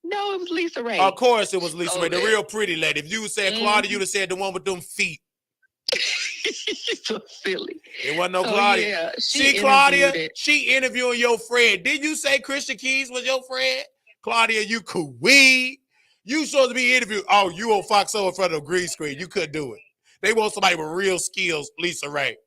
No, it was Lisa Ray. Of course it was Lisa So Ray, the that- real pretty lady. If you said Claudia, you'd have said the one with them feet. So silly. It wasn't no So, Claudia. yeah, See, Claudia, interviewed it. she interviewing your friend. Did you say Christian Keys was your friend? Claudia, you could weed. You supposed to be interviewed. Oh, you on Fox O in front of a green screen. You couldn't do it. They want somebody with real skills, Lisa Ray.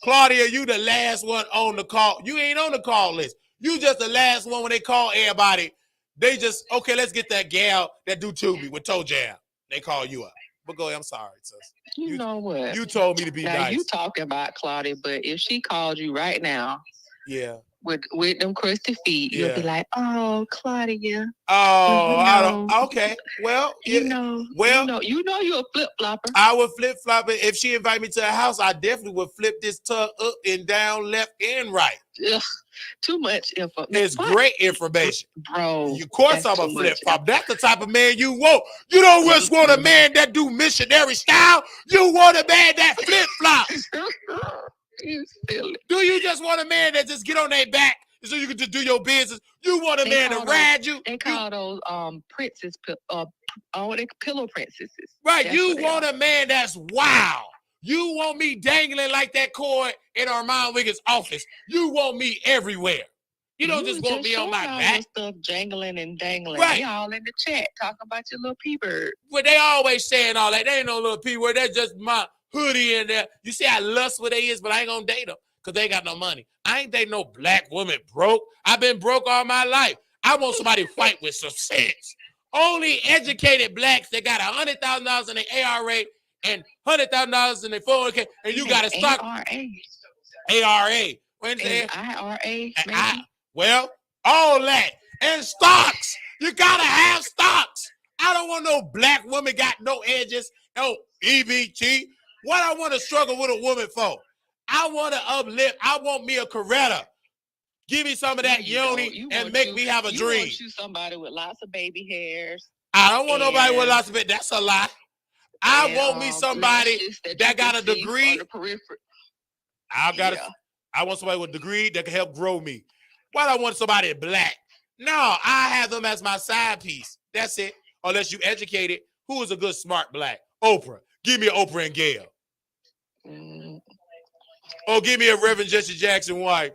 Claudia, you the last one on the call. You ain't on the call list. You just the last one when they call everybody. They just, okay, let's get that gal that do Tubi with Toe Jam. They call you up. But go ahead, I'm sorry, sis. You know what? You told me to be now nice. you talking about Claudia, but if she called you right now, yeah. With them crusty feet, you'll be like, "Oh, Claudia." Oh, I know. don't. Okay, well, You know, you're a flip flopper. I would flip flop it if she invite me to her house. I definitely would flip this tongue up and down, left and right. Ugh, too much info. It's great information, bro. Of course, I'm a flip flop. That's the type of man you want. You don't just want a man that do missionary style. You want a man that flip flop. You silly. Do you just want a man that just get on their back so you can just do your business? You want a man to ride you? They call those princess pillow princesses. Right. That's you want a man that's wild. You want me dangling like that cord in Armand Wiggins' office. You want me everywhere. You don't just want me on my back. Stuff jangling and dangling. Right. They all in the chat talking about your little P-bird. But they always saying all that. They ain't no little P-word. That's just my hoodie in there. You see how lustful they is, but I ain't gonna date them because they ain't got no money. I ain't dating no black woman broke. I've been broke all my life. I want somebody white with some sense. Only educated blacks that got $100,000 in their ARA and $100,000 in their 401k, and you got to stock ARA. Wednesday. IRA. Well, all that and stocks. You gotta have stocks. I don't want no black woman got no edges, no EBT. What I want to struggle with a woman for? I want to uplift. I want me a Coretta. Give me some of that yoni and make me have a dream. You want you somebody with lots of baby hairs. I don't want nobody with lots of baby. That's a lie. I want me somebody that got a degree. I want somebody with a degree that can help grow me. Why do I want somebody black? No, I have them as my side piece. That's it. Unless you educated. Who is a good smart black? Oprah. Give me an Oprah and Gail. Or give me a Reverend Jesse Jackson wife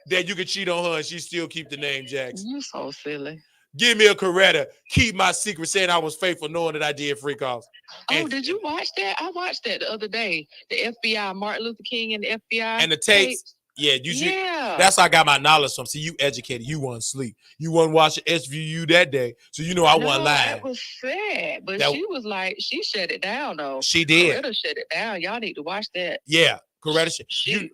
that you can cheat on her and she still keep the name Jackson. You so silly. Give me a Coretta. Keep my secret saying I was faithful knowing that I did freak offs. Oh, did you watch that? I watched that the other day. The FBI, Martin Luther King and the FBI. And the tapes. Yeah, that's how I got my knowledge from. See, you educated. You wasn't sleep. You wasn't watching SVU that day. So you know I wasn't lying. That was sad. But she was like, she shut it down though. She did. Coretta shut it down. Y'all need to watch that. Yeah, Coretta. You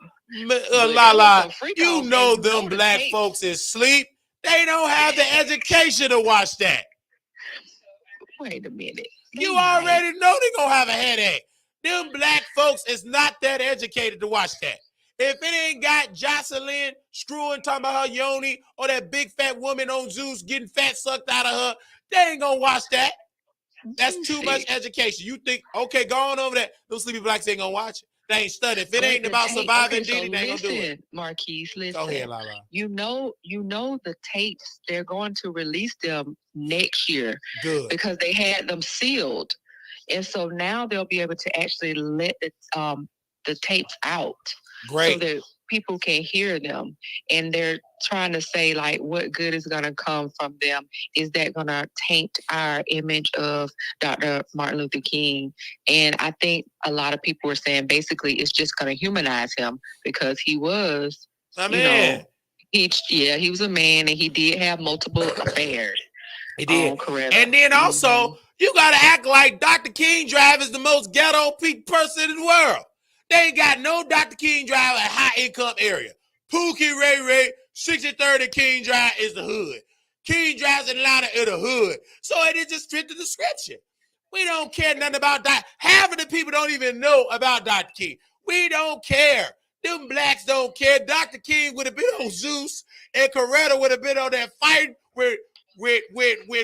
know them black folks is sleep. They don't have the education to watch that. Wait a minute. You already know they gonna have a headache. Them black folks is not that educated to watch that. If it ain't got Jocelyn screwing, talking about her yoni, or that big fat woman on Zeus getting fat sucked out of her, they ain't gonna watch that. That's too much education. You think, okay, go on over there. Those sleepy blacks ain't gonna watch it. They ain't studying. If it ain't about surviving, they ain't gonna do it. Marquise, listen. Go ahead, Lala. You know the tapes, they're going to release them next year. Good. Because they had them sealed. And so now they'll be able to actually let the tapes out. Great. So that people can hear them. And they're trying to say, like, what good is going to come from them? Is that going to taint our image of Dr. Martin Luther King? And I think a lot of people were saying basically it's just going to humanize him because he was a man. He was a man and he did have multiple affairs. He did. And then also, you got to act like Dr. King Drive is the most ghetto person in the world. They ain't got no Dr. King Drive in a high-income area. Pookie Ray, 63rd and King Drive is the hood. King Drive's in Atlanta is the hood. So it just fit the description. We don't care nothing about that. Half of the people don't even know about Dr. King. We don't care. Them blacks don't care. Dr. King would have been on Zeus, and Coretta would have been on that fight with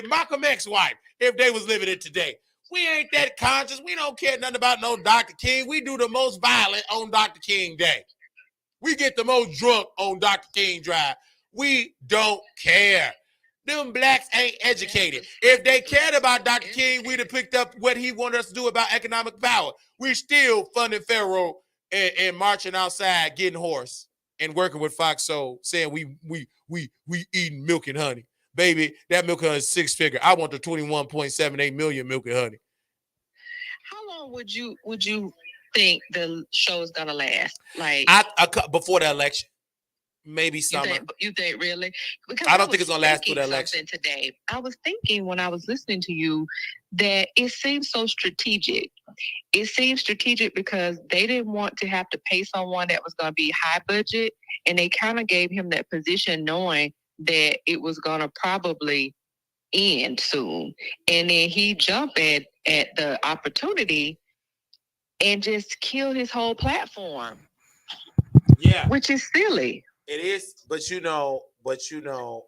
Malcolm X's wife if they was living it today. We ain't that conscious. We don't care nothing about no Dr. King. We do the most violent on Dr. King Day. We get the most drunk on Dr. King Drive. We don't care. Them blacks ain't educated. If they cared about Dr. King, we'd have picked up what he wanted us to do about economic power. We're still funding Pharaoh and marching outside, getting hoarse and working with Fox Soul, saying we eating milk and honey. Baby, that milk and honey is 6-figure. I want the 21.78 million milk and honey. How long would you think the show's gonna last? Like before the election. Maybe summer. You think really? Because I don't think it's gonna last through the election. Today, I was thinking when I was listening to you that it seems so strategic. It seems strategic because they didn't want to have to pay someone that was going to be high budget, and they kind of gave him that position knowing that it was going to probably end soon. And then he jumped at the opportunity and just killed his whole platform. Yeah, which is silly. It is, but you know,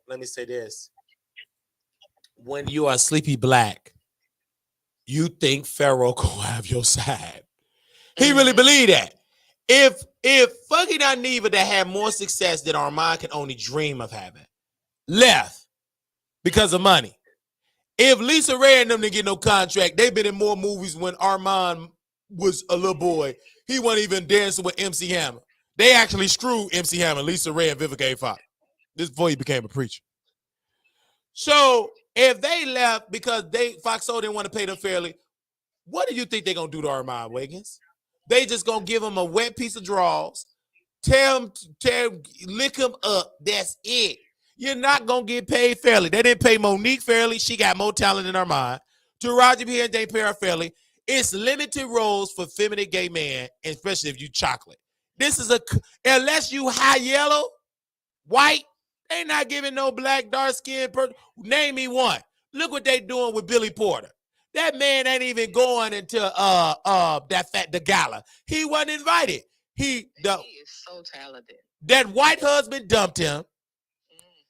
let me say this. When you are sleepy black, you think Pharaoh gonna have your side. He really believed that. If fucking Neva that had more success than Armand can only dream of having, left because of money. If Lisa Ray and them didn't get no contract, they've been in more movies when Armand was a little boy. He wasn't even dancing with MC Hammer. They actually screwed MC Hammer, Lisa Ray, and Vivica A. Fox. This before he became a preacher. So if they left because Fox Soul didn't want to pay them fairly, what do you think they're gonna do to Armand Wiggins? They just gonna give him a wet piece of draws, tell him, lick him up. That's it. You're not gonna get paid fairly. They didn't pay Monique fairly. She got more talent than Armand. Taraji P. and they pay her fairly. It's limited roles for feminine gay men, especially if you chocolate. This is unless you high yellow, white, they not giving no black, dark skinned person. Name me one. Look what they doing with Billy Porter. That man ain't even going into the gala. He wasn't invited. He is so talented. That white husband dumped him.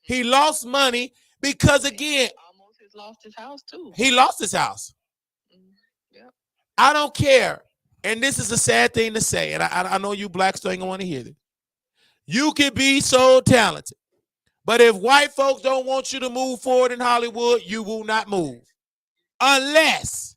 He lost money because again, almost lost his house too. He lost his house. Yep. I don't care. And this is a sad thing to say, and I know you blacks don't want to hear this. You can be so talented, but if white folks don't want you to move forward in Hollywood, you will not move. Unless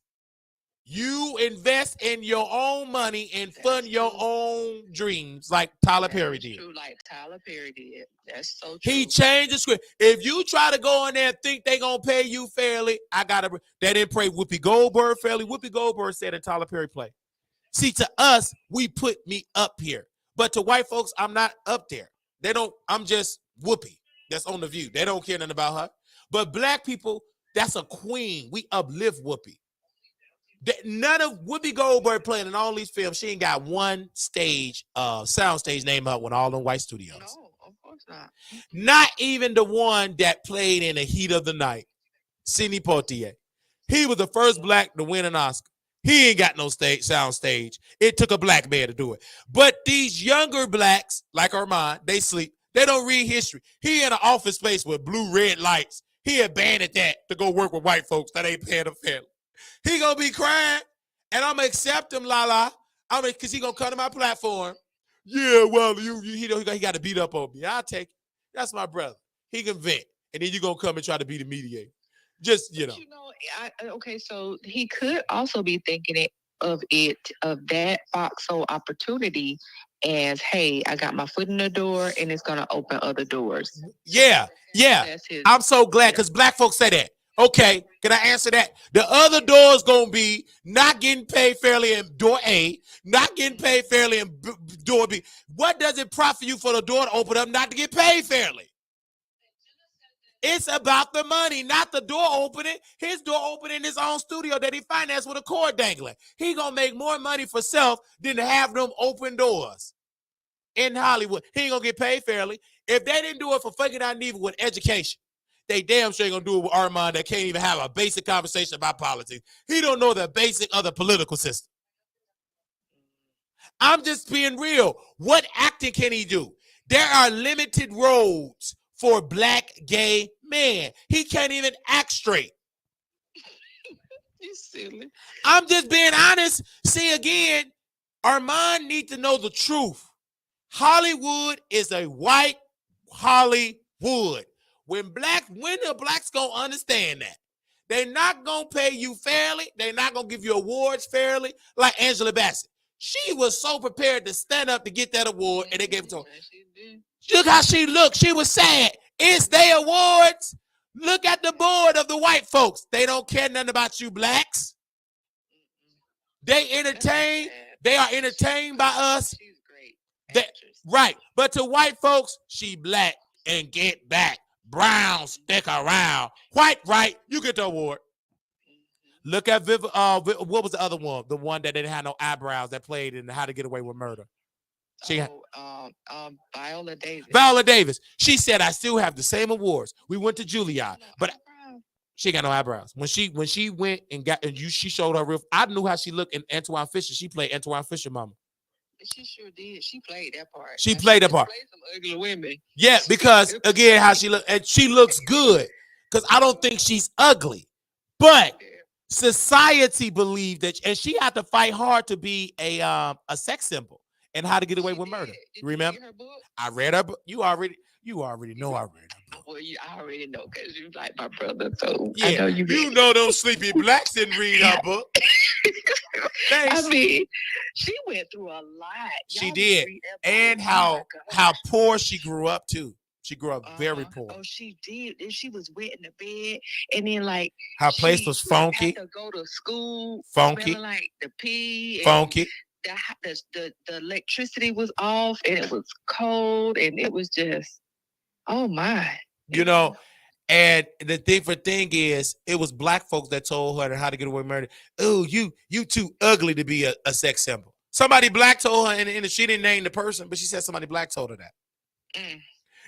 you invest in your own money and fund your own dreams like Tyler Perry did. True, like Tyler Perry did. That's so true. He changed the script. If you try to go in there and think they're going to pay you fairly, they didn't pay Whoopi Goldberg fairly. Whoopi Goldberg said in Tyler Perry play. See, to us, we put me up here. But to white folks, I'm not up there. I'm just Whoopi. That's on The View. They don't care nothing about her. But black people, that's a queen. We uplift Whoopi. None of Whoopi Goldberg playing in all these films. She ain't got one sound stage name up with all them white studios. No, of course not. Not even the one that played in The Heat of the Night, Sidney Poitier. He was the first black to win an Oscar. He ain't got no sound stage. It took a black man to do it. But these younger blacks, like Armand, they sleep. They don't read history. He in an office space with blue, red lights. He abandoned that to go work with white folks that ain't paying him fairly. He gonna be crying, and I'm gonna accept him, because he gonna come to my platform. Yeah, well, he got to beat up on me. I'll take it. That's my brother. He can vent, and then you gonna come and try to be the mediator. Just, okay, so he could also be thinking of that Fox Soul opportunity as, hey, I got my foot in the door and it's going to open other doors. Yeah. I'm so glad because black folks say that. Okay, can I answer that? The other door's going to be not getting paid fairly in door A, not getting paid fairly in door B. What does it profit you for the door to open up not to get paid fairly? It's about the money, not the door opening. His door opening his own studio that he financed with a cord dangling. He gonna make more money for self than to have them open doors in Hollywood. He ain't gonna get paid fairly. If they didn't do it for fucking Neva with education, they damn sure ain't gonna do it with Armand that can't even have a basic conversation about politics. He don't know the basic of the political system. I'm just being real. What acting can he do? There are limited roles for black gay men. He can't even act straight. You silly. I'm just being honest. See, again, Armand needs to know the truth. Hollywood is a white Hollywood. would. When the blacks gonna understand that? They're not gonna pay you fairly. They're not gonna give you awards fairly. Like Angela Bassett. She was so prepared to stand up to get that award, and they gave it to her. Look how she looked. She was sad. It's their awards. Look at the board of the white folks. They don't care nothing about you blacks. They entertain. They are entertained by us. She's great. Right. But to white folks, she black and get back. Brown, stick around. White, right? You get the award. Look at what was the other one? The one that didn't have no eyebrows that played in How to Get Away with Murder. Viola Davis. Viola Davis. She said, I still have the same awards. We went to Juilliard, but she got no eyebrows. When she went and she showed her real. I knew how she looked in Antoine Fisher. She played Antoine Fisher mama. She sure did. She played that part. She played that part. Played some ugly women. Yeah, because again, how she look, and she looks good. Because I don't think she's ugly, but society believed that, and she had to fight hard to be a sex symbol and How to Get Away with Murder. Remember? I read her book. You already know I read her book. Well, I already know because you like my brother, so yeah, I know you. You know those sleepy blacks didn't read her book. I mean, she went through a lot. She did, and how poor she grew up too. She grew up very poor. Oh, she did. And she was wet in the bed, and then like her place was funky. Had to go to school, funky, like the pee, funky. The electricity was off, and it was cold, and it was just, oh my. You know, and the thing is, it was black folks that told her How to Get Away with Murder. Oh, you too ugly to be a sex symbol. Somebody black told her, and she didn't name the person, but she said somebody black told her that.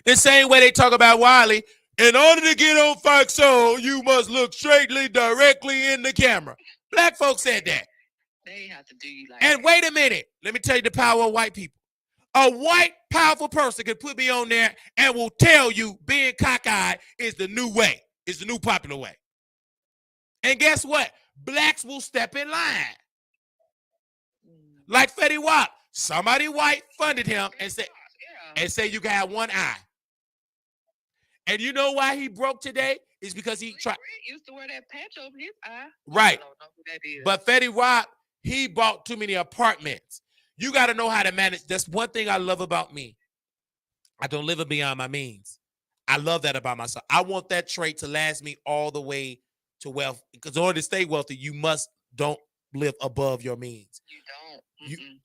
The same way they talk about Wiley. In order to get on Fox Soul, you must look straightly, directly in the camera. Black folks said that. They have to do you like and that. Wait a minute. Let me tell you the power of white people. A white, powerful person can put me on there and will tell you being cockeyed is the new way. Is the new popular way. And guess what? Blacks will step in line. Like Fetty Wap. Somebody white funded him and said you can have one eye. And you know why he broke today? Is because he tried. Used to wear that patch over his eye. Right. I don't know who that is. But Fetty Wap, he bought too many apartments. You got to know how to manage. That's one thing I love about me. I don't live beyond my means. I love that about myself. I want that trait to last me all the way to wealth. Because in order to stay wealthy, you don't live above your means. You don't.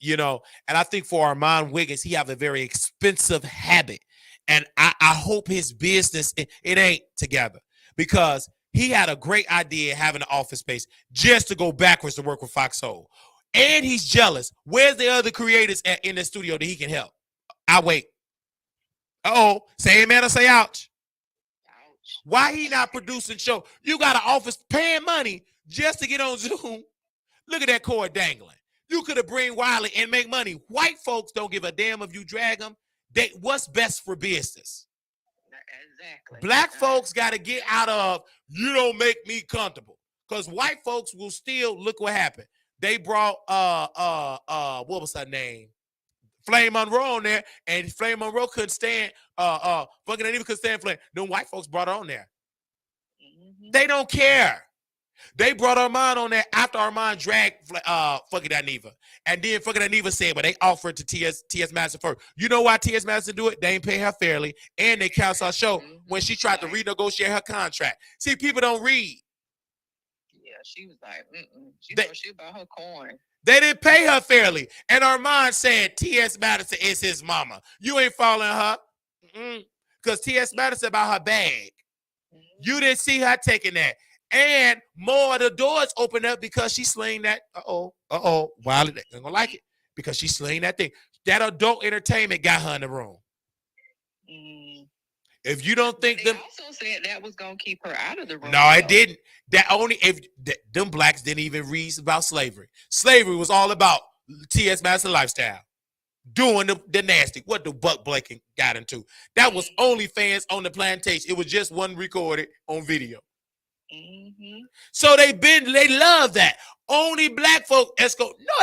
You know, and I think for Armand Wiggins, he have a very expensive habit. And I hope his business, it ain't together. Because he had a great idea having an office space just to go backwards to work with Fox Soul. And he's jealous. Where's the other creators in the studio that he can help? I wait. Uh-oh. Say amen or say ouch. Ouch. Why he not producing show? You got an office paying money just to get on Zoom. Look at that cord dangling. You could have bring Wiley and make money. White folks don't give a damn if you drag them. What's best for business? Exactly. Black folks got to get out of, you don't make me comfortable. Because white folks will still, look what happened. They brought what was her name? Flame Monroe on there, and Flame Monroe couldn't stand fucking even couldn't stand Flame. Them white folks brought her on there. They don't care. They brought Armand on there after Armand dragged fucking Aniva. And then fucking Aniva said, but they offered to T.S. Madison first. You know why T.S. Madison do it? They ain't pay her fairly, and they canceled her show when she tried to renegotiate her contract. See, people don't read. Yeah, she was like, she thought she about her coin. They didn't pay her fairly. And Armand said T.S. Madison is his mama. You ain't following her. Because T.S. Madison about her bag. You didn't see her taking that. And more of the doors open up because she slaying that. Wiley ain't gonna like it because she slaying that thing. That adult entertainment got her in the room. If you don't think they also said that was gonna keep her out of the room. No, it didn't. That only if them blacks didn't even read about slavery. Slavery was all about T.S. Madison lifestyle, doing the nasty. What the Buck Blake got into. That was only fans on the plantation. It was just one recorded on video. So they love that. Only black folk no,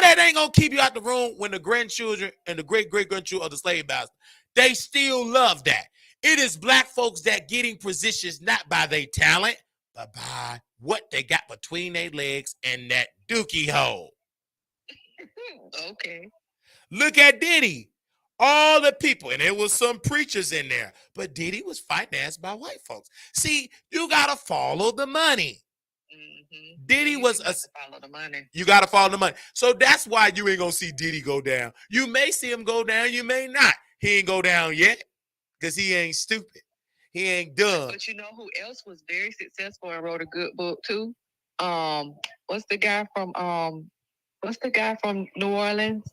that ain't gonna keep you out the room when the grandchildren and the great-great-grandchildren of the slave masters. They still love that. It is black folks that getting positions not by their talent, but by what they got between their legs and that dookie hole. Okay. Look at Diddy. All the people, and there was some preachers in there, but Diddy was financed by white folks. See, you gotta follow the money. Mm-hmm. Diddy was a follow the money. You gotta follow the money. So that's why you ain't gonna see Diddy go down. You may see him go down, you may not. He ain't go down yet because he ain't stupid. He ain't done. But you know who else was very successful and wrote a good book too? What's the guy from New Orleans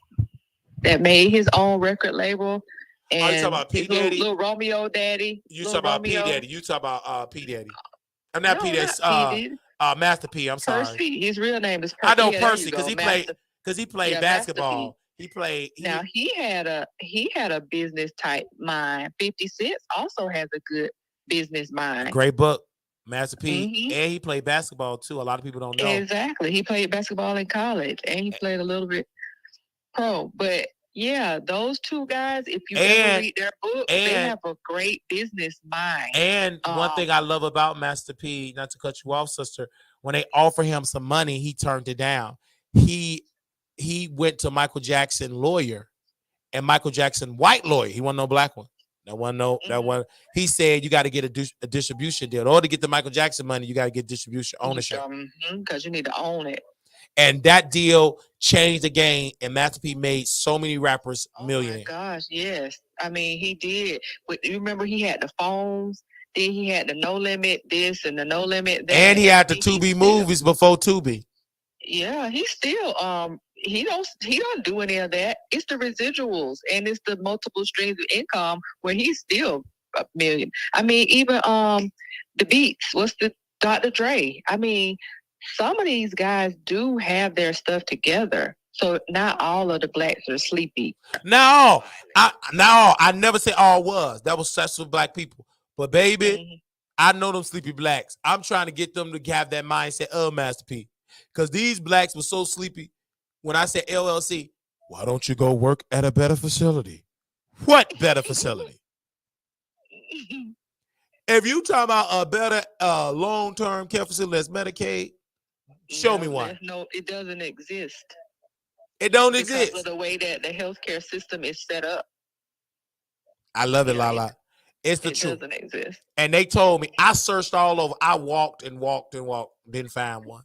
that made his own record label? And you talking about P. Daddy? Little Romeo Daddy. You talking about P. Daddy. You talking about P. Daddy. I'm not P. Daddy. Master P. I'm sorry. Percy. His real name is Percy. I know Percy because he played basketball. Now he had a business type mind. 50 Cent also has a good business mind. Great book, Master P. And he played basketball too. A lot of people don't know. Exactly. He played basketball in college and he played a little bit pro. But yeah, those two guys, if you ever read their book, they have a great business mind. And one thing I love about Master P, not to cut you off, sister, when they offer him some money, he turned it down. He went to Michael Jackson lawyer, and Michael Jackson white lawyer. He wasn't no black one. That one. He said you got to get a distribution deal. In order to get the Michael Jackson money, you got to get distribution ownership. Because you need to own it. And that deal changed the game, and Master P made so many rappers millionaires. Oh my gosh, yes. I mean, he did. But you remember he had the phones, then he had the No Limit this and the No Limit that. And he had the Tubi movies before Tubi. Yeah, he still he don't do any of that. It's the residuals and it's the multiple streams of income where he's still a million. I mean, even the beats, what's the Dr. Dre? I mean, some of these guys do have their stuff together. So not all of the blacks are sleepy. No, I never said all was. That was successful black people. But baby, I know them sleepy blacks. I'm trying to get them to have that mindset of Master P. Because these blacks were so sleepy. When I said LLC, why don't you go work at a better facility? What better facility? If you talking about a better long-term care facility that's Medicaid, show me one. No, it doesn't exist. It don't exist. Because of the way that the healthcare system is set up. I love it, Lala. It's the truth. It doesn't exist. And they told me, I searched all over. I walked and walked and walked, didn't find one.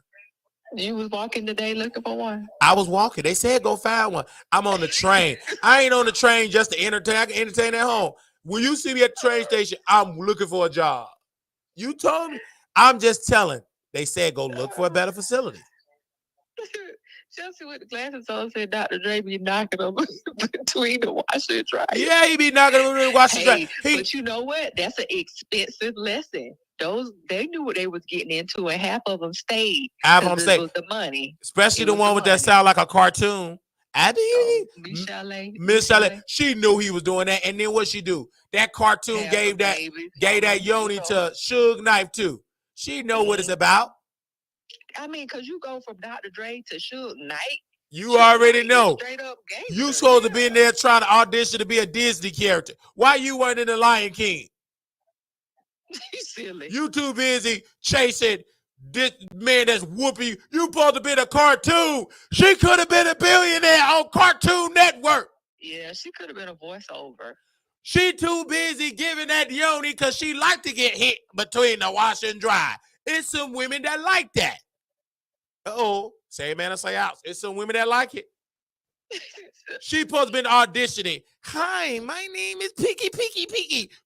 You was walking today looking for one? I was walking. They said go find one. I'm on the train. I ain't on the train just to entertain. I can entertain at home. When you see me at the train station, I'm looking for a job. You told me. I'm just telling. They said go look for a better facility. Chelsea with the glasses on said Dr. Dre be knocking them between the washer and dryer. Yeah, he be knocking them between the washer and dryer. But you know what? That's an expensive lesson. They knew what they was getting into, and half of them stayed. Half of them stayed. It was the money. Especially the one with that sound like a cartoon. Miss Chalet. She knew he was doing that. And then what she do? That cartoon gave that yoni to Suge Knife too. She know what it's about. I mean, because you go from Dr. Dre to Suge Knight. You already know. You supposed to be in there trying to audition to be a Disney character. Why you weren't in the Lion King? Silly. You too busy chasing this man that's whooping. You supposed to be in a cartoon. She could have been a billionaire on Cartoon Network. Yeah, she could have been a voiceover. She too busy giving that yoni because she like to get hit between the wash and dry. It's some women that like that. Say man or say out. It's some women that like it. She supposed to been auditioning. Hi, my name is Piggy.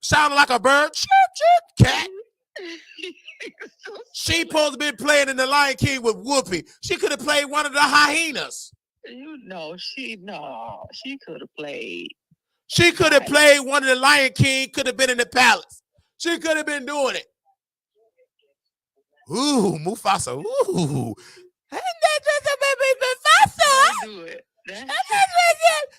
Sounding like a bird. Chirp, chirp, cat. She supposed to been playing in the Lion King with Whoopi. She could have played one of the hyenas. She could have played. She could have played one of the Lion King. Could have been in the palace. She could have been doing it. Ooh, Mufasa. Ooh. Mufasa. Do it.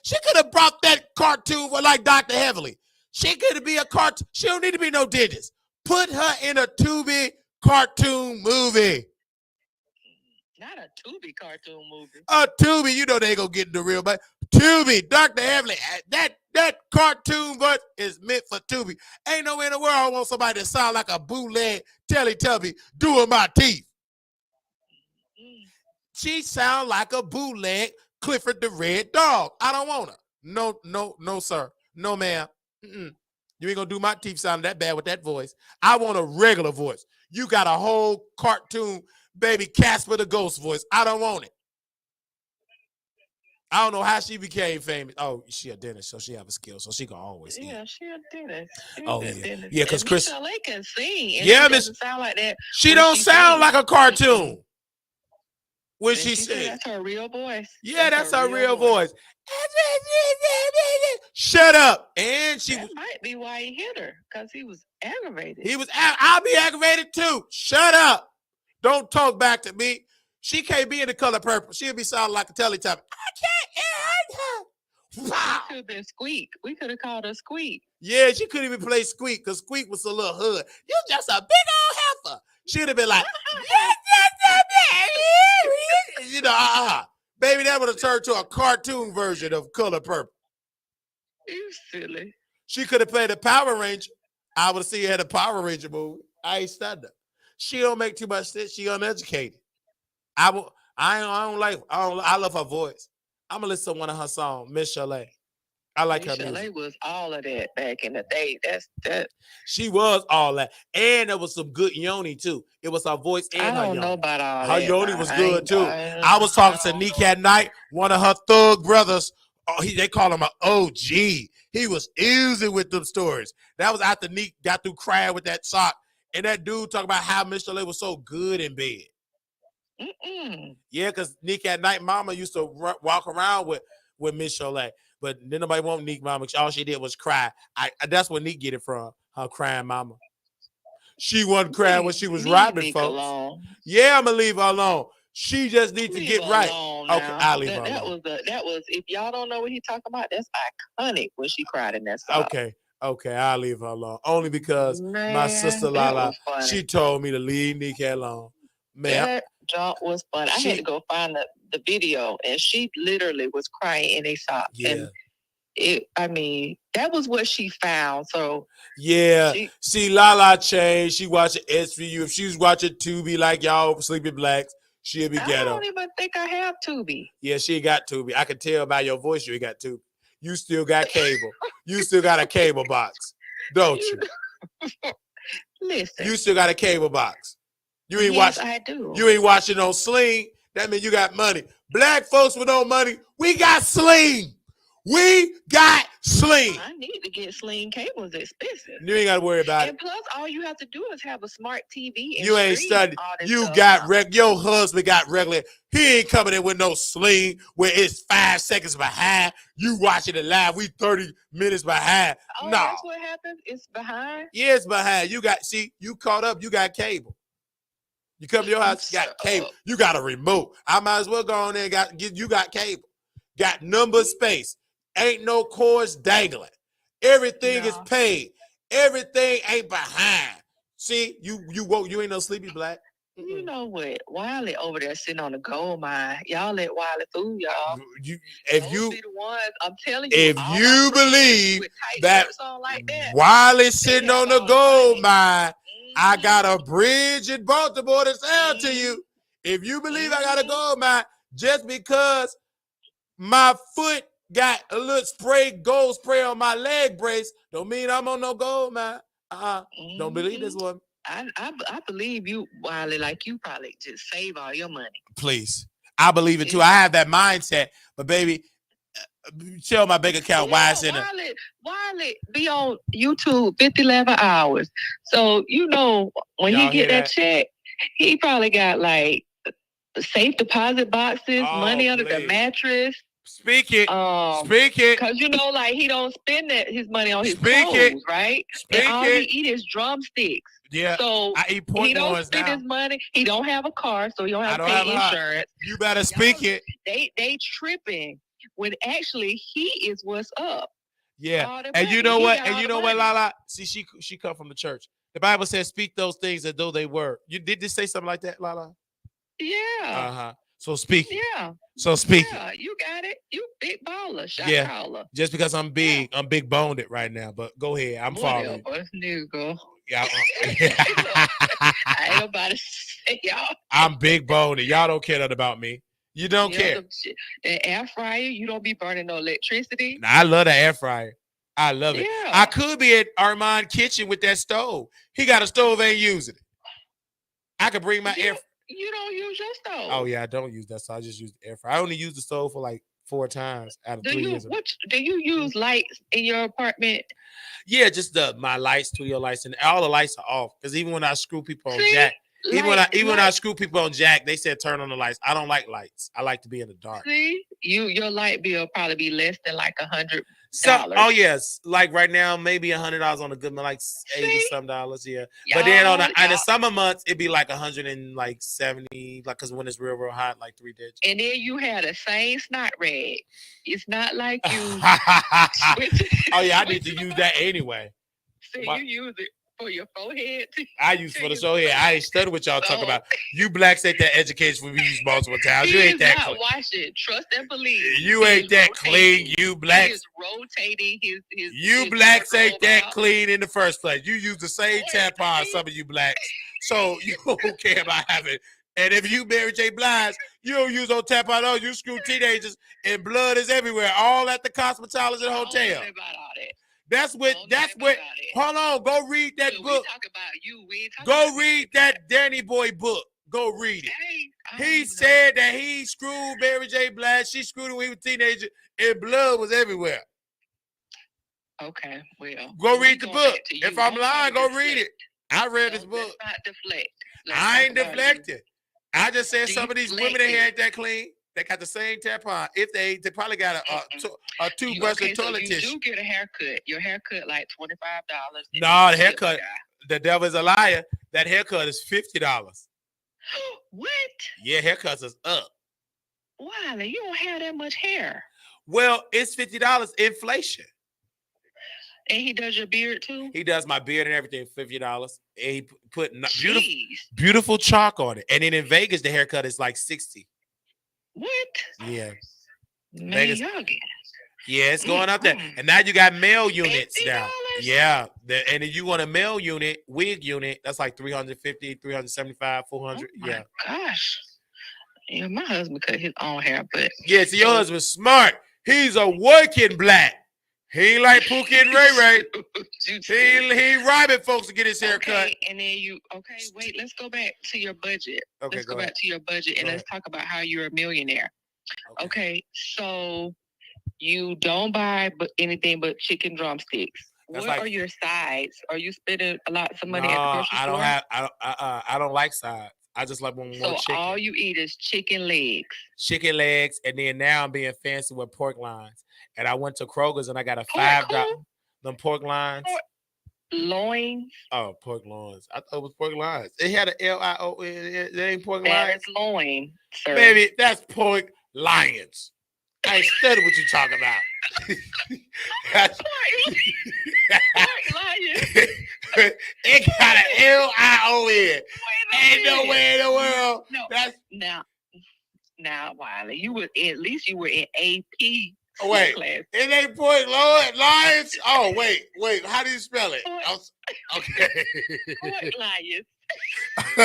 She could have brought that cartoon for like Dr. Heavily. She could be a cartoon. She don't need to be no digits. Put her in a Tubi cartoon movie. Not a Tubi cartoon movie. A Tubi, you know they gonna get in the real, but Tubi, Dr. Heavenly, that cartoon voice is meant for Tubi. Ain't no way in the world I want somebody to sound like a bootleg Teletubby doing my teeth. She sound like a bootleg Clifford the Red Dog. I don't want her. No, sir. No, ma'am. You ain't gonna do my teeth sound that bad with that voice. I want a regular voice. You got a whole cartoon baby Casper the Ghost voice. I don't want it. I don't know how she became famous. Oh, she a dentist, so she have a skill, so she can always eat. Yeah, she a dentist. Yeah, because Chris Michelle can sing. And yeah, she doesn't sound like that. She don't sound like a cartoon. When she said that's her real voice. Yeah, that's her real voice. Shut up. And that might be why he hit her, because he was aggravated. I'll be aggravated too. Shut up. Don't talk back to me. She can't be in The Color Purple. She'll be sounding like a Teletubby. I can't hear her. Wow. She could have been Squeak. We could have called her Squeak. Yeah, she couldn't even play Squeak because Squeak was a little hood. You just a big old heifer. She'd have been like, you know, baby, that would have turned to a cartoon version of Color Purple. You silly. She could have played a Power Ranger. I would have seen her in a Power Ranger movie. I ain't stunned her. She don't make too much sense. She uneducated. I love her voice. I'm gonna listen to one of her songs, Miss Chalet. I like her music. Chalet was all of that back in the day. That. She was all that, and there was some good yoni too. It was her voice and her yoni. I don't know about all her that. Yoni was good too. I was talking to Neek at night, one of her thug brothers. They call him an OG. He was easy with them stories. That was after Neek got through crying with that sock, and that dude talking about how Miss Chalet was so good in bed. Yeah, because Neek at night mama used to walk around with Miss Chalet. But then nobody want Neek mama. All she did was cry. That's where Neek get it from. Her crying mama. She wasn't crying when she was robbing folks. Alone. Yeah, I'm gonna leave her alone. She just needs to get right. Okay, I'll leave her alone. That was if y'all don't know what he's talking about, that's iconic when she cried in that song. Okay, I'll leave her alone. Only because my sister Lala, she told me to leave Neek alone. Man, that jump was fun. I had to go find the video, and she literally was crying in a sock. Yeah. And that was what she found. So yeah, see, Lala changed. She watching SVU. If she was watching Tubi like y'all Sleepy Blacks, she'll be ghetto. I don't even think I have Tubi. Yeah, she got Tubi. I can tell by your voice you got Tubi. You still got cable. You still got a cable box, don't you? Listen, you still got a cable box. You ain't I do. You ain't watching on Sling. That means you got money. Black folks with no money, we got Sling. We got Sling. I need to get Sling. Cable is expensive. You ain't got to worry about it. And plus, all you have to do is have a smart TV. And you ain't studying. You got your husband got regular. He ain't coming in with no Sling where it's 5 seconds behind. You watching it live. We 30 minutes behind. Oh, no. That's what happens? It's behind? Yeah, it's behind. You caught up. You got cable. You come to your house, you got cable. You got a remote. I might as well go on there and you got cable. Got number space. Ain't no cords dangling. Everything is paid. Everything ain't behind. See, you ain't no Sleepy Black. You know what? Wiley over there sitting on the gold mine. Y'all let Wiley fool y'all. If you be the ones, I'm telling you. If you believe that Wiley sitting on the gold mine, I got a bridge in Baltimore to sell to you. If you believe I got a gold mine, just because my foot got a little gold spray on my leg brace, don't mean I'm on no gold mine. Don't believe this one. I believe you, Wiley, like you probably just save all your money. Please. I believe it too. I have that mindset. But baby, tell my bank account why it's in it. Wiley be on YouTube 11 hours. So, when he get that check, he probably got like safe deposit boxes, money under the mattress. Speak it. Because he don't spend his money on his clothes, right? And all he eat is drumsticks. Yeah. So I eat pork he don't spend his money. He don't have a car, so he don't have to pay insurance. You better speak it. They tripping when actually he is what's up. Yeah. And you know what? And you know what, Lala? See, she come from the church. The Bible says, "Speak those things as though they were." You did this say something like that, Lala? Yeah. So speak it. Yeah. So speak it. Yeah, you got it. You big baller, shot Yeah. caller. Just because I'm big, I'm big boned it right now. But go ahead. I'm following. Whatever, nigga. Yeah. I ain't about to say y'all. I'm big boned. Y'all don't care nothing about me. You don't care. The air fryer, you don't be burning no electricity. Now, I love the air fryer. I love it. Yeah. I could be at Armand kitchen with that stove. He got a stove, ain't using it. I could bring my air. You don't use your stove. Oh yeah, I don't use that, so I just use the air fryer. I only use the stove for like 4 times out of 3 years. Do you use lights in your apartment? Yeah, just my lights, studio lights, and all the lights are off. Because even when I screw people on Jack, when I screw people on Jack, they said turn on the lights. I don't like lights. I like to be in the dark. See, your light bill probably be less than like $100. Oh yes, like right now maybe $100 on a good, like $80 yeah. But then in the summer months it'd be like $170, like because when it's real hot, like 3 digits. And then you had the same snot rag. It's not like you. Oh yeah, I need to use that anyway. So you use it for your forehead. I use for the forehead. I ain't studying what y'all talk about. You blacks ain't that education for me use multiple times. You ain't that clean. Watch it. Trust and believe. You ain't that clean. You blacks. He is rotating his. You blacks ain't that clean in the first place. You use the same tampon, some of you blacks. So you don't care about having. And if you Mary J. Blige, you don't use no tampon. Oh, you screw teenagers and blood is everywhere. All at the cosmetology hotel. That's what. Hold on. Go read that book. We talk about you. Go read that Danny Boy book. Go read it. He said that he screwed Mary J. Blige. She screwed him when he was a teenager, and blood was everywhere. Okay, well. Go read the book. If I'm lying, go read it. I read this book. Let's not deflect. I ain't deflected. I just said some of these women in here ain't that clean. They got the same tampon. If they probably got a toothbrush and toilet tissue. You do get a haircut. Your haircut like $25. No, the haircut. The devil is a liar. That haircut is $50. What? Yeah, haircuts is up. Why? You don't have that much hair. Well, it's $50 inflation. And he does your beard too? He does my beard and everything, $50. And he put beautiful chalk on it. And then in Vegas, the haircut is like $60. What? Yeah. Man, Vegas. y'all get. Yeah, it's going up there. And now you got male units now. Yeah. And if you want a male unit, wig unit, that's like $350, $375, $400. Yeah. Gosh. Yeah, my husband cut his own hair, but. Yeah, so your husband's smart. He's a working black. He ain't like Pookie and Ray Ray. He robbing folks to get his hair cut. And then wait, let's go back to your budget. Let's go back to your budget and let's talk about how you're a millionaire. Okay, so you don't buy anything but chicken drumsticks. What are your sides? Are you spending a lot of money at the grocery store? I don't like sides. I just like one more chicken. So all you eat is chicken legs. Chicken legs, and then now I'm being fancy with pork lines. And I went to Kroger's and I got a $5. Them pork lines. Loins. Oh, pork loins. I thought it was pork lines. It had an L-I-O-N. It ain't pork lines. That's loin, sir. Baby, that's pork lions. I ain't studying what you talking about. It got an L-I-O-N. Ain't nowhere in the world. No. That's now, Wiley, you were at least you were in AP. Wait, class. It ain't pork lions. Oh, wait. How do you spell it? Okay. Pork lions.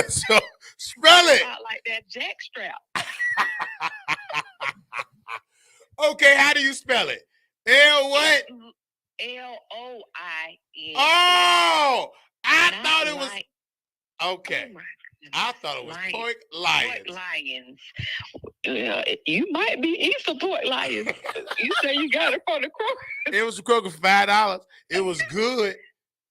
So spell it. Like that jack strap. Okay, how do you spell it? L what? L-O-I-N. Oh, I thought it was. Okay. Oh, I thought it was pork lions. Pork lions. You might be eating some pork lions. You say you got it from the Kroger. It was a Kroger for $5. It was good.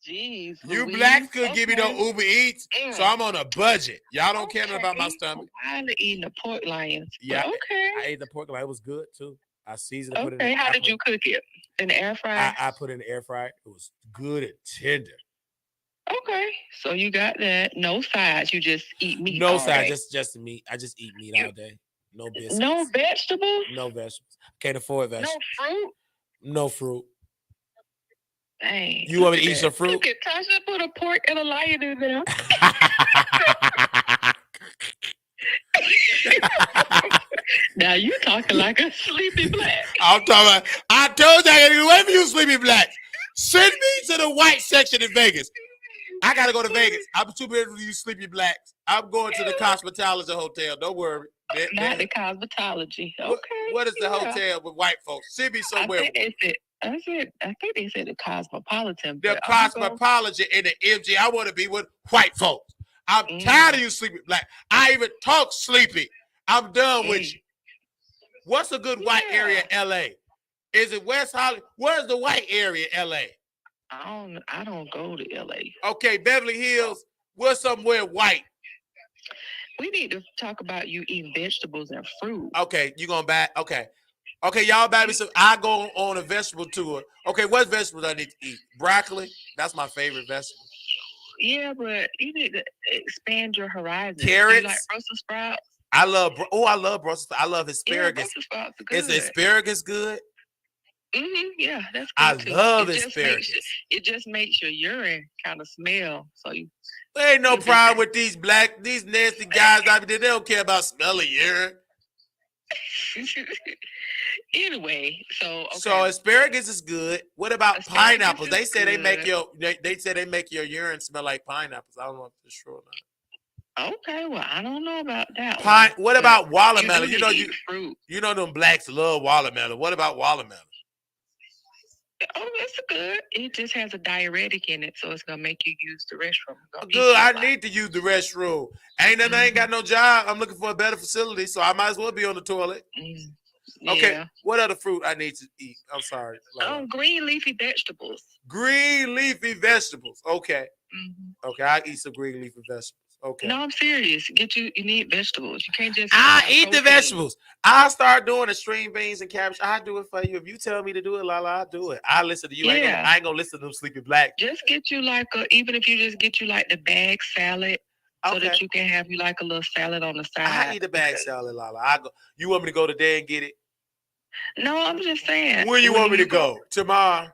Jeez. You blacks couldn't give me no Uber Eats, so I'm on a budget. Y'all don't care about my stomach. I'm eating the pork lions. Yeah. Okay. I ate the pork lion. It was good too. I seasoned it. Okay. Put it in how did you cook it? In the air fryer? I put it in the air fryer. It was good and tender. Okay, so you got that. No sides. You just eat meat. No sides, just meat. I just eat meat all day. No biscuits. No vegetables. No vegetables. Can't afford vegetables. No fruit. No fruit. Dang. You want me to eat some fruit? Look at Tasha put a pork and a lion in there. Now you talking like a sleepy black. I'm talking about, I told you I gotta get away from you, sleepy blacks. Send me to the white section in Vegas. I gotta go to Vegas. I'm too busy for you sleepy blacks. I'm going to the Cosmetology Hotel. Don't worry. Not the cosmetology. Okay. What is the hotel with white folks? Send me somewhere. I think they said the Cosmopolitan. The Cosmopolitan and the MG. I want to be with white folks. I'm tired of you sleepy black. I even talk sleepy. I'm done with you. What's a good white area in LA? Is it West Hollywood? Where's the white area in LA? I don't go to LA. Okay, Beverly Hills. What's somewhere white? We need to talk about you eating vegetables and fruit. Okay, you gonna buy? Okay, y'all buy me some. I go on a vegetable tour. Okay, what vegetables I need to eat? Broccoli. That's my favorite vegetable. Yeah, but you need to expand your horizon. Carrots. You like Brussels sprouts? I love Brussels. I love asparagus. Yeah, Brussels sprouts are good. Is asparagus good? Yeah, that's good. I too. love asparagus. It just makes your urine kind of smell. So there ain't no problem with these nasty guys out there. They don't care about smelling urine. Anyway, so asparagus is good. What about pineapples? They say they make your urine smell like pineapples. I don't know if it's true or not. Okay, well, I don't know about that. What about watermelon? Fruit. You know them blacks love watermelon. What about watermelon? Oh, that's good. It just has a diuretic in it, so it's gonna make you use the restroom. Good. I need to use the restroom. I ain't got no job. I'm looking for a better facility, so I might as well be on the toilet. Yeah. Okay. What other fruit I need to eat? I'm sorry. Green leafy vegetables. Green leafy vegetables. Okay. Okay, I'll eat some green leafy vegetables. Okay. No, I'm serious. You need vegetables. You can't just. I eat the vegetables. I'll start doing the string beans and cabbage. I'll do it for you. If you tell me to do it, Lala, I'll do it. I'll listen to you. Yeah. I ain't gonna listen to them sleepy black. Just get you even if you just get you the bag salad, so that you can have you a little salad on the side. I eat the bag salad, Lala. You want me to go today and get it? No, I'm just saying. When you want me to go? Tomorrow?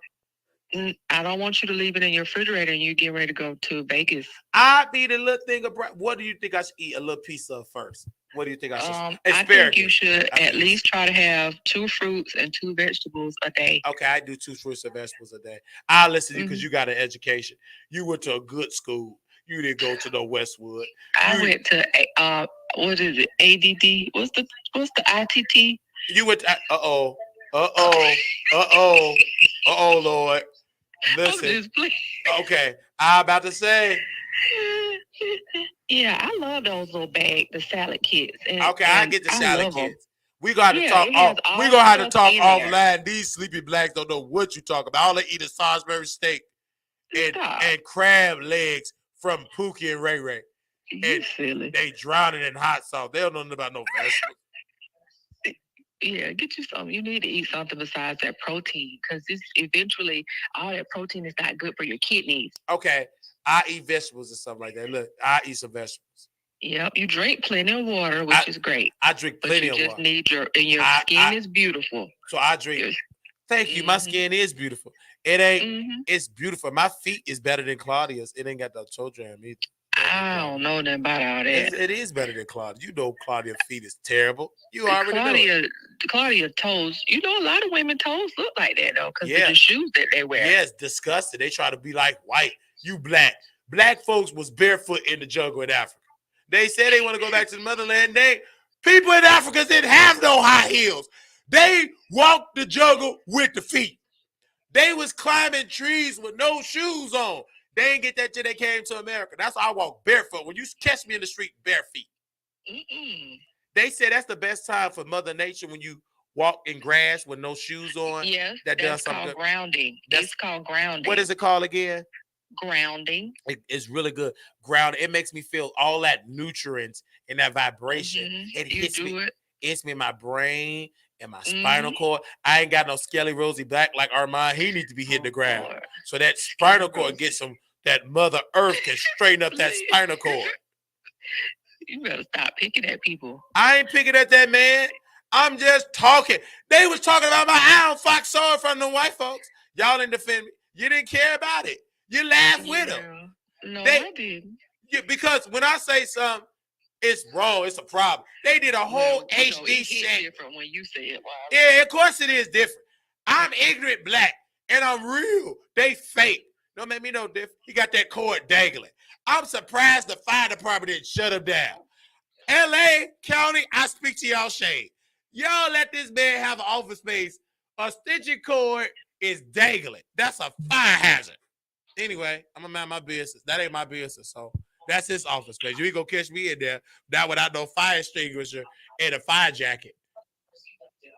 I don't want you to leave it in your refrigerator and you get ready to go to Vegas. I eat a little thing of bread. What do you think I should eat a little piece of first? What do you think I should? I think you should at least try to have 2 fruits and 2 vegetables a day. Okay, I do 2 fruits and vegetables a day. I'll listen to you because you got an education. You went to a good school. You didn't go to no Westwood. I went to what is it? ADD? What's the ITT? You went to Lord. Listen. Okay, I'm about to say. Yeah, I love those little the salad kits. I get the salad kits. We gonna have to talk. We gonna have to talk offline. These sleepy blacks don't know what you talk about. All they eat is Salisbury steak and crab legs from Pookie and Ray Ray. You silly. They drown it in hot sauce. They don't know nothing about no vegetables. Yeah, get you something. You need to eat something besides that protein because eventually all that protein is not good for your kidneys. Okay, I eat vegetables and stuff like that. Look, I eat some vegetables. Yep, you drink plenty of water, which is great. I drink plenty of water. You just need your skin is beautiful. So I drink. Thank you. My skin is beautiful. It ain't. It's beautiful. My feet is better than Claudia's. It ain't got the toe jam either. I don't know nothing about all that. It is better than Claudia. You know Claudia's feet is terrible. You already know. Claudia toes. You know a lot of women toes look like that though, because of the shoes that they wear. Yeah, it's disgusting. They try to be like white. You black. Black folks was barefoot in the jungle in Africa. They said they want to go back to the motherland. People in Africa didn't have no high heels. They walked the jungle with the feet. They was climbing trees with no shoes on. They didn't get that till they came to America. That's why I walk barefoot. When you catch me in the street, bare feet. They say that's the best time for Mother Nature when you walk in grass with no shoes on. Yeah, that's called grounding. It's called grounding. What is it called again? Grounding. It's really good. Grounding. It makes me feel all that nutrients and that vibration. It hits me. It's me in my brain and my spinal cord. I ain't got no skelly rosy back like Armand. He needs to be hitting the ground. Lord. So that spinal cord gets that Mother Earth can straighten up that spinal cord. You better stop picking at people. I ain't picking at that man. I'm just talking. They was talking about my Iron Fox sword from the white folks. Y'all didn't defend me. You didn't care about it. You laughed with them. No, I didn't. Because when I say something, It's wrong. It's a problem. They did a whole HD set. Different when you say it. Wow. Yeah, of course it is different. I'm ignorant black, and I'm real. They fake. Don't make me no different. He got that cord dangling. I'm surprised the fire department didn't shut him down. LA County, I speak to y'all shade. Y'all let this man have an office space. A stitching cord is dangling. That's a fire hazard. Anyway, I'm gonna mind my business. That ain't my business. So that's his office space. You ain't gonna catch me in there now without no fire extinguisher and a fire jacket.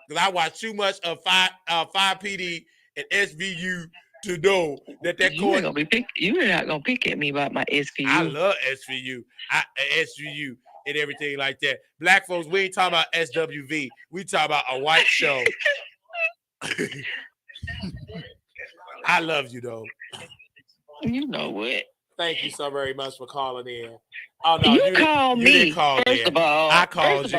Because I watch too much of 5 PD and SVU to know that cord. You're not gonna pick at me about my SVU. I love SVU. SVU and everything like that. Black folks, we ain't talking about SWV. We talking about a white show. I love you though. You know what? Thank you so very much for calling in. Oh no, you called me. You didn't call first of all, I called you.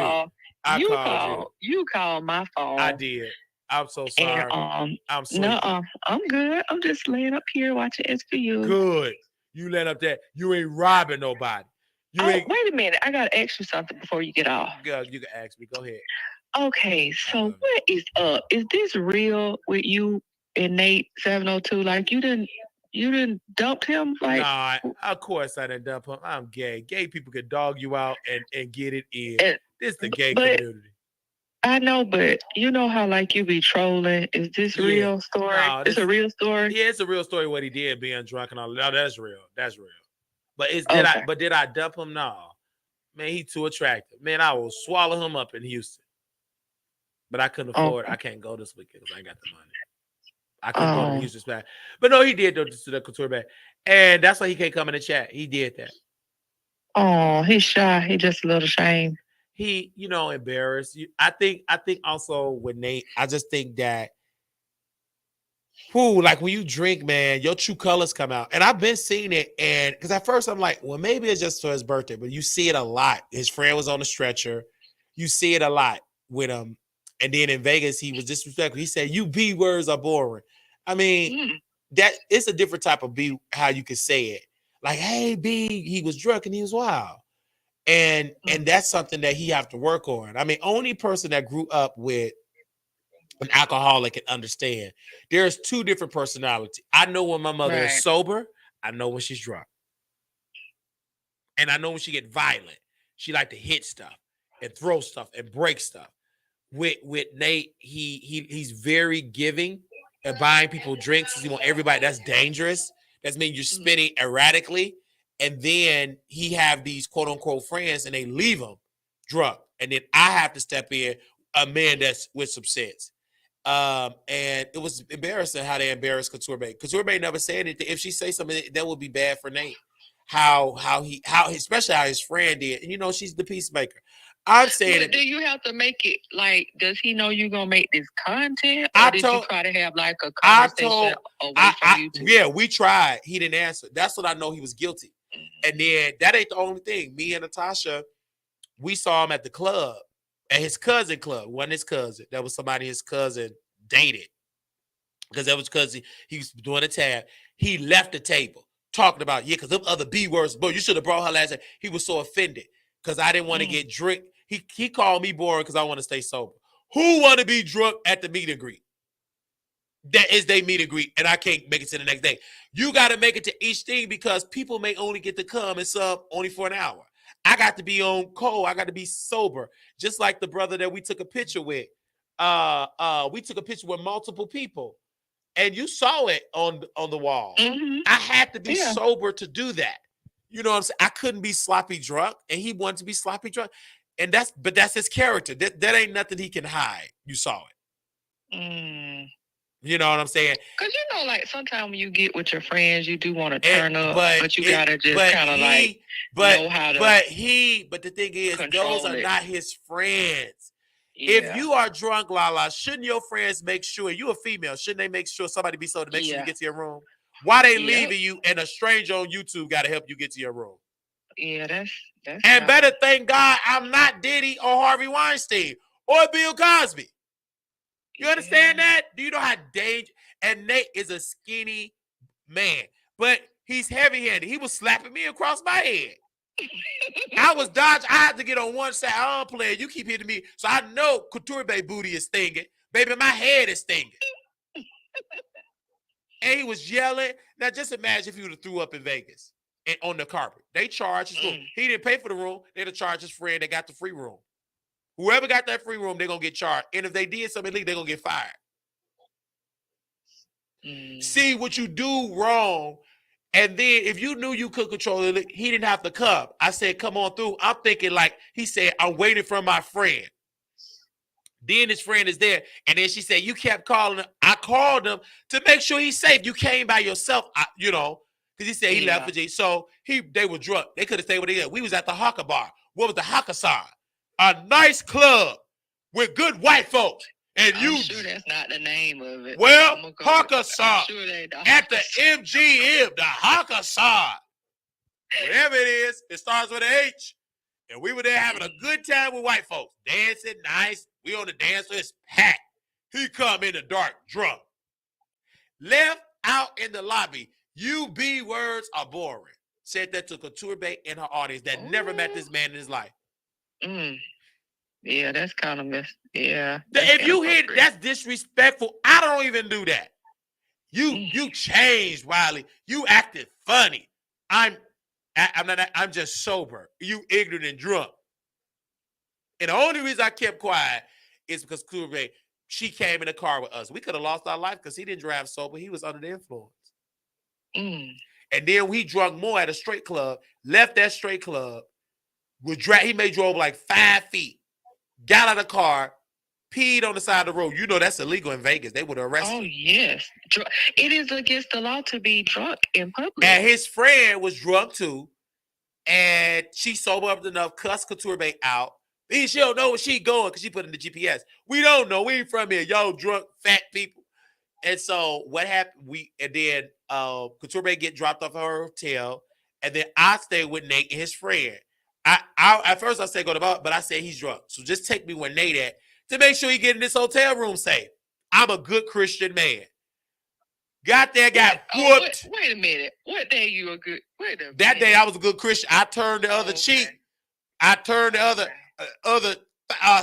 I called you. You called my phone. I did. I'm so sorry. And, I'm sleepy. No, I'm good. I'm just laying up here watching SVU. Good. You laying up there. You ain't robbing nobody. Wait a minute. I gotta ask you something before you get off. Girl, you can ask me. Go ahead. Okay, so what is up? Is this real with you and Nate 702? Like you didn't dump him? Like nah, of course I didn't dump him. I'm gay. Gay people can dog you out and get it in. This is the gay community. I know, but you know how like you be trolling. Is this real story? No, it's a real story. Yeah, it's a real story. What he did, being drunk and all. No, that's real. That's real. But did I dump him? No, man, he too attractive. Man, I will swallow him up in Houston. But I couldn't afford. I can't go this weekend because I ain't got the money. I couldn't go to Houston back. But no, he did go to the couture back, and that's why he can't come in the chat. He did that. Oh, he's shy. He just a little ashamed. He, embarrassed. I think also with Nate, I just think that, like when you drink, man, your true colors come out. And I've been seeing it, and because at first I'm like, well, maybe it's just for his birthday, but you see it a lot. His friend was on the stretcher. You see it a lot with him. And then in Vegas, he was disrespectful. He said, "You B words are boring." I mean, that it's a different type of B, how you could say it. Like, hey, B, he was drunk and he was wild. And that's something that he have to work on. I mean, only person that grew up with an alcoholic can understand. There's two different personalities. I know when my mother is sober. I know when she's drunk. And I know when she get violent. She like to hit stuff and throw stuff and break stuff. With Nate, he's very giving and buying people drinks. He want everybody. That's dangerous. That means you're spinning erratically. And then he have these quote unquote friends and they leave him drunk. And then I have to step in, a man that's with some sense. And it was embarrassing how they embarrassed Couture Bay. Couture Bay never said anything. If she say something, that would be bad for Nate. Especially how his friend did. And she's the peacemaker. I'm saying but do you have to make it like, does he know you're gonna make this content? Or did you try to have like a conversation away from you two? Yeah, we tried. He didn't answer. That's what I know he was guilty. And then that ain't the only thing. Me and Tasha, we saw him at the club, at his cousin club. Wasn't his cousin. That was somebody his cousin dated. Because that was because he was doing a tab. He left the table talking about, because them other B words, bro, you should have brought her last night. He was so offended because I didn't want to get drunk. He called me boring because I want to stay sober. Who want to be drunk at the meet and greet? That is they meet and greet, and I can't make it to the next day. You got to make it to each thing because people may only get to come and sub only for an hour. I got to be on cold. I got to be sober. Just like the brother that we took a picture with. We took a picture with multiple people, and you saw it on the wall. I had to be sober to do that. You know what I'm saying? I couldn't be sloppy drunk, and he wanted to be sloppy drunk. And that's his character. That ain't nothing he can hide. You saw it. You know what I'm saying? Because like sometimes when you get with your friends, you do want to turn up, but you gotta just kind of know how to. But the thing is, those are not his friends. Yeah. If you are drunk, Lala, shouldn't your friends make sure you a female? Shouldn't they make sure somebody be so to make sure you get to your room? Why they leaving you and a stranger on YouTube got to help you get to your room? Yeah, that's and better thank God I'm not Diddy or Harvey Weinstein or Bill Cosby. You understand that? Do you know how dangerous? And Nate is a skinny man, but he's heavy-handed. He was slapping me across my head. I was dodging. I had to get on one side. I don't play. You keep hitting me. So I know Couture Bay booty is stinging. Baby, my head is stinging. And he was yelling. Now, just imagine if he would have threw up in Vegas and on the carpet. They charged his room. He didn't pay for the room. They'd have charged his friend that got the free room. Whoever got that free room, they're going to get charged. And if they did something illegal, they're going to get fired. See what you do wrong. And then if you knew you could control it, he didn't have to come. I said, come on through. I'm thinking like, he said, I'm waiting for my friend. Then his friend is there. And then she said, you kept calling him. I called him to make sure he's safe. You came by yourself, because he said he left Virginia. So they were drunk. They could have stayed where they were. We was at the Haka Bar. What was the Haka sign? A nice club with good white folks. And I'm sure that's not the name of it. Well, Hakkasan at the MGM, the Hakkasan. Whatever it is, it starts with an H. And we were there having a good time with white folks. Dancing, nice. We on the dance floor, it's packed. He come in the dark, drunk. Left out in the lobby. UB words are boring. Said that to Couture Bay and her audience that never met this man in his life. Yeah, that's kind of messed. Yeah. If you hear that's disrespectful, I don't even do that. You changed, Wiley. You acted funny. I'm just sober. You ignorant and drunk. And the only reason I kept quiet is because Couture, she came in the car with us. We could have lost our life because he didn't drive sober. He was under the influence. And then we drunk more at a straight club, left that straight club. He drove like 5 feet. Got out of the car, peed on the side of the road. You know that's illegal in Vegas. They would arrest you. Oh, yes. It is against the law to be drunk in public. And his friend was drunk too. And she sobered up enough, cussed Couture Bay out. She don't know where she going because she put in the GPS. We don't know. We ain't from here. Y'all drunk, fat people. And so what happened? Couture Bay get dropped off at her hotel. And then I stayed with Nate and his friend. At first I said go to bar, but I said he's drunk. So just take me where Nate at to make sure he get in this hotel room safe. I'm a good Christian man. Got there, got whooped. Wait a minute. What day you a good? That day I was a good Christian. I turned the other cheek. I turned the other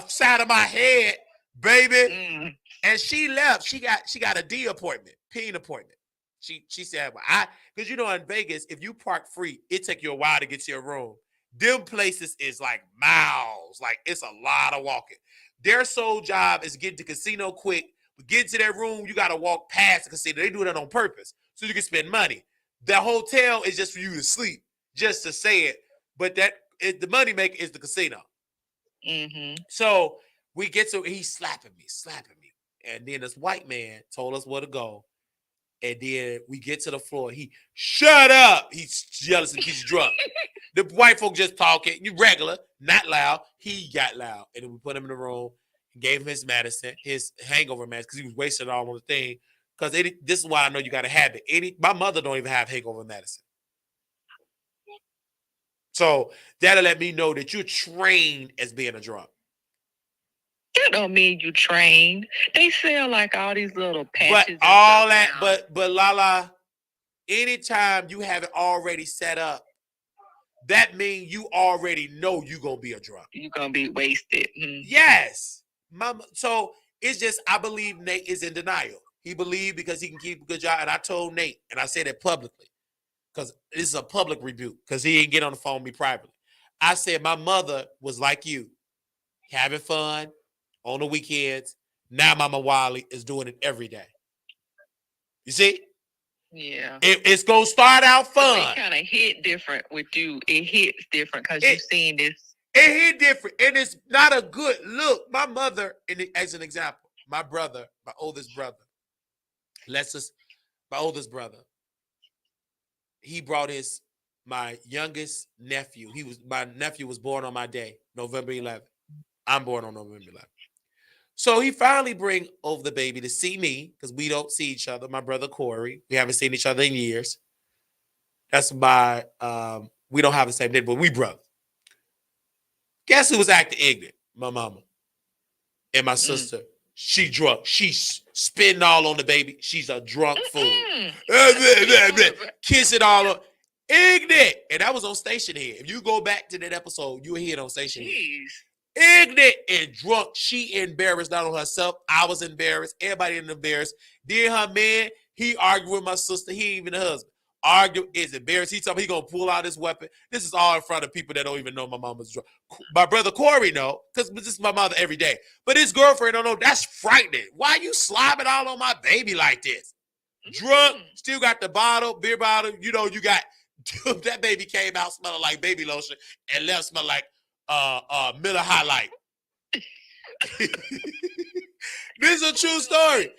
side of my head, baby. And she left. She got a D appointment, peen appointment. She said, well, because in Vegas, if you park free, it take you a while to get to your room. Them places is like miles. Like it's a lot of walking. Their sole job is getting to casino quick. But getting to their room, you got to walk past the casino. They do that on purpose so you can spend money. The hotel is just for you to sleep, just to say it. But the money maker is the casino. So we get to, he's slapping me. And then this white man told us where to go. And then we get to the floor. He, shut up. He's jealous and he's drunk. The white folk just talking. You regular, not loud. He got loud. And then we put him in the room and gave him his medicine, his hangover medicine, because he was wasting it all on the thing. Because this is why I know you got a habit. My mother don't even have hangover medicine. So that'll let me know that you're trained as being a drunk. That don't mean you trained. They sell like all these little patches. But all that, now. but Lala, anytime you have it already set up, that means you already know you're gonna be a drunk. You're gonna be wasted. Yes. Mama. So it's just I believe Nate is in denial. He believed because he can keep a good job. And I told Nate, and I said it publicly, because this is a public rebuke, because he didn't get on the phone with me privately. I said my mother was like you, having fun on the weekends. Now Mama Wiley is doing it every day. You see? Yeah. It's going to start out fun. It kind of hit different with you. It hits different because you've seen this. It hit different. And it's not a good look. My mother, as an example, my brother, my oldest brother, he brought my youngest nephew. My nephew was born on my day, November 11th. I'm born on November 11th. So he finally bring over the baby to see me, because we don't see each other. My brother Corey, we haven't seen each other in years. That's my, we don't have the same name, but we brothers. Guess who was acting ignorant? My mama. And my sister. She drunk. She's spitting all on the baby. She's a drunk fool. Kiss it all up. Ignorant. And that was on Station Head. If you go back to that episode, you will hear it on Station Head. Jeez. Ignorant and drunk. She embarrassed not on herself. I was embarrassed. Everybody embarrassed. Then her man, he argued with my sister. He ain't even a husband. Argue is embarrassed. He told me he gonna pull out his weapon. This is all in front of people that don't even know my mama's drunk. My brother Corey know, because this is my mother every day. But his girlfriend don't know. That's frightening. Why you slobbing all on my baby like this? Drunk, still got the bottle, beer bottle. You know, you got that baby came out smelling like baby lotion and left smelling like Miller High Life. This is a true story.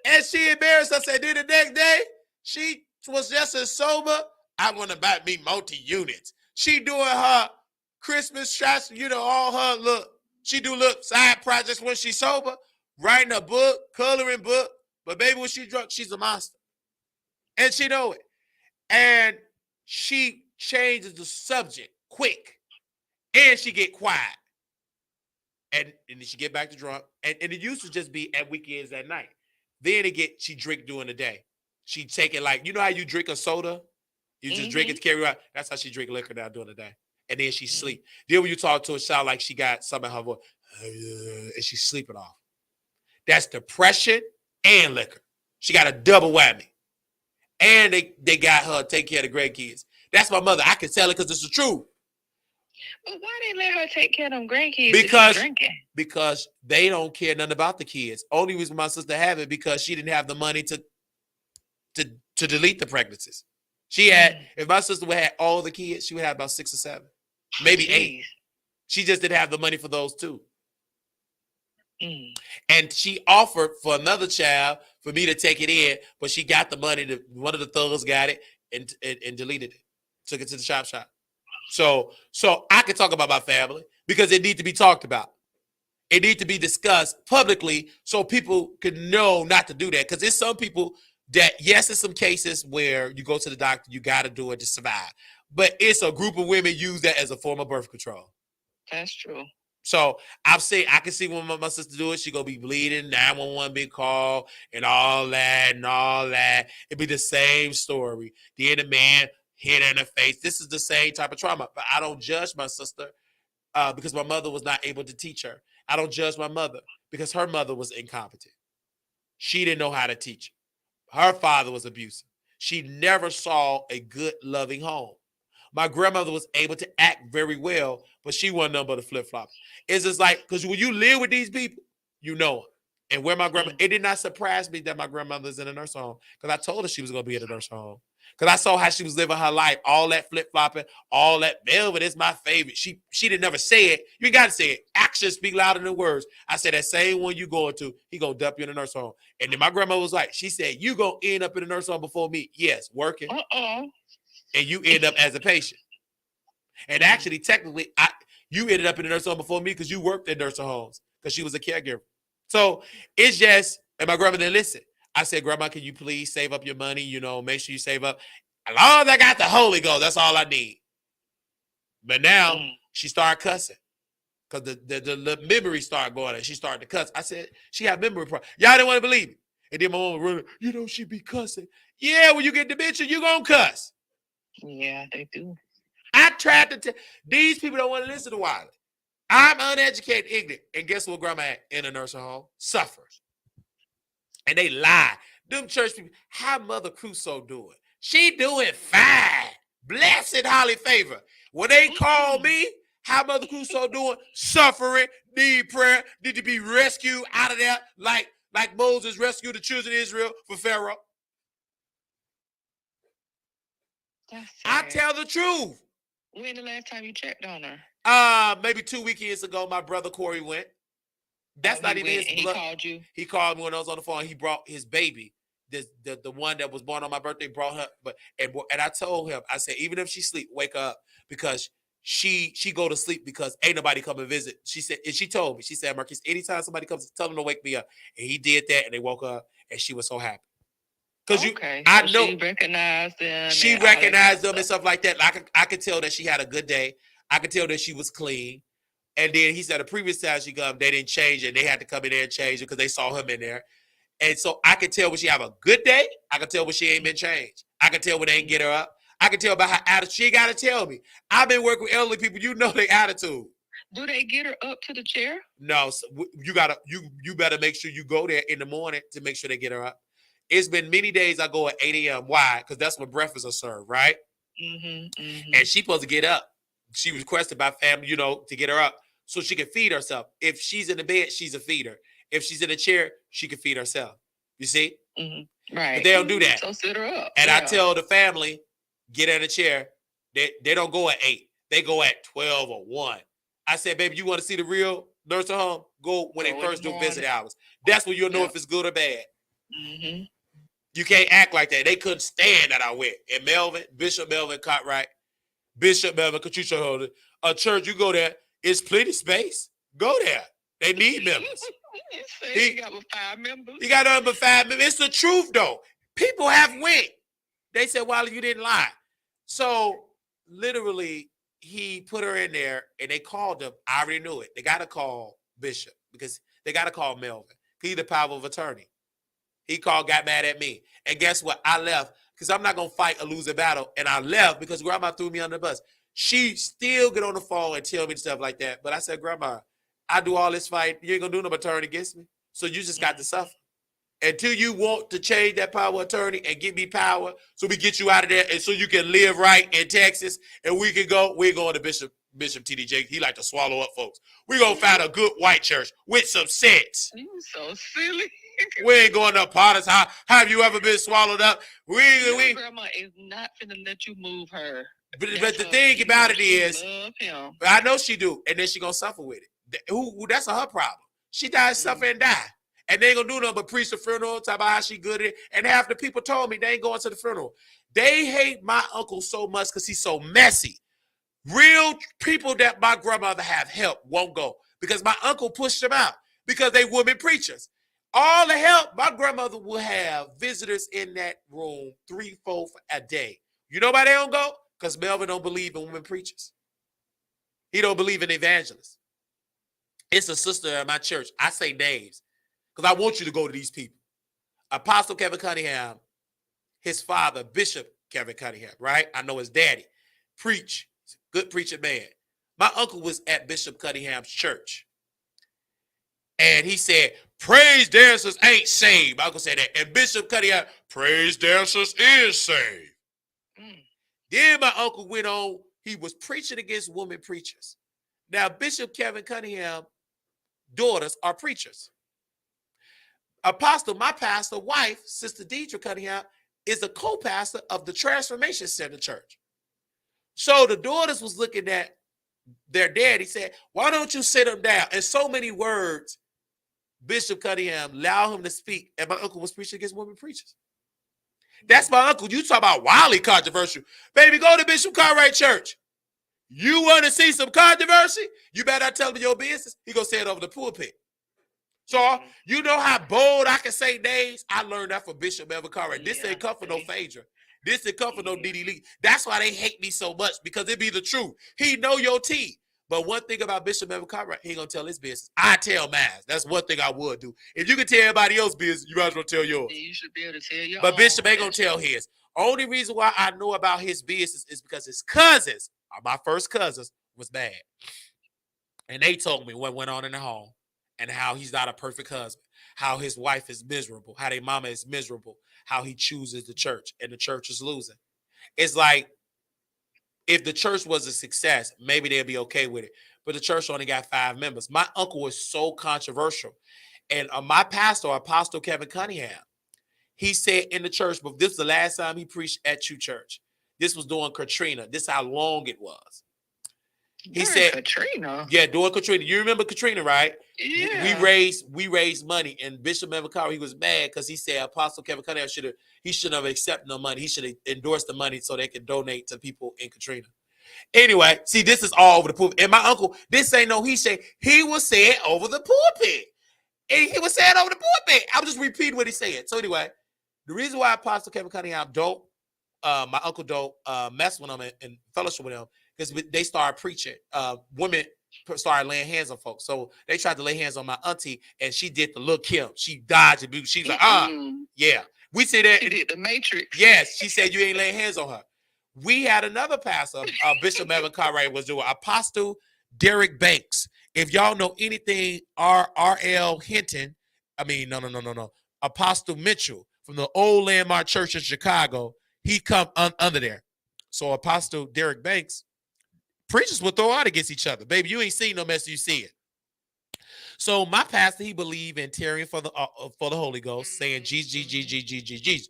And she embarrassed us. And then the next day, she was just as sober. I want to buy me multi-units. She doing her Christmas shots, you know, all her look. She do look side projects when she's sober, writing a book, coloring book. But baby, when she drunk, she's a monster. And she know it. And she changes the subject quick. And she get quiet. And then she get back to drunk. And it used to just be at weekends at night. Then she drink during the day. She take it like, you know how you drink a soda? You just drink it to carry out. That's how she drink liquor now during the day. And then she sleep. Then when you talk to her, sound like she got something in her voice. And she's sleeping off. That's depression and liquor. She got a double whammy. And they got her take care of the grandkids. That's my mother. I can tell it because it's the truth. But why they let her take care of them grandkids Because if she's drinking? Because they don't care nothing about the kids. Only reason my sister have it because she didn't have the money to delete the pregnancies. She had, if my sister would have had all the kids, she would have about 6 or 7, maybe 8. She just didn't have the money for those 2. And she offered for another child for me to take it in, but she got the money. One of the thugs got it and deleted it, took it to the shop. So I can talk about my family because it needs to be talked about. It needs to be discussed publicly so people can know not to do that. Because there's some people that, yes, there's some cases where you go to the doctor, you got to do it to survive. But it's a group of women use that as a form of birth control. That's true. So I can see when my sister do it, she gonna be bleeding, 911 big call, and all that. It'd be the same story. Then the man hit her in the face. This is the same type of trauma. But I don't judge my sister because my mother was not able to teach her. I don't judge my mother because her mother was incompetent. She didn't know how to teach her. Her father was abusive. She never saw a good, loving home. My grandmother was able to act very well, but she wasn't nothing but a flip-flop. It's just like, because when you live with these people, you know them. And where my grandma, it did not surprise me that my grandmother's in a nursing home because I told her she was going to be in a nursing home. Because I saw how she was living her life, all that flip-flopping, all that velvet is my favorite. She didn't never say it. You got to say it. Actions speak louder than words. I said, that same one you going to, he going to dump you in a nursing home. And then my grandma was like, she said, you going to end up in a nursing home before me. Yes, working. And you end up as a patient. And actually, technically, you ended up in a nursing home before me because you worked in nursing homes because she was a caregiver. So it's just, and my grandma didn't listen. I said, Grandma, can you please save up your money? You know, make sure you save up. As long as I got the Holy Ghost, that's all I need. But now she started cussing because the memory started going and she started to cuss. I said, she had memory problems. Y'all didn't want to believe it. And then my mom was running, she be cussing. Yeah, when you get dementia, you going to cuss. Yeah, they do. I tried to tell these people don't want to listen to Wiley. I'm uneducated, ignorant. And guess what grandma at in a nursing home? Suffers. And they lie. Them church people, how Mother Crusoe doing? She doing fine. Blessed highly favor. When they call me, how Mother Crusoe doing? Suffering, need prayer, need to be rescued out of there like Moses rescued the children of Israel for Pharaoh. I tell the truth. When the last time you checked on her? Maybe 2 weekends ago, my brother Corey went. That's not even his blood. He called you? He called me when I was on the phone. He brought his baby, the one that was born on my birthday, brought her. And I told him, I said, even if she sleep, wake up because she go to sleep because ain't nobody come and visit. She said, and she told me, she said, Marquise, anytime somebody comes, tell them to wake me up. And he did that, and they woke up, and she was so happy. Because I know she recognized them. She recognized them and stuff like that. I could tell that she had a good day. I could tell that she was clean. And then he said the previous time she come, they didn't change it. They had to come in there and change it because they saw him in there. And so I could tell when she have a good day. I could tell when she ain't been changed. I could tell when they ain't get her up. I can tell by her attitude. She ain't got to tell me. I've been working with elderly people. You know their attitude. Do they get her up to the chair? No, so you better make sure you go there in the morning to make sure they get her up. It's been many days I go at 8 a.m. Why? Because that's when breakfast are served, right? And she's supposed to get up. She was requested by family, to get her up so she can feed herself. If she's in the bed, she's a feeder. If she's in a chair, she can feed herself. You see? Right. But they don't do that. So sit her up. And I tell the family, get in a chair. They don't go at 8. They go at 12 or 1. I said, baby, you want to see the real nursing home? Go when they first do visit hours. That's when you'll know if it's good or bad. You can't act like that. They couldn't stand that I went. And Melvin, Bishop Melvin Cartwright, Bishop Melvin Katricia Holder, a church, you go there, it's plenty space. Go there. They need members. He got 5 members. He got nothing but 5 members. It's the truth, though. People have went. They said, Wally, you didn't lie. So, literally, he put her in there, and they called him. I already knew it. They got to call Bishop because they got to call Melvin. He's the power of attorney. He got mad at me. And guess what? I left because I'm not going to fight a losing battle. And I left because Grandma threw me under the bus. She still get on the phone and tell me stuff like that. But I said, Grandma, I do all this fight. You ain't going to do no attorney against me. So you just got to suffer. Until you want to change that power of attorney and give me power so we get you out of there and so you can live right in Texas and we're going to Bishop TDJ. He like to swallow up folks. We're going to find a good white church with some sense. You so silly. We ain't going to Potter's house. Have you ever been swallowed up? Grandma is not finna let you move her. But the thing about it is, I know she do, and then she gonna suffer with it. That's her problem. She died, suffer, and die. And they ain't gonna do nothing but preach the funeral, talk about how she good at it. And half the people told me they ain't going to the funeral. They hate my uncle so much because he's so messy. Real people that my grandmother have helped won't go because my uncle pushed them out because they women preachers. All the help, my grandmother will have visitors in that room 3-4 a day. You know why they don't go? Because Melvin don't believe in women preachers. He don't believe in evangelists. It's a sister at my church. I say names because I want you to go to these people. Apostle Kevin Cunningham, his father, Bishop Kevin Cunningham, right? I know his daddy. Preach. He's a good preaching man. My uncle was at Bishop Cunningham's church. And he said, praise dancers ain't saved. My uncle said that. And Bishop Cunningham, praise dancers is saved. Then my uncle went on. He was preaching against women preachers. Now, Bishop Kevin Cunningham daughters are preachers. Apostle, my pastor wife, Sister Deidre Cunningham, is a co-pastor of the Transformation Center Church. So the daughters was looking at their daddy, said, why don't you sit him down? In so many words, Bishop Cunningham allowed him to speak, and my uncle was preaching against women preachers. That's my uncle. You talk about wildly controversial. Baby, go to Bishop Cartwright Church. You want to see some controversy? You better not tell me your business. He gonna say it over the pulpit. So you know how bold I can say names? I learned that from Bishop Melvin Cartwright. This ain't come for no Phaedra. This ain't come for no Dee Dee Lee. That's why they hate me so much, because it be the truth. He know your tea. But one thing about Bishop Melvin Cartwright, he ain't gonna tell his business. I tell mine. That's one thing I would do. If you can tell everybody else's business, you might as well tell yours. You should be able to tell your But own. Bishop ain't gonna tell his. Only reason why I know about his business is because his cousins, my first cousins, was bad. And they told me what went on in the home and how he's not a perfect husband, how his wife is miserable, how their mama is miserable, how he chooses the church and the church is losing. It's like, if the church was a success, maybe they'll be okay with it. But the church only got 5 members. My uncle was so controversial. And my pastor, Apostle Kevin Cunningham, he said in the church, but this is the last time he preached at your church. This was during Katrina. This is how long it was. He said, Katrina. Yeah, during Katrina. You remember Katrina, right? Yeah. We raised money, and Bishop Melvin Carter, he was mad because he said Apostle Kevin Cunningham shouldn't have accepted no money. He should have endorsed the money so they could donate to people in Katrina. Anyway, see, this is all over the pulpit. And my uncle, this ain't no he say. He was saying over the pulpit. And he was saying over the pulpit. I'm just repeating what he said. So anyway, the reason why Apostle Kevin Cunningham my uncle don't mess with him and fellowship with him, because they started preaching. Women started laying hands on folks. So they tried to lay hands on my auntie, and she did the look Kim. She dodged it. She's like, yeah. We see that. She did the Matrix. Yes, she said you ain't laying hands on her. We had another pastor, Bishop Evan Cartwright was doing, Apostle Derek Banks. If y'all know anything, R.L. Hinton, no. Apostle Mitchell from the old Landmark Church in Chicago, he come under there. So Apostle Derek Banks, preachers will throw out against each other. Baby, you ain't seen no mess, you see it. So my pastor, he believed in tearing for the Holy Ghost, saying Jesus, Jesus.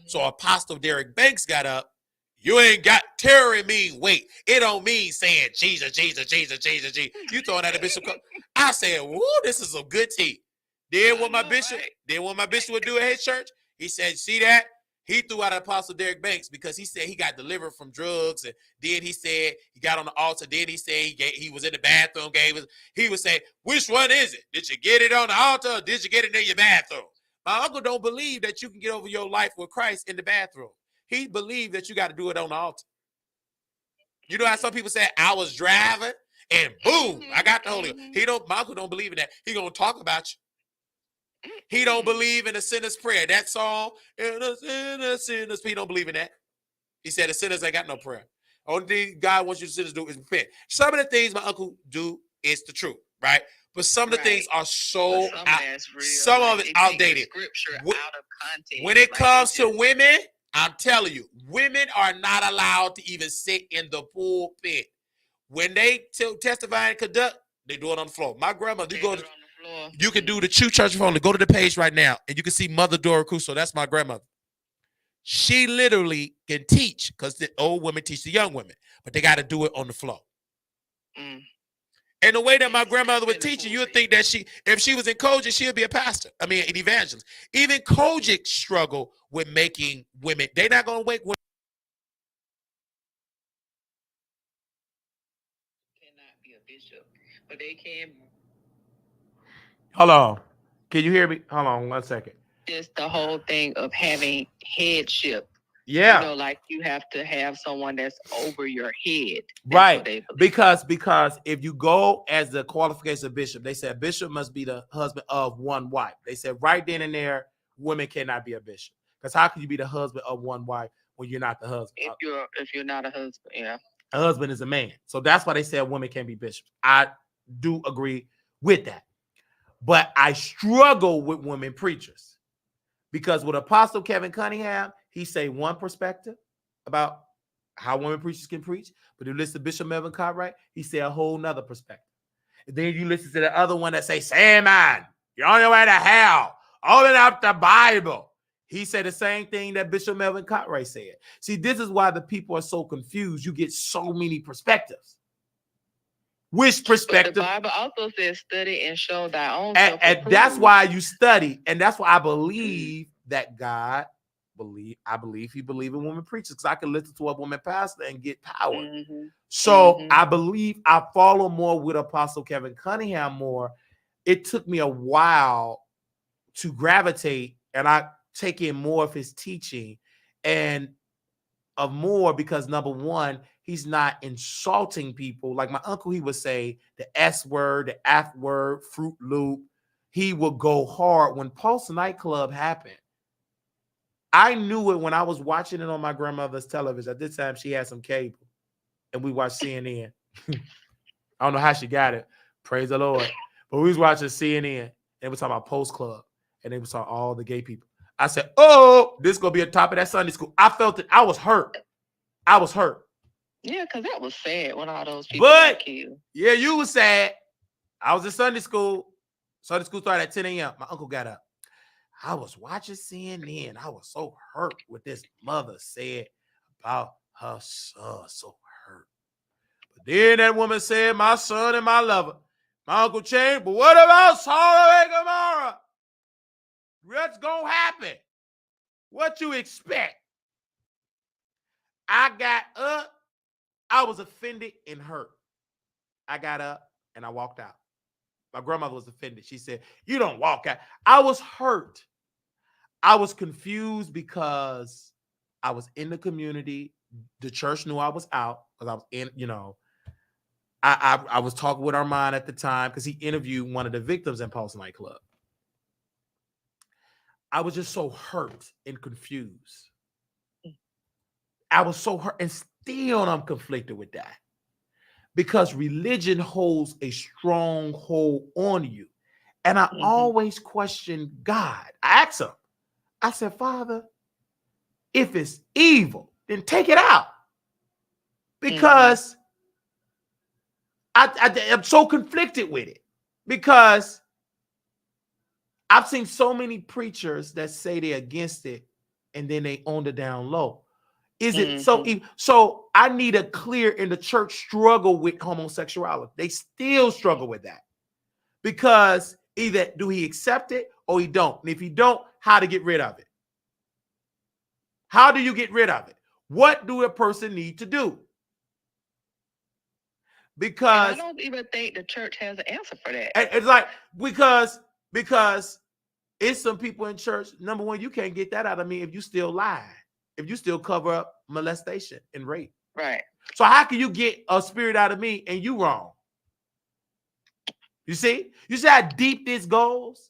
So Apostle Derek Banks got up. You ain't got tearing mean wait. It don't mean saying Jesus, Jesus, Jesus, Jesus, Jesus. You throwing at a bishop. I said, woo, this is some good tea. Then what my bishop would do at his church, he said, see that? He threw out Apostle Derek Banks because he said he got delivered from drugs, and then he said he got on the altar. Then he said he was in the bathroom. He would say, which one is it? Did you get it on the altar, or did you get it in your bathroom? My uncle don't believe that you can get over your life with Christ in the bathroom. He believed that you got to do it on the altar. You know how some people say, I was driving and boom, I got the Holy Ghost. My uncle don't believe in that. He gonna talk about you. He don't believe in the sinner's prayer. That song, in the sinner's, he don't believe in that. He said the sinners ain't got no prayer. Only thing God wants you to sinners do is repent. Some of the things my uncle do is the truth, right? But some of the things are so some of it outdated. Scripture out of context. When it comes to women, I'm telling you, women are not allowed to even sit in the pulpit. When they testify and conduct, they do it on the floor. My grandmother, you can do the True Church phone. Go to the page right now, and you can see Mother Dora Crusoe. That's my grandmother. She literally can teach because the old women teach the young women, but they got to do it on the floor. And the way that my grandmother would teach you would think that if she was in Kojic, she'd be a pastor. An evangelist. Even Kojic struggle with making women. They're not going to wake women. Cannot be a bishop, but they can. Hold on. Can you hear me? Hold on 1 second. Just the whole thing of having headship. Yeah. You know, like you have to have someone that's over your head. That's right. Because if you go as the qualification of bishop, they said bishop must be the husband of one wife. They said right then and there, women cannot be a bishop. Because how can you be the husband of one wife when you're not the husband? If you're not a husband, yeah. A husband is a man. So that's why they said women can't be bishops. I do agree with that. But I struggle with women preachers. Because with Apostle Kevin Cunningham, he say one perspective about how women preachers can preach. But if you listen to Bishop Melvin Cartwright, he say a whole nother perspective. And then you listen to the other one that say, man, you're on your way to hell. Open up the Bible. He said the same thing that Bishop Melvin Cartwright said. See, this is why the people are so confused. You get so many perspectives. Which perspective? But the Bible also says study and show thy own. And that's why you study. And that's why I believe that God I believe he believes in women preachers, because I can listen to a woman pastor and get power. So I believe I follow more with Apostle Kevin Cunningham more. It took me a while to gravitate, and I take in more of his teaching and of more because, number one, he's not insulting people. Like my uncle, he would say the S word, the F word, Fruit Loop. He would go hard. When Pulse nightclub happened, I knew it when I was watching it on my grandmother's television. At this time, she had some cable, and we watched CNN. I don't know how she got it. Praise the Lord. But we was watching CNN, and we were talking about Post Club, and they were talking all the gay people. I said, oh, this is going to be at the top of that Sunday school. I felt it. I was hurt. Yeah, because that was sad when all those people got killed. Yeah, you was sad. I was in Sunday school. Sunday school started at 10 a.m. My uncle got up. I was watching CNN. I was so hurt what this mother said about her son. So hurt. But then that woman said, my son and my lover. My uncle changed. But what about Sodom and Gomorrah? What's going to happen? What you expect? I got up. I was offended and hurt. I got up and I walked out. My grandmother was offended. She said, you don't walk out. I was hurt. I was confused because I was in the community. The church knew I was out because I was in, I was talking with Armand at the time because he interviewed one of the victims in Pulse nightclub. I was just so hurt and confused. I was so hurt, and still I'm conflicted with that because religion holds a strong hold on you. And I always question God. I asked him, I said, Father, if it's evil, then take it out. Because I'm so conflicted with it. Because I've seen so many preachers that say they're against it and then they own it down low. Is it so? So I need a clear in the church struggle with homosexuality. They still struggle with that because either do he accept it or he don't. And if he don't, how to get rid of it? How do you get rid of it? What do a person need to do? Because and I don't even think the church has an answer for that. It's like because it's some people in church. Number one, you can't get that out of me if you still lie, if you still cover up molestation and rape. Right. So how can you get a spirit out of me and you wrong? You see how deep this goes?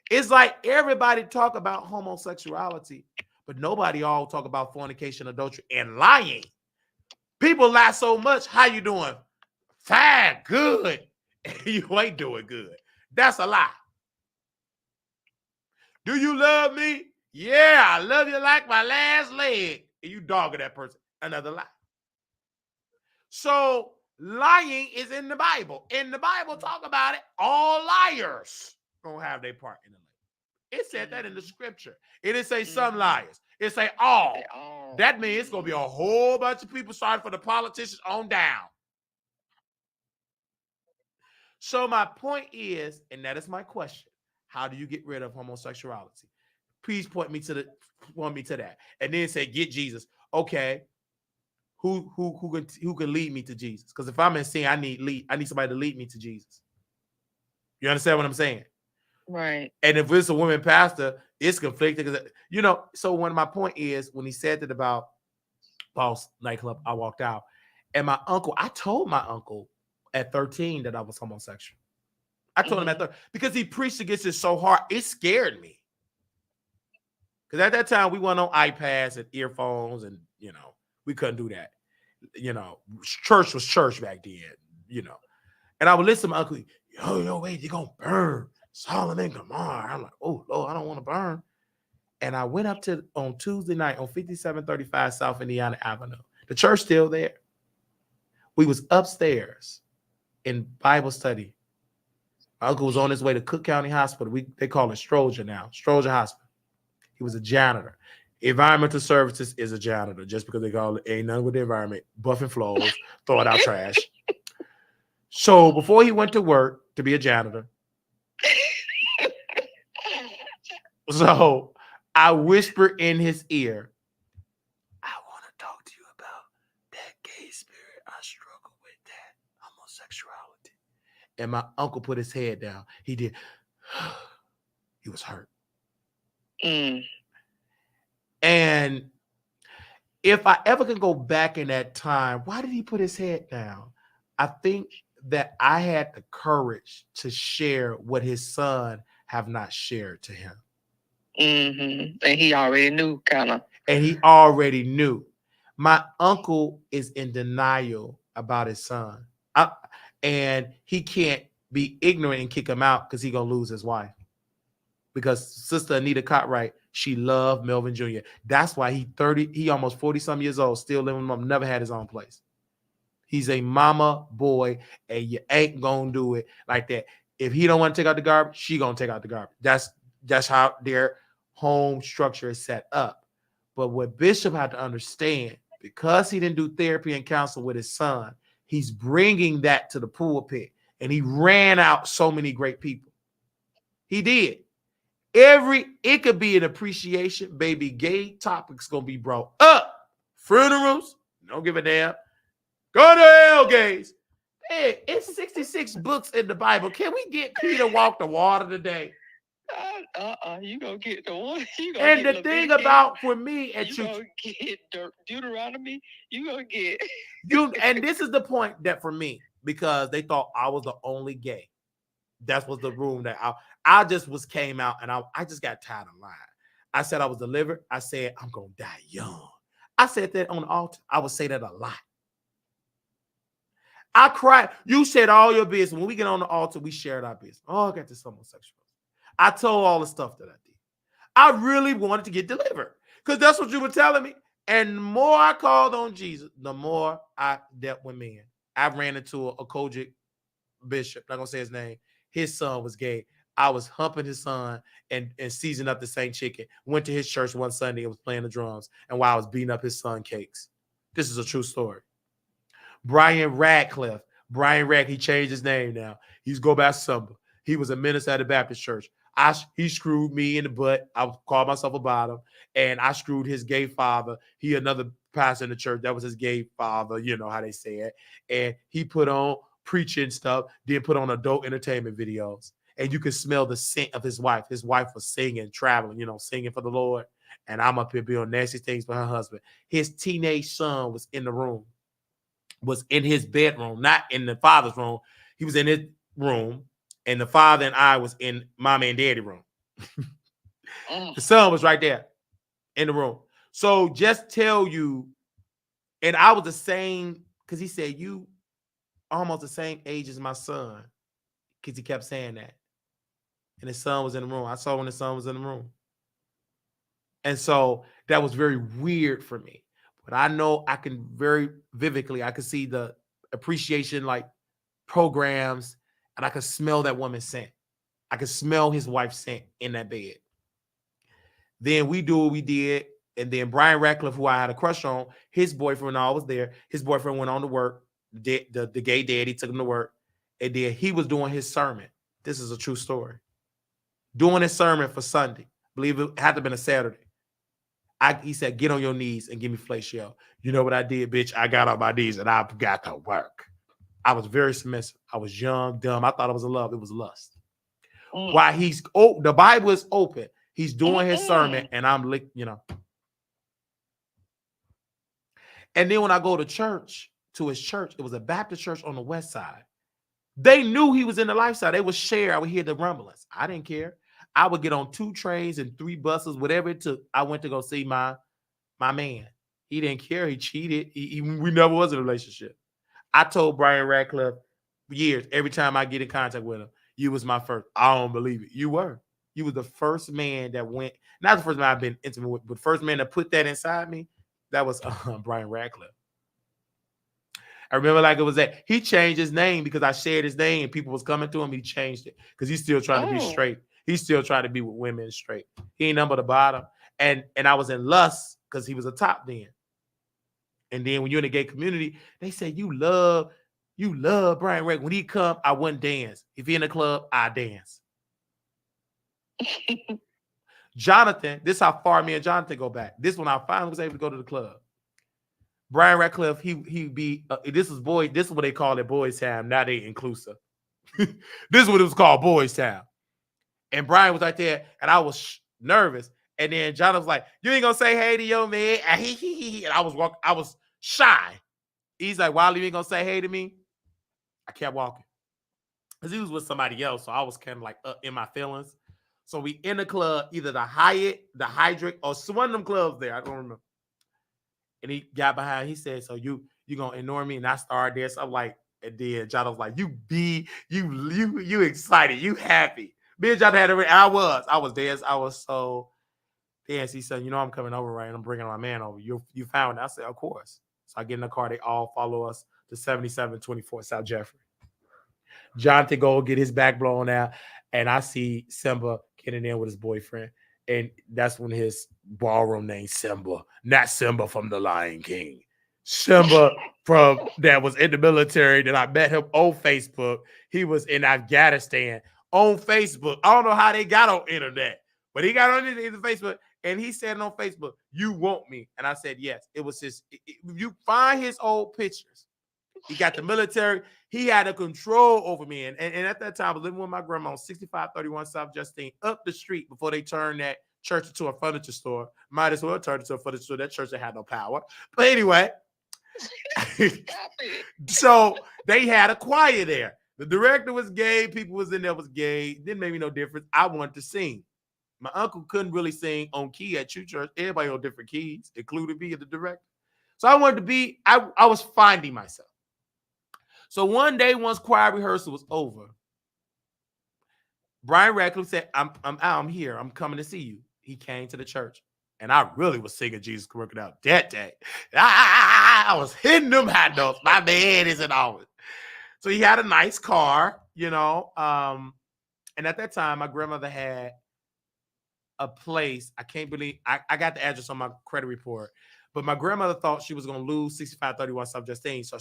It's like everybody talk about homosexuality, but nobody all talk about fornication, adultery, and lying. People lie so much. How you doing? Fine, good. You ain't doing good. That's a lie. Do you love me? Yeah, I love you like my last leg. And you dogging that person. Another lie. So lying is in the Bible. In the Bible, talk about it. All liars gonna have their part in the lake. It said that in the scripture. It didn't say some liars. It say all. That means it's gonna be a whole bunch of people starting for the politicians on down. So my point is, and that is my question: how do you get rid of homosexuality? Please point me to that, and then say, get Jesus. Okay, who can lead me to Jesus? Because if I'm in sin, I need somebody to lead me to Jesus. You understand what I'm saying? Right. And if it's a woman pastor, it's conflicted because So one of my point is when he said that about Boss nightclub, I walked out, and I told my uncle at 13 that I was homosexual. I told him at 13 because he preached against it so hard, it scared me. Because at that time we went on iPads and earphones, and we couldn't do that. Church was church back then. And I would listen to my uncle. Yo, wait, you're gonna burn Solomon Gomorrah. I'm like, oh Lord, I don't want to burn. And I went up on Tuesday night on 5735 South Indiana Avenue. The church still there. We was upstairs in Bible study. My uncle was on his way to Cook County Hospital. They call it Stroger now, Stroger Hospital. He was a janitor. Environmental services is a janitor, just because they call it ain't nothing with the environment, buffing floors, throwing out trash. So before he went to work to be a janitor, so I whispered in his ear, I want to talk to you about that gay spirit. I struggle with that homosexuality. And my uncle put his head down. He did. He was hurt. And if I ever can go back in that time, why did he put his head down? I think that I had the courage to share what his son have not shared to him. And he already knew, kind of. And he already knew. My uncle is in denial about his son. And he can't be ignorant and kick him out because he's going to lose his wife. Because Sister Anita Cartwright, she loved Melvin Jr. That's why he almost 40-some years old, still living with mom, never had his own place. He's a mama boy, and you ain't going to do it like that. If he don't want to take out the garbage, she going to take out the garbage. That's how their home structure is set up. But what Bishop had to understand, because he didn't do therapy and counsel with his son, he's bringing that to the pulpit, and he ran out so many great people. He did. It could be an appreciation, baby. Gay topics gonna be brought up. Funerals, don't give a damn. Go to hell, gays. Hey, it's 66 books in the Bible. Can we get Peter walk the water today? You gonna get the one. And the thing about for me at you gonna get Deuteronomy. You gonna get you. And this is the point that for me, because they thought I was the only gay. That was the room that I just came out, and I just got tired of lying. I said I was delivered. I said I'm gonna die young. I said that on the altar. I would say that a lot. I cried. You said all your business. When we get on the altar, we shared our business. Oh, I got this homosexual. I told all the stuff that I did. I really wanted to get delivered because that's what you were telling me. And the more I called on Jesus, the more I dealt with men. I ran into a Kojic bishop, not gonna say his name. His son was gay. I was humping his son and seasoning up the same chicken. Went to his church one Sunday and was playing the drums. And while I was beating up his son cakes. This is a true story. Brian Radcliffe. Brian Radcliffe, he changed his name now. He's go by Sumba. He was a minister at the Baptist church. He screwed me in the butt. I called myself a bottom. And I screwed his gay father. He another pastor in the church. That was his gay father. You know how they say it. And he put on preaching stuff, then put on adult entertainment videos. And you could smell the scent of his wife. His wife was singing, traveling, singing for the Lord. And I'm up here doing nasty things for her husband. His teenage son was in the room. Was in his bedroom, not in the father's room. He was in his room, and the father and I was in mommy and daddy room. The son was right there in the room. So just tell you, and I was the same, because he said, you almost the same age as my son, because he kept saying that. And his son was in the room. I saw when his son was in the room. And so that was very weird for me. But I know I can very vividly, I can see the appreciation like programs, and I could smell that woman's scent. I could smell his wife's scent in that bed. Then we do what we did. And then Brian Radcliffe, who I had a crush on, his boyfriend, I was there. His boyfriend went on to work. The gay daddy took him to work. And then he was doing his sermon. This is a true story. Doing his sermon for Sunday. I believe it had to have been a Saturday. He said, get on your knees and give me fellatio. You know what I did, bitch? I got on my knees and I got to work. I was very submissive. I was young, dumb. I thought it was a love. It was lust. While the Bible is open, he's doing his sermon and I'm And then when I go to his church, it was a Baptist church on the west side. They knew he was in the lifestyle. They would share. I would hear the rumblings. I didn't care. I would get on 2 trains and 3 buses, whatever it took. I went to go see my man. He didn't care. He cheated. We never was in a relationship. I told Brian Radcliffe years, every time I get in contact with him, you was my first. I don't believe it. You were. You was the first man that went, not the first man I've been intimate with, but the first man that put that inside me. That was Brian Radcliffe. I remember like it was that he changed his name because I shared his name and people was coming to him. He changed it because he's still trying to be straight. He's still trying to be with women straight. He ain't number the bottom. And I was in lust because he was a top then. And then when you're in the gay community, they say you love Brian Radcliffe. When he come, I wouldn't dance. If he in the club, I dance. Jonathan, this is how far me and Jonathan go back. This when I finally was able to go to the club. Brian Radcliffe, he be this is what they call it, Boys Town. Now they inclusive. This is what it was called, Boys Town. And Brian was right there, and I was nervous. And then Jonathan was like, "You ain't gonna say hey to your man?" And I was shy. He's like, "Wiley, you ain't gonna say hey to me?" I kept walking because he was with somebody else, so I was kind of like in my feelings. So we in the club, either the Hyatt, the Hydric, or one of them clubs there. I don't remember. And he got behind. He said, "So you gonna ignore me?" And I started there. So I'm like, and then John was like, you excited, you happy." Me and John had it. I was there. I was so dance. He said, "I'm coming over, right? And I'm bringing my man over. You found it." I said, "Of course." So I get in the car. They all follow us to 7724 South Jeffrey. Jonathan go get his back blown out, and I see Simba getting in with his boyfriend. And that's when his ballroom name Simba, not Simba from the Lion King. Simba from that was in the military that I met him on Facebook. He was in Afghanistan on Facebook. I don't know how they got on internet, but he got on the Facebook and he said on Facebook, "You want me?" And I said, yes. It was you find his old pictures. He got the military. He had a control over me. And at that time, I was living with my grandma on 6531 South Justine, up the street before they turned that church into a furniture store. Might as well turn it into a furniture store. That church had no power. But anyway, so they had a choir there. The director was gay. People was in there was gay. Didn't make me no difference. I wanted to sing. My uncle couldn't really sing on key at church. Everybody on different keys, including me and the director. So I wanted to be, I was finding myself. So one day, once choir rehearsal was over, Brian Radcliffe said, I'm here. I'm coming to see you. He came to the church. And I really was singing Jesus Working Out that day. I was hitting them high notes. My bed isn't always. So he had a nice car, you know. And at that time, my grandmother had a place. I can't believe I got the address on my credit report. But my grandmother thought she was going to lose 6531 South Justine. So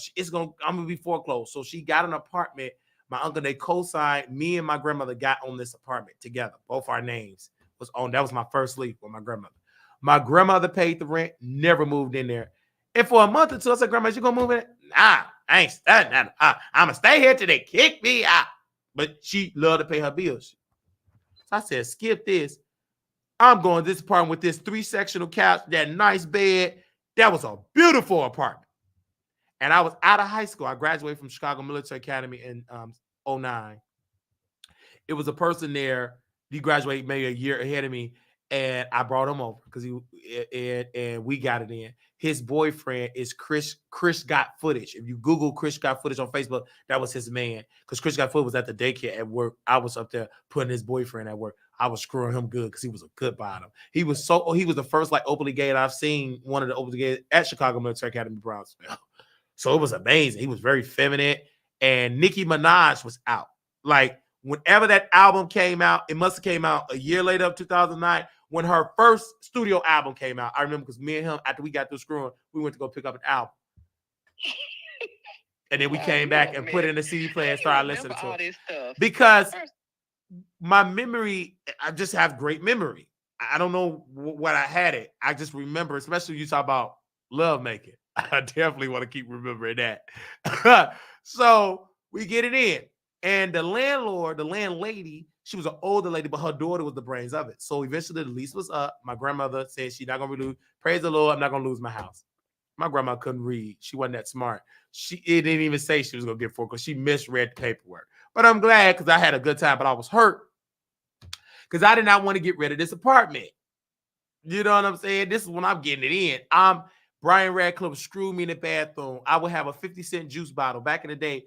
I'm going to be foreclosed. So she got an apartment. My uncle, they co-signed. Me and my grandmother got on this apartment together. Both our names was on. That was my first lease with my grandmother. My grandmother paid the rent, never moved in there. And for a month or two, I said, Grandma, you going to move in? Nah, I ain't studying. I'm going to stay here till they kick me out. But she loved to pay her bills. So I said, skip this. I'm going to this apartment with this 3-sectional couch, that nice bed. That was a beautiful apartment. And I was out of high school. I graduated from Chicago Military Academy in 2009. It was a person there. He graduated maybe a year ahead of me. And I brought him over because we got it in. His boyfriend is Chris Got Footage. If you Google Chris Got Footage on Facebook, that was his man. Because Chris Got Footage was at the daycare at work. I was up there putting his boyfriend at work. I was screwing him good because he was a good bottom. He was the first like openly gay that I've seen, one of the openly gay at Chicago Military Academy Brownsville. So it was amazing. He was very feminine. And Nicki Minaj was out. Like whenever that album came out, it must have came out a year later of 2009. When her first studio album came out, I remember because me and him, after we got through screwing, we went to go pick up an album. And then we came back and put it in the CD player and started listening to it. Because my memory, I just have great memory. I don't know what I had it. I just remember, especially you talk about love making. I definitely want to keep remembering that. So we get it in. And the landlady, she was an older lady, but her daughter was the brains of it. So eventually the lease was up. My grandmother said she's not going to lose. Praise the Lord, I'm not going to lose my house. My grandma couldn't read. She wasn't that smart. It didn't even say she was going to get for it because she misread the paperwork. But I'm glad because I had a good time, but I was hurt because I did not want to get rid of this apartment. You know what I'm saying? This is when I'm getting it in. Brian Radcliffe screwed me in the bathroom. I would have a 50-cent juice bottle. Back in the day,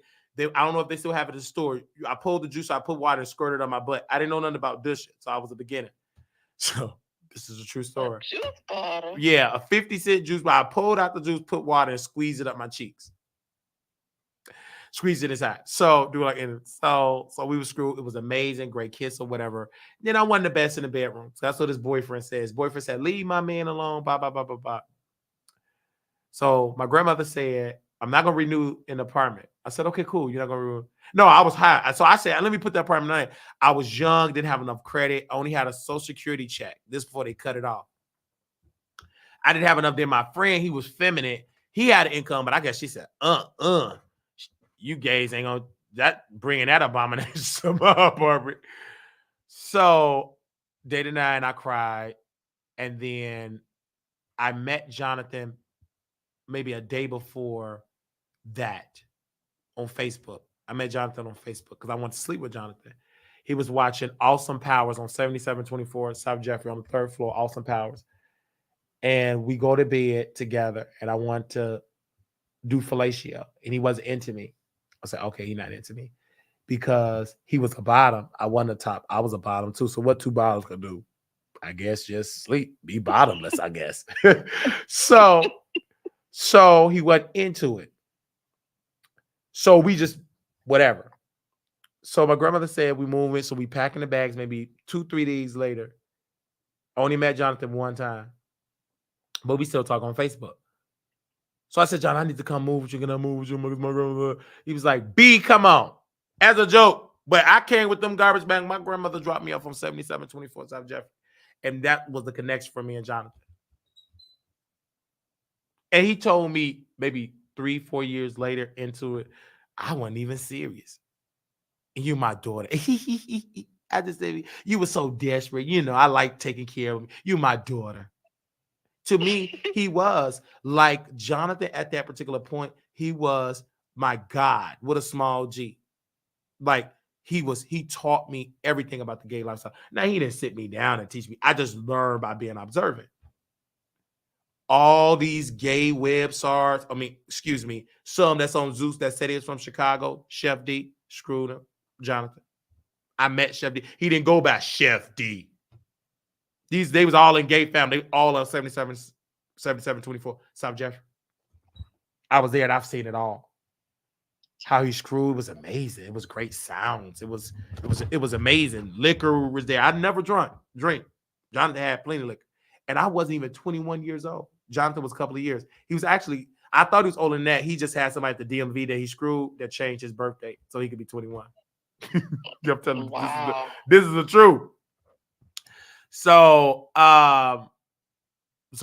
I don't know if they still have it in the store. I pulled the juice, I put water and squirted on my butt. I didn't know nothing about dishing, so I was a beginner. So this is a true story. A juice bottle? Yeah, a 50-cent juice bottle. I pulled out the juice, put water, and squeezed it up my cheeks. Squeezed it inside. So we were screwed. It was amazing, great kiss or whatever. Then I wasn't the best in the bedroom. So that's what his boyfriend says. His boyfriend said, leave my man alone, blah, blah, blah, blah, blah. So my grandmother said, I'm not going to renew an apartment. I said, okay, cool. You're not going to renew. No, I was high. So I said, let me put the apartment on. I was young, didn't have enough credit. I only had a Social Security check. This before they cut it off. I didn't have enough. Then my friend, he was feminine. He had an income, but I guess she said, you gays ain't going to bringing that abomination to my apartment. So day to night, I cried. And then I met Jonathan maybe a day before that on Facebook. I met Jonathan on Facebook because I wanted to sleep with Jonathan. He was watching Awesome Powers on 7724 South Jeffrey on the 3rd floor, Awesome Powers. And we go to bed together and I want to do fellatio. And he wasn't into me. I said, okay, he's not into me. Because he was a bottom. I wasn't a top. I was a bottom too. So what two bottoms could do? I guess just sleep. Be bottomless, I guess. So he wasn't into it. So we just, whatever. So my grandmother said we move in. So we packing the bags maybe 2-3 days later. I only met Jonathan one time. But we still talk on Facebook. So I said, John, I need to come move with you. Can I move with you? My grandmother. He was like, B, come on. As a joke. But I came with them garbage bags. My grandmother dropped me off from 7724 South Jeffrey. And that was the connection for me and Jonathan. And he told me maybe 3-4 years later into it, I wasn't even serious. You my daughter. I just said, you were so desperate. You know, I like taking care of you. You my daughter. To me, he was like Jonathan at that particular point. He was my God with a small G. Like he taught me everything about the gay lifestyle. Now he didn't sit me down and teach me. I just learned by being observant. All these gay websites, some that's on Zeus that said he was from Chicago, Chef D, screwed him, Jonathan. I met Chef D. He didn't go by Chef D. They was all in gay family, all on 7724 South Jefferson. I was there and I've seen it all. How he screwed was amazing. It was great sounds. It was amazing. Liquor was there. I never drink. Jonathan had plenty of liquor. And I wasn't even 21 years old. Jonathan was a couple of years. He was actually, I thought he was older than that. He just had somebody at the DMV that he screwed that changed his birthday so he could be 21. I'm telling you, Wow. this is the truth. So,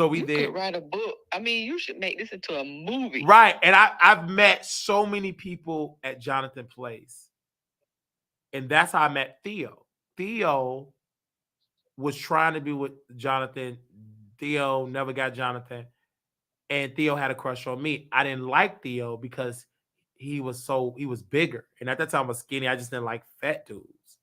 we You did could write a book. I mean, you should make this into a movie. right. And I've met so many people at Jonathan Place, and that's how I met Theo. Theo was trying to be with Jonathan. Theo never got Jonathan, and Theo had a crush on me. I didn't like Theo because he was bigger, and at that time I was skinny. I just didn't like fat dudes,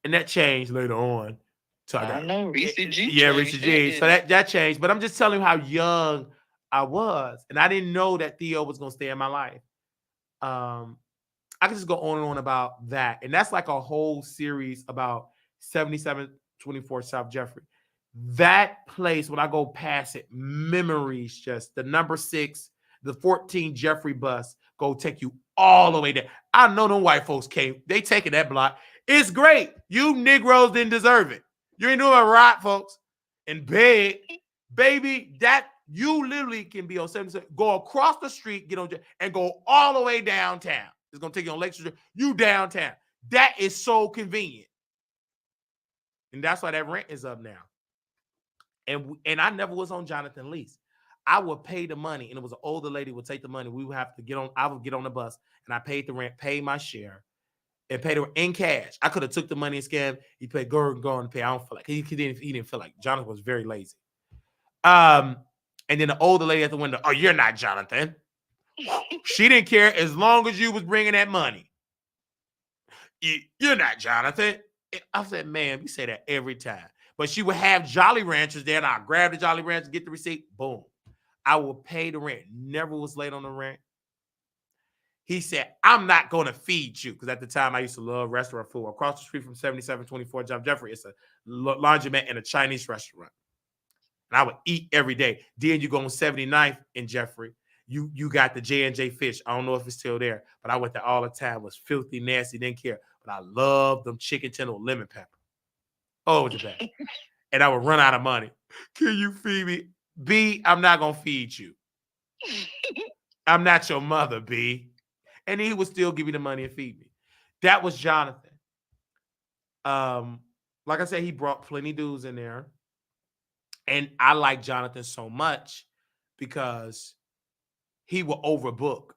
and that changed later on. So I know Reese G. Yeah, Reese G. So that changed, but I'm just telling you how young I was, and I didn't know that Theo was gonna stay in my life. I can just go on and on about that, and that's like a whole series about 7724 South Jeffrey. That place, when I go past it, memories, just the number 6, the 14 Jeffrey bus go take you all the way there. I know them white folks came. They taking that block. It's great. You Negroes didn't deserve it. You ain't doing it right, folks. And big, baby, that you literally can be on 77, go across the street, get on, and go all the way downtown. It's going to take you on Lake Street. You downtown. That is so convenient. And that's why that rent is up now. And I never was on Jonathan lease. I would pay the money, and it was an older lady would take the money. We would have to get on. I would get on the bus, and I paid the rent, paid my share, and paid it in cash. I could have took the money and scammed. He paid go and pay. I don't feel like he didn't feel like Jonathan was very lazy. And then the older lady at the window. Oh, you're not Jonathan. She didn't care as long as you was bringing that money. You're not Jonathan. I said, man, we say that every time. But she would have Jolly Ranchers there, and I'd grab the Jolly Ranchers, get the receipt, boom. I will pay the rent. Never was late on the rent. He said, I'm not going to feed you. Because at the time, I used to love restaurant food. Across the street from 7724 South Jeffrey, it's a laundromat and a Chinese restaurant. And I would eat every day. Then you go on 79th in Jeffrey. You got the J&J Fish. I don't know if it's still there, but I went there all the time. It was filthy, nasty, didn't care. But I loved them chicken tender with lemon pepper. Oh, it was the best. And I would run out of money. Can you feed me? B, I'm not going to feed you. I'm not your mother, B. And he would still give me the money and feed me. That was Jonathan. Like I said, he brought plenty dudes in there. And I like Jonathan so much because he will overbook.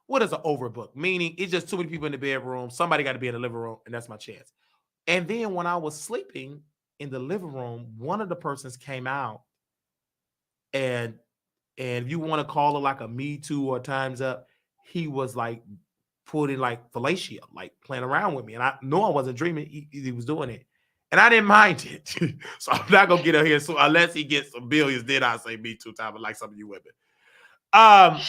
What is an overbook? Meaning it's just too many people in the bedroom. Somebody got to be in the living room, and that's my chance. And then when I was sleeping in the living room, one of the persons came out, and if you want to call it like a Me Too or Time's Up, he was like putting like fellatio, like playing around with me. And I know I wasn't dreaming. He was doing it. And I didn't mind it. So I'm not going to get out here. So unless he gets some billions, then I'll say Me Too time, like some of you women.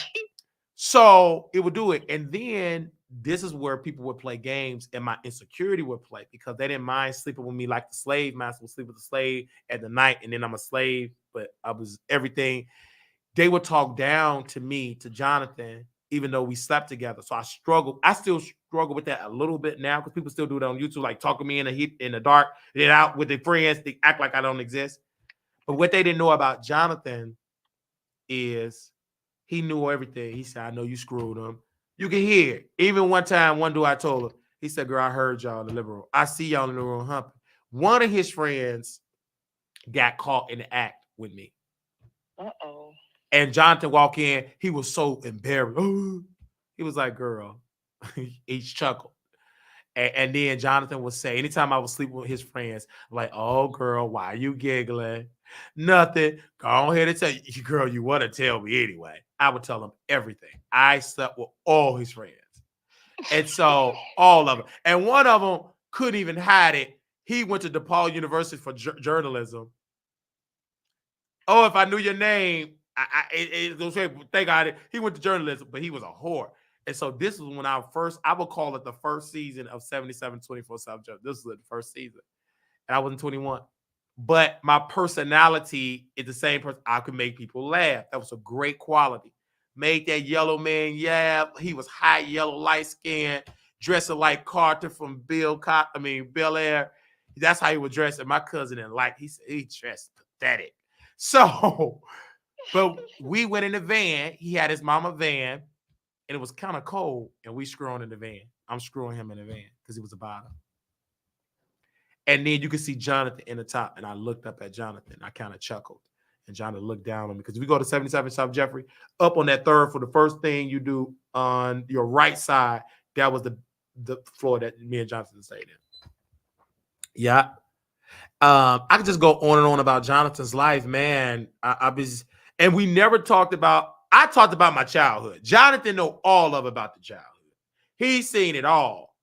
So it would do it. And then this is where people would play games and my insecurity would play because they didn't mind sleeping with me like the slave master would sleep with the slave at the night. And then I'm a slave, but I was everything. They would talk down to me, to Jonathan, even though we slept together. So I struggle. I still struggle with that a little bit now because people still do that on YouTube, like talking me in the heat, in the dark, then out with their friends. They act like I don't exist. But what they didn't know about Jonathan is he knew everything. He said, I know you screwed him. You can hear it. Even one time, one dude I told him, he said, girl, I heard y'all in the living room. I see y'all in the room humping. One of his friends got caught in the act with me. Uh-oh. And Jonathan walked in. He was so embarrassed. He was like, girl. He chuckled. And then Jonathan would say, anytime I was sleeping with his friends, like, oh, girl, why are you giggling? Nothing. Go ahead and tell you, girl, you want to tell me anyway. I would tell him everything. I slept with all his friends. And so all of them. And one of them couldn't even hide it. He went to DePaul University for journalism. Oh, if I knew your name, thank God he went to journalism, but he was a whore. And so this was when I would call it the first season of 77 24/7. This was the first season. And I wasn't 21. But my personality is the same person. I could make people laugh. That was a great quality. Made that yellow man, yeah. He was high yellow, light skin, dressing like Carter from Bel Air. That's how he was dressed. And my cousin didn't like. He said he dressed pathetic. So, but we went in the van. He had his mama van, and it was kind of cold. And we screwing in the van. I'm screwing him in the van because he was a bottom. And then you can see Jonathan in the top. And I looked up at Jonathan. I kind of chuckled. And Jonathan looked down on me. Because if we go to 77 South Jeffrey, up on that third for the first thing you do on your right side, that was the floor that me and Jonathan stayed in. Yeah. I could just go on and on about Jonathan's life, man. And we never talked about, I talked about my childhood. Jonathan know all of about the childhood. He's seen it all.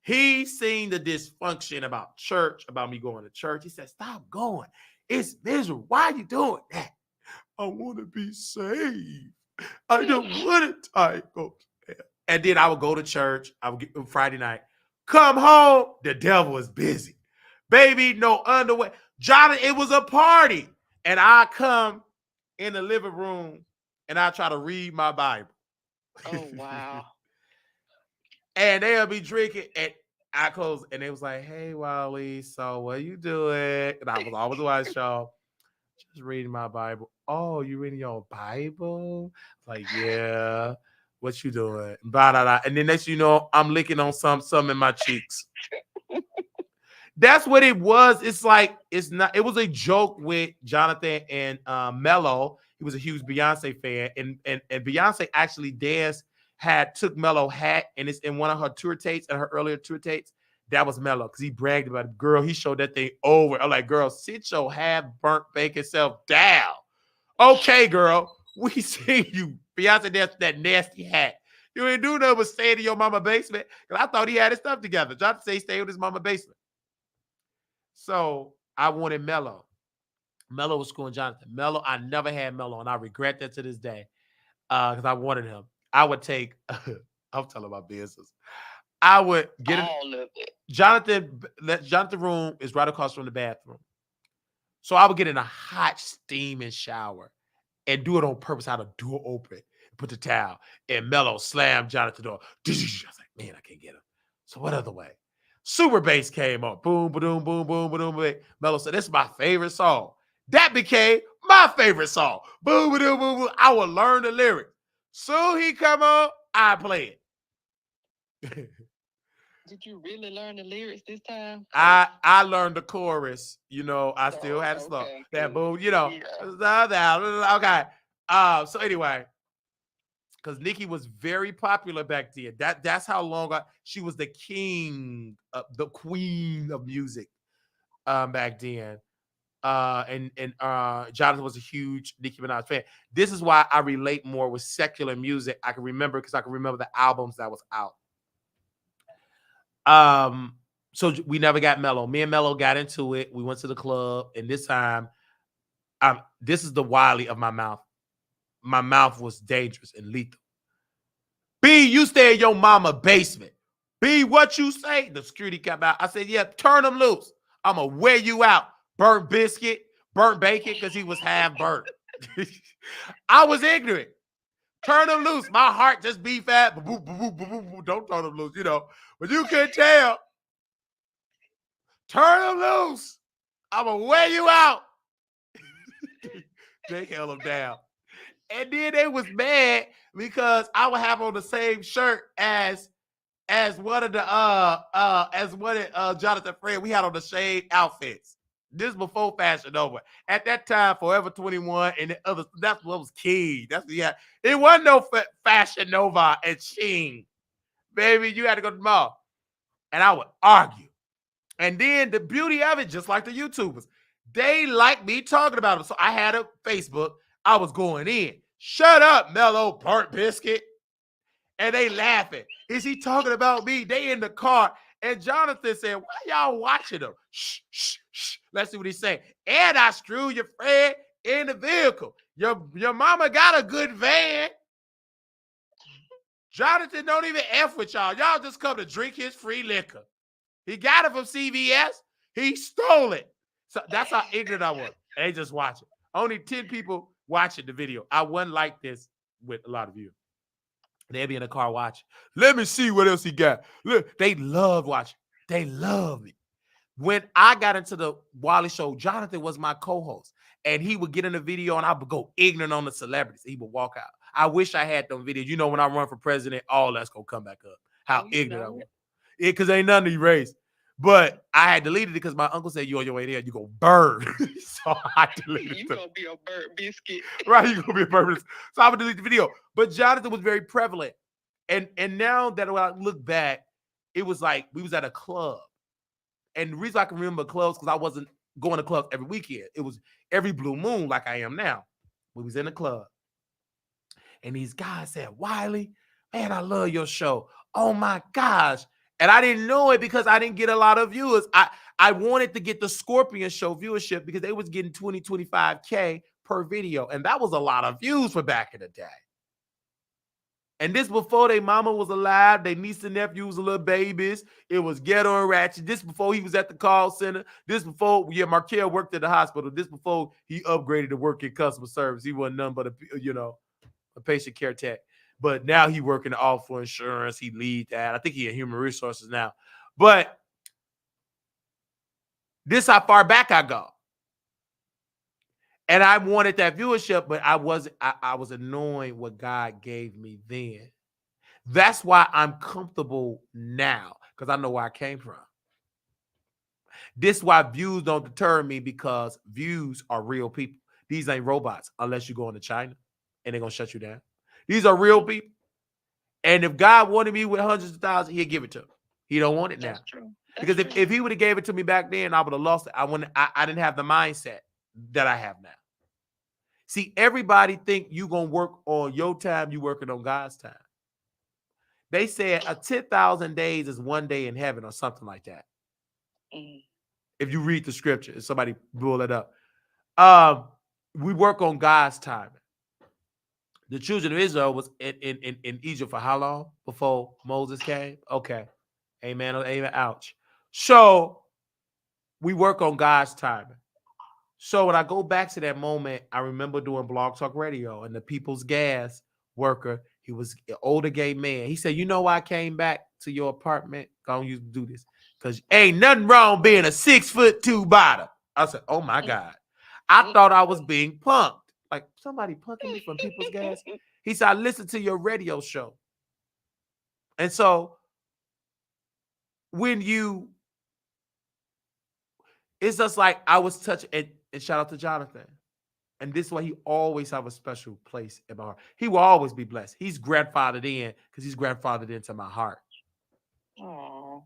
He's seen the dysfunction about church, about me going to church. He said, stop going. It's miserable. Why are you doing that? I want to be saved. I don't want to go. And then I would go to church. I would get Friday night. Come home. The devil is busy. Baby, no underwear. Jonathan, it was a party. And I come in the living room and I try to read my Bible. Oh, wow. And they'll be drinking, and I close, and they was like, "Hey, Wally, so what you doing?" And I was always watching show, just reading my Bible. Oh, you reading your Bible? Like, yeah. What you doing? Blah, blah, blah. And then next you know, I'm licking on some in my cheeks. That's what it was. It's like it's not. It was a joke with Jonathan and Mello. He was a huge Beyonce fan, and Beyonce actually danced. Took Mello hat, and it's in one of her tour tapes and her earlier tour tapes. That was Mello because he bragged about it. Girl, he showed that thing over. I'm like, girl, sit your half burnt bacon self down. Okay, girl, we see you. Beyonce danced that nasty hat. You ain't do nothing but stay in your mama basement. Because I thought he had his stuff together. Jonathan said he stayed with his mama basement. So I wanted Mello. Mello was schooling Jonathan. Mello, I never had Mello, and I regret that to this day because I wanted him. I would take, I'm telling my business. I would get all of it. Jonathan room is right across from the bathroom. So I would get in a hot steaming shower and do it on purpose, how the door open, put the towel, and Mello slammed Jonathan door. I was like, man, I can't get him. So what other way? Super bass came on. Boom, boom, boom, boom, boom, boom. Mello said, this is my favorite song. That became my favorite song. Boom, boom, boom, boom. I would learn the lyrics. Soon he come on, I play it. Did you really learn the lyrics this time? I learned the chorus. You know, I still had to slow. That boom, you know. Yeah. Okay. So anyway, because Nikki was very popular back then. That's how long she was the queen of music back then. And Jonathan was a huge Nicki Minaj fan. This is why I relate more with secular music. I can remember because I can remember the albums that was out. So we never got Mello. Me and Mello got into it. We went to the club, and this time, this is the Wiley of my mouth. My mouth was dangerous and lethal. B, you stay in your mama basement. B, what you say? The security came out. I said, yeah, turn them loose. I'm going to wear you out. Burnt biscuit, burnt bacon, because he was half burnt. I was ignorant. Turn them loose. My heart just beat fat. Don't turn them loose, you know. But you could tell. Turn them loose. I'm going to wear you out. They held him down. And then they was mad because I would have on the same shirt as one of Jonathan Fred. We had on the same outfits. This before Fashion Nova. At that time, Forever 21 and the others, that's what was key. It wasn't no Fashion Nova and Sheen. Baby, you had to go to the mall. And I would argue. And then the beauty of it, just like the YouTubers, they liked me talking about them. So I had a Facebook. I was going in. Shut up, Mello burnt biscuit. And they laughing. Is he talking about me? They in the car. And Jonathan said, why y'all watching them? Shh, shh, shh. Let's see what he's saying. And I strew your friend in the vehicle. Your mama got a good van. Jonathan don't even F with y'all. Y'all just come to drink his free liquor. He got it from CVS. He stole it. So that's how ignorant I was. And they just watch it. Only 10 people watching the video. I wasn't like this with a lot of you. They'll be in the car watching. Let me see what else he got. Look, they love watching. They love it. When I got into the Wally show, Jonathan was my co-host. And he would get in the video and I would go ignorant on the celebrities. He would walk out. I wish I had them videos. You know, when I run for president, all that's going to come back up. How ignorant I was. Because ain't none to erase. But I had deleted it because my uncle said, you on your way there, you go burn. So I deleted it. You gonna be a burnt biscuit. Right, you gonna be a burn. So I would delete the video. But Jonathan was very prevalent. And now that when I look back, it was like we was at a club. And the reason I can remember clubs because I wasn't going to clubs every weekend. It was every blue moon like I am now. We was in the club. And these guys said, Wiley, man, I love your show. Oh my gosh. And I didn't know it because I didn't get a lot of viewers. I wanted to get the Scorpion show viewership because they was getting 20, 25K per video. And that was a lot of views for back in the day. And this before their mama was alive. Their niece and nephew was little babies. It was ghetto and ratchet. This before he was at the call center. This before, Markel worked at the hospital. This before he upgraded to work in customer service. He wasn't none but a patient care tech. But now he working all for insurance. He lead that. I think he in human resources now. But this how far back I go. And I wanted that viewership, but I was annoying what God gave me then. That's why I'm comfortable now, because I know where I came from. This is why views don't deter me, because views are real people. These ain't robots unless you go into China and they're going to shut you down. These are real people. And if God wanted me with hundreds of thousands, he'll give it to me. He don't want it now. That's true. Because if he would have gave it to me back then, I would have lost it. I didn't have the mindset that I have now. See, everybody think you going to work on your time, you working on God's time. They said 10,000 days is one day in heaven or something like that. If you read the scripture, if somebody pull it up. We work on God's time. The children of Israel was in Egypt for how long before Moses came? Okay. Amen. Amen. Ouch. So we work on God's timing. So when I go back to that moment, I remember doing Blog Talk Radio, and the People's Gas worker, he was an older gay man. He said, you know why I came back to your apartment? I don't used to do this. Because ain't nothing wrong being a 6'2" bottom. I said, oh my God. I thought I was being punked. Like somebody punking me from People's Gas. He said, I listened to your radio show. And so when it's just like I was touching, and shout out to Jonathan. And this is why he always have a special place in my heart. He will always be blessed. He's grandfathered in because he's grandfathered into my heart. Aww.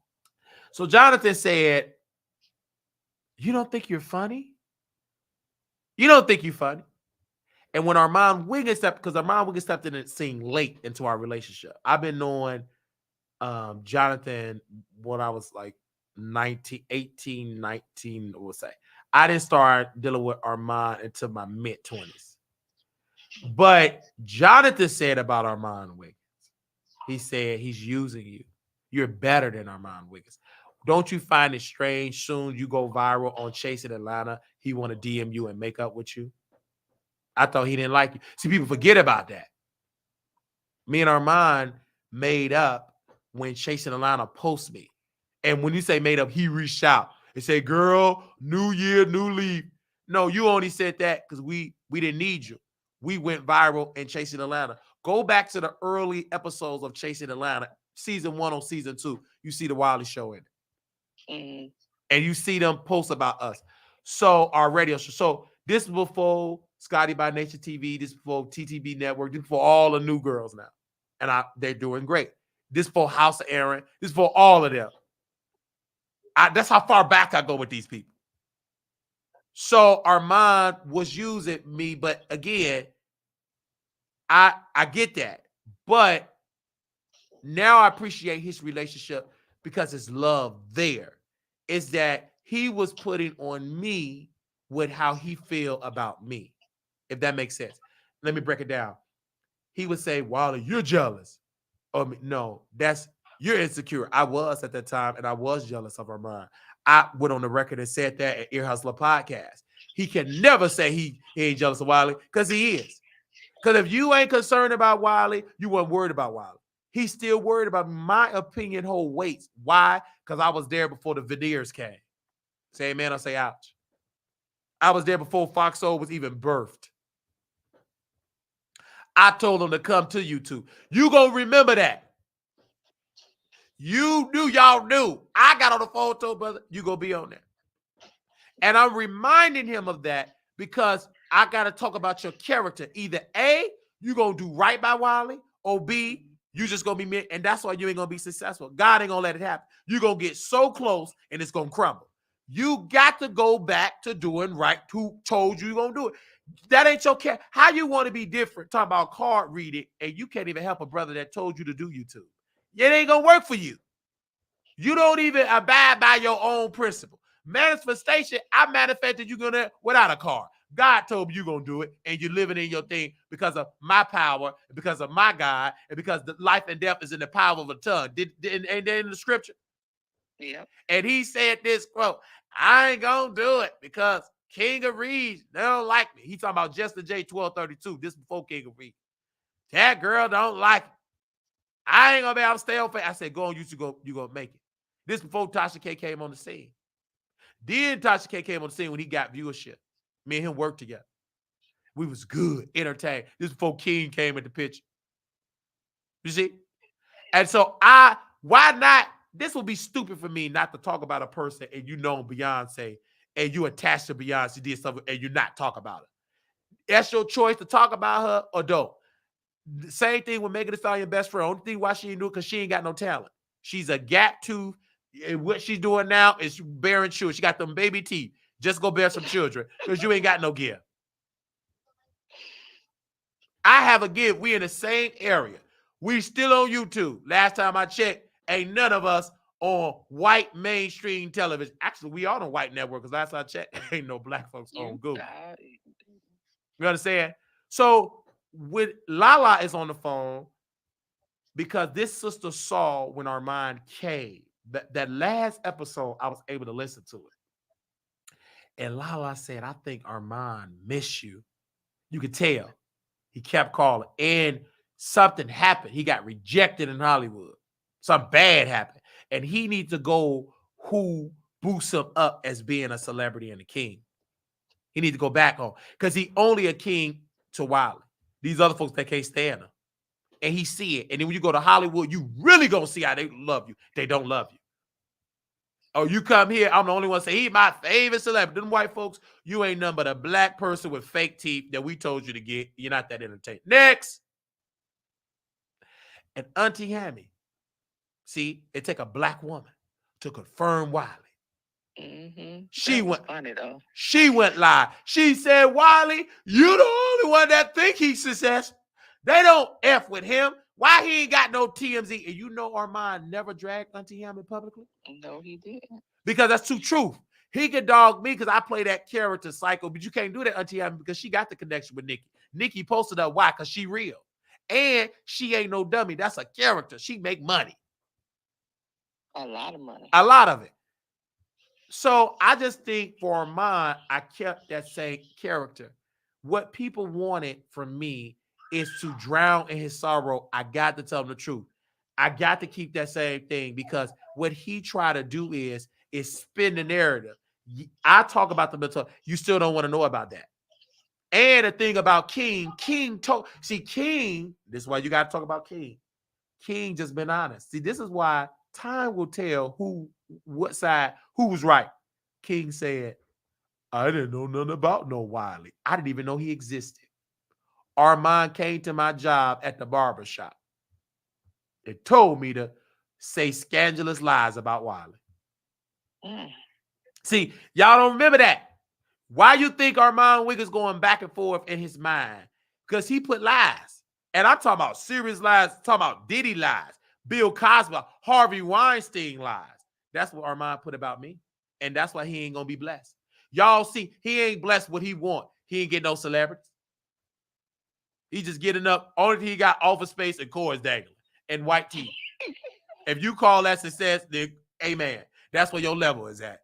So Jonathan said, you don't think you're funny? You don't think you're funny? And when Armand Wiggins stepped, because Armand Wiggins stepped in and scene late into our relationship. I've been knowing Jonathan when I was like 18, 19, we'll say. I didn't start dealing with Armand until my mid-20s. But Jonathan said about Armand Wiggins, he said he's using you. You're better than Armand Wiggins. Don't you find it strange soon you go viral on Chasing Atlanta, he want to DM you and make up with you? I thought he didn't like you. See, people forget about that. Me and Armand made up when Chasing Atlanta post me. And when you say made up, he reached out and said, girl, new year, new leaf. No, you only said that because we didn't need you. We went viral in Chasing Atlanta. Go back to the early episodes of Chasing Atlanta, season 1 on season 2. You see the Wiley show in it. And you see them post about us. So our radio show. So this is before Scotty by Nature TV. This is before TTB Network. This is for all the new girls now. And they're doing great. This for House of Aaron. This for all of them. That's how far back I go with these people. So Armand was using me, but again, I get that. But Now I appreciate his relationship because it's love there. Is that he was putting on me with how he feel about me, if that makes sense. Let me break it down. He would say, Wally, you're jealous. No, that's you're insecure. I was at that time, and I was jealous of Armand. I went on the record and said that at Ear Hustler Podcast. He can never say he ain't jealous of Wiley because he is. Because if you ain't concerned about Wiley, you weren't worried about Wiley. He's still worried about my opinion hold weights. Why? Because I was there before the veneers came. Say amen or say ouch. I was there before Foxhole was even birthed. I told him to come to YouTube. You gonna remember that. You knew, y'all knew. I got on the phone, told brother, you gonna be on there. And I'm reminding him of that because I gotta talk about your character. Either A, you gonna do right by Wiley, or B, you just gonna be, and that's why you ain't gonna be successful. God ain't gonna let it happen. You're gonna get so close and it's gonna crumble. You got to go back to doing right. Who told you you're gonna do it? That ain't your care. How you want to be different? Talking about card reading, and you can't even help a brother that told you to do YouTube. It ain't gonna work for you. You don't even abide by your own principle. Manifestation, I manifested you gonna without a car. God told me you're gonna do it, and you're living in your thing because of my power, because of my God, and because the life and death is in the power of a tongue. Ain't that in the scripture? Yeah. And he said this quote, I ain't gonna do it because King of Reeds, they don't like me. He talking about Jester J 1232. This before King of Reeds. That girl don't like it. I ain't gonna be able to stay on face. I said, go on YouTube, you gonna make it. This before Tasha K came on the scene. Then Tasha K came on the scene when he got viewership. Me and him worked together. We was good, entertained. This before King came in the picture. You see? And so why not? This would be stupid for me not to talk about a person and you know Beyonce and you attached to Beyonce, did something and you not talk about it. That's your choice to talk about her or don't. The same thing with Megan Thee Stallion best friend. Only thing why she ain't do it because she ain't got no talent. She's a gap tooth. And what she's doing now is bearing children. She got them baby teeth. Just go bear some children because you ain't got no gift. I have a gift. We in the same area. We still on YouTube. Last time I checked, ain't none of us on white mainstream television. Actually, we are on white network because last time I checked, ain't no black folks on Google. You understand? So with Lala is on the phone because this sister saw when Armand came. That last episode, I was able to listen to it. And Lala said, I think Armand missed you. You could tell. He kept calling. And something happened. He got rejected in Hollywood. Something bad happened. And he needs to go who boosts him up as being a celebrity and a king. He needs to go back on. Because he only a king to Wiley. These other folks, they can't stand him. And he see it. And then when you go to Hollywood, you really gonna see how they love you. They don't love you. Oh, you come here, I'm the only one say he my favorite celebrity. Them white folks, you ain't nothing but a black person with fake teeth that we told you to get. You're not that entertaining. Next. And Auntie Hammy. See, it take a black woman to confirm Wiley. Mm-hmm. She went funny though. She went live. She said, Wiley, you the only one that think he's successful. They don't F with him. Why he ain't got no TMZ? And you know Armand never dragged Auntie Hammy publicly? No, he didn't. Because that's too truth. He could dog me because I play that character cycle, but you can't do that Auntie Hammy because she got the connection with Nikki. Nikki posted up. Why? Because she real. And she ain't no dummy. That's a character. She make money. A lot of money. A lot of it. So I just think for Armand, I kept that same character. What people wanted from me is to drown in his sorrow. I got to tell him the truth. I got to keep that same thing because what he tried to do is spin the narrative. I talk about the mental. You still don't want to know about that. And the thing about King, King, this is why you got to talk about King. King just been honest. See, this is why time will tell what side, who was right. King said, I didn't know nothing about no Wiley. I didn't even know he existed. Armand came to my job at the barbershop. It told me to say scandalous lies about Wiley. See, y'all don't remember that. Why you think Armand Wiggins going back and forth in his mind? Because he put lies. And I'm talking about serious lies, talking about Diddy lies. Bill Cosby, Harvey Weinstein lies. That's what Armand put about me. And that's why he ain't going to be blessed. Y'all see, he ain't blessed what he want. He ain't get no celebrities. He just getting up. Only thing he got office space and cords dangling and white teeth. If you call that success, then amen. That's where your level is at.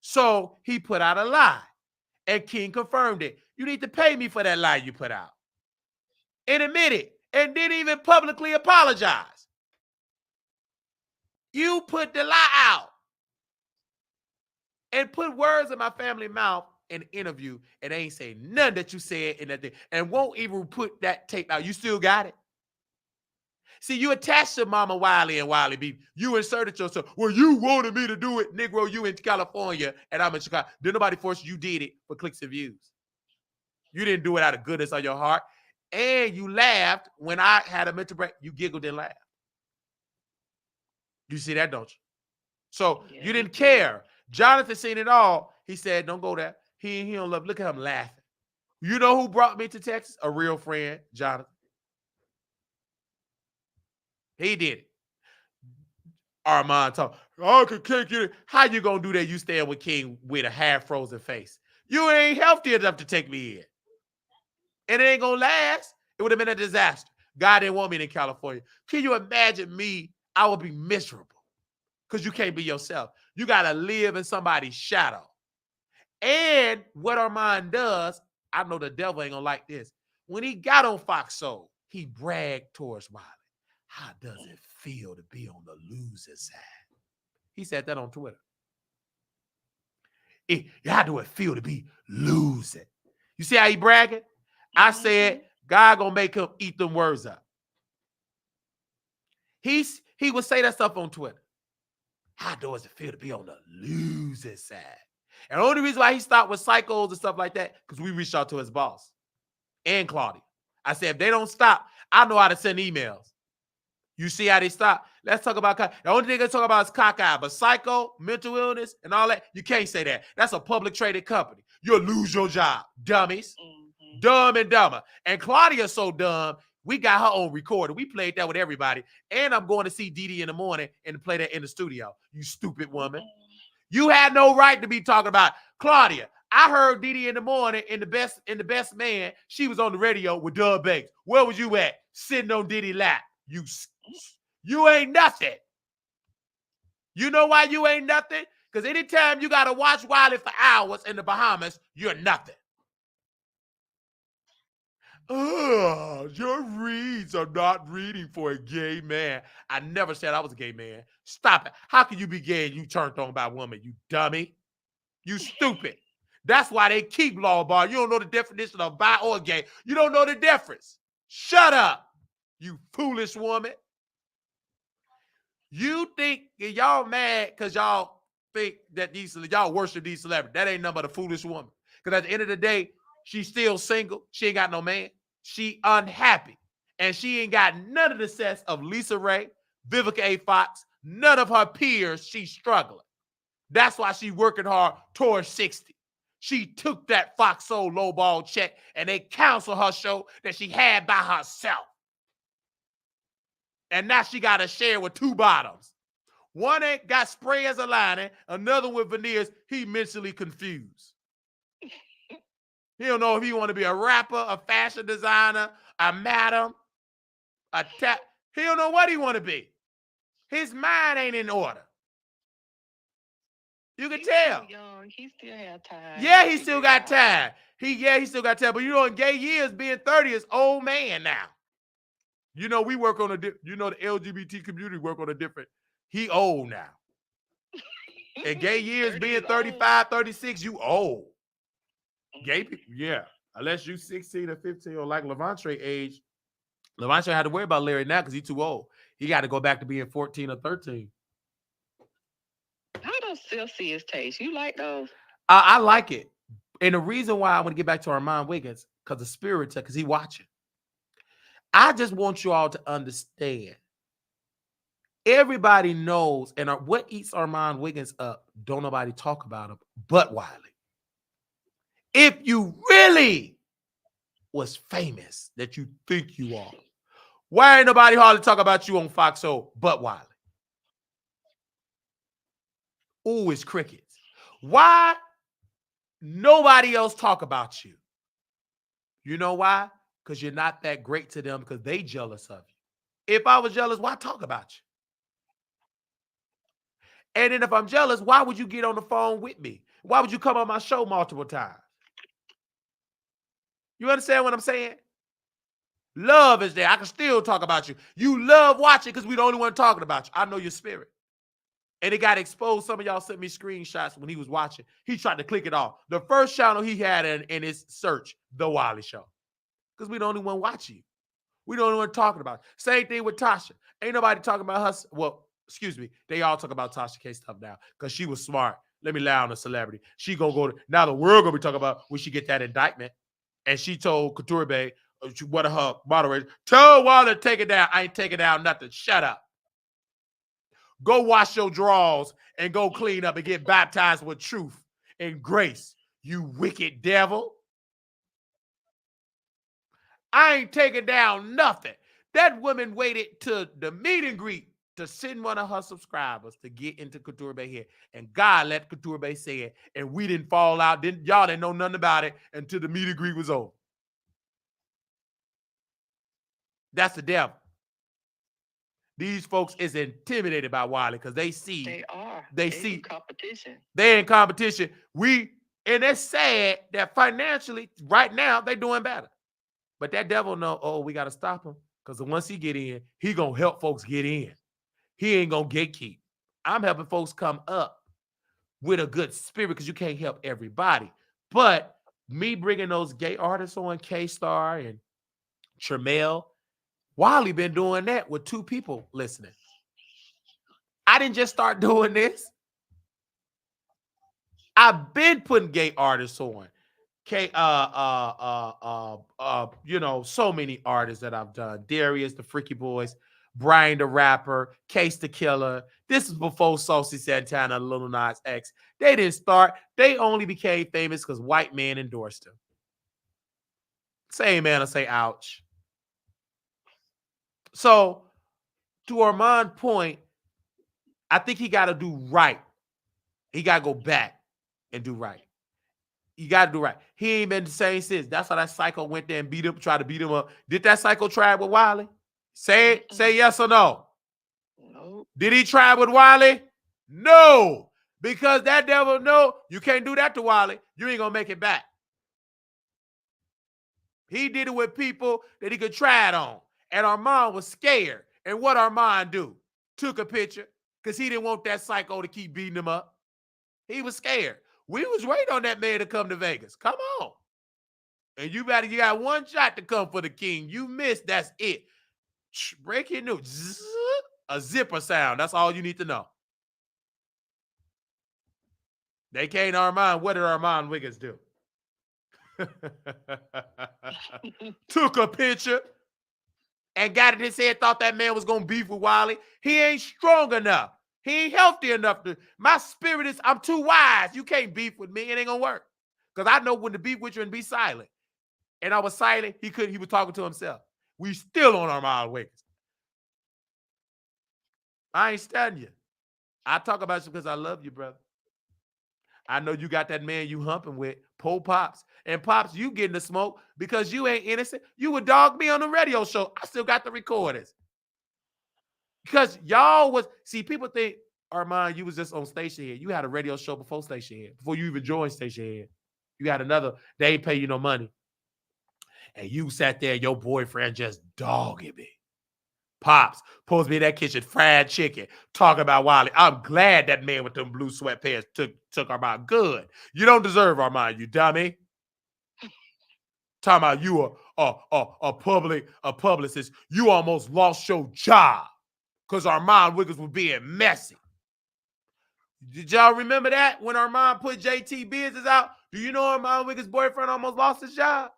So he put out a lie. And King confirmed it. You need to pay me for that lie you put out. And admit it. And didn't even publicly apologize. You put the lie out. And put words in my family mouth in an interview. And they ain't say none that you said in that thing. And won't even put that tape out. You still got it. See, you attached to Mama Wiley and Wiley B. You inserted yourself. Well, you wanted me to do it, Negro. You in California and I'm in Chicago. Did nobody force you? You did it for clicks and views. You didn't do it out of goodness of your heart. And you laughed when I had a mental break. You giggled and laughed. You see that, don't you? So you didn't care. Jonathan seen it all. He said, don't go there. He don't love. Look at him laughing. You know who brought me to Texas? A real friend, Jonathan. He did it. Armand talk. Oh, can't get it. How you gonna do that? You stand with King with a half-frozen face. You ain't healthy enough to take me in. And it ain't gonna last. It would have been a disaster. God didn't want me in California. Can you imagine me? I would be miserable. Because you can't be yourself. You gotta live in somebody's shadow. And what Armand does, I know the devil ain't gonna like this. When he got on Fox Soul, he bragged towards Wiley. How does it feel to be on the loser side? He said that on Twitter. How do it feel to be losing? You see how he bragging? I said, God gonna make him eat them words up. He would say that stuff on Twitter. How does it feel to be on the losing side? And the only reason why he stopped with psychos and stuff like that, because we reached out to his boss and Claudia. I said, if they don't stop, I know how to send emails. You see how they stop? Let's talk about the only thing they talk about is cockeye, but psycho, mental illness, and all that, you can't say that. That's a public traded company. You'll lose your job, dummies. Dumb and dumber. And Claudia's so dumb, we got her own recorder. We played that with everybody. And I'm going to see Didi in the morning and play that in the studio. You stupid woman. You had no right to be talking about Claudia. I heard Didi in the morning in the best man. She was on the radio with Doug Banks. Where was you at? Sitting on Diddy's lap. You ain't nothing. You know why you ain't nothing? Because anytime you got to watch Wiley for hours in the Bahamas, you're nothing. Oh, your reads are not reading for a gay man. I never said I was a gay man. Stop it. How can you be gay and you turned on by a woman, you dummy? You stupid. That's why they keep law bar. You don't know the definition of bi or gay. You don't know the difference. Shut up, you foolish woman. You think y'all mad because y'all think that y'all worship these celebrities. That ain't nothing but a foolish woman. Because at the end of the day, she's still single. She ain't got no man. She unhappy. And she ain't got none of the sets of Lisa Ray, Vivica A. Fox, none of her peers. She's struggling. That's why she's working hard towards 60. She took that Fox Soul lowball check and they canceled her show that she had by herself. And now she got to share with two bottoms. One ain't got spray as a lining, another with veneers. He mentally confused. He don't know if he want to be a rapper, a fashion designer, a madam, a tap. He don't know what he want to be. His mind ain't in order. You can tell. Young. He still have time. Yeah, he still got time. He still got time. But you know, in gay years, being 30 is old man now. You know, we work on the LGBT community work on a different. He old now. In gay years, being 35, 36, you old. Gay people, yeah. Unless you 16 or 15 or like Levante age. Levante had to worry about Larry now because he's too old. He got to go back to being 14 or 13. How does Silk see his taste? You like those? I like it. And the reason why I want to get back to Armand Wiggins, because the spirit, because he watching. I just want you all to understand. Everybody knows, and what eats Armand Wiggins up, don't nobody talk about him but Wiley. If you really was famous that you think you are, Why ain't nobody hardly talk about you on Fox O but Wiley? Ooh, it's crickets. Why nobody else talk about you? You know why? Because you're not that great to them because they jealous of you. If I was jealous, why talk about you? And then if I'm jealous, why would you get on the phone with me? Why would you come on my show multiple times? You understand what I'm saying? Love is there. I can still talk about you. You love watching because we the only one talking about you. I know your spirit. And it got exposed. Some of y'all sent me screenshots when he was watching. He tried to click it off. The first channel he had in his search, The Wiley Show. Because we the only one watching you. We the only one talking about it. Same thing with Tasha. Ain't nobody talking about her. Well, excuse me. They all talk about Tasha K stuff now because she was smart. Let me lie on a celebrity. She gonna go to, now the world gonna be talking about when she get that indictment. And she told Couture Bay, one of her moderators, tell Wiley to take it down. I ain't taking down nothing. Shut up. Go wash your drawers and go clean up and get baptized with truth and grace, you wicked devil. I ain't taking down nothing. That woman waited to the meet and greet to send one of her subscribers to get into Couture Bay here. And God let Couture Bay say it. And we didn't fall out. Y'all didn't know nothing about it until the meet and greet was over. That's the devil. These folks is intimidated by Wiley because they see. They are. They see in competition. They're in competition. And it's sad that financially, right now, they're doing better. But that devil know, oh, we got to stop him. Because once he get in, he going to help folks get in. He ain't going to gatekeep. I'm helping folks come up with a good spirit because you can't help everybody. But me bringing those gay artists on, K-Star and Tremel, Wiley been doing that with 2 people listening. I didn't just start doing this. I've been putting gay artists on. So many artists that I've done. Darius, the Freaky Boys, Brian the Rapper, Case the Killer. This is before Saucy Santana, Lil Nas X. They didn't start. They only became famous because white men endorsed them. Say amen or say ouch. So, to Armand's point, I think he got to do right. He got to go back and do right. You got to do right. He ain't been the same since. That's why that psycho went there and tried to beat him up. Did that psycho try with Wiley? Say it. Say yes or no. No. Did he try with Wiley? No. Because that devil know you can't do that to Wiley. You ain't going to make it back. He did it with people that he could try it on. And Armand was scared. And what Armand do? Took a picture because he didn't want that psycho to keep beating him up. He was scared. We was waiting on that man to come to Vegas. Come on. And you got one shot to come for the king. You missed, that's it. Breaking news. A zipper sound. That's all you need to know. They came to Armand. What did Armand Wiggins do? Took a picture and got it in his head, thought that man was going to beef with Wiley. He ain't strong enough. He ain't healthy enough to. My spirit is, I'm too wise. You can't beef with me. It ain't going to work. Because I know when to beef with you and be silent. And I was silent. He was talking to himself. We still on Armand Wiggins. I ain't studying you. I talk about you because I love you, brother. I know you got that man you humping with, Pops. And Pops, you getting the smoke because you ain't innocent. You would dog me on the radio show. I still got the recordings. Because y'all was, see, people think, Armand, you was just on Station Head. You had a radio show before Station Head, before you even joined Station Head. You had another, they ain't pay you no money. And you sat there, your boyfriend just dogging me. Pops, supposed to be in that kitchen, fried chicken, talking about Wiley. I'm glad that man with them blue sweatpants took Armand. Good. You don't deserve Armand, you dummy. Talking about you a publicist. You almost lost your job because Armand Wiggins was being messy. Did y'all remember that when Armand put JT Business out? Do you know Armand Wiggins' boyfriend almost lost his job?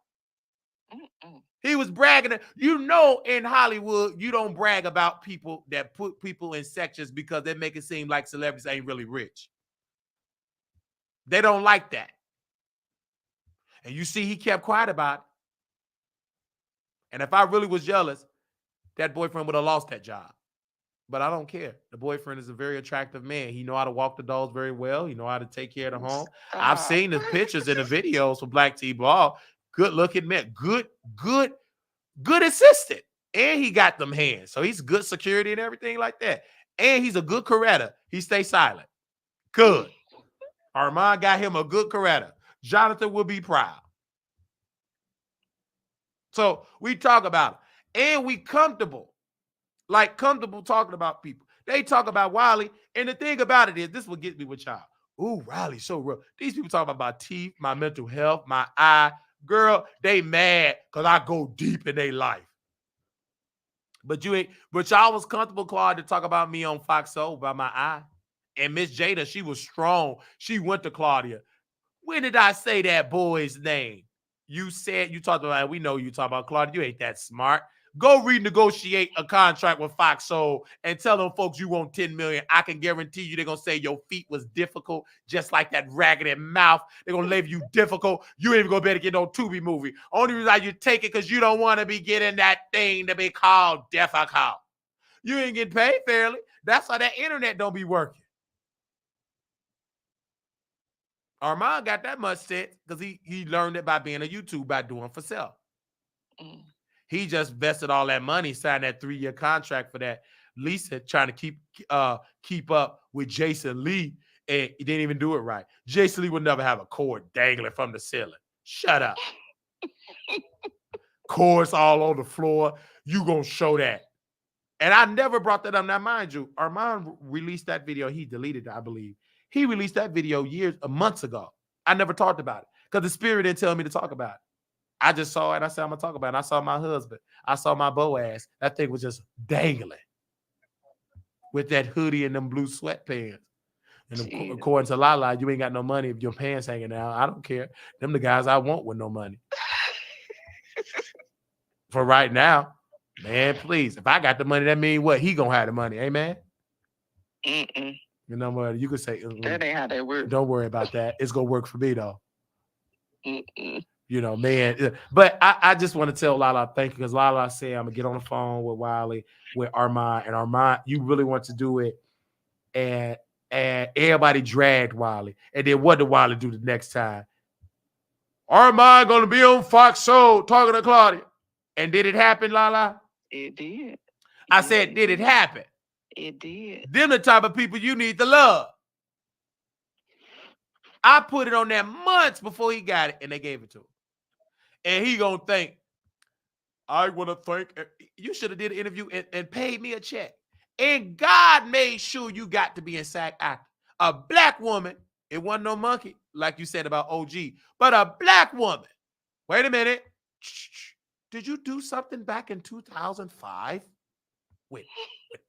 He was bragging. You know, in Hollywood, you don't brag about people that put people in sections because they make it seem like celebrities ain't really rich. They don't like that. And you see, he kept quiet about it. And if I really was jealous, that boyfriend would have lost that job. But I don't care. The boyfriend is a very attractive man. He know how to walk the dogs very well. He know how to take care of the home. I've seen the pictures and the videos for Black T-Ball. Good looking man. Good assistant. And he got them hands. So he's good security and everything like that. And he's a good corrector. He stays silent. Good. Armand got him a good corrector. Jonathan will be proud. So we talk about it. And we comfortable talking about people. They talk about Wiley. And the thing about it is, this will get me with y'all. Ooh, Riley's so real. These people talk about my teeth, my mental health, my eye. Girl, they mad because I go deep in their life. But y'all was comfortable, Claude, to talk about me on Fox Soul about my eye. And Miss Jada, she was strong. She went to Claudia. When did I say that boy's name? You talked about, we know you talk about Claudia. You ain't that smart. Go renegotiate a contract with Fox Soul and tell them folks you want $10 million. I can guarantee you they're going to say your feet was difficult, just like that raggedy mouth. They're going to label you difficult. You ain't even going to be able to get no Tubi movie. Only reason you take it because you don't want to be getting that thing to be called difficult. You ain't getting paid fairly. That's why that internet don't be working. Armand got that much sense because he learned it by being a YouTube, by doing for self. He just invested all that money, signed that 3-year contract for that Lisa, trying to keep up with Jason Lee, and he didn't even do it right. Jason Lee would never have a cord dangling from the ceiling. Shut up. Cords all on the floor. You gonna show that. And I never brought that up. Now, mind you, Armand released that video. He deleted it, I believe. He released that video months ago. I never talked about it because the spirit didn't tell me to talk about it. I just saw it and I said, I'm going to talk about it. And I saw my husband. I saw my Boaz. That thing was just dangling with that hoodie and them blue sweatpants. And according to Lala, you ain't got no money if your pants hanging out. I don't care. Them the guys I want with no money. For right now, man, please. If I got the money, that means what? He going to have the money. Amen? You know what? You could say, that ain't how that works. Don't worry about that. It's going to work for me, though. You know, man. But I just want to tell Lala thank you because Lala said I'm going to get on the phone with Wiley, with Armand. And Armand, you really want to do it. And everybody dragged Wiley. And then what did Wiley do the next time? Armand going to be on Fox Soul talking to Claudia. And did it happen, Lala? It did. I said, did it happen? It did. Them the type of people you need to love. I put it on there months before he got it, and they gave it to him. And he gonna think, I want to thank, you should have did an interview and paid me a check. And God made sure you got to be in SAG acting. A black woman, it wasn't no monkey, like you said about OG, but a black woman. Wait a minute. Did you do something back in 2005 with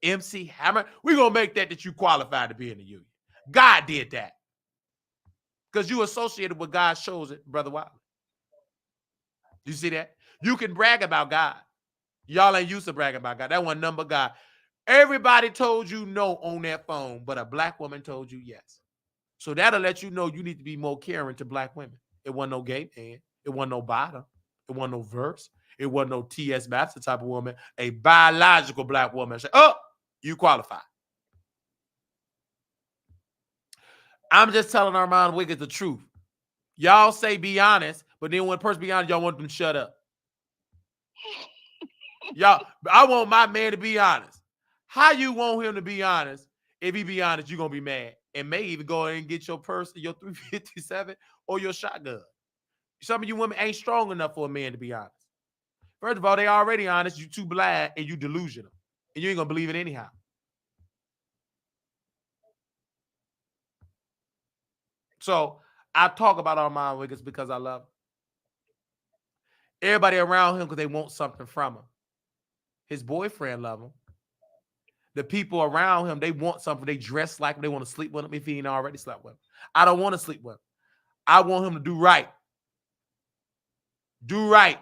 MC Hammer? We're going to make that you qualified to be in the union. God did that. Because you associated with God's chosen, Brother Wiley. You see that? You can brag about God. Y'all ain't used to bragging about God. That one number God. Everybody told you no on that phone, but a black woman told you yes. So that'll let you know you need to be more caring to black women. It wasn't no gay man. It wasn't no bottom. It wasn't no verse. It wasn't no T.S. Master type of woman. A biological black woman. Say, oh, you qualify. I'm just telling Armand Wiggins the truth. Y'all say be honest, but then when a person be honest, y'all want them to shut up. Y'all, I want my man to be honest. How you want him to be honest? If he be honest, you're going to be mad. And may even go ahead and get your purse, your 357 or your shotgun. Some of you women ain't strong enough for a man to be honest. First of all, they already honest. You too blind and you delusional. And you ain't going to believe it anyhow. So I talk about Armand Wiggins because I love him. Everybody around him because they want something from him. His boyfriend love him. The people around him, they want something. They dress like him. They want to sleep with him if he ain't already slept with him. I don't want to sleep with him. I want him to do right. Do right.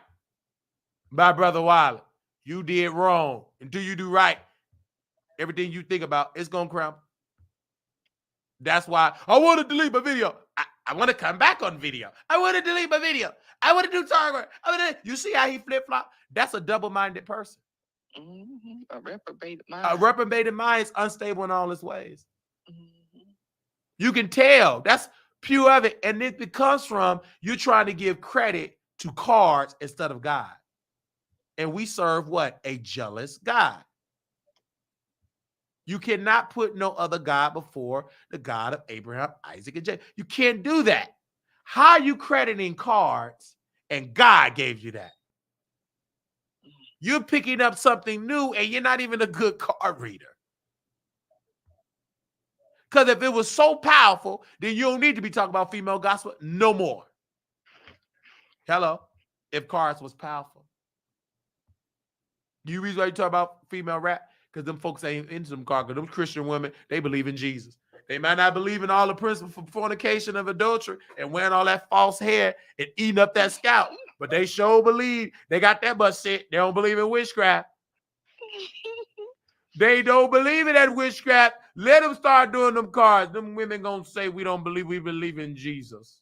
My brother Wiley, you did wrong. Until you do right, everything you think about, it's going to crumble. That's why I want to delete my video. I want to come back on video. I want to delete my video. I want to do target. You see how he flip-flop? That's a double-minded person. A reprobated mind. A reprobated mind is unstable in all its ways. Mm-hmm. You can tell. That's pure of it. And it comes from you trying to give credit to cards instead of God. And we serve what? A jealous God. You cannot put no other God before the God of Abraham, Isaac, and Jacob. You can't do that. How are you crediting cards and God gave you that? You're picking up something new and you're not even a good card reader. Because if it was so powerful, then you don't need to be talking about female gospel no more. Hello? If cards was powerful. You reason why you talk about female rap? Because them folks ain't into them cards. Because them Christian women, they believe in Jesus. They might not believe in all the principles for fornication of adultery and wearing all that false hair and eating up that scalp. But they sure believe they got that much shit. They don't believe in witchcraft. They don't believe in that witchcraft. Let them start doing them cards. Them women gonna say we believe in Jesus.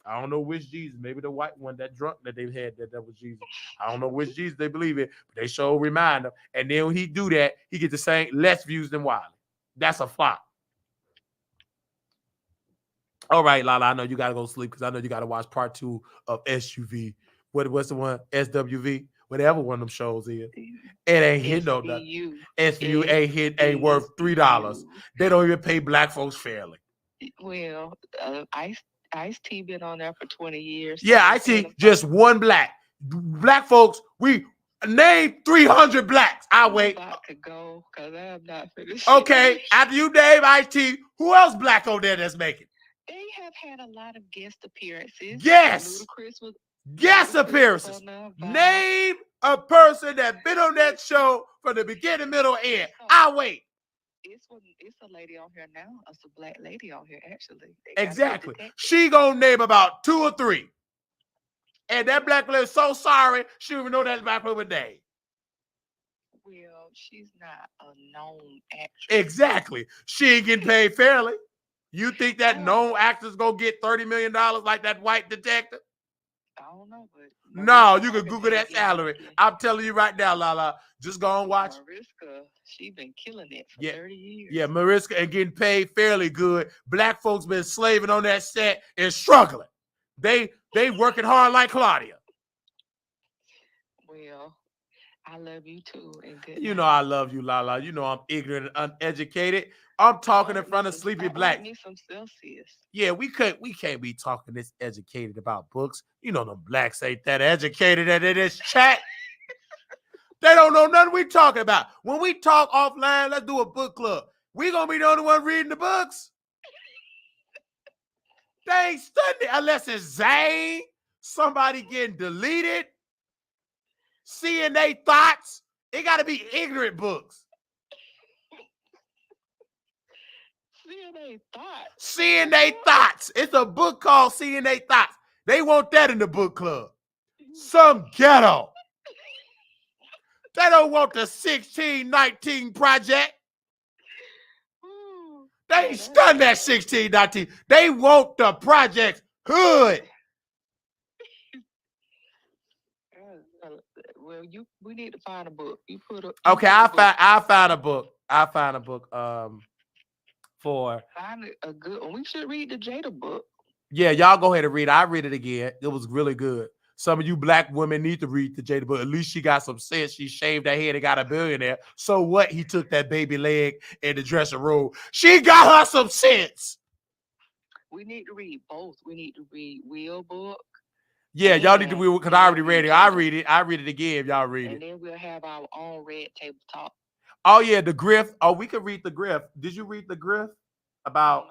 I don't know which Jesus. Maybe the white one, that drunk that they had, that was Jesus. I don't know which Jesus they believe in, but they sure remind them. And then when he do that, he gets the same less views than Wiley. That's a flop. All right, Lala, I know you gotta go sleep because I know you gotta watch part 2 of SUV. What's the one? SWV, whatever one of them shows is. It ain't hit no nothing. SVU ain't worth $3. They don't even pay black folks fairly. Well, Ice-T been on there for 20 years. Yeah, I see just one black. Black folks, we name 300 blacks. I'll wait. I'm about to go because I'm not finished. Okay, after you name Ice-T, who else black on there that's making? They have had a lot of guest appearances. Yes. Guest appearances. Name a person that been on that show from the beginning, middle, end. I'll wait. It's a lady on here now. It's a black lady on here, actually. Exactly. She gonna name about 2 or 3. And that black lady is so sorry, she don't even know that black woman's name. Well, she's not a known actress. Exactly. She ain't getting paid fairly. You think that known actor's gonna get $30 million like that white detective? I don't know, but no, you can Google that salary. I'm telling you right now, Lala. Just go and watch. Mariska, she been killing it for 30 years. Yeah, Mariska and getting paid fairly good. Black folks been slaving on that set and struggling. They working hard like Claudia. Well, I love you too. And good you know I love you, Lala. You know I'm ignorant and uneducated. I'm talking in front of sleepy blacks. Me some Celsius. Yeah, we can't be talking this educated about books. You know them blacks ain't that educated at this chat. They don't know nothing we talking about. When we talk offline, let's do a book club. We gonna be the only one reading the books. They ain't studying unless it's Zane, somebody getting deleted, seeing they thoughts. It gotta be ignorant books. Seeing they thoughts. It's a book called Seeing They Thoughts. They want that in the book club. Some ghetto. They don't want the 1619 project. They ain't stunned that 1619. They want the project hood. Well, we need to find a book. Okay, I'll find a book. I'll find a book. For find a good one. We should read the Jada book. Yeah, y'all go ahead and read it. I read it again. It was really good. Some of you black women need to read the Jada book. At least she got some sense. She shaved her head and got a billionaire. So what? He took that baby leg in the dressing room. She got her some sense. We need to read both. We need to read Will book. Yeah, y'all need to read because I already read it. I read it again if y'all read it. And then we'll have our own red table talk. Oh yeah, the Griff. Oh, we could read the Griff. Did you read the Griff about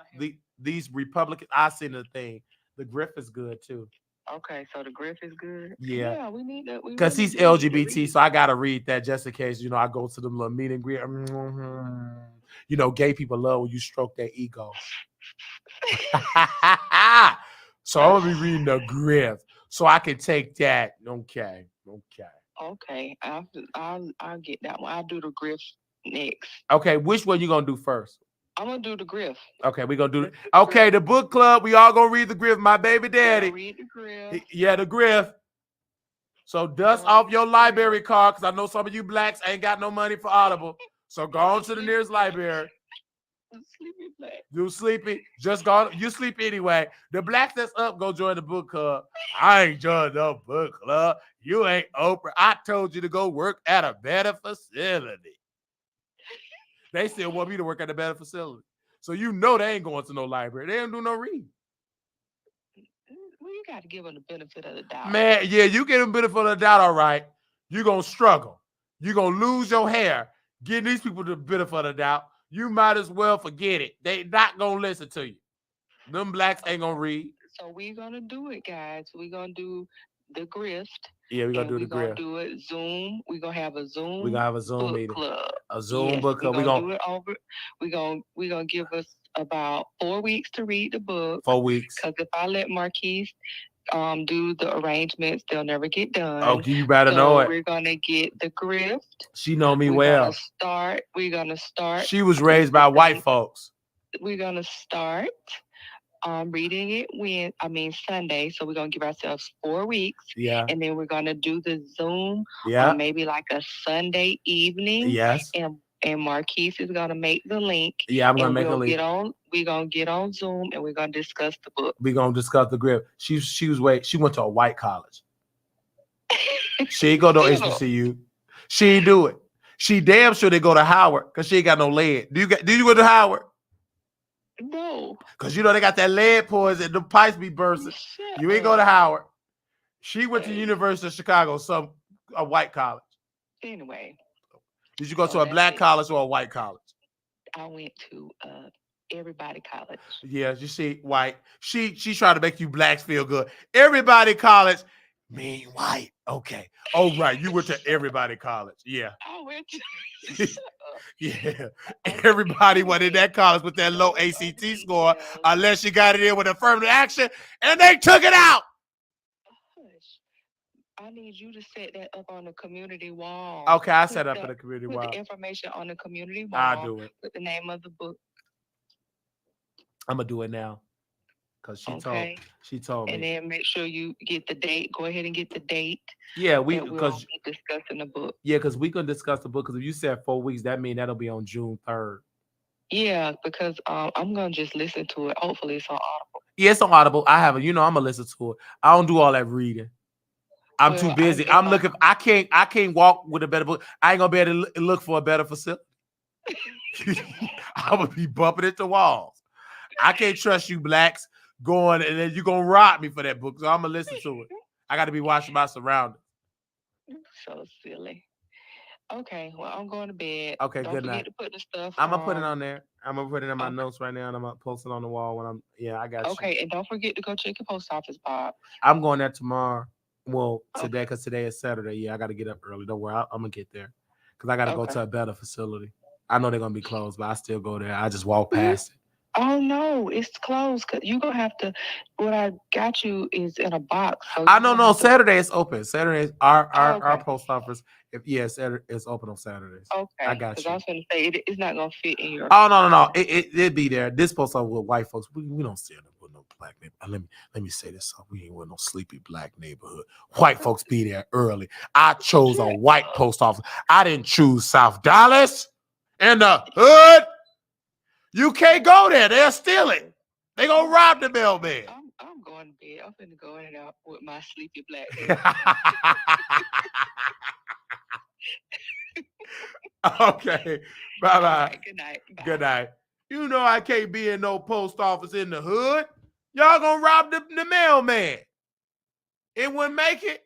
these Republicans? I seen the thing. The Griff is good too. Okay, so the Griff is good. Yeah, we need that because he's LGBT, so I gotta read that just in case. You know, I go to them little meet and greet. You know, gay people love when you stroke their ego. So I'm gonna be reading the Griff, so I can take that. Okay. Okay, I'll get that one. I'll do the Griff next. Okay, which one you gonna do first? I'm gonna do the Griff. Okay, we're gonna do it. Okay, the book club. We all gonna read the Griff. My baby daddy. Read the Griff. Yeah, the Griff. So dust off your library card, because I know some of you blacks ain't got no money for Audible. So go on to the nearest library. Sleepy black. You sleepy? Just go. You sleep anyway. The blacks that's up, go join the book club. I ain't joined no book club. You ain't Oprah. I told you to go work at a better facility. They still want me to work at a better facility. So you know they ain't going to no library. They don't do no reading. Well, you got to give them the benefit of the doubt. Man, yeah, you get them benefit of the doubt, all right. You're going to struggle. You're going to lose your hair. Give these people the benefit of the doubt. You might as well forget it. They not going to listen to you. Them blacks ain't going to read. So we're going to do it, guys. We're going to do the grift. Yeah, we're going to do the grift. We're going to do it Zoom. We're going to have a Zoom. We're going to have a Zoom book meeting. Club. A Zoom book club. We're going to do it over. We're going to give us about 4 weeks to read the book. 4 weeks. Because if I let Marquise do the arrangements, they'll never get done. Oh, you better know it. We're going to get the grift. She know me well. We're going to start. She was raised by white folks. We're going to start reading it Sunday. So we're going to give ourselves 4 weeks. Yeah. And then we're going to do the Zoom. Yeah. Maybe like a Sunday evening. Yes. And Marquise is going to make the link. Yeah, I'm going to make a link. We're going to get on Zoom and we're going to discuss the book. We're going to discuss the grip. She went to a white college. She ain't go to HBCU. She ain't do it. She damn sure they go to Howard because she ain't got no lead. Did you go to Howard? No. Because they got that lead poison. The pipes be bursting. You ain't go to Howard. She went to the University of Chicago, a white college. Anyway. Did you go to a black college or a white college? I went to Everybody College. Yeah, you see, white. She tried to make you blacks feel good. Everybody College, mean white. Okay. Oh, right. You went to Everybody College. Yeah. I went to. Yeah. Everybody went in that college with that low ACT score, unless you got it in with affirmative action, and they took it out. I need you to set that up on the community wall. Okay, I set up in the community wall. Put the information on the community wall. I'll do it. Put the name of the book. I'm gonna do it now. Because she told me. And then make sure you get the date. Go ahead and get the date. Yeah, because be discussing the book. Yeah, because we can discuss the book. Because if you said 4 weeks, that means that'll be on June 3rd. Yeah, because I'm gonna just listen to it. Hopefully, it's on Audible. Yeah, it's on Audible. I have it. I'm gonna listen to it. I don't do all that reading. I'm too busy. I'm looking. I can't walk with a better book. I ain't gonna be able to look for a better facility. I'm gonna be bumping into walls. I can't trust you blacks going and then you're gonna rob me for that book. So I'm gonna listen to it. I gotta be watching my surroundings. So silly. Okay, well, I'm going to bed. Okay, Don't good night. Forget to put the stuff. I'm gonna put it on there. I'm gonna put it in my notes right now, and I'm gonna post it on the wall when I got you. Okay, and don't forget to go check your post office box. I'm going there tomorrow. Well, today, because today is Saturday. Yeah, I got to get up early. Don't worry, I'm gonna get there because I got to go to a better facility. I know they're gonna be closed, but I still go there. I just walk past it. Oh no, it's closed. Cause you're gonna have to. What I got you is in a box. So I don't know. Saturday is open. Saturday, our post office. Saturday is open on Saturdays. Okay, I got you. I was gonna say it's not gonna fit in your. Oh no. It'd be there. This post office with white folks. We don't see them with no black neighborhood. Let me say this. We ain't with no sleepy black neighborhood. White folks be there early. I chose a white post office. I didn't choose South Dallas in the hood. You can't go there. They'll steal it. They gonna rob the mailman. I'm going to bed. I'm finna go in and out with my sleepy black Okay. Bye-bye. Right, good night. Bye. Good night. You know I can't be in no post office in the hood. Y'all gonna rob the mailman. It wouldn't make it.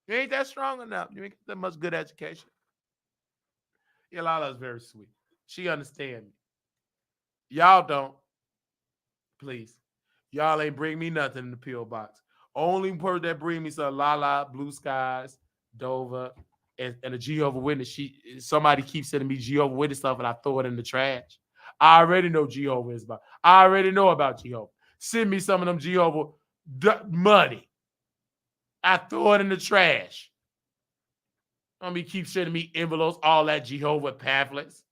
You ain't that strong enough. You ain't got that much good education. Yolala's very sweet. She understands me. Y'all don't. Please. Y'all ain't bring me nothing in the P.O. box. Only person that bring me some Lala, Blue Skies, Dover, and a Jehovah's Witness. Somebody keeps sending me Jehovah's Witness stuff and I throw it in the trash. I already know Jehovah is about. I already know about Jehovah. Send me some of them Jehovah money. I throw it in the trash. Keep sending me envelopes, all that Jehovah pamphlets.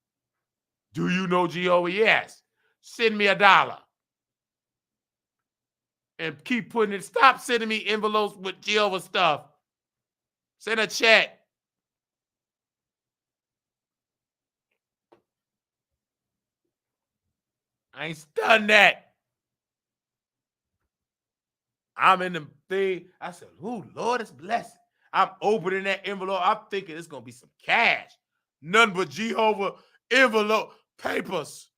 Do you know Jehovah? Yes. Send me $1. and keep putting it. Stop sending me envelopes with Jehovah stuff. Send a check. I ain't done that. I'm in the thing. I said, "Ooh, Lord, it's blessed." I'm opening that envelope. I'm thinking it's gonna be some cash. None but Jehovah envelope papers.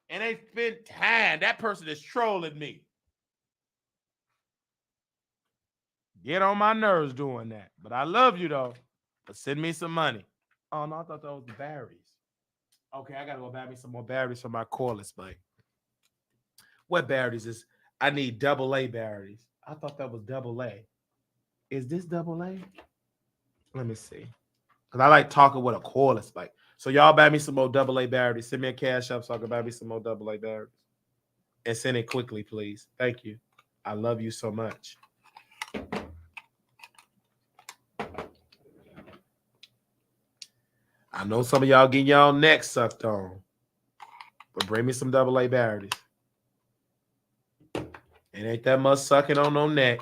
And they spend time. That person is trolling me. Get on my nerves doing that. But I love you though. But send me some money. Oh no, I thought that was the batteries. Okay, I gotta go buy me some more batteries for my cordless bike. What batteries is? I need double A batteries. I thought that was double A. Is this double A? Let me see. Because I like talking with a cordless bike. So y'all buy me some more double A batteries. Send me a cash up so I can buy me some more double A batteries. And send it quickly, please. Thank you. I love you so much. I know some of y'all getting y'all necks sucked on. But bring me some double A batteries. It ain't that much sucking on no neck.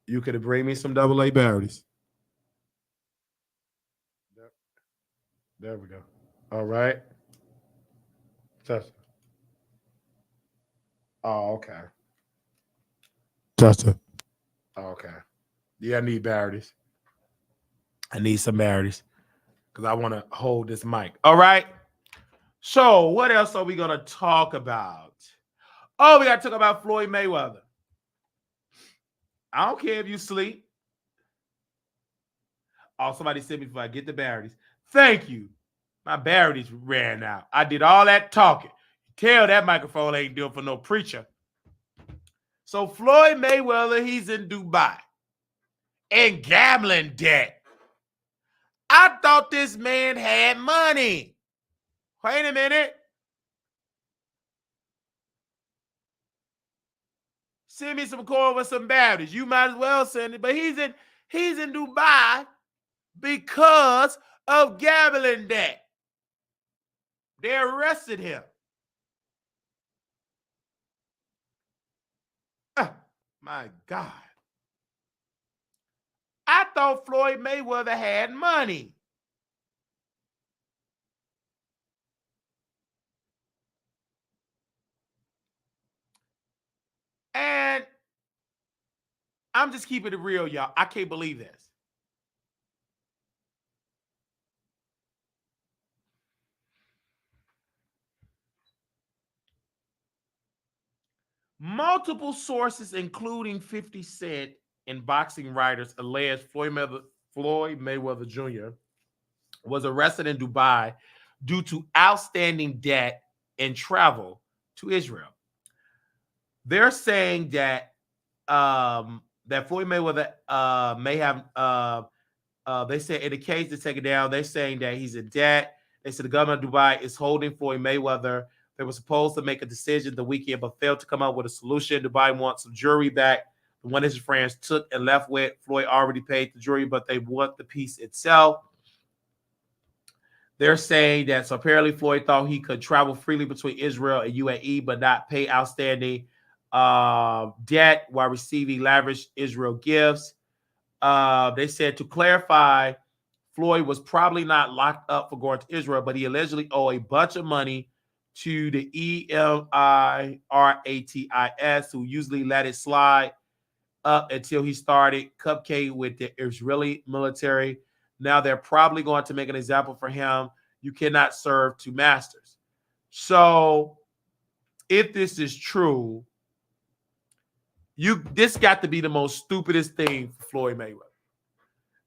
You could bring me some double A batteries. There we go. All right. Tasha. Oh, okay. Tasha. Oh, okay. Yeah, I need batteries. I need some batteries because I want to hold this mic. All right. So, what else are we going to talk about? Oh, we got to talk about Floyd Mayweather. I don't care if you sleep. Oh, somebody said me before I get the batteries. Thank you. My batteries ran out. I did all that talking. Tell that microphone ain't doing for no preacher. So Floyd Mayweather, he's in Dubai in gambling debt. I thought this man had money. Wait a minute. Send me some corn with some batteries. You might as well send it. But he's in Dubai because of gambling debt. They arrested him. My God. I thought Floyd Mayweather had money. And I'm just keeping it real, y'all. I can't believe this. Multiple sources, including 50 Cent and boxing writers, allege Floyd Mayweather Jr. was arrested in Dubai due to outstanding debt and travel to Israel. They're saying that that Floyd Mayweather may have. They said in the case to take it down, they're saying that he's in debt. They said the government of Dubai is holding Floyd Mayweather. They were supposed to make a decision the weekend, but failed to come up with a solution. Dubai wants some jury back. The one his friends took and left with. Floyd already paid the jury, but they want the piece itself. They're saying that so apparently Floyd thought he could travel freely between Israel and UAE, but not pay outstanding debt while receiving lavish Israel gifts. They said to clarify, Floyd was probably not locked up for going to Israel, but he allegedly owed a bunch of money to the Arre3ted, who usually let it slide up until he started cupcake with the Israeli military. Now they're probably going to make an example for him. You cannot serve two masters. So if this is true, this got to be the most stupidest thing for Floyd Mayweather.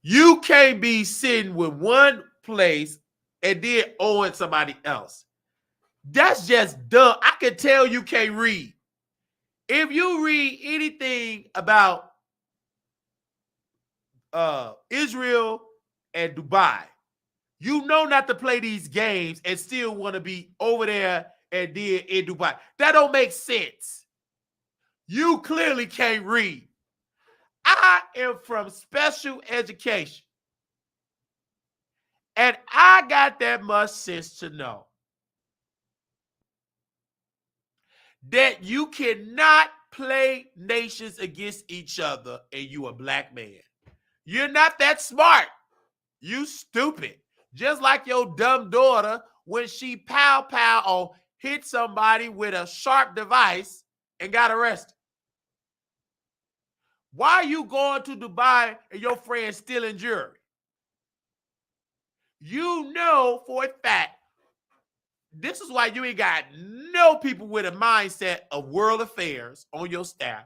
You can't be sitting with one place and then owing somebody else. That's just dumb. I can tell you can't read. If you read anything about Israel and Dubai, you know not to play these games and still want to be over there and then in Dubai. That don't make sense. You clearly can't read. I am from special education. And I got that much sense to know that you cannot play nations against each other and you a black man. You're not that smart. You stupid. Just like your dumb daughter when she pow or hit somebody with a sharp device and got arrested. Why are you going to Dubai and your friend stealing jewelry? You know for a fact, this is why you ain't got no people with a mindset of world affairs on your staff.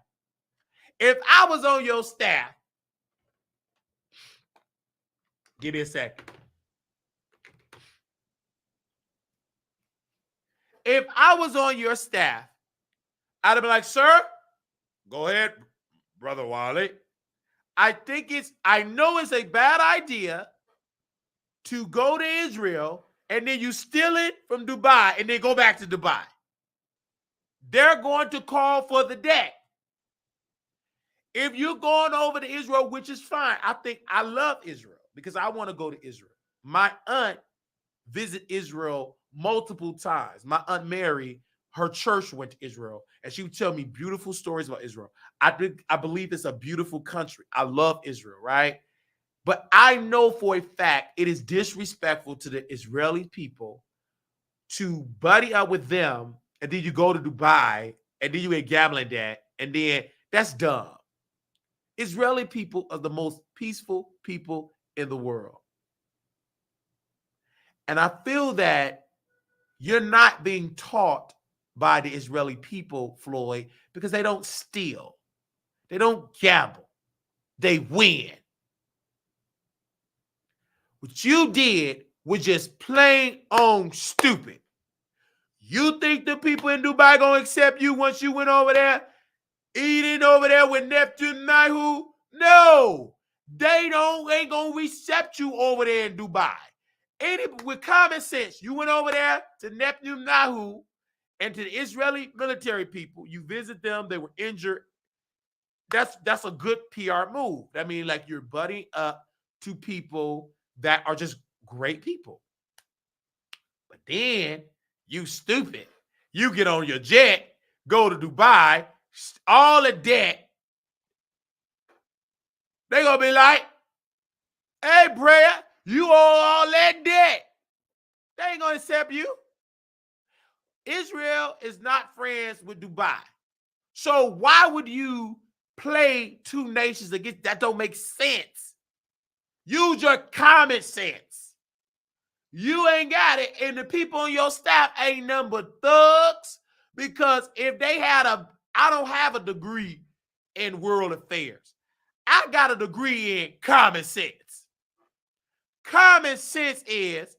If I was on your staff, give me a second. If I was on your staff, I'd have been like, sir, go ahead, Brother Wally. I know it's a bad idea to go to Israel and then you steal it from Dubai and then go back to Dubai. They're going to call for the debt. If you're going over to Israel, which is fine, I love Israel because I want to go to Israel. My aunt visited Israel multiple times. My Aunt Mary, her church went to Israel, and she would tell me beautiful stories about Israel. I believe it's a beautiful country. I love Israel, right? But I know for a fact it is disrespectful to the Israeli people to buddy up with them, and then you go to Dubai, and then you get gambling debt, and then that's dumb. Israeli people are the most peaceful people in the world. And I feel that you're not being taught by the Israeli people, Floyd, because they don't steal. They don't gamble. They win. What you did was just plain on stupid. You think the people in Dubai gonna accept you once you went over there, eating over there with Neptune Nahu? No, they ain't gonna accept you over there in Dubai. With common sense, you went over there to Neptune Nahu and to the Israeli military people. You visit them; they were injured. That's a good PR move. I mean, like you're buddying up to people that are just great people. But then you stupid. You get on your jet, go to Dubai, all the debt. They gonna be like, hey, Brea, you owe all that debt. They ain't gonna accept you. Israel is not friends with Dubai. So why would you play two nations against that? Don't make sense. Use your common sense. You ain't got it, and the people on your staff ain't nothing but thugs. Because if they had I don't have a degree in world affairs. I got a degree in common sense. Common sense is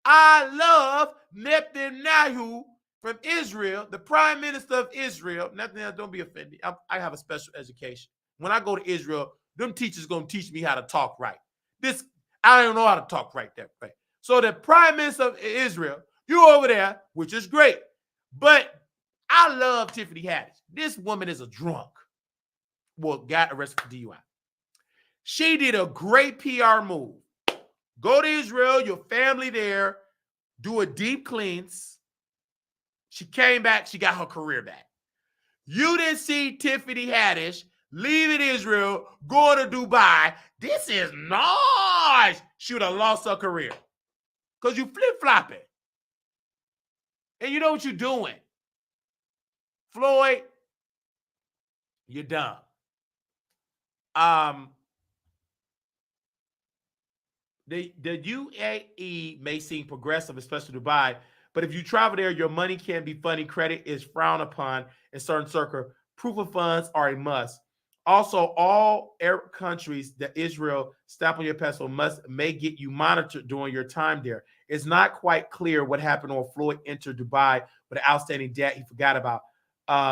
I love Netanyahu from Israel, the prime minister of Israel. Nothing else, don't be offended. I have a special education. When I go to Israel, them teachers going to teach me how to talk right. I don't know how to talk right that way. So the prime minister of Israel, you over there, which is great. But I love Tiffany Haddish. This woman is a drunk. Well, got arrested for DUI. She did a great PR move. Go to Israel, your family there, do a deep cleanse. She came back, she got her career back. You didn't see Tiffany Haddish leaving Israel, going to Dubai. This is nice. She would have lost her career. Because you flip-flopping. And you know what you're doing. Floyd, you're dumb. The UAE may seem progressive, especially Dubai, but if you travel there, your money can be funny. Credit is frowned upon in certain circles. Proof of funds are a must. Also, all Arab countries that Israel stamp on your passport may get you monitored during your time there. It's not quite clear what happened when Floyd entered Dubai with an outstanding debt he forgot about.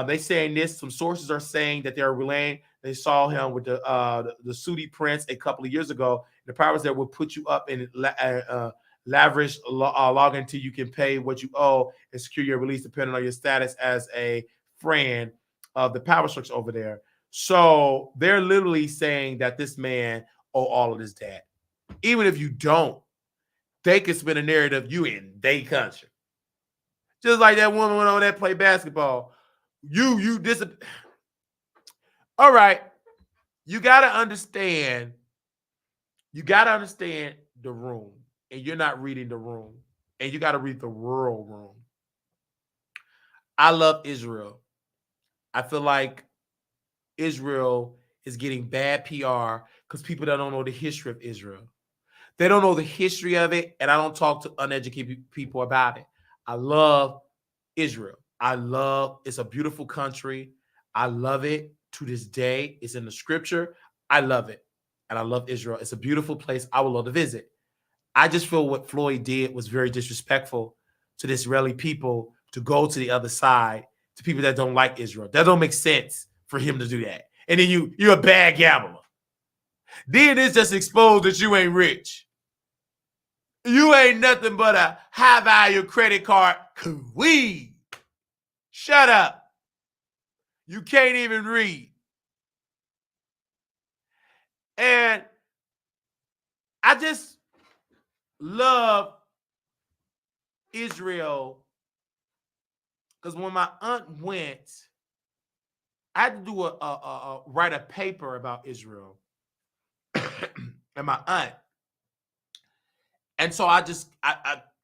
They saying this. Some sources are saying that they're relaying. They saw him with the Saudi prince a couple of years ago. The powers that will put you up in lavish log until you can pay what you owe and secure your release, depending on your status as a friend of the power structure over there. So they're literally saying that this man owe all of his debt. Even if you don't, they can spin a narrative you in their country. Just like that woman went over there to play basketball. You dis. All right. You gotta understand. You gotta understand the room, and you're not reading the room, and you gotta read the rural room. I love Israel. I feel like Israel is getting bad PR because people that don't know the history of Israel. They don't know the history of it, and I don't talk to uneducated people about it. I love Israel. It's a beautiful country. I love it to this day. It's in the scripture. I love it. And I love Israel. It's a beautiful place. I would love to visit. I just feel what Floyd did was very disrespectful to the Israeli people to go to the other side, to people that don't like Israel. That don't make sense for him to do that. And then you're a bad gambler. Then it's just exposed that you ain't rich. You ain't nothing but a high value credit card queen. Shut up. You can't even read. And I just love Israel because when my aunt went, I had to do write a paper about Israel and my aunt. And so it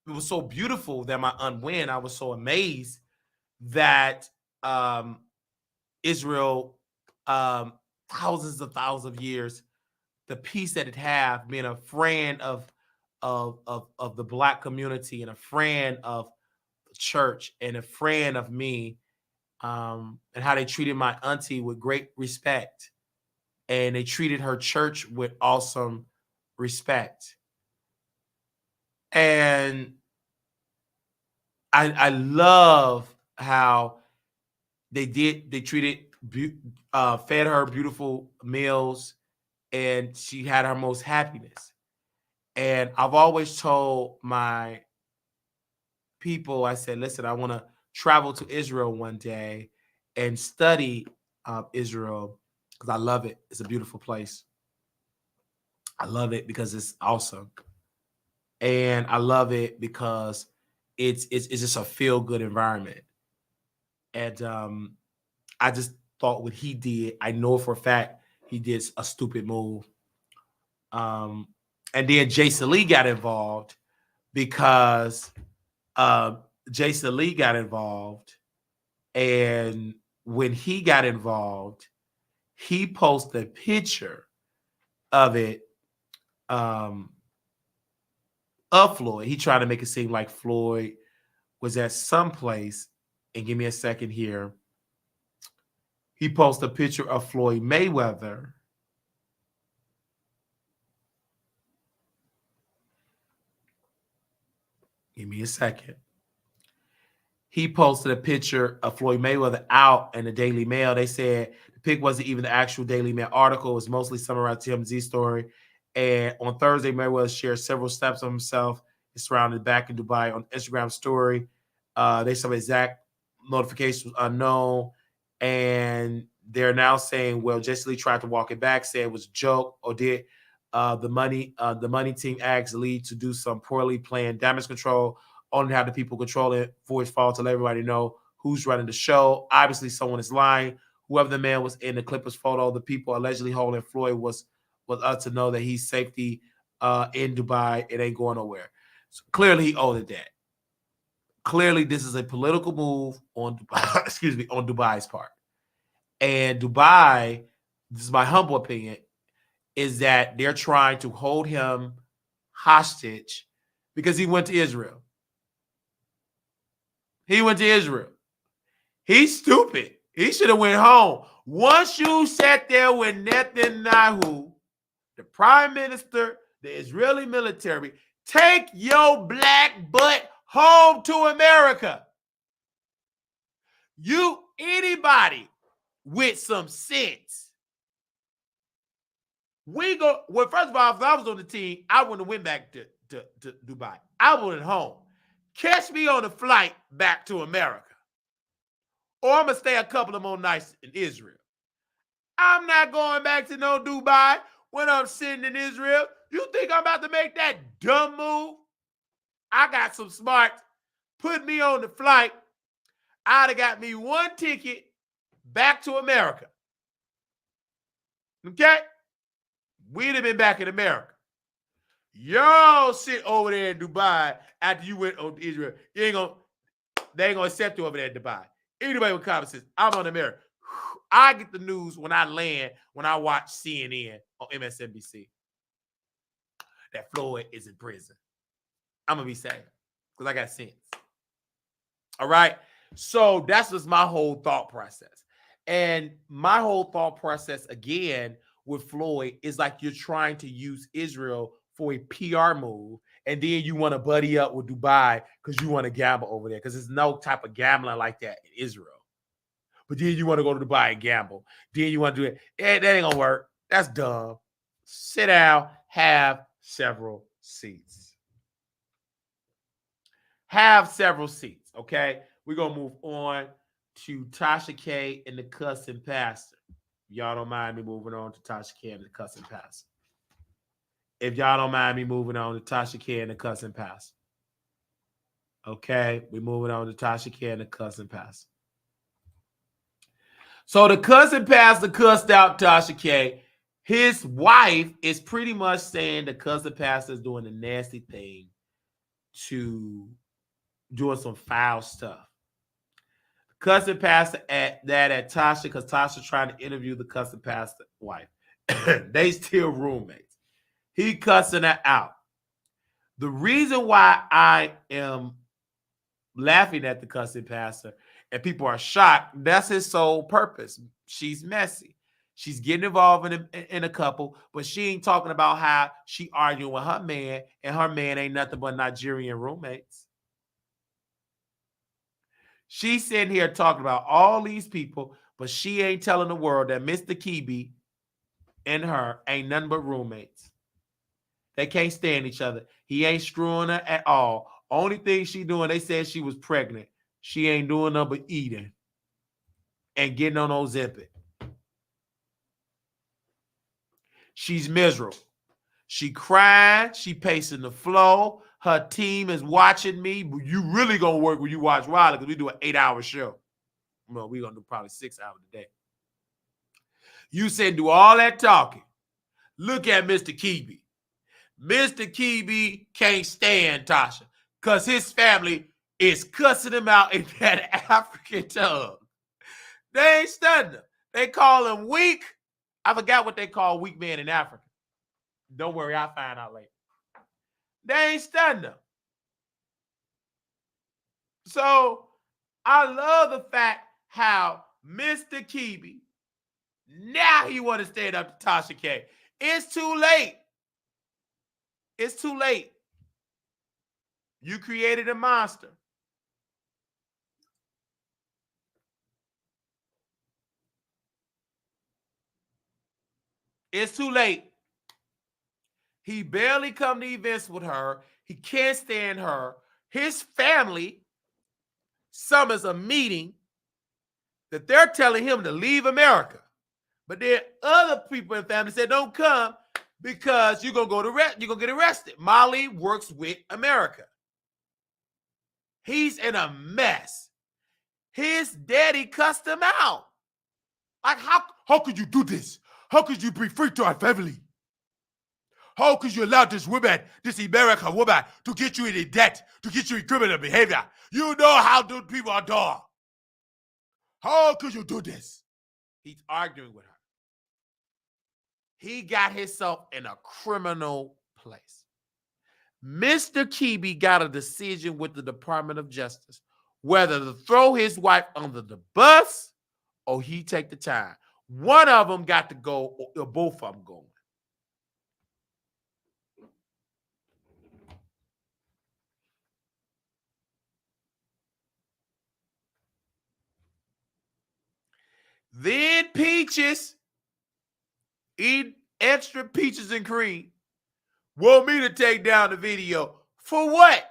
was so beautiful that my aunt went. I was so amazed that Israel, thousands of years, the peace that it have, being a friend of the Black community and a friend of the church and a friend of me, and how they treated my auntie with great respect, and they treated her church with awesome respect. And I love how they treated, fed her beautiful meals, and she had her most happiness. And I've always told my people, I said, listen, I want to travel to Israel one day and study Israel because I love it. It's a beautiful place. I love it because it's awesome. And I love it because it's just a feel good environment. And I just thought what he did, I know for a fact he did a stupid move. And then Jason Lee got involved because Jason Lee got involved. And when he got involved, he posted a picture of it, of Floyd. He tried to make it seem like Floyd was at some place. And give me a second here. He posted a picture of Floyd Mayweather. Give me a second. He posted a picture of Floyd Mayweather out in the Daily Mail. They said the pic wasn't even the actual Daily Mail article. It was mostly summarized TMZ story. And on Thursday, Mayweather shared several snaps of himself surrounded back in Dubai on Instagram story. They said exact notifications unknown. And they're now saying, well, Jesse Lee tried to walk it back, said it was a joke, or did the money team asked Lee to do some poorly planned damage control, only have the people control it for his fault to let everybody know who's running the show. Obviously, someone is lying. Whoever the man was in the Clippers photo, the people allegedly holding Floyd was us to know that he's safety in Dubai. It ain't going nowhere. So clearly, he owed it that. Clearly, this is a political move on Dubai, excuse me, on Dubai's part. And Dubai, this is my humble opinion, is that they're trying to hold him hostage because he went to Israel. He went to Israel. He's stupid. He should have went home. Once you sat there with Netanyahu, the prime minister, the Israeli military, take your black butt home to America. Anybody with some sense. Well, first of all, if I was on the team, I wouldn't have went back to Dubai. I went home. Catch me on a flight back to America. Or I'm going to stay a couple of more nights in Israel. I'm not going back to no Dubai when I'm sitting in Israel. You think I'm about to make that dumb move? I got some smarts. Put me on the flight. I'd have got me one ticket back to America. Okay? We'd have been back in America. Y'all sit over there in Dubai after you went on to Israel. They ain't gonna accept you over there in Dubai. Anybody with common sense, I'm on America. I get the news when I land, when I watch CNN on MSNBC that Floyd is in prison. I'm gonna be sad because I got sense. All right. So that's just my whole thought process. And my whole thought process again with Floyd is like you're trying to use Israel for a PR move, and then you want to buddy up with Dubai because you want to gamble over there because there's no type of gambling like that in Israel. But then you want to go to Dubai and gamble. Then you want to do it. That ain't gonna work. That's dumb. Sit down, have several seats. Have several seats, okay? We're going to move on to Tasha K and the Cussing Pastor. Y'all don't mind me moving on to Tasha K and the Cussing Pastor. If y'all don't mind me moving on to Tasha K and the Cussing Pastor. Okay, we're moving on to Tasha K and the Cussing Pastor. So the Cussing Pastor cussed out Tasha K. His wife is pretty much saying the Cussing Pastor is doing a nasty thing to doing some foul stuff. Cussing Pastor at Tasha because Tasha trying to interview the Cussing Pastor wife. They still roommates. He cussing her out. The reason why I am laughing at the Cussing Pastor and people are shocked, that's his sole purpose. She's messy. She's getting involved in a couple, but she ain't talking about how she arguing with her man, and her man ain't nothing but Nigerian roommates. She's sitting here talking about all these people, but she ain't telling the world that Mr. Kibi and her ain't nothing but roommates. They can't stand each other. He ain't screwing her at all. Only thing she doing, they said she was pregnant. She ain't doing nothing but eating and getting on Ozempic. She's miserable. She crying. She pacing the floor. Her team is watching me. You really gonna work when you watch Wiley because we do an 8-hour show. Well, we're going to do probably 6 hours a day. You said do all that talking. Look at Mr. Kibi. Mr. Kibi can't stand Tasha because his family is cussing him out in that African tongue. They ain't studying him. They call him weak. I forgot what they call weak man in Africa. Don't worry, I'll find out later. They ain't studying him. So I love the fact how Mr. Kibi, now he want to stand up to Tasha K. It's too late. It's too late. You created a monster. It's too late. He barely come to events with her. He can't stand her. His family summons a meeting that they're telling him to leave America. But then other people in the family said, don't come because you're going to get arrested. Molly works with America. He's in a mess. His daddy cussed him out. Like, how could you do this? How could you be free to our family? How could you allow this woman, this American woman, to get you in debt, to get you in criminal behavior? You know how those people are done. How could you do this? He's arguing with her. He got himself in a criminal place. Mr. Kibi got a decision with the Department of Justice whether to throw his wife under the bus or he take the time. One of them got to go, or both of them going. Then Peaches, eat extra peaches and cream, want me to take down the video. For what?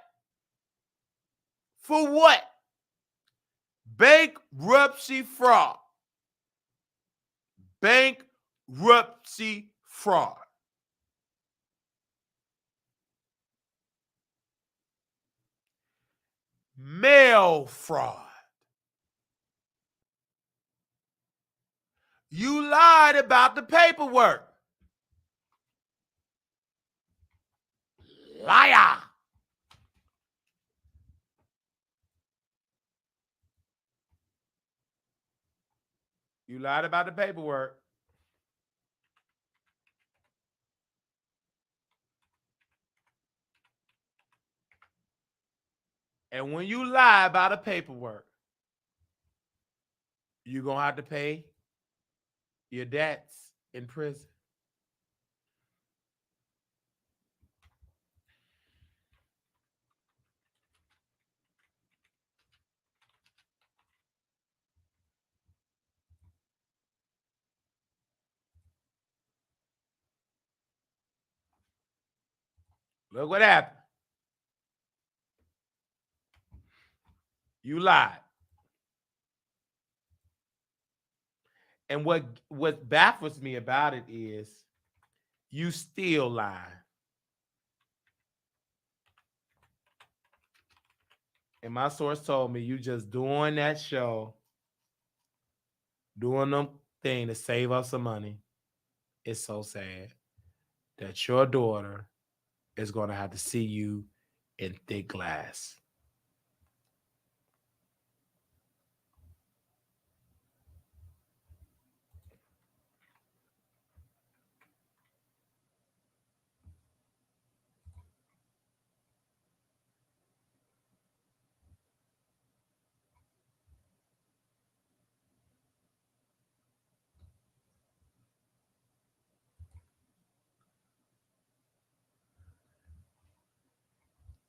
For what? Bankruptcy fraud. Bankruptcy fraud. Mail fraud. You lied about the paperwork. Liar. You lied about the paperwork. And when you lie about the paperwork, you're going to have to pay your debts in prison. Look what happened. You lied. And what baffles me about it is you still lie. And my source told me you just doing that show, doing them thing to save us some money. It's so sad that your daughter is going to have to see you in thick glass.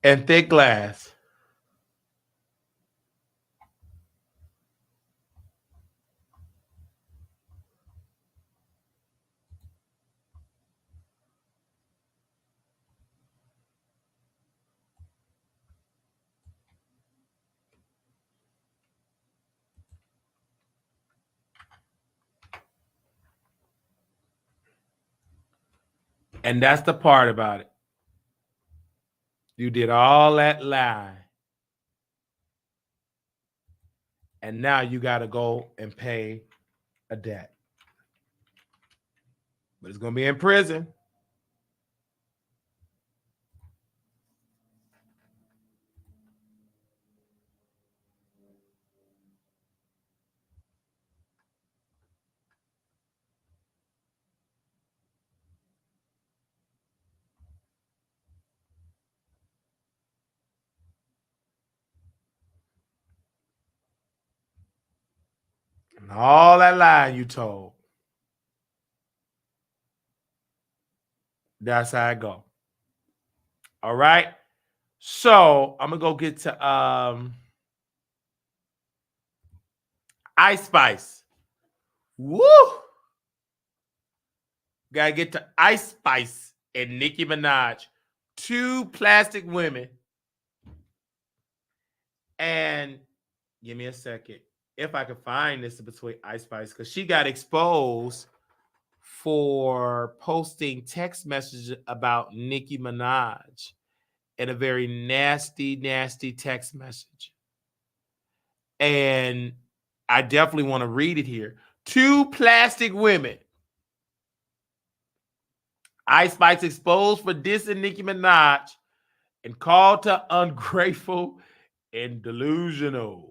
And thick glass. And that's the part about it. You did all that lie. And now you got to go and pay a debt. But it's going to be in prison. And all that lie you told. That's how it go. All right. So I'm gonna go get to Ice Spice. Woo! Gotta get to Ice Spice and Nicki Minaj. Two plastic women. And give me a second. If I can find this between Ice Spice, because she got exposed for posting text messages about Nicki Minaj in a very nasty, nasty text message. And I definitely want to read it here. Two plastic women. Ice Spice exposed for dissing Nicki Minaj and called her ungrateful and delusional.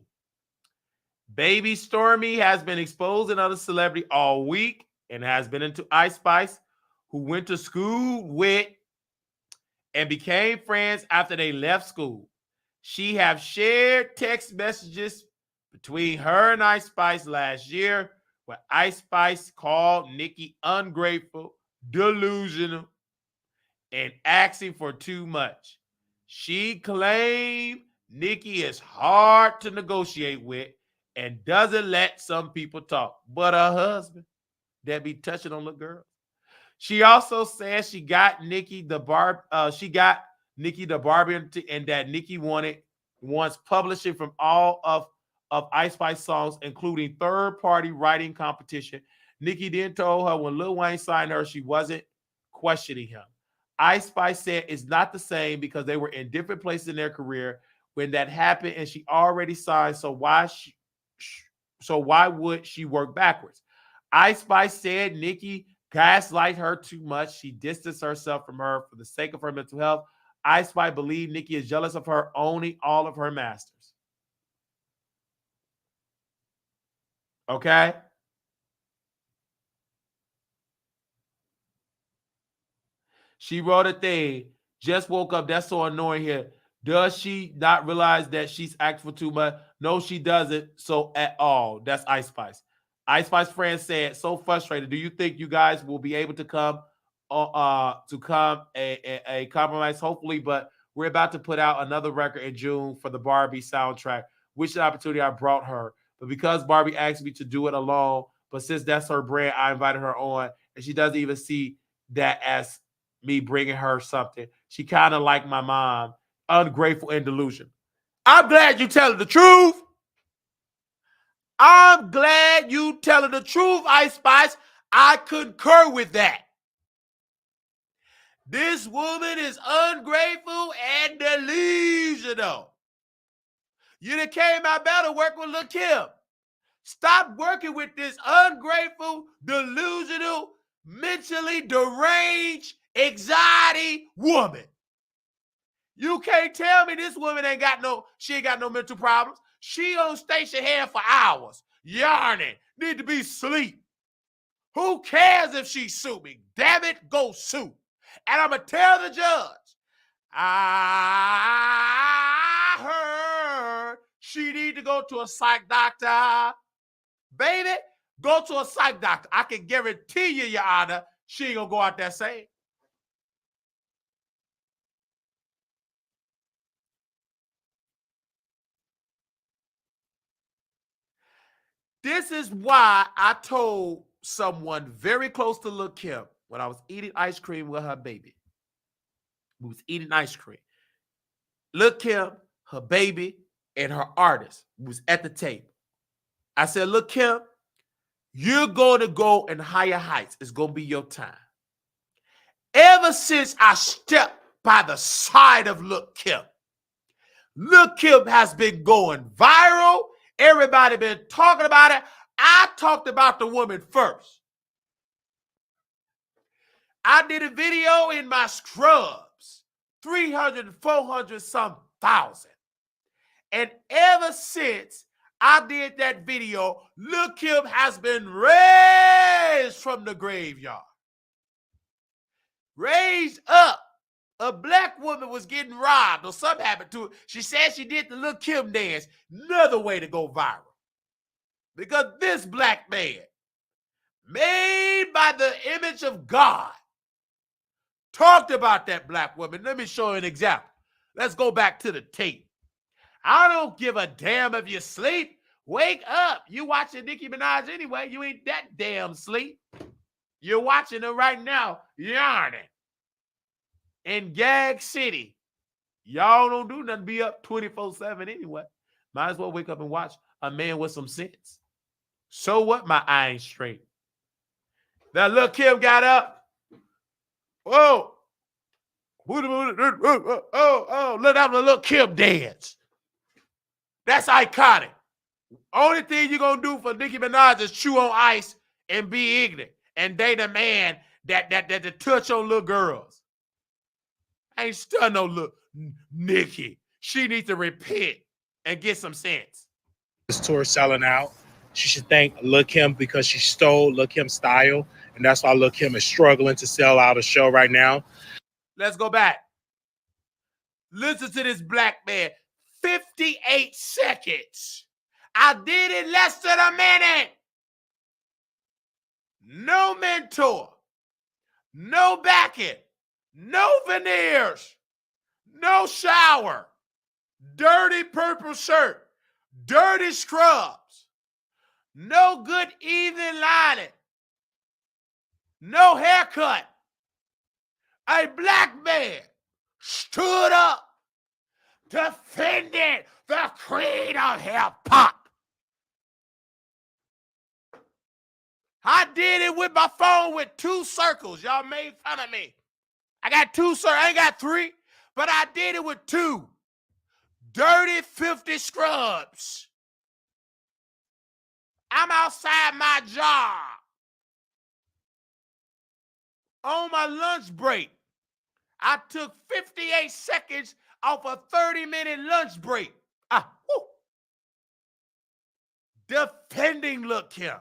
Baby Stormy has been exposed another celebrity all week and has been into Ice Spice, who went to school with and became friends after they left school. She have shared text messages between her and Ice Spice last year, where Ice Spice called Nicki ungrateful, delusional, and asking for too much. She claimed Nicki is hard to negotiate with and doesn't let some people talk, but her husband that be touching on the girl. She also says she got Nicki the Barbie, and that Nicki wants publishing from all of Ice Spice songs, including third-party writing competition. Nicki then told her when Lil Wayne signed her, she wasn't questioning him. Ice Spice said it's not the same because they were in different places in their career when that happened, and she already signed. So why would she work backwards? Ice Spice said Nicki gaslight her too much. She distanced herself from her for the sake of her mental health. Ice Spice believed Nicki is jealous of her owning all of her masters. Okay? She wrote a thing. Just woke up. That's so annoying here. Does she not realize that she's asked for too much? No, she doesn't. So at all. That's Ice Spice. Ice Spice friend said, so frustrated. Do you think you guys will be able to come a compromise? Hopefully, but we're about to put out another record in June for the Barbie soundtrack, which is an opportunity I brought her. But because Barbie asked me to do it alone, but since that's her brand, I invited her on, and she doesn't even see that as me bringing her something. She kind of like my mom, ungrateful and delusional. I'm glad you telling the truth. I'm glad you telling the truth, Ice Spice. I concur with that. This woman is ungrateful and delusional. You done came out better work with Lil' Kim. Stop working with this ungrateful, delusional, mentally deranged, anxiety woman. You can't tell me this woman ain't got no mental problems. She on station here for hours, yarning, need to be asleep. Who cares if she sue me? Damn it, go sue. And I'm going to tell the judge, I heard she need to go to a psych doctor. Baby, go to a psych doctor. I can guarantee you, Your Honor, she ain't going to go out there saying. This is why I told someone very close to Lil' Kim when I was eating ice cream with her baby. We was eating ice cream. Lil' Kim, her baby, and her artist was at the table. I said, Lil' Kim, you're going to go in higher heights. It's going to be your time. Ever since I stepped by the side of Lil' Kim has been going viral. Everybody been talking about it. I talked about the woman first. I did a video in my scrubs, 300, 400 some thousand. And ever since I did that video, Lil' Kim has been raised from the graveyard. Raised up. A black woman was getting robbed or something happened to her. She said she did the Lil' Kim dance. Another way to go viral. Because this black man, made by the image of God, talked about that black woman. Let me show you an example. Let's go back to the tape. I don't give a damn if you sleep. Wake up. You watching Nicki Minaj anyway. You ain't that damn sleep. You're watching her right now, yarning. In Gag City. Y'all don't do nothing, be up 24/7 anyway. Might as well wake up and watch a man with some sense. So what? My eye ain't straight. That Lil' Kim got up. Whoa. Oh, look at the Lil' Kim dance. That's iconic. Only thing you're going to do for Nicki Minaj is chew on ice and be ignorant and date a man that touch on little girls. I ain't stunned no little Nicki. She needs to repent and get some sense. This tour selling out. She should thank Lil' Kim because she stole Lil' Kim's style, and that's why Lil' Kim is struggling to sell out a show right now. Let's go back. Listen to this black man. 58 seconds. I did it less than a minute. No mentor. No backing. No veneers. No shower. Dirty purple shirt. Dirty scrubs. No good evening lining. No haircut. A black man stood up defending the queen of hip-hop. I did it with my phone with 2 circles. Y'all made fun of me. I got 2 circles. I ain't got 3, but I did it with 2. Dirty 50 scrubs. I'm outside my job. On my lunch break, I took 58 seconds off a 30-minute lunch break. Woo. Defending Lil' Kim.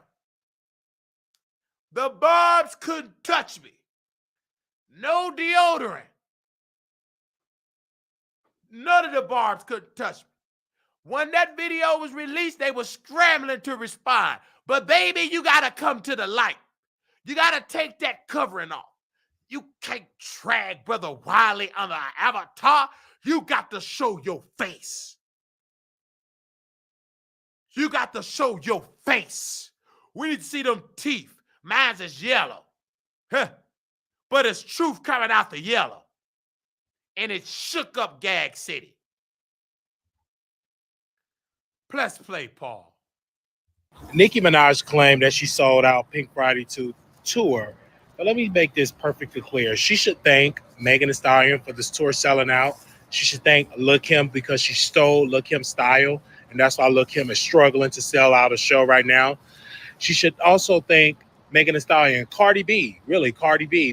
The barbs couldn't touch me. No deodorant. None of the barbs couldn't touch me. When that video was released, they were scrambling to respond. But baby, you gotta come to the light. You gotta take that covering off. You can't drag Brother Wiley on the avatar. You got to show your face. You got to show your face. We need to see them teeth. Mine's is yellow. Huh. But it's truth coming out the yellow. And it shook up Gag City. Press play, Paul. Nicki Minaj claimed that she sold out Pink Friday 2 tour. But let me make this perfectly clear. She should thank Megan Thee Stallion for this tour selling out. She should thank Lil' Kim because she stole Lil' Kim's style. And that's why Lil' Kim is struggling to sell out a show right now. She should also thank Megan Thee Stallion, Cardi B,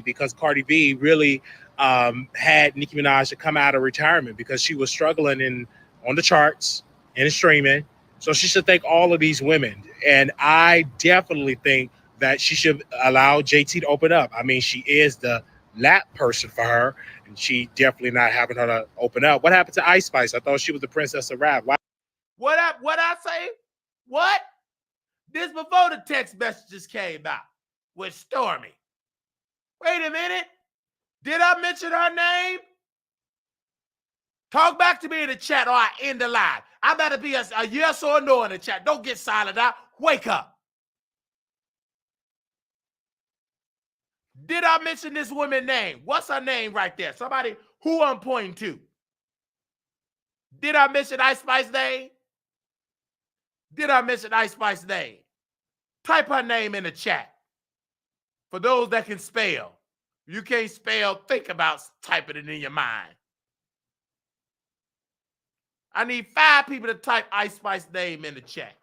because Cardi B really had Nicki Minaj to come out of retirement because she was struggling on the charts and streaming. So she should thank all of these women. And I definitely think that she should allow JT to open up. I mean, she is the lap person for her, and she definitely not having her to open up. What happened to Ice Spice? I thought she was the princess of rap. Why? What I say? What? This before the text messages came out with Stormy. Wait a minute. Did I mention her name? Talk back to me in the chat or I end the live. I better be a yes or a no in the chat. Don't get silent now. Wake up. Did I mention this woman's name? What's her name right there? Somebody who I'm pointing to. Did I mention Ice Spice's name? Did I mention Ice Spice's name? Type her name in the chat. For those that can spell. If you can't spell, think about typing it in your mind. I need 5 people to type Ice Spice's name in the chat.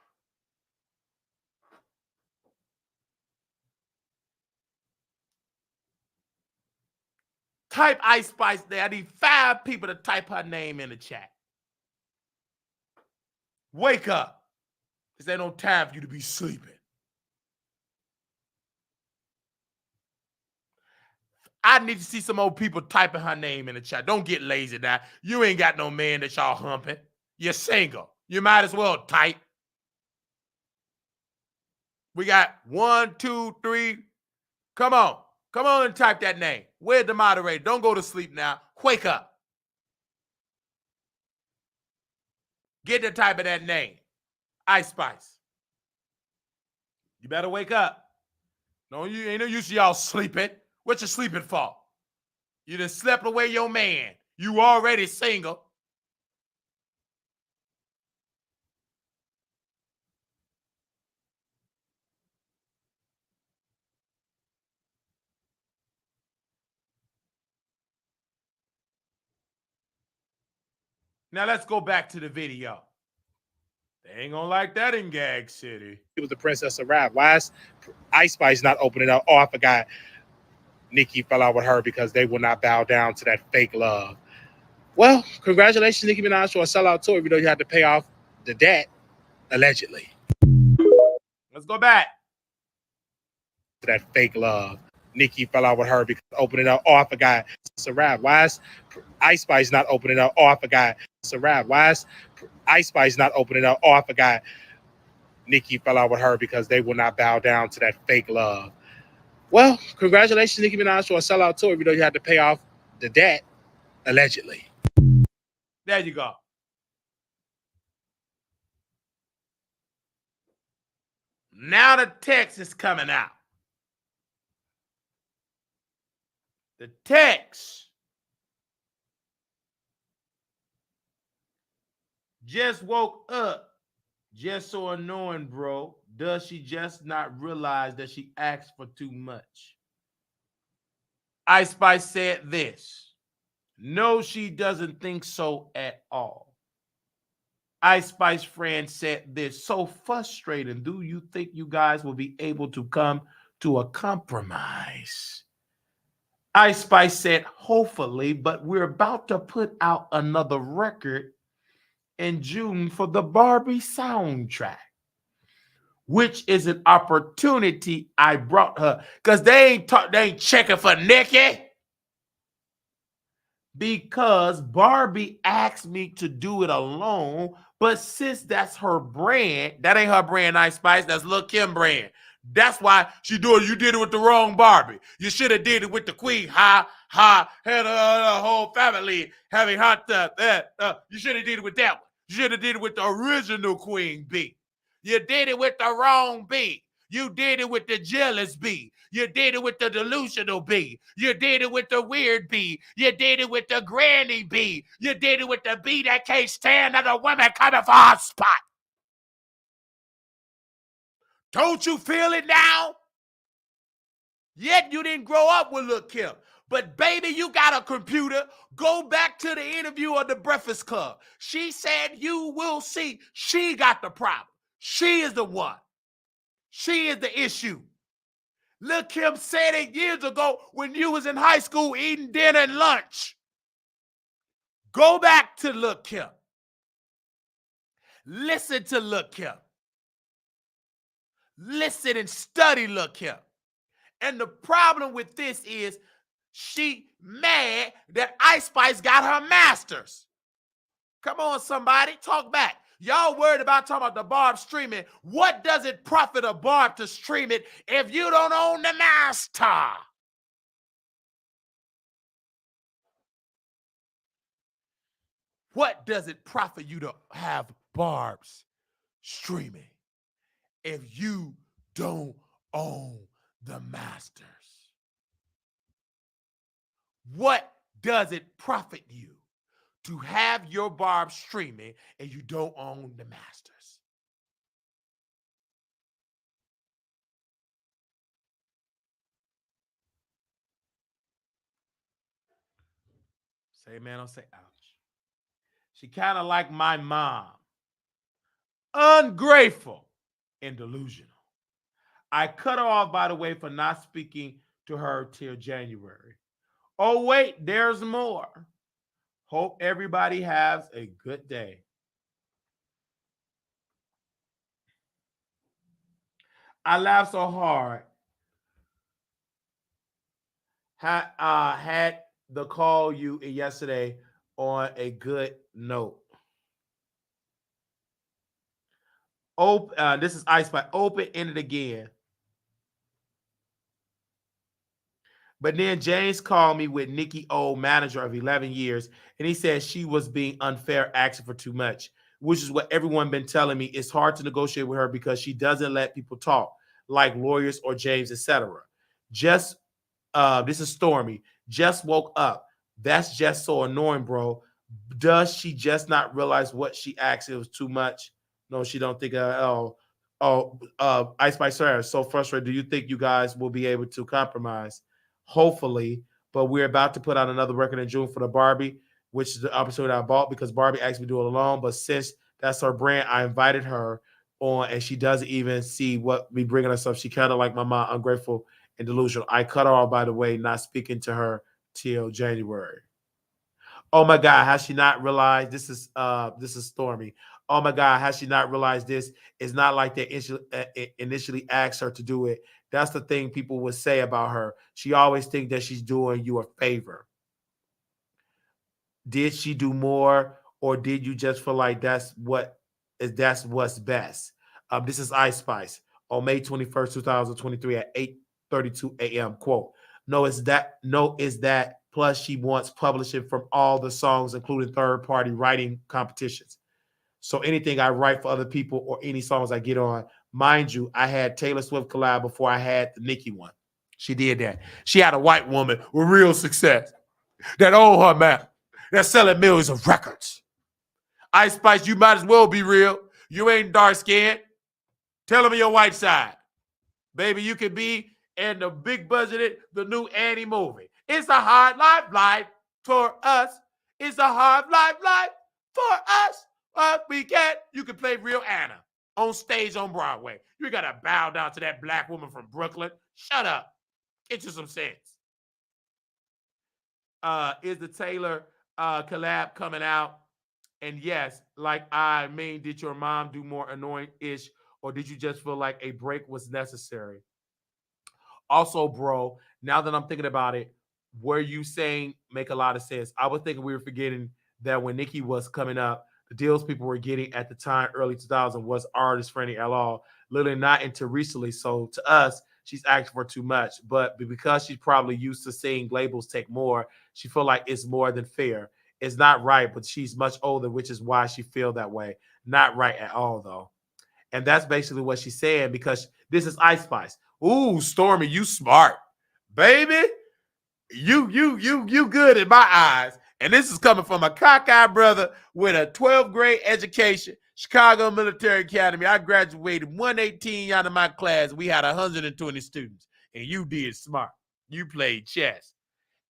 Type Ice Spice there. I need 5 people to type her name in the chat. Wake up. Because there's no time for you to be sleeping. I need to see some old people typing her name in the chat. Don't get lazy now. You ain't got no man that y'all humping. You're single. You might as well type. We got 1, 2, 3. Come on. Come on and type that name. Where's the moderator? Don't go to sleep now. Wake up. Get the type of that name. Ice Spice. You better wake up. No, you ain't no use of y'all sleeping. What you sleeping for? You done slept away your man. You already single. Now let's go back to the video. They ain't gonna like that in Gag City. She was the princess of rap. Why is Ice Spice not opening up? Oh, I forgot. Nicki fell out with her because they will not bow down to that fake love. Well, congratulations, Nicki Minaj, for a sellout tour, even though you had to pay off the debt, allegedly. Let's go back to that fake love. Nicki fell out with her because opening up. Oh, I forgot. It's a rap. Why is Ice Spice not opening up? Oh, I forgot. It's a rap. Why is Ice Spice not opening up? Oh, I forgot. Nicki fell out with her because they will not bow down to that fake love. Well, congratulations, Nicki Minaj, for a sellout tour, even though you had to pay off the debt, allegedly. There you go. Now the text is coming out. The text. Just woke up. Just so annoying, bro. Does she just not realize that she asked for too much? Ice Spice said this. No, she doesn't think so at all. Ice Spice friend said this. So frustrating. Do you think you guys will be able to come to a compromise? Ice Spice said, hopefully, but we're about to put out another record in June for the Barbie soundtrack, which is an opportunity I brought her. Because they ain't checking for Nikki. Because Barbie asked me to do it alone, but since that's her brand, that ain't her brand, Ice Spice, that's Lil' Kim brand. That's why she doing. You did it with the wrong Barbie. You should have did it with the queen. Had a whole family having hot tub. You should have did it with that one. You should have did it with the original Queen Bee. You did it with the wrong bee. You did it with the jealous bee. You did it with the delusional bee. You did it with the weird bee. You did it with the granny bee. You did it with the bee that can't stand other women coming for her spot. Don't you feel it now? Yet you didn't grow up with Lil' Kim. But baby, you got a computer. Go back to the interview of the Breakfast Club. She said you will see. She got the problem. She is the one. She is the issue. Lil' Kim said it years ago when you was in high school eating dinner and lunch. Go back to Lil' Kim. Listen to Lil' Kim. Listen and study Lil' Kim. And the problem with this is she mad that Ice Spice got her masters. Come on, somebody, talk back. Y'all worried about talking about the Barb streaming. What does it profit a Barb to stream it if you don't own the master? What does it profit you to have Barb's streaming if you don't own the masters? What does it profit you to have your Barb streaming and you don't own the masters? Say man, don't say ouch. She kind of like my mom. Ungrateful and delusional. I cut her off, by the way, for not speaking to her till January. Oh, wait, there's more. Hope everybody has a good day. I laughed so hard. Had to call you yesterday on a good note. This is Ice Spice. Open ended again. But then James called me with Nikki O, manager of 11 years, and he said she was being unfair, asking for too much, which is what everyone been telling me. It's hard to negotiate with her because she doesn't let people talk, like lawyers or James, etc. Just this is Stormy. Just woke up. That's just so annoying, bro. Does she just not realize what she asked? It was too much. No, she don't think. Ice Spice Sarah, so frustrated. Do you think you guys will be able to compromise? Hopefully, but we're about to put out another record in June for the Barbie, which is the opportunity I bought because Barbie asked me to do it alone. But since that's her brand, I invited her on, and she doesn't even see what me bringing herself. She kind of like my mom, ungrateful and delusional. I cut her off, by the way, not speaking to her till January. Oh my God, has she not realized this is Stormy? Oh my God, has she not realized this? It's not like they initially asked her to do it. That's the thing people would say about her. She always think that she's doing you a favor. Did she do more, or did you just feel like that's what's best? This is Ice Spice on May 21st, 2023 at 8:32 a.m. Quote, no, is that plus she wants publishing from all the songs, including third-party writing competitions. So anything I write for other people or any songs I get on, mind you, I had Taylor Swift collab before I had the Nicki one. She did that. She had a white woman with real success that owned her man. That's selling millions of records. Ice Spice, you might as well be real. You ain't dark skinned. Tell them your white side. Baby, you could be in the big budgeted, the new Annie movie. It's a hard life for us. It's a hard life for us. You can play real Anna on stage on Broadway. You got to bow down to that black woman from Brooklyn. Shut up. Get you some sense. Is the Taylor collab coming out? And yes, like I mean, did your mom do more annoying-ish, or did you just feel like a break was necessary? Also, bro, now that I'm thinking about it, were you saying make a lot of sense? I was thinking we were forgetting that when Nikki was coming up, the deals people were getting at the time, early 2000, was artist friendly at all, literally not into recently. So to us, she's asking for too much. But because she's probably used to seeing labels take more, she feel like it's more than fair. It's not right, but she's much older, which is why she feel that way. Not right at all, though. And that's basically what she's saying because this is Ice Spice. Ooh, Stormy, you smart. Baby, you good in my eyes. And this is coming from a cockeyed brother with a 12th grade education, Chicago Military Academy. I graduated 118 out of my class. We had 120 students. And you did smart. You played chess.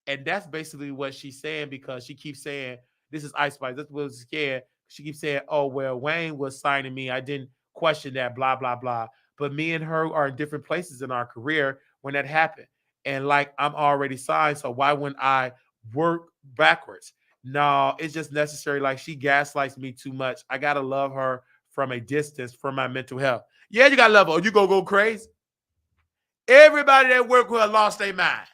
And that's basically what she's saying because she keeps saying, this is Ice Spice. That's what was scared. She keeps saying, oh, well, Wayne was signing me. I didn't question that, blah, blah, blah. But me and her are in different places in our career when that happened. And like, I'm already signed. So why wouldn't I work backwards? No, it's just necessary. Like, she gaslights me too much. I got to love her from a distance for my mental health. Yeah, you got to love her. Or you going to go crazy. Everybody that work with her lost their mind.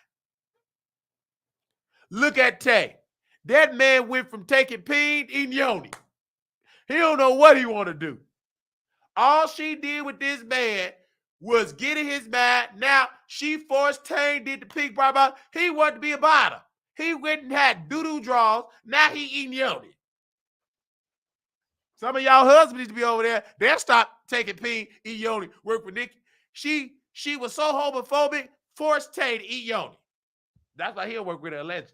Look at Tay. That man went from taking pain eating yoni. He don't know what he want to do. All she did with this man was getting his mind. Now she forced Tay, did the pig bar. He wanted to be a bottom. He went and had doo-doo draws. Now he eating yoni. Some of y'all husbands need to be over there. They'll stop taking pain, eat yoni, work with Nikki. She was so homophobic, forced Tay to eat yoni. That's why he'll work with her allegedly.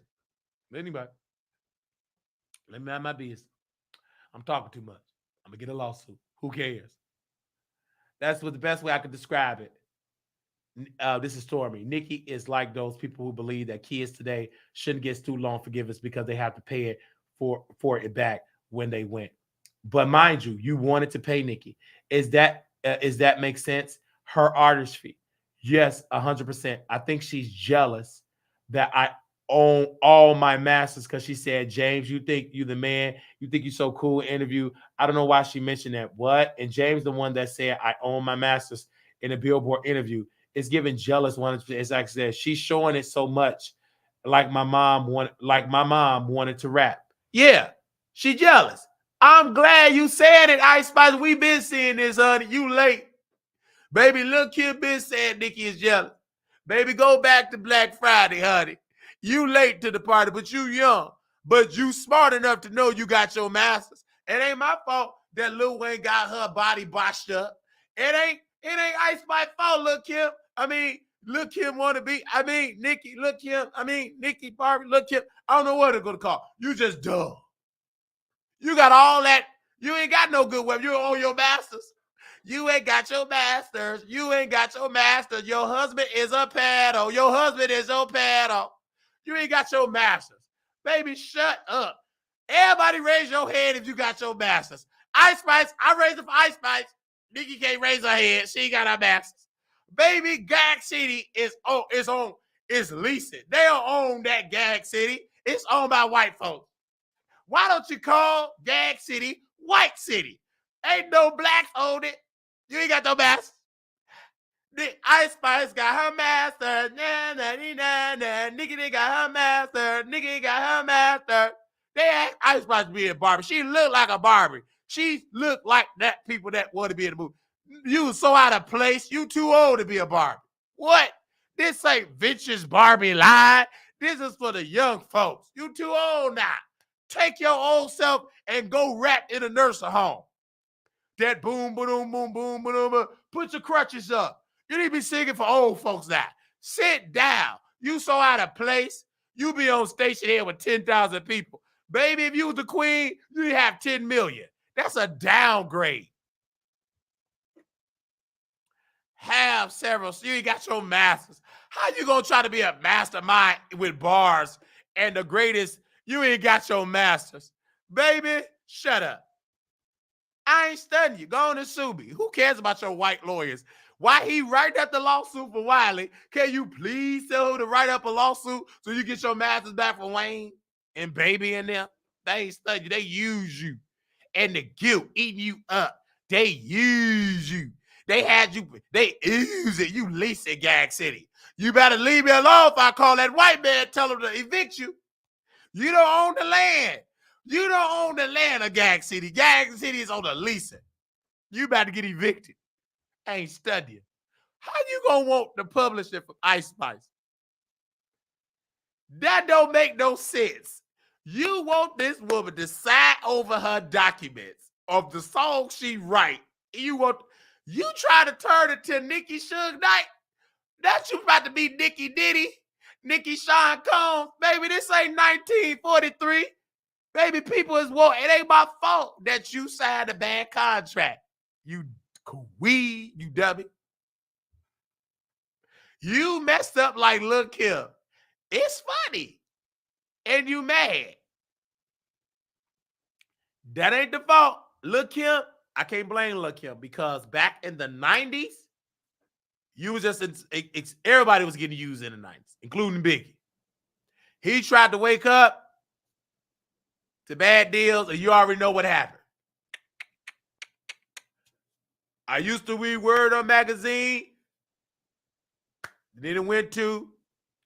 Anybody? Let me have my business. I'm talking too much. I'm gonna get a lawsuit. Who cares? That's what the best way I could describe it. This is Stormy. Nikki is like those people who believe that kids today shouldn't get student loan forgiveness because they have to pay it for it back when they went. But mind you, you wanted to pay Nikki. Is that make sense? Her artist fee. Yes, 100%. I think she's jealous that I own all my masters because she said, James, you think you the man, you think you so cool interview. I don't know why she mentioned that. What? And James, the one that said I own my masters in a Billboard interview, is giving jealous one. As I said, she's showing it so much, like my mom wanted to rap. Yeah, she jealous. I'm glad you said it, Ice Spice. We've been seeing this, honey. You late. Baby, look here, been saying Nikki is jealous. Baby, go back to Black Friday, honey. You late to the party, but you young. But you smart enough to know you got your masters. It ain't my fault that Lil Wayne got her body botched up. It ain't Ice Spice fault, Lil Kim. I mean, Lil Kim want to be. I mean, Nikki, Lil Kim. I mean, Nikki, Barbie, Lil Kim. I don't know what they're going to call. You just dumb. You got all that. You ain't got no good weapon. You don't own your masters. You ain't got your masters. You ain't got your masters. Your husband is a pedo. Your husband is a pedo. You ain't got your masters. Baby, shut up. Everybody raise your hand if you got your masters. Ice Spice, I raised it for Ice Spice. Nikki can't raise her hand. She ain't got her masters. Baby, Gag City is leasing. They don't own that Gag City. It's owned by white folks. Why don't you call Gag City White City? Ain't no blacks own it. You ain't got no masters. The Ice Spice got her master. Nikki got her master. Nikki got her master. They asked Ice Spice to be a Barbie. She looked like a Barbie. She looked like that people that want to be in the movie. You so out of place. You too old to be a Barbie. What? This ain't vintage Barbie line. This is for the young folks. You too old now. Take your old self and go rap in a nursing home. That boom, boom, boom, boom, boom, boom. Put your crutches up. You need to be singing for old folks now. Sit down. You so out of place. You be on station here with 10,000 people. Baby, if you was the queen, you'd have 10 million. That's a downgrade. Have several. So you ain't got your masters. How you gonna try to be a mastermind with bars and the greatest? You ain't got your masters. Baby, shut up. I ain't studying you. Go on to sue me. Who cares about your white lawyers? Why he write up the lawsuit for Wiley? Can you please tell her to write up a lawsuit so you get your masters back from Wayne and Baby and them? They ain't study. They use you. And the guilt eating you up. They use you. They had you. They use it. You lease in Gag City. You better leave me alone if I call that white man, tell him to evict you. You don't own the land. You don't own the land of Gag City. Gag City is on the leasing. You about to get evicted. I ain't studying. How you gonna want to publish it from Ice Spice? That don't make no sense. You want this woman to sign over her documents of the song she write. You try to turn it to Nicki Suge Knight. That you about to be Nicki Diddy, Nicki Sean Combs. Baby, this ain't 1943. Baby, people is woke. It ain't my fault that you signed a bad contract. You weed, you dummy. You messed up like Lil' Kim. It's funny. And you mad. That ain't the fault. Lil' Kim, I can't blame Lil' Kim because back in the 90s, you was just everybody was getting used in the 90s, including Biggie. He tried to wake up to bad deals, and you already know what happened. I used to read Word on magazine. Then it went to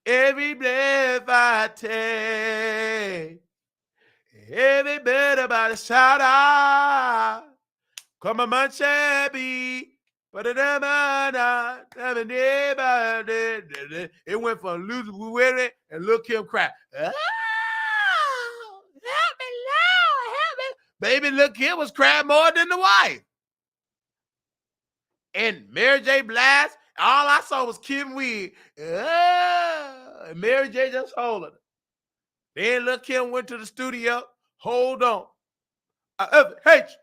every breath I take, every bit about a shout out. Come on, man, shabby. It went from Luther Willie and Lil' Kim cry. Oh, help me, Lord, help me. Baby, Lil' Kim was crying more than the wife. And Mary J. Blige, all I saw was Kim Weed. And Mary J. just holding her. Then Lil' Kim went to the studio. Hold on. I ever hate you.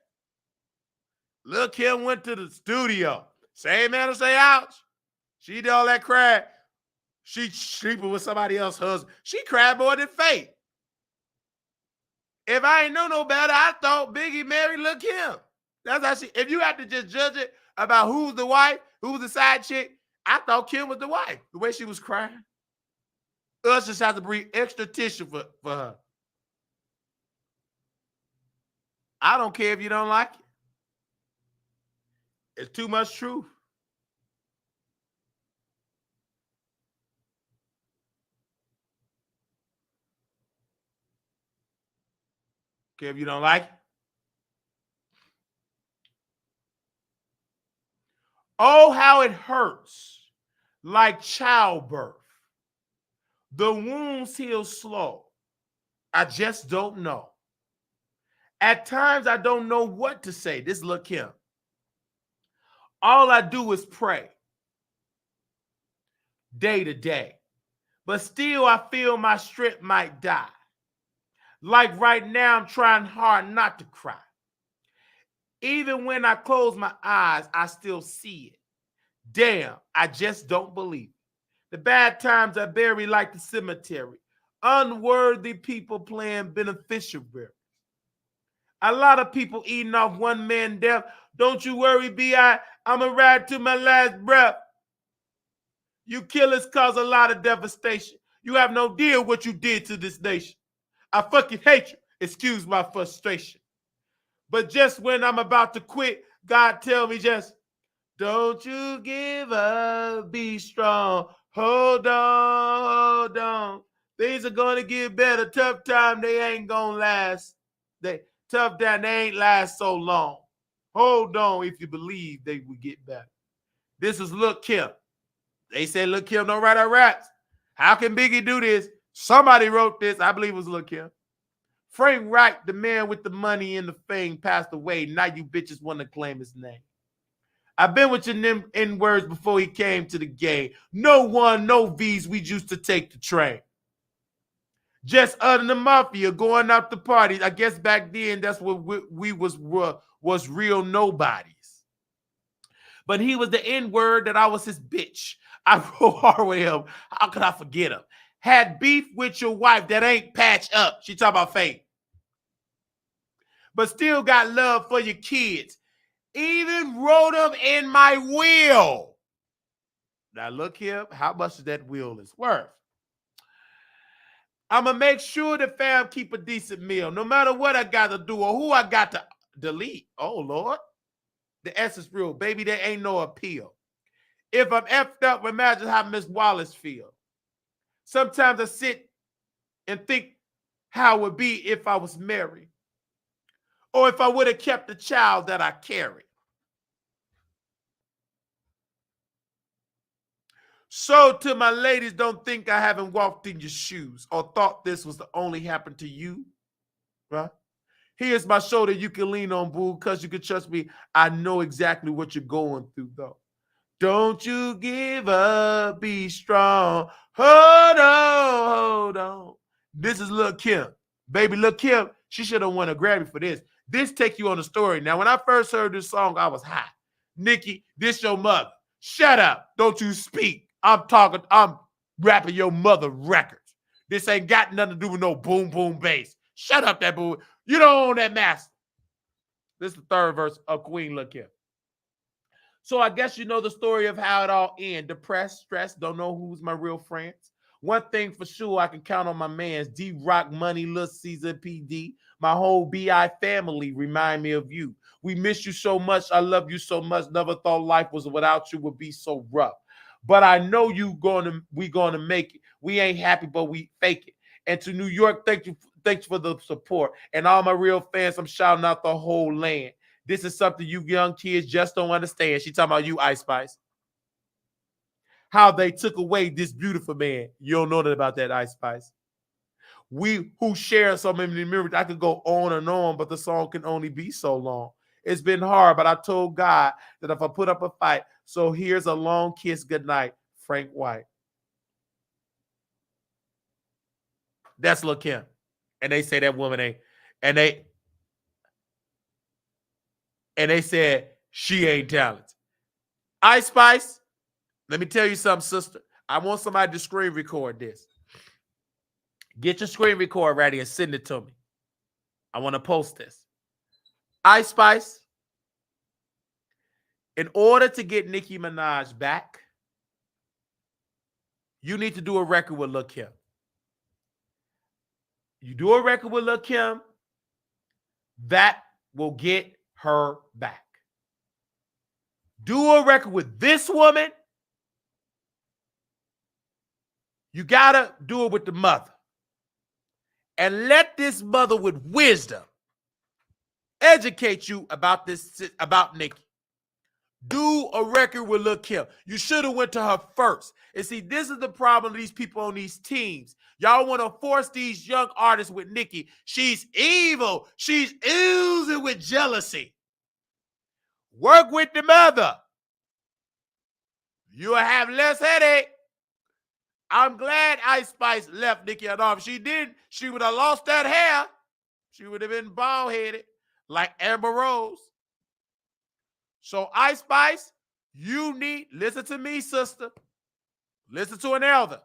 Lil' Kim went to the studio. Same man to say ouch. She did all that cry. She sleeping with somebody else's husband. She cried more than Faith. If I ain't know no better, I thought Biggie married Lil' Kim. That's how she, if you had to just judge it about who's the wife, who's the side chick, I thought Kim was the wife, the way she was crying. Us just have to bring extra tissue for her. I don't care if you don't like it. It's too much truth. Care if you don't like it. Oh, how it hurts, like childbirth. The wounds heal slow. I just don't know. At times, I don't know what to say. This Lil' Kim. All I do is pray day to day. But still, I feel my strength might die. Like right now, I'm trying hard not to cry. Even when I close my eyes, I still see it. Damn, I just don't believe it. The bad times I bury like the cemetery. Unworthy people playing beneficiary. A lot of people eating off one man's death. Don't you worry, B.I. I'm going to ride to my last breath. You killers cause a lot of devastation. You have no idea what you did to this nation. I fucking hate you. Excuse my frustration. But just when I'm about to quit, God tell me just, don't you give up, be strong. Hold on, hold on. Things are going to get better. Tough time, they ain't going to last. Tough time, they ain't last so long. Hold on if you believe they will get better. This is Lil' Kim. They said Lil' Kim don't write our raps. How can Biggie do this? Somebody wrote this. I believe it was Lil' Kim. Frank Wright, the man with the money and the fame, passed away. Now you bitches want to claim his name. I've been with your N-words before he came to the game. No one, no V's, we used to take the train. Just other than the mafia going out to parties. I guess back then that's what we was real nobodies. But he was the N-word that I was his bitch. I wrote hard with him. How could I forget him? Had beef with your wife that ain't patched up. She talking about Faith. But still got love for your kids. Even wrote them in my will. Now look here, how much is that wheel is worth? I'm gonna make sure the fam keep a decent meal, no matter what I got to do or who I got to delete. Oh Lord, the S is real, baby. There ain't no appeal. If I'm effed up, imagine how Miss Wallace feel. Sometimes I sit and think how it would be if I was married, or if I would have kept the child that I carry. So to my ladies, don't think I haven't walked in your shoes or thought this was the only happen to you, right? Here's my shoulder you can lean on, boo, because you can trust me. I know exactly what you're going through, though. Don't you give up, be strong. Hold on. This is Lil' Kim. Baby, Lil' Kim, she should have won a Grammy for this. This take you on the story. Now, when I first heard this song, I was hot. Nikki, this your mother. Shut up. Don't you speak. I'm rapping your mother records. This ain't got nothing to do with no boom, boom bass. Shut up, that boo. You don't own that master. This is the third verse of Queen Lil' Kim. So I guess you know the story of how it all ended. Depressed, stressed, don't know who's my real friends. One thing for sure, I can count on my mans. D-Rock, Money, Lil Caesar, PD. My whole BI family remind me of you. We miss you so much. I love you so much. Never thought life was without you would be so rough. But I know we gonna make it. We ain't happy, but we fake it. And to New York, thank you for the support. And all my real fans, I'm shouting out the whole land. This is something you young kids just don't understand. She talking about you, Ice Spice. How they took away this beautiful man. You don't know that about that, Ice Spice. We who share so many memories, I could go on and on, but the song can only be so long. It's been hard, but I told God that if I put up a fight, so here's a long kiss goodnight, Frank White. That's Lil' Kim. And they say that woman ain't, and they said she ain't talented. Ice Spice, let me tell you something, sister. I want somebody to screen record this. Get your screen record ready and send it to me. I want to post this. Ice Spice, in order to get Nicki Minaj back, you need to do a record with Lil' Kim. You do a record with Lil' Kim, that will get her back. Do a record with this woman, you gotta do it with the mother. And let this mother with wisdom educate you about Nicki. Do a record with Lil' Kim. You should have went to her first. And see, this is the problem of these people on these teams. Y'all want to force these young artists with Nicki. She's evil. She's oozing with jealousy. Work with the mother. You'll have less headache. I'm glad Ice Spice left Nicki Minaj. If she didn't, she would have lost that hair. She would have been bald-headed like Amber Rose. So Ice Spice, listen to me, sister. Listen to an elder.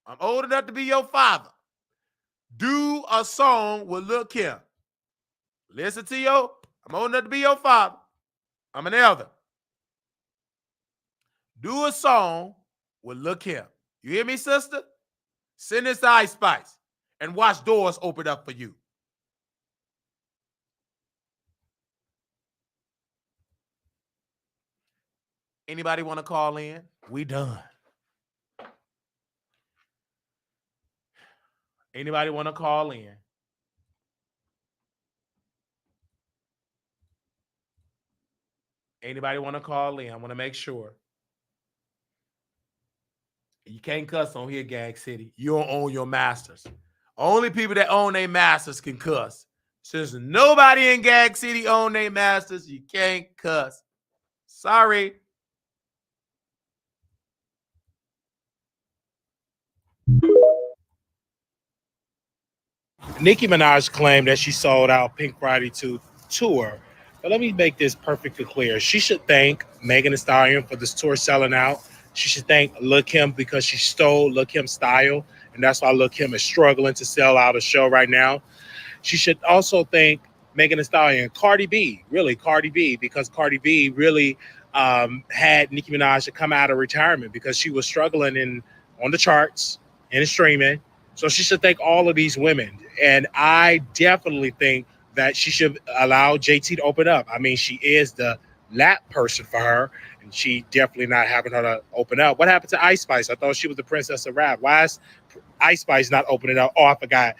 I'm old enough to be your father. Do a song with Lil' Kim. Listen to I'm old enough to be your father. I'm an elder. Do a song with Lil' Kim. You hear me, sister? Send this to Ice Spice and watch doors open up for you. Anybody want to call in? We done. Anybody want to call in? Anybody want to call in? I want to make sure. You can't cuss on here, Gag City. You don't own your masters. Only people that own their masters can cuss. Since nobody in Gag City own their masters, you can't cuss. Sorry. Nicki Minaj claimed that she sold out Pink Friday 2 tour. But let me make this perfectly clear. She should thank Megan Thee Stallion for this tour selling out. She should thank Lil' Kim because she stole Lil' Kim's style. And that's why Lil' Kim is struggling to sell out a show right now. She should also thank Megan Thee Stallion, Cardi B, because Cardi B really had Nicki Minaj to come out of retirement because she was struggling on the charts and streaming. So she should thank all of these women. And I definitely think that she should allow JT to open up. I mean, she is the lap person for her, and she definitely not having her to open up. What happened to Ice Spice? I thought she was the princess of rap. Why is Ice Spice not opening up? Oh, I forgot.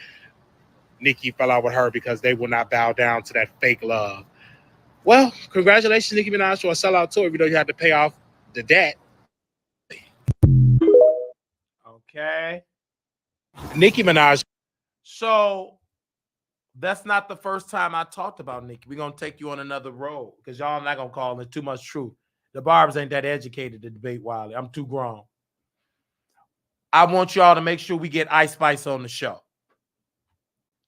Nicki fell out with her because they will not bow down to that fake love. Well, congratulations, Nicki Minaj, for a sellout tour. Even though you had to pay off the debt. Okay. Nicki Minaj. So that's not the first time I talked about Nicki. We're going to take you on another road because y'all not going to call it too much truth. The Barbs ain't that educated to debate Wiley. I'm too grown. I want y'all to make sure we get Ice Spice on the show.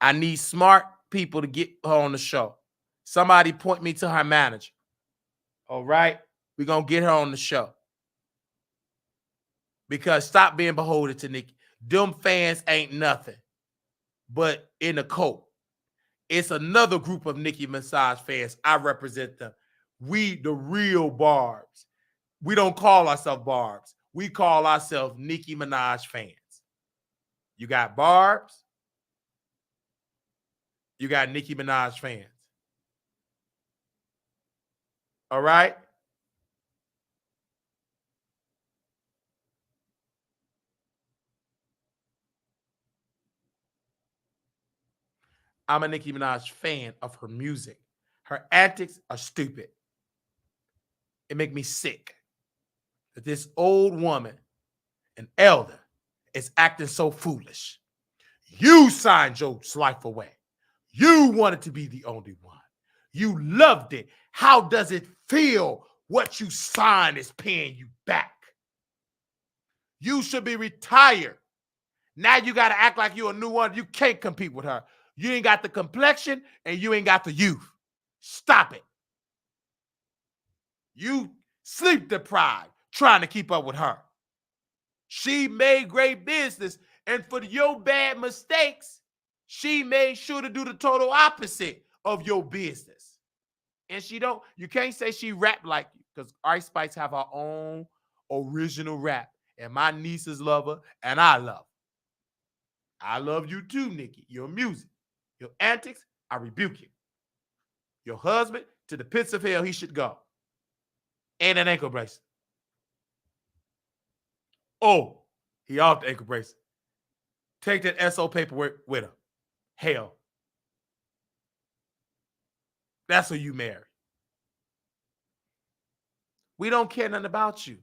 I need smart people to get her on the show. Somebody point me to her manager. All right? We're going to get her on the show. Because stop being beholden to Nicki. Them fans ain't nothing but in a cult. It's another group of Nicki Minaj fans. I represent them. We, the real Barbs. We don't call ourselves Barbs. We call ourselves Nicki Minaj fans. You got Barbs. You got Nicki Minaj fans. All right? I'm a Nicki Minaj fan of her music. Her antics are stupid. It makes me sick that this old woman, an elder, is acting so foolish. You signed your life away. You wanted to be the only one. You loved it. How does it feel? What you signed is paying you back. You should be retired. Now you got to act like you're a new one. You can't compete with her. You ain't got the complexion and you ain't got the youth. Stop it. You sleep deprived trying to keep up with her. She made great business, and for your bad mistakes, she made sure to do the total opposite of your business. And you can't say she rap like you, because Ice Spice have her own original rap. And my nieces love her, and I love her. I love you too, Nicki. Your music, your antics, I rebuke you. Your husband, to the pits of hell, he should go. And an ankle bracelet. Oh, he off the ankle bracelet. Take that SO paperwork with him. Hell. That's who you marry. We don't care nothing about you.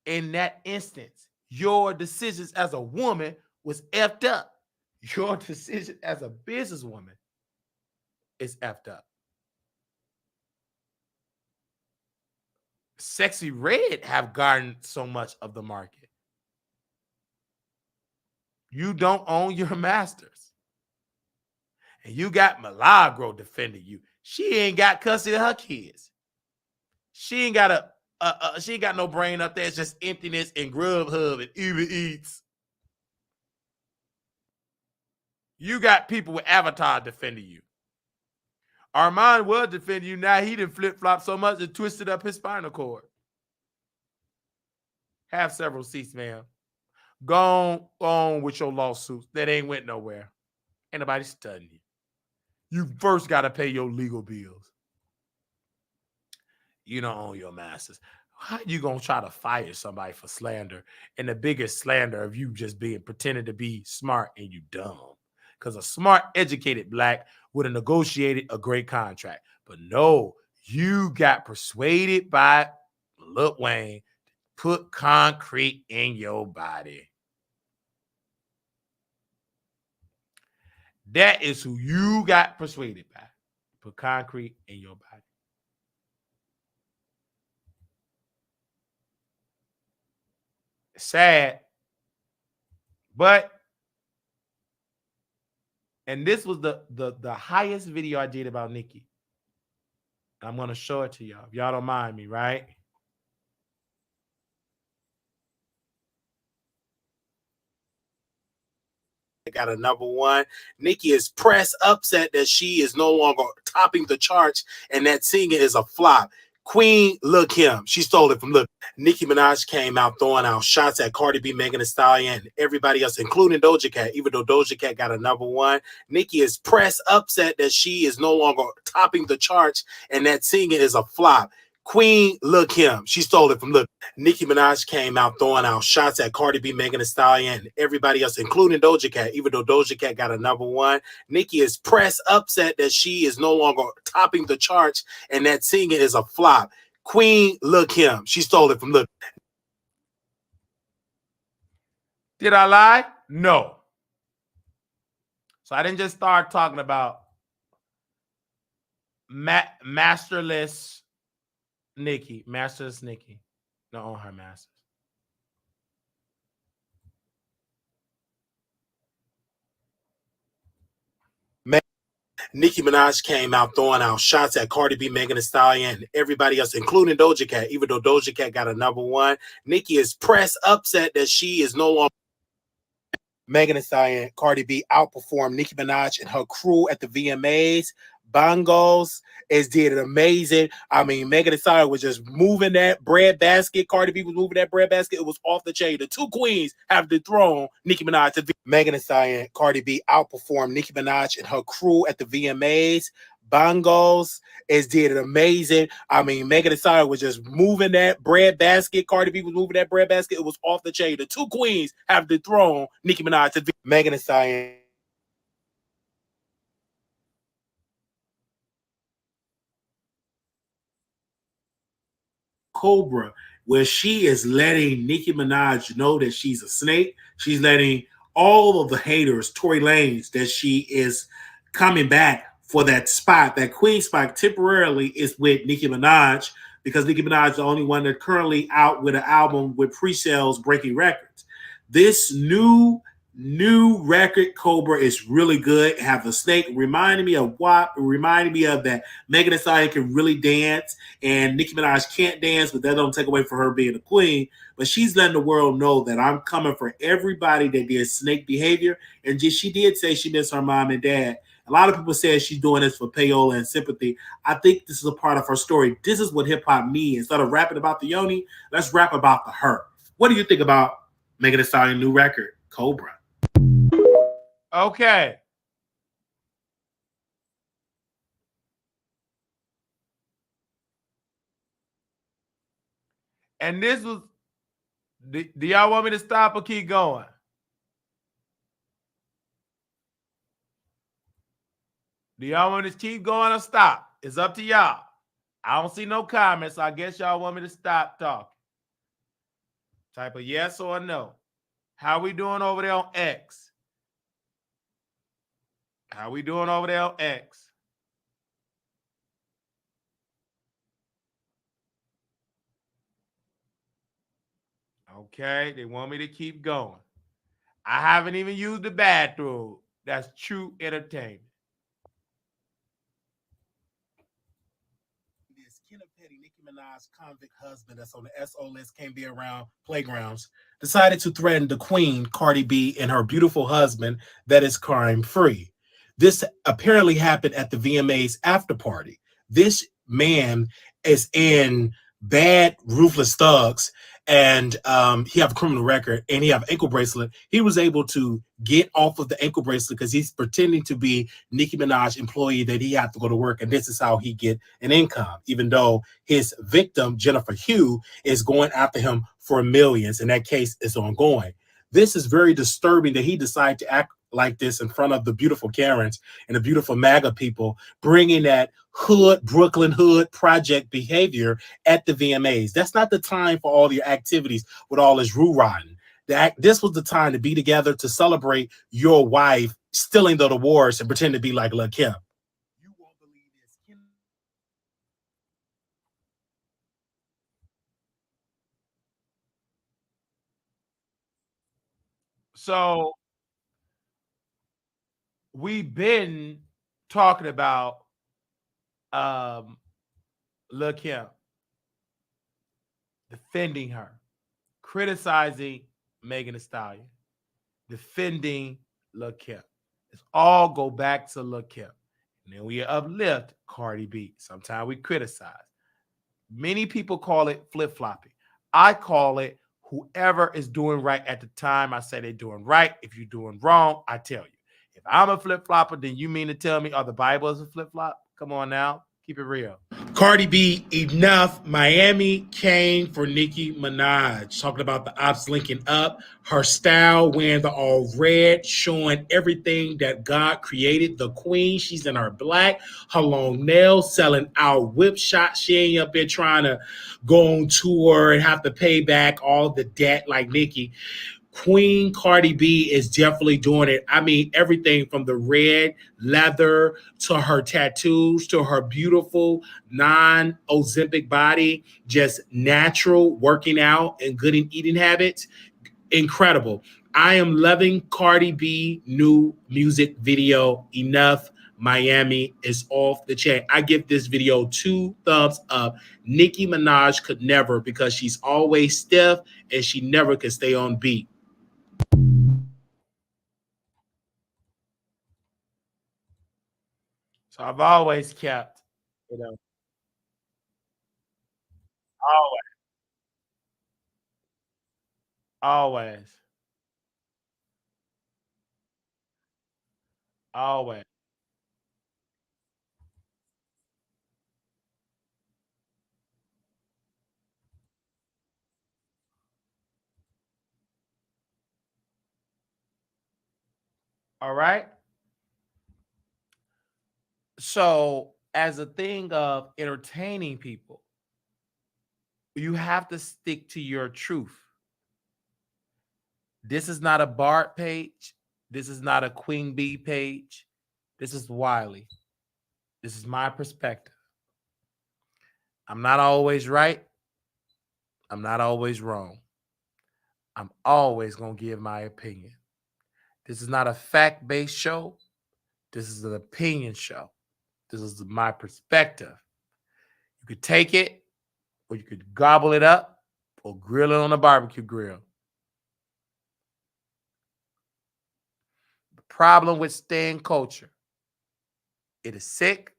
In that instance, your decisions as a woman was effed up. Your decision as a businesswoman is effed up. Sexy Red have garnered so much of the market. You don't own your masters. And you got Milagro defending you. She ain't got custody of her kids. She ain't got she ain't got no brain up there. It's just emptiness and Grubhub and Uber Eats. You got people with Avatar defending you. Armand was defending you. Now he done flip-flop so much it twisted up his spinal cord. Have several seats, ma'am. Go on with your lawsuits. That ain't went nowhere. Ain't nobody studying you. You first got to pay your legal bills. You don't own your masters. How you going to try to fire somebody for slander? And the biggest slander of you just pretending to be smart and you dumb. Because a smart, educated black would have negotiated a great contract. But no, you got persuaded by Lil Wayne to put concrete in your body. That is who you got persuaded by. Put concrete in your body. It's sad. But, and this was the highest video I did about Nicki. I'm going to show it to y'all. If y'all don't mind me, right? Got a number one. Nicki is press upset that she is no longer topping the charts and that singing is a flop. Queen Lil Kim, she stole it from Lil. Nicki Minaj came out throwing out shots at Cardi B, Megan Thee Stallion, and everybody else, including Doja Cat. Even though Doja Cat got a #1, Nicki is press upset that she is no longer topping the charts and that singing is a flop. Queen Lil Kim, she stole it from Lil. Nicki Minaj came out throwing out shots at Cardi B, Megan Thee Stallion, and everybody else, including Doja Cat. Even though Doja Cat got a #1, Nicki is press upset that she is no longer topping the charts and that singing is a flop. Queen Lil Kim, she stole it from Lil. Did I lie? No. So I didn't just start talking about masterless Nicki. Masterless Nicki. No, on her masters. Nicki Minaj came out throwing out shots at Cardi B, Megan Thee Stallion, and everybody else, including Doja Cat. Even though Doja Cat got a #1, Nicki is press upset that she is no longer. Megan Thee Stallion, Cardi B outperformed Nicki Minaj and her crew at the VMAs. Bongos is did it amazing. I mean, Megan Thee Stallion was just moving that bread basket. Cardi B was moving that bread basket. It was off the chain. The two queens have dethroned Nicki Minaj. Megan Thee Stallion, Cardi B outperformed Nicki Minaj and her crew at the VMAs. Bongos is did it amazing. I mean, Megan Thee Stallion was just moving that bread basket. Cardi B was moving that bread basket. It was off the chain. The two queens have dethroned Nicki Minaj. Megan Thee Stallion. Cobra, where she is letting Nicki Minaj know that she's a snake. She's letting all of the haters, Tory Lanez, that she is coming back for that spot, that queen spot temporarily is with Nicki Minaj, because Nicki Minaj is the only one that's currently out with an album with pre-sales breaking records. This new record, Cobra, is really good. Have the snake reminding me of WAP, reminding me of that Megan Thee Stallion can really dance, and Nicki Minaj can't dance, but that don't take away from her being a queen. But she's letting the world know that I'm coming for everybody that did snake behavior. And she did say she missed her mom and dad. A lot of people say she's doing this for payola and sympathy. I think this is a part of her story. This is what hip hop means. Instead of rapping about the yoni, let's rap about the her. What do you think about Megan Thee Stallion new record, Cobra? Okay. And this was, do y'all want me to stop or keep going? Do y'all want me to keep going or stop? It's up to y'all. I don't see no comments, so I guess y'all want me to stop talking. Type a yes or a no. How we doing over there on X? How we doing over there on X? Okay, they want me to keep going. I haven't even used the bathroom. That's true entertainment. This Kenneth Petty, Nicki Minaj's convict husband that's on the SO list, can't be around playgrounds, decided to threaten the queen, Cardi B, and her beautiful husband that is crime free. This apparently happened at the VMA's after party. This man is in bad, ruthless thugs, and he have a criminal record, and he have an ankle bracelet. He was able to get off of the ankle bracelet because he's pretending to be Nicki Minaj employee that he had to go to work, and this is how he get an income, even though his victim, Jennifer Hugh, is going after him for millions, and that case is ongoing. This is very disturbing that he decided to act like this in front of the beautiful Karens and the beautiful MAGA people, bringing that hood, Brooklyn hood project behavior at the VMAs. That's not the time for all your activities with all this roo-rotten. This was the time to be together to celebrate your wife stealing the awards and pretend to be like Lil Kim. You won't believe this. So we've been talking about Lil Kim, defending her, criticizing Megan Thee Stallion, defending Lil Kim. It's all go back to Lil Kim. And then we uplift Cardi B. Sometimes we criticize. Many people call it flip-flopping. I call it whoever is doing right at the time. I say they're doing right. If you're doing wrong, I tell you. If I'm a flip-flopper, then you mean to tell me, the Bible is a flip-flop? Come on now. Keep it real. Cardi B, enough. Miami came for Nicki Minaj. Talking about the ops linking up. Her style, wearing the all red, showing everything that God created. The queen, she's in her black. Her long nails, selling out whip shots. She ain't up there trying to go on tour and have to pay back all the debt like Nicki. Queen Cardi B is definitely doing it. I mean, everything from the red leather to her tattoos to her beautiful non-Ozempic body, just natural working out and good eating habits. Incredible. I am loving Cardi B new music video. Enough. Miami is off the chain. I give this video 2 thumbs up. Nicki Minaj could never, because she's always stiff and she never could stay on beat. So I've always kept, always, always, always. All right. So, as a thing of entertaining people, you have to stick to your truth. This is not a Bart page. This is not a Queen Bee page. This is Wiley. This is my perspective. I'm not always right. I'm not always wrong. I'm always going to give my opinion. This is not a fact-based show. This is an opinion show. This is my perspective. You could take it, or you could gobble it up, or grill it on a barbecue grill. The problem with staying culture, it is sick.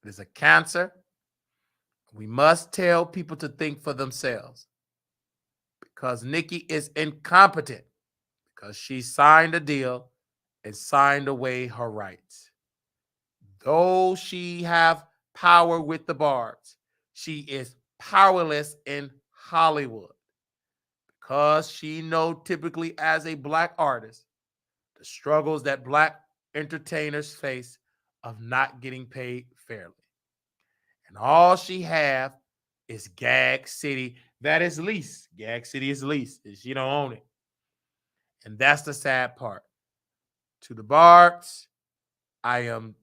It is a cancer. We must tell people to think for themselves, because Nicki is incompetent, because she signed a deal and signed away her rights. Though she have power with the barbs, she is powerless in Hollywood, because she know typically as a Black artist the struggles that Black entertainers face of not getting paid fairly. And all she have is Gag City. That is lease. Gag City is lease. She don't own it. And that's the sad part. To the Barbs, I am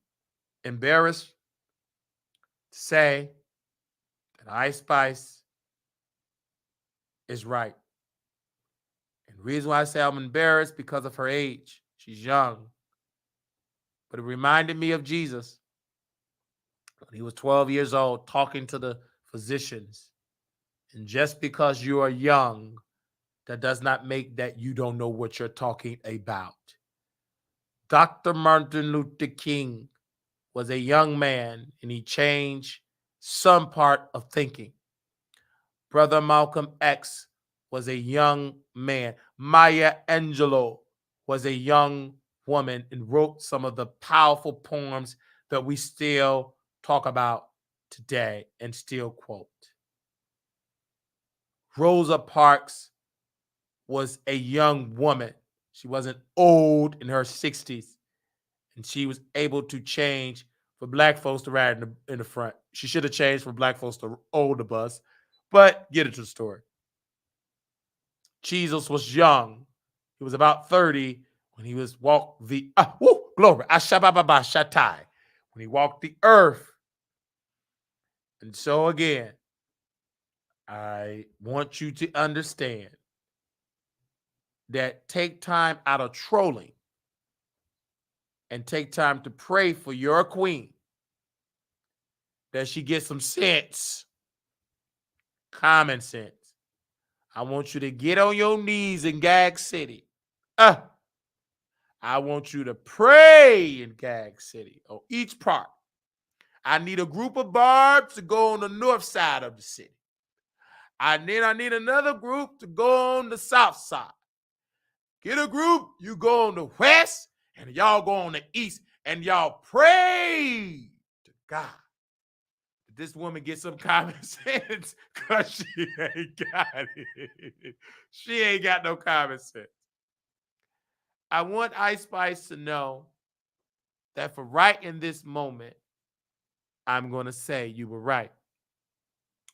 embarrassed to say that Ice Spice is right. And the reason why I say I'm embarrassed, because of her age. She's young. But it reminded me of Jesus when he was 12 years old talking to the physicians. And just because you are young, that does not make that you don't know what you're talking about. Dr. Martin Luther King was a young man, and he changed some part of thinking. Brother Malcolm X was a young man. Maya Angelou was a young woman and wrote some of the powerful poems that we still talk about today and still quote. Rosa Parks was a young woman. She wasn't old, in her 60s, and she was able to change for Black folks to ride in the front. She should have changed for Black folks to hold the bus, but get into the story. Jesus was young. He was about 30 when he was walked the glory Ashababa when he walked the earth. And so again, I want you to understand that take time out of trolling and take time to pray for your queen, that she gets some sense, common sense. I want you to get on your knees in Gag City. I want you to pray in Gag City on each part. I need a group of barbs to go on the north side of the city. I need another group to go on the south side. Get a group, you go on the west, and y'all go on the east, and y'all pray to God. Did this woman get some common sense? Because she ain't got it. She ain't got no common sense. I want Ice Spice to know that for right in this moment, I'm going to say you were right.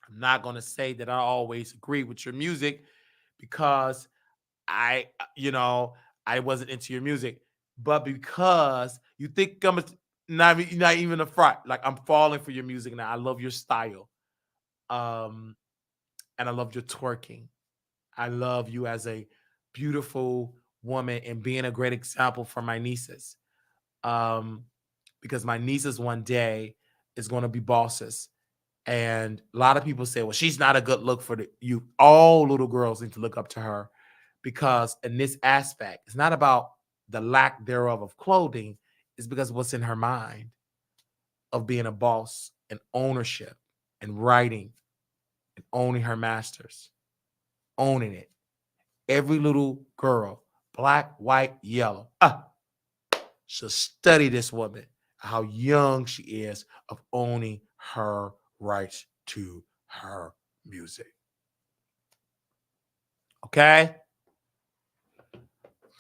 I'm not going to say that I always agree with your music because I wasn't into your music, but because you think I'm not even a front. Like, I'm falling for your music now. I love your style. And I love your twerking. I love you as a beautiful woman and being a great example for my nieces. Because my nieces one day is going to be bosses. And a lot of people say, well, she's not a good look for you. All little girls need to look up to her because in this aspect, it's not about the lack thereof of clothing. It's because of what's in her mind of being a boss and ownership and writing and owning her masters, owning it. Every little girl, black, white, yellow, should study this woman, how young she is of owning her rights to her music. Okay?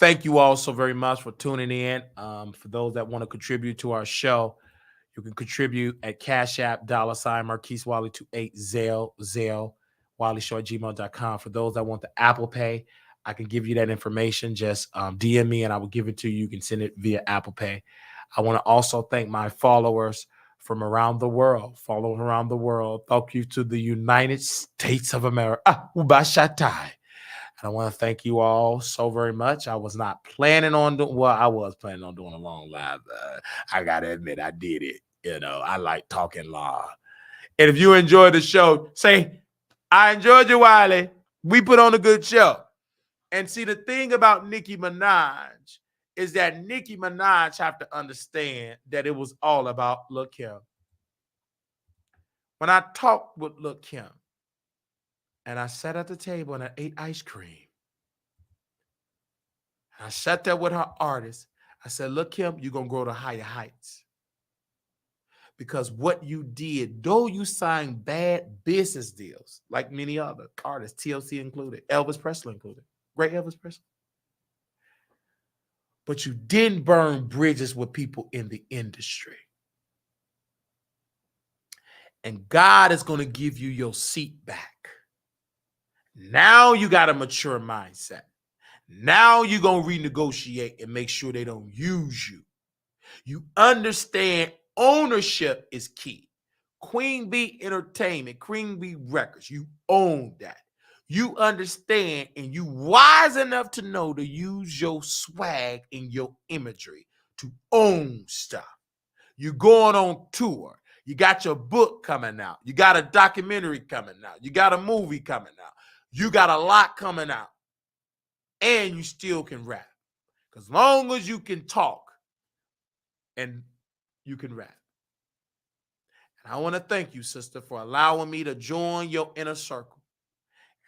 Thank you all so very much for tuning in. For those that want to contribute to our show, you can contribute at Cash App, $ Marquise Wiley 28 Zelle, WileyShow@gmail.com. For those that want the Apple Pay, I can give you that information. Just DM me and I will give it to you. You can send it via Apple Pay. I want to also thank my followers from around the world. Following around the world. Thank you to the United States of America. Ubashatai. And I want to thank you all so very much. I was not planning on doing, well, I was planning on doing a long live. I got to admit, I did it. I like talking law. And if you enjoyed the show, say, I enjoyed you, Wiley. We put on a good show. And see, the thing about Nicki Minaj is that Nicki Minaj have to understand that it was all about Lil' Kim. When I talked with Lil' Kim, and I sat at the table and I ate ice cream, I sat there with her artist. I said, look, Kim, you're going to grow to higher heights. Because what you did, though you signed bad business deals, like many other artists, TLC included, Elvis Presley included, great Elvis Presley, but you didn't burn bridges with people in the industry. And God is going to give you your seat back. Now you got a mature mindset. Now you're going to renegotiate and make sure they don't use you. You understand ownership is key. Queen Bee Entertainment, Queen Bee Records, you own that. You understand and you wise enough to know to use your swag and your imagery to own stuff. You're going on tour. You got your book coming out. You got a documentary coming out. You got a movie coming out. You got a lot coming out. And you still can rap. Because long as you can talk and you can rap. And I want to thank you, sister, for allowing me to join your inner circle.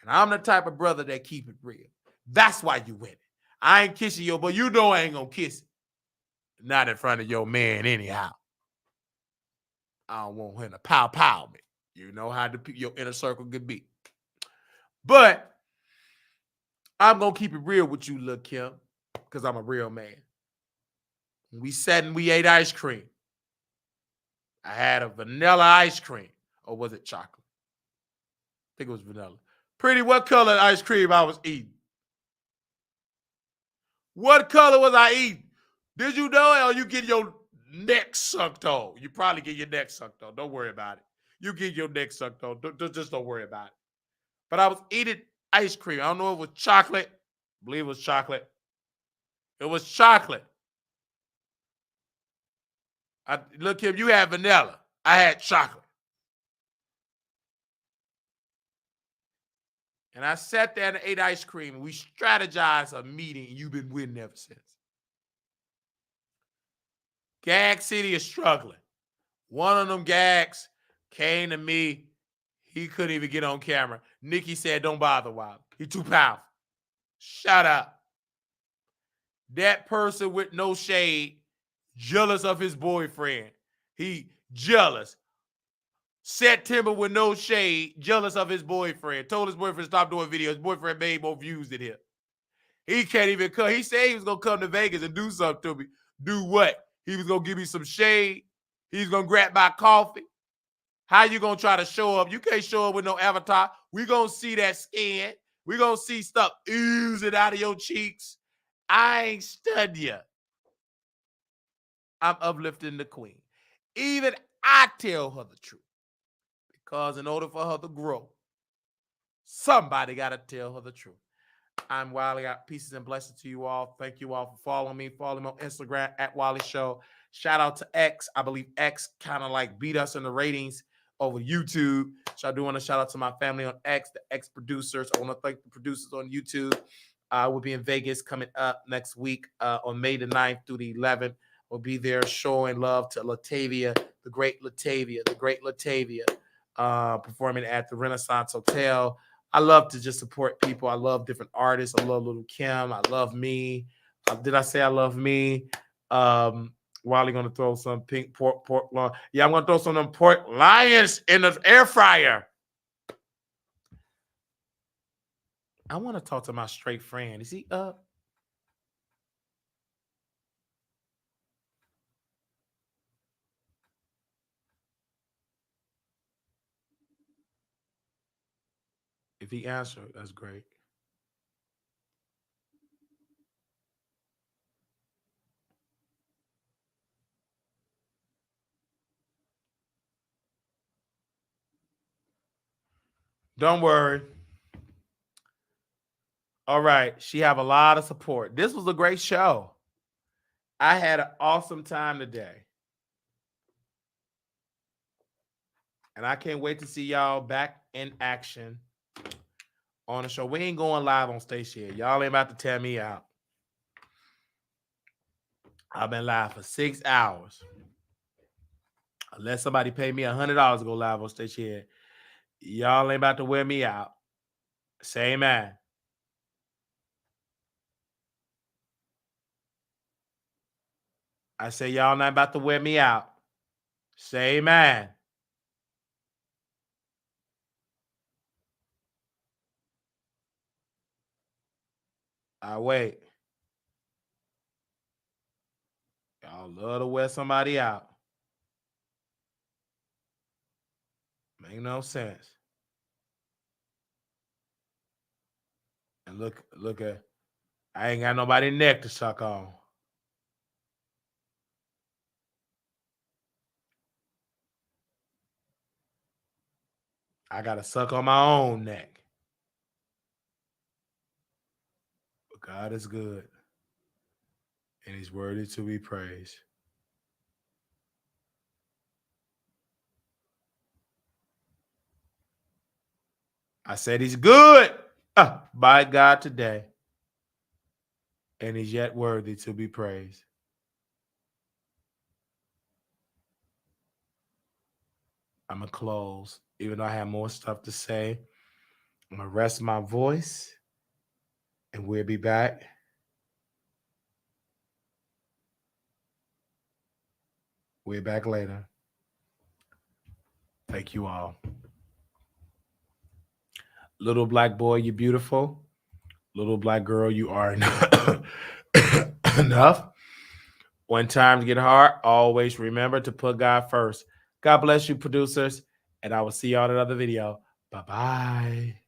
And I'm the type of brother that keep it real. That's why you win it. I ain't kissing you, but you know I ain't going to kiss it. Not in front of your man anyhow. I don't want him to pow me. You know how your inner circle could be. But I'm going to keep it real with you, Lil' Kim, because I'm a real man. We sat and we ate ice cream. I had a vanilla ice cream. Or was it chocolate? I think it was vanilla. Pretty, what color ice cream I was eating? What color was I eating? Did you know it or you get your neck sucked on? You probably get your neck sucked on. Don't worry about it. You get your neck sucked on. Just don't worry about it. But I was eating ice cream. I don't know if it was chocolate. I believe it was chocolate. It was chocolate. Look, Kim, you had vanilla. I had chocolate. And I sat there and ate ice cream, and we strategized a meeting, and you've been winning ever since. Gag City is struggling. One of them gags came to me. He couldn't even get on camera. Nikki said, don't bother, Wiley. He too powerful. Shut up. That person with no shade, jealous of his boyfriend. He jealous. September with no shade, jealous of his boyfriend. Told his boyfriend stop doing videos. His boyfriend made more views than him. He can't even come. He said he was going to come to Vegas and do something to me. Do what? He was going to give me some shade. He's going to grab my coffee. How you going to try to show up? You can't show up with no avatar. We going to see that skin. We going to see stuff oozing out of your cheeks. I ain't stunned you. I'm uplifting the queen. Even I tell her the truth. Because in order for her to grow, somebody got to tell her the truth. I'm Wiley. Pieces and blessings to you all. Thank you all for following me. Follow me on Instagram at Wiley Show. Shout out to X. I believe X kind of like beat us in the ratings over YouTube. So I do want to shout out to my family on X, the X producers. I want to thank the producers on YouTube. We'll be in Vegas coming up next week on May the 9th through the 11th. We'll be there showing love to Latavia, the great Latavia, performing at the Renaissance Hotel. I love to just support people. I love different artists. I love Little Kim. I love me. Did I say I love me? Wiley gonna throw some pink pork loin. Yeah, I'm gonna throw some of them pork lions in the air fryer. I want to talk to my straight friend. Is he up? If he answered, that's great. Don't worry. All right. She have a lot of support. This was a great show. I had an awesome time today. And I can't wait to see y'all back in action on the show. We ain't going live on stage yet. Y'all ain't about to tear me out. I've been live for 6 hours. Unless somebody pay me $100 to go live on stage here, y'all ain't about to wear me out. Say amen. I say y'all not about to wear me out. Say amen. I wait. Y'all love to wear somebody out. Make no sense. And look at, I ain't got nobody neck to suck on. I gotta suck on my own neck. But God is good. And he's worthy to be praised. I said he's good by God today. And he's yet worthy to be praised. I'm going to close. Even though I have more stuff to say, I'm going to rest my voice. And we'll be back. We're back later. Thank you all. Little black boy, you're beautiful. Little black girl, you are enough. When times get hard, always remember to put God first. God bless you, producers, and I will see you on another video. Bye-bye.